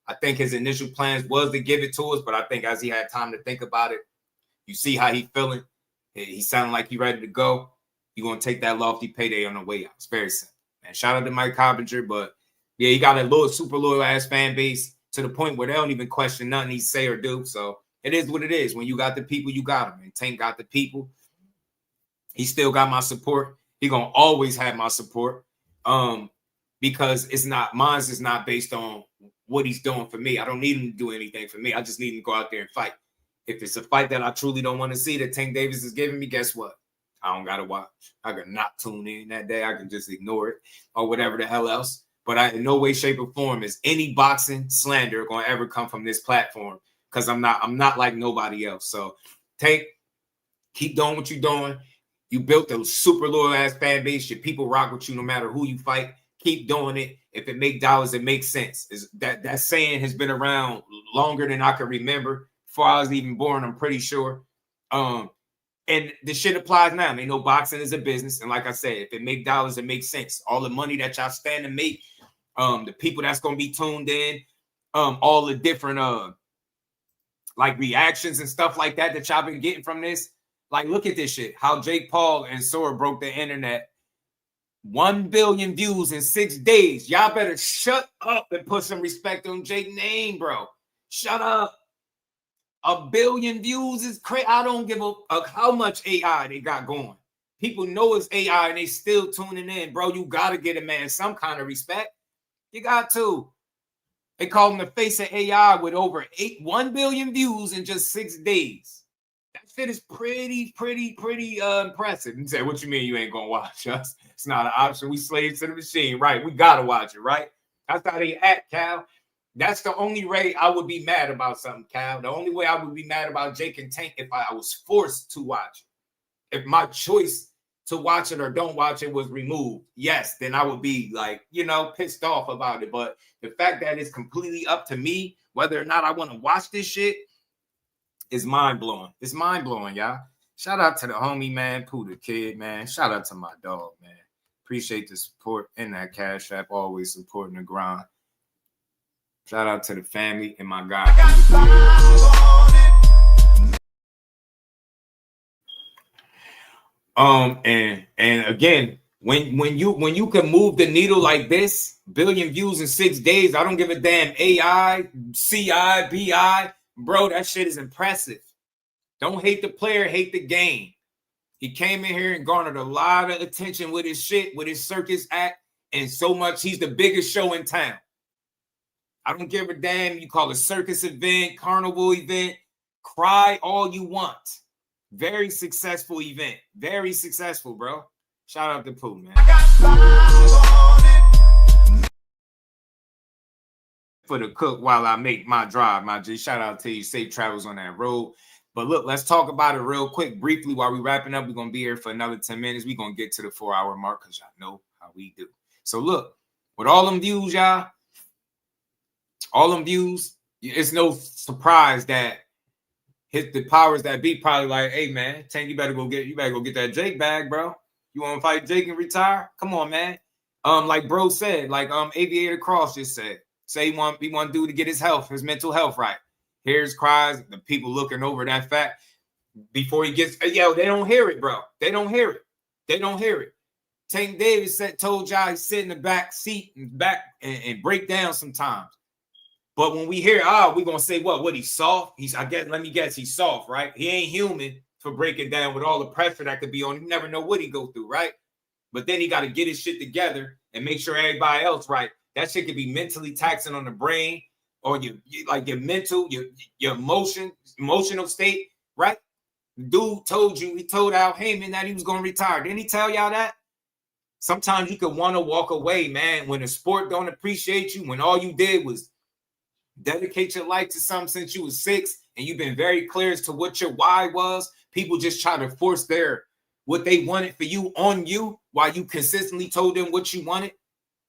I think his initial plans was to give it to us, but I think as he had time to think about it, you see how he feeling. He sounding like he ready to go. You're going to take that lofty payday on the way out. It's very simple. Man, shout out to Mike Coppinger, but yeah, he got a super loyal ass fan base to the point where they don't even question nothing he say or do. So it is what it is. When you got the people, you got them. And Tank got the people. He still got my support. He going to always have my support. Because mine's is not based on what he's doing for me. I don't need him to do anything for me. I just need him to go out there and fight. If it's a fight that I truly don't want to see that Tank Davis is giving me, guess what? I don't got to watch. I can not tune in that day. I can just ignore it or whatever the hell else. But in no way, shape, or form is any boxing slander going to ever come from this platform because I'm not like nobody else. So Tank, keep doing what you're doing. You built a super loyal ass fan base. Your people rock with you no matter who you fight. Keep doing it. If it make dollars, it makes sense. That saying has been around longer than I can remember. Before I was even born, I'm pretty sure. And the shit applies now. They know boxing is a business. And like I said, if it make dollars, it makes sense. All the money that y'all stand to make, the people that's going to be tuned in, all the different like reactions and stuff like that y'all been getting from this. Like, look at this shit. How Jake Paul and Sora broke the internet. 1 billion views in 6 days. Y'all better shut up and put some respect on Jake's name, bro. Shut up. 1 billion views is crazy. I don't give a how much AI they got going. People know it's AI and they still tuning in, bro. You got to get a man some kind of respect. You got to. They call him the face of AI with over 1 billion views in just 6 days. That shit is pretty impressive. You say, what you mean you ain't gonna watch us? It's not an option. We slaves to the machine, right? We gotta watch it, right? That's how they act, Cal. That's the only way I would be mad about something, Cal. The only way I would be mad about Jake and Tank if I was forced to watch it. If my choice to watch it or don't watch it was removed, yes, then I would be like, pissed off about it. But the fact that it's completely up to me whether or not I want to watch this shit is mind-blowing. It's mind-blowing, y'all. Shout out to the homie, man, Pooh the Kid, man. Shout out to my dog, man. Appreciate the support and that Cash App, always supporting the grind. Shout out to the family and my guy. And again, when you can move the needle like this, 1 billion views in 6 days, I don't give a damn AI, CI, BI, bro, that shit is impressive. Don't hate the player, hate the game. He came in here and garnered a lot of attention with his shit, with his circus act, and so much he's the biggest show in town. I don't give a damn. You call it circus event, carnival event, cry all you want. Very successful event. Very successful, bro. Shout out to Pooh, man. For the cook while I make my drive, my G. Shout out to you. Safe travels on that road. But look, let's talk about it real quick, briefly, while we're wrapping up. We're going to be here for another 10 minutes. We're going to get to the 4-hour mark because y'all know how we do. So look, with all them views, y'all, all them views, it's no surprise that the powers that be probably like, hey man, Tank, you better go get that Jake bag, bro. You want to fight Jake and retire? Come on, man. Like bro said, like Aviator Cross just said, say he want dude to get his mental health right. Here's cries, the people looking over that fact before he gets, they don't hear it, bro. They don't hear it. They don't hear it. Tank Davis told y'all he sit in the back seat and break down sometimes. But when we hear, we're going to say, what, he's soft? Let me guess, he's soft, right? He ain't human for breaking down with all the pressure that could be on him. You never know what he go through, right? But then he got to get his shit together and make sure everybody else right. That shit could be mentally taxing on the brain or your mental, your emotional state, right? Dude told Al Haymon that he was going to retire. Didn't he tell y'all that? Sometimes you could want to walk away, man, when the sport don't appreciate you, when all you did was dedicate your life to something since you was 6, and you've been very clear as to what your why was. People just try to force what they wanted for you on you while you consistently told them what you wanted.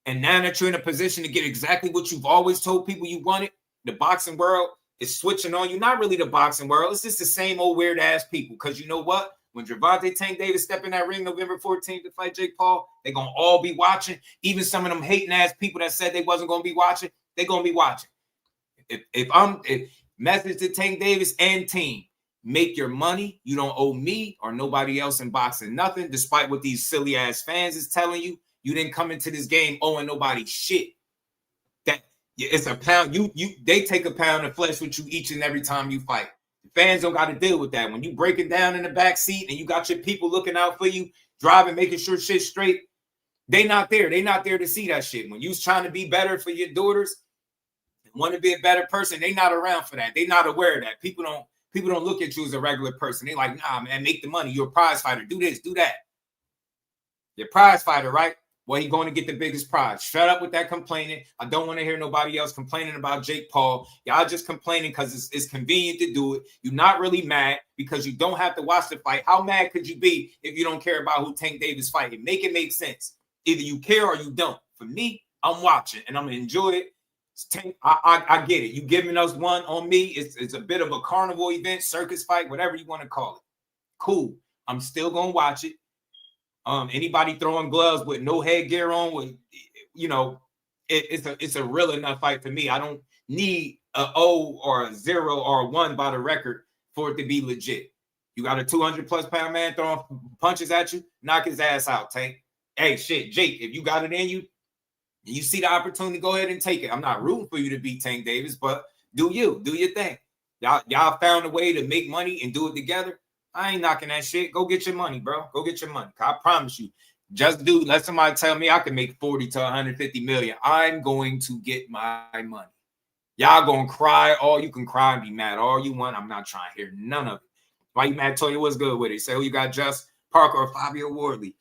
And now that you're in a position to get exactly what you've always told people you wanted, the boxing world is switching on you. Not really the boxing world. It's just the same old weird ass people. Because you know what? When Gervonta Tank Davis step in that ring November 14th to fight Jake Paul, they're going to all be watching. Even some of them hating ass people that said they wasn't going to be watching, they're going to be watching. If message to Tank Davis and team, make your money. You don't owe me or nobody else in boxing nothing, despite what these silly ass fans is telling you. You didn't come into this game owing nobody shit. That it's a pound. They take a pound of flesh with you each and every time you fight. The fans don't got to deal with that. When you breaking down in the back seat and you got your people looking out for you, driving, making sure shit's straight, they not there. They not there to see that shit. When you's trying to be better for your daughters, want to be a better person, they not around for that. They not aware of that. People don't look at you as a regular person. They like, nah, man, make the money. You're a prize fighter. Do this, do that. You're a prize fighter, right? Well, you're going to get the biggest prize. Shut up with that complaining. I don't want to hear nobody else complaining about Jake Paul. Y'all just complaining because it's convenient to do it. You're not really mad because you don't have to watch the fight. How mad could you be if you don't care about who Tank Davis fighting? Make it make sense. Either you care or you don't. For me, I'm watching and I'm going to enjoy it. Tank, I get it. You giving us one on me. It's a bit of a carnival event, circus fight, whatever you want to call it. Cool. I'm still going to watch it. Anybody throwing gloves with no headgear on, with it's a real enough fight for me. I don't need a 0 or a 0 or a 1 by the record for it to be legit. You got a 200+ pound man throwing punches at you, knock his ass out, Tank. Hey, shit, Jake, if you got it in you, and you see the opportunity, go ahead and take it. I'm not rooting for you to beat Tank Davis, but do your thing. Y'all found a way to make money and do it together. I ain't knocking that shit. Go get your money, bro. Go get your money. I promise you. Just let somebody tell me I can make 40 to 150 million. I'm going to get my money. Y'all gonna cry all you can cry and be mad all you want. I'm not trying to hear none of it. Why you mad? Tell you what's good with it. Say who you got, Just Parker or Fabio Wardley.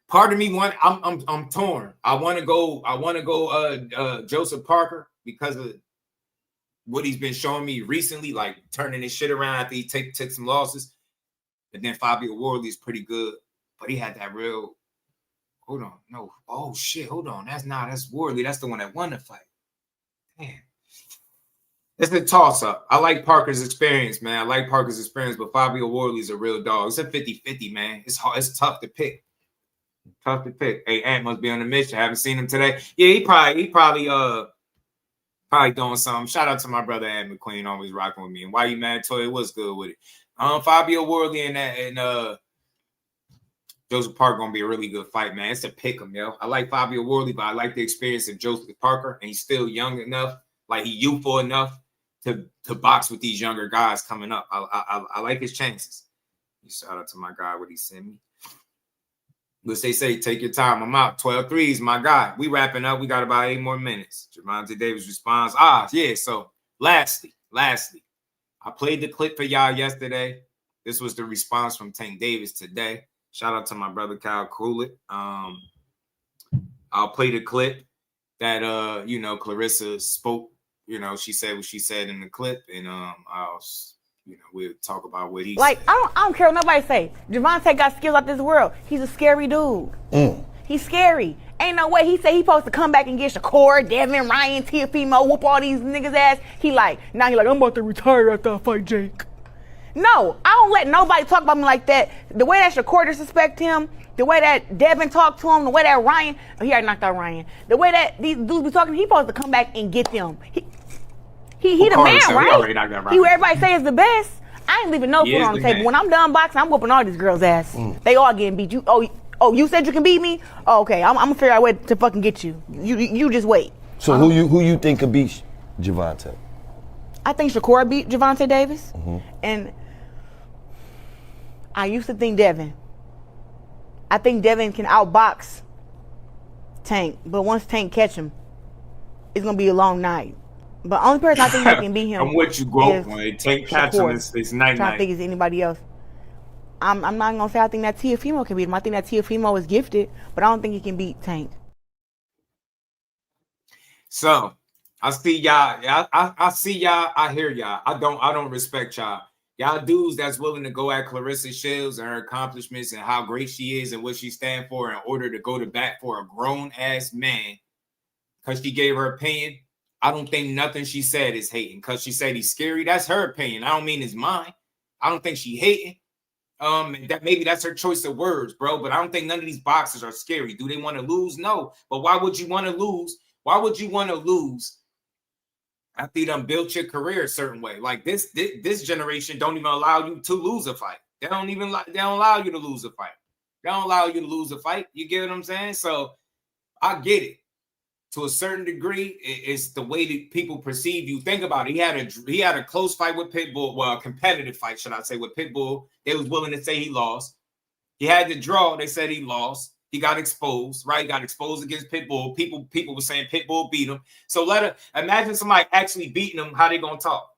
Part of me I'm torn. I want to go Joseph Parker because of what he's been showing me recently, like turning his shit around after he took some losses. But then Fabio Wardley is pretty good, but he had that real. Hold on, no, oh shit, hold on, that's Wardley. That's the one that won the fight. Damn, it's a toss up. I like Parker's experience, man. I like Parker's experience, but Fabio Wardley's a real dog. It's a 50-50, man. It's hard. It's tough to pick. Tough to pick. Hey, Ant must be on the mission. I haven't seen him today. Yeah, he probably doing something. Shout out to my brother Ant McQueen, always rocking with me. And why you mad, Toy? What's good with it? Fabio Wardley and Joseph Parker gonna be a really good fight, man. It's a pick 'em, yo. I like Fabio Wardley, but I like the experience of Joseph Parker, and he's still young enough, like he's youthful enough to box with these younger guys coming up. I like his chances. Shout out to my guy, what he sent me. But they say, take your time. I'm out. 12 threes, my guy. We wrapping up. We got about 8 more minutes. Gervonta Davis responds. Yeah. So lastly, I played the clip for y'all yesterday. This was the response from Tank Davis today. Shout out to my brother Kyle Coolett. I'll play the clip that Claressa spoke. She said what she said in the clip, and we'll talk about what he like. Said. I don't care what nobody say. Gervonta got skills out this world. He's a scary dude. He's scary. Ain't no way he said he supposed to come back and get Shakur, Devin, Ryan, Teofimo, whoop all these niggas ass. He like, I'm about to retire after I fight Jake. No, I don't let nobody talk about me like that. The way that Shakur disrespect him, the way that Devin talked to him, the way that Ryan, he already knocked out Ryan. The way that these dudes be talking, he supposed to come back and get them. He the man, right? He who everybody say is the best. I ain't leaving no food on the table. When I'm done boxing, I'm whooping all these girls' ass. They all getting beat. You said you can beat me? Oh, okay. I'm gonna figure out a way to fucking get you. You just wait. So who you think could beat Gervonta? I think Shakur beat Gervonta Davis, and I used to think Devin. I think Devin can outbox Tank, but once Tank catch him, it's gonna be a long night. But only person I think that can beat him. I'm with you, bro. Tank catching is night. I think it's anybody else. I'm not gonna say I think that Teofimo can beat him. I think that Teofimo is gifted, but I don't think he can beat Tank. So I see y'all. I see y'all. I hear y'all. I don't respect y'all. Y'all dudes that's willing to go at Claressa Shields and her accomplishments and how great she is and what she stands for in order to go to bat for a grown-ass man because she gave her opinion. I don't think nothing she said is hating because she said he's scary. That's her opinion. I don't mean it's mine. I don't think she hating. That maybe that's her choice of words, bro. But I don't think none of these boxers are scary. Do they want to lose? No. But why would you want to lose? Why would you want to lose after you done built your career a certain way? Like this generation don't even allow you to lose a fight. They don't allow you to lose a fight. They don't allow you to lose a fight. You get what I'm saying? So I get it. To a certain degree, it's the way that people perceive you. Think about it. He had a close fight with Pitbull. Well, a competitive fight, should I say, with Pitbull. They was willing to say he lost. He had to draw. They said he lost. He got exposed, right? He got exposed against Pitbull. People were saying Pitbull beat him. So imagine somebody actually beating him. How they gonna talk?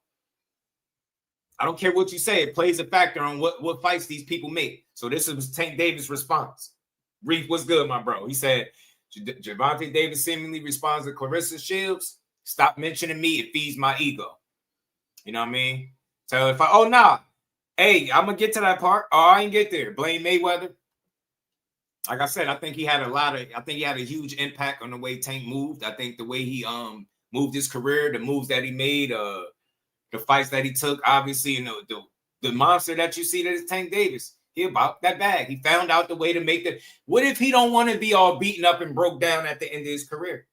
I don't care what you say. It plays a factor on what fights these people make. So this is Tank Davis' response. Reef, what's good, my bro? He said, Gervonta Davis seemingly responds to Claressa Shields. Stop mentioning me. It feeds my ego. You know what I mean? So if hey, I'm gonna get to that part. Oh, I ain't get there. Blame Mayweather. Like I said, I think he had a huge impact on the way Tank moved. I think the way he moved his career, the moves that he made, the fights that he took, obviously, you know, the monster that you see that is Tank Davis. He about that bag. He found out the way to make the. What if he don't want to be all beaten up and broke down at the end of his career?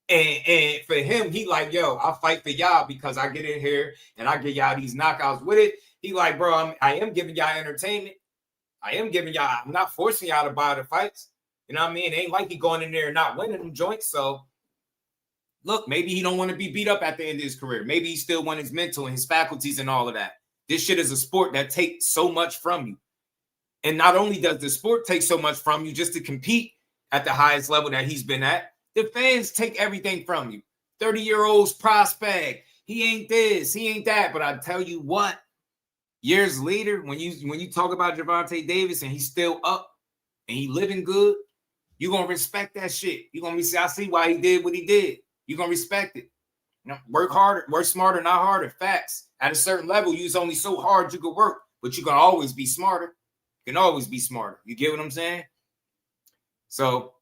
And for him, he like, yo, I'll fight for y'all because I get in here and I get y'all these knockouts with it. He like, bro, I am giving y'all entertainment. I'm not forcing y'all to buy the fights. You know what I mean? It ain't like he going in there and not winning them joints. So look, maybe he don't want to be beat up at the end of his career. Maybe he still wants his mental and his faculties and all of that. This shit is a sport that takes so much from you. And not only does the sport take so much from you just to compete at the highest level that he's been at, the fans take everything from you. 30-year-old's prospect. He ain't this, he ain't that. But I tell you what, years later, when you talk about Gervonta Davis and he's still up and he living good, you're going to respect that shit. You're going to be, I see why he did what he did. You're going to respect it. You know, work harder, work smarter, not harder. Facts. At a certain level, you's only so hard you could work, but you can always be smarter. You can always be smarter. You get what I'm saying? So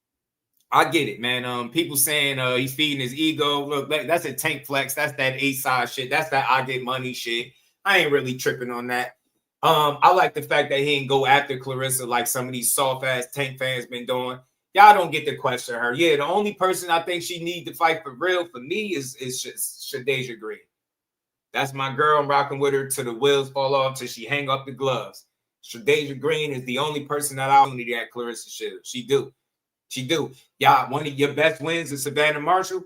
I get it, man. People saying he's feeding his ego. Look, that's a Tank flex. That's that A-side shit. That's that I get money shit. I ain't really tripping on that. I like the fact that he didn't go after Claressa like some of these soft-ass Tank fans been doing. Y'all don't get to question her. Yeah, the only person I think she need to fight for real for me is Shadasia Green. That's my girl. I'm rocking with her till the wheels fall off, till she hang up the gloves. Shadasia Green is the only person that I need at Claressa Shields. She do. Y'all, one of your best wins is Savannah Marshall.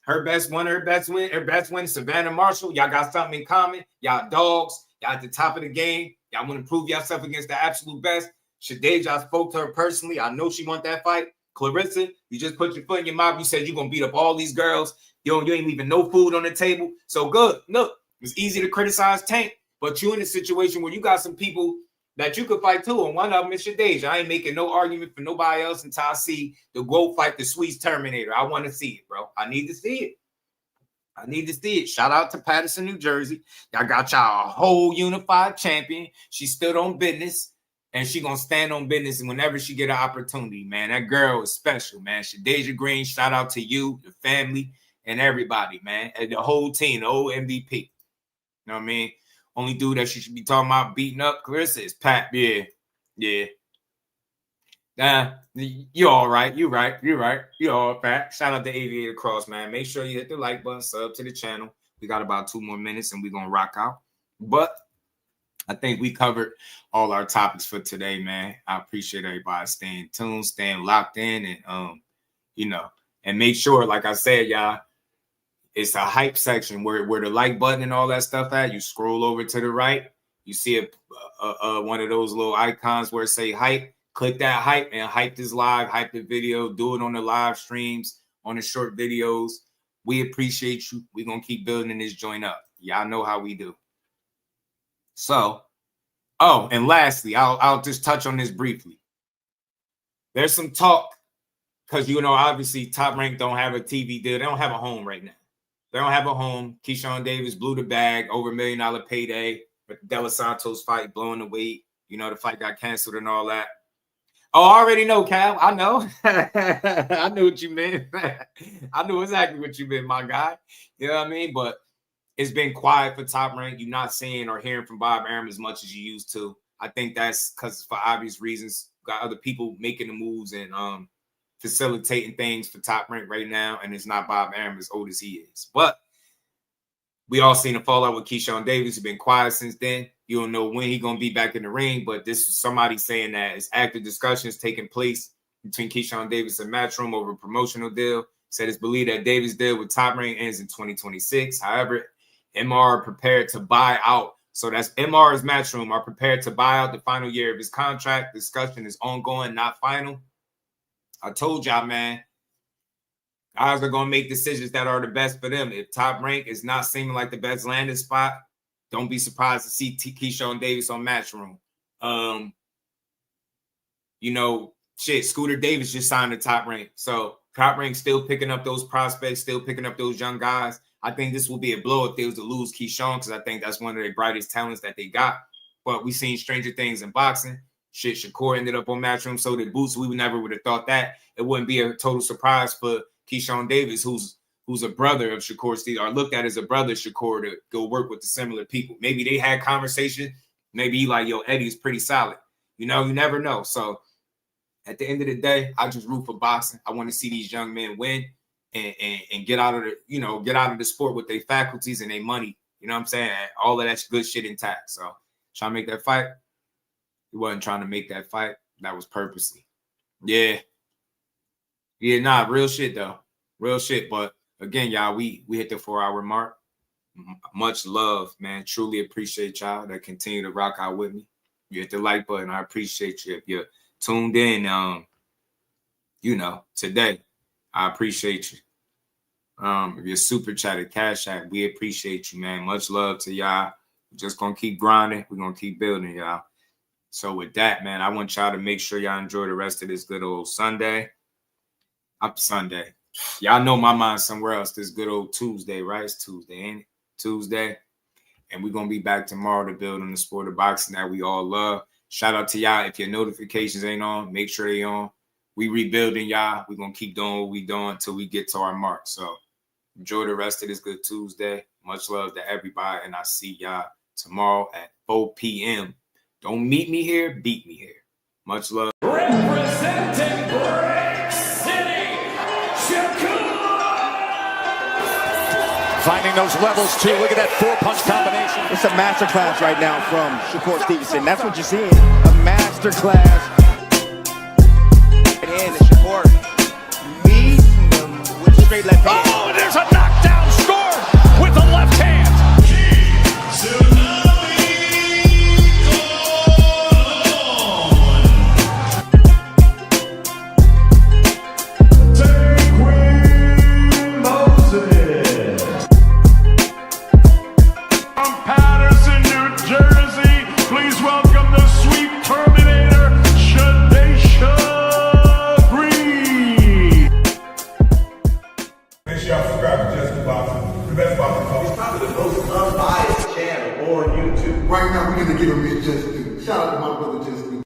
Her best win is Savannah Marshall. Y'all got something in common. Y'all dogs. Y'all at the top of the game. Y'all want to prove yourself against the absolute best. Shadasia, I spoke to her personally. I know she want that fight. Claressa, you just put your foot in your mouth. You said you're going to beat up all these girls. You ain't leaving no food on the table. So good. Look, it's easy to criticize Tank, but you're in a situation where you got some people that you could fight too, and one of them is Shadasia. I ain't making no argument for nobody else until I see the GOAT fight the Swedes Terminator. I want to see it, bro. I need to see it. Shout out to Patterson, New Jersey. Y'all got y'all a whole unified champion. She stood on business, and she going to stand on business whenever she get an opportunity, man. That girl is special, man. Shadasia Green, shout out to you, the family, and everybody, man. And the whole team, the whole MVP. You know what I mean? Only dude that she should be talking about beating up Claressa is Pat. Yeah. Nah, you all right. You're right. You're all Pat. Shout out to Aviator Cross, man. Make sure you hit the like button, sub to the channel. We got about 2 more minutes and we're going to rock out. But I think we covered all our topics for today, man. I appreciate everybody staying tuned, staying locked in, and and make sure, like I said, y'all, it's a hype section where the like button and all that stuff at. You scroll over to the right, you see one of those little icons where it say hype. Click that hype and hype this live, hype the video, do it on the live streams, on the short videos. We appreciate you. We're going to keep building this joint up. Y'all know how we do. So Oh, and lastly, I'll just touch on this briefly. There's some talk because, you know, obviously Top Rank don't have a TV deal. They don't have a home right now. They don't have a home. Keyshawn Davis blew the bag, over $1 million payday. But De Los Santos fight, blowing the weight. You know, the fight got canceled and all that. Oh, I already know, Cal. I know. I knew what you meant. I knew exactly what you meant, my guy. You know what I mean? But it's been quiet for Top Rank. You're not seeing or hearing from Bob Arum as much as you used to. I think that's because for obvious reasons, got other people making the moves and facilitating things for Top Rank right now. And it's not Bob Arum as old as he is. But we all seen the fallout with Keyshawn Davis. He's been quiet since then. You don't know when he's going to be back in the ring, but this is somebody saying that it's active discussions taking place between Keyshawn Davis and Matchroom over a promotional deal. Said it's believed that Davis' deal with Top Rank ends in 2026. However, MR are prepared to buy out. So that's MR's Matchroom are prepared to buy out the final year of his contract. Discussion is ongoing, not final. I told y'all, man, guys are going to make decisions that are the best for them. If Top Rank is not seeming like the best landing spot, don't be surprised to see Keyshawn Davis on Matchroom. You know, shit, Scooter Davis just signed to Top Rank. So Top Rank still picking up those prospects, still picking up those young guys. I think this will be a blow if they was to lose Keyshawn because I think that's one of their brightest talents that they got. But we seen stranger things in boxing. Shit, Shakur ended up on Matchroom. So did Boots. We never would have thought that. It wouldn't be a total surprise for Keyshawn Davis, who's a brother of Shakur Stevenson, or looked at as a brother Shakur, to go work with the similar people. Maybe they had conversation. Maybe he like, yo, Eddie's pretty solid. You know, you never know. So at the end of the day, I just root for boxing. I want to see these young men win and get out of the, you know, get out of the sport with their faculties and their money. You know what I'm saying? All of that good shit intact. So trying to make that fight. He wasn't trying to make that fight. That was purposely. Yeah. Yeah, nah, real shit though. Real shit. But again, y'all, we hit the 4-hour mark. Much love, man. Truly appreciate y'all that continue to rock out with me. You hit the like button. I appreciate you. If you're tuned in, you know, today, I appreciate you. If you're super chatted, Cash App, we appreciate you, man. Much love to y'all. We're just going to keep grinding. We're going to keep building, y'all. So with that, man, I want y'all to make sure y'all enjoy the rest of this good old Sunday. Up Sunday. Y'all know my mind's somewhere else. This good old Tuesday, right? It's Tuesday, ain't it? Tuesday. And we're going to be back tomorrow to build on the sport of boxing that we all love. Shout out to y'all. If your notifications ain't on, make sure they on. We rebuilding, y'all. We're going to keep doing what we doing until we get to our mark. So enjoy the rest of this good Tuesday. Much love to everybody. And I see y'all tomorrow at 4 p.m. Don't meet me here, beat me here. Much love. Representing Brick City, Shakur! Finding those levels too. Look at that 4-punch combination. It's a masterclass right now from Shakur Stevenson. That's what you're seeing. A masterclass. And Shakur meeting them with a straight left hand. Oh, and there's a knockdown scored with the left hand. Right now, we're going to give him his just due. Shout out to my brother Just Due.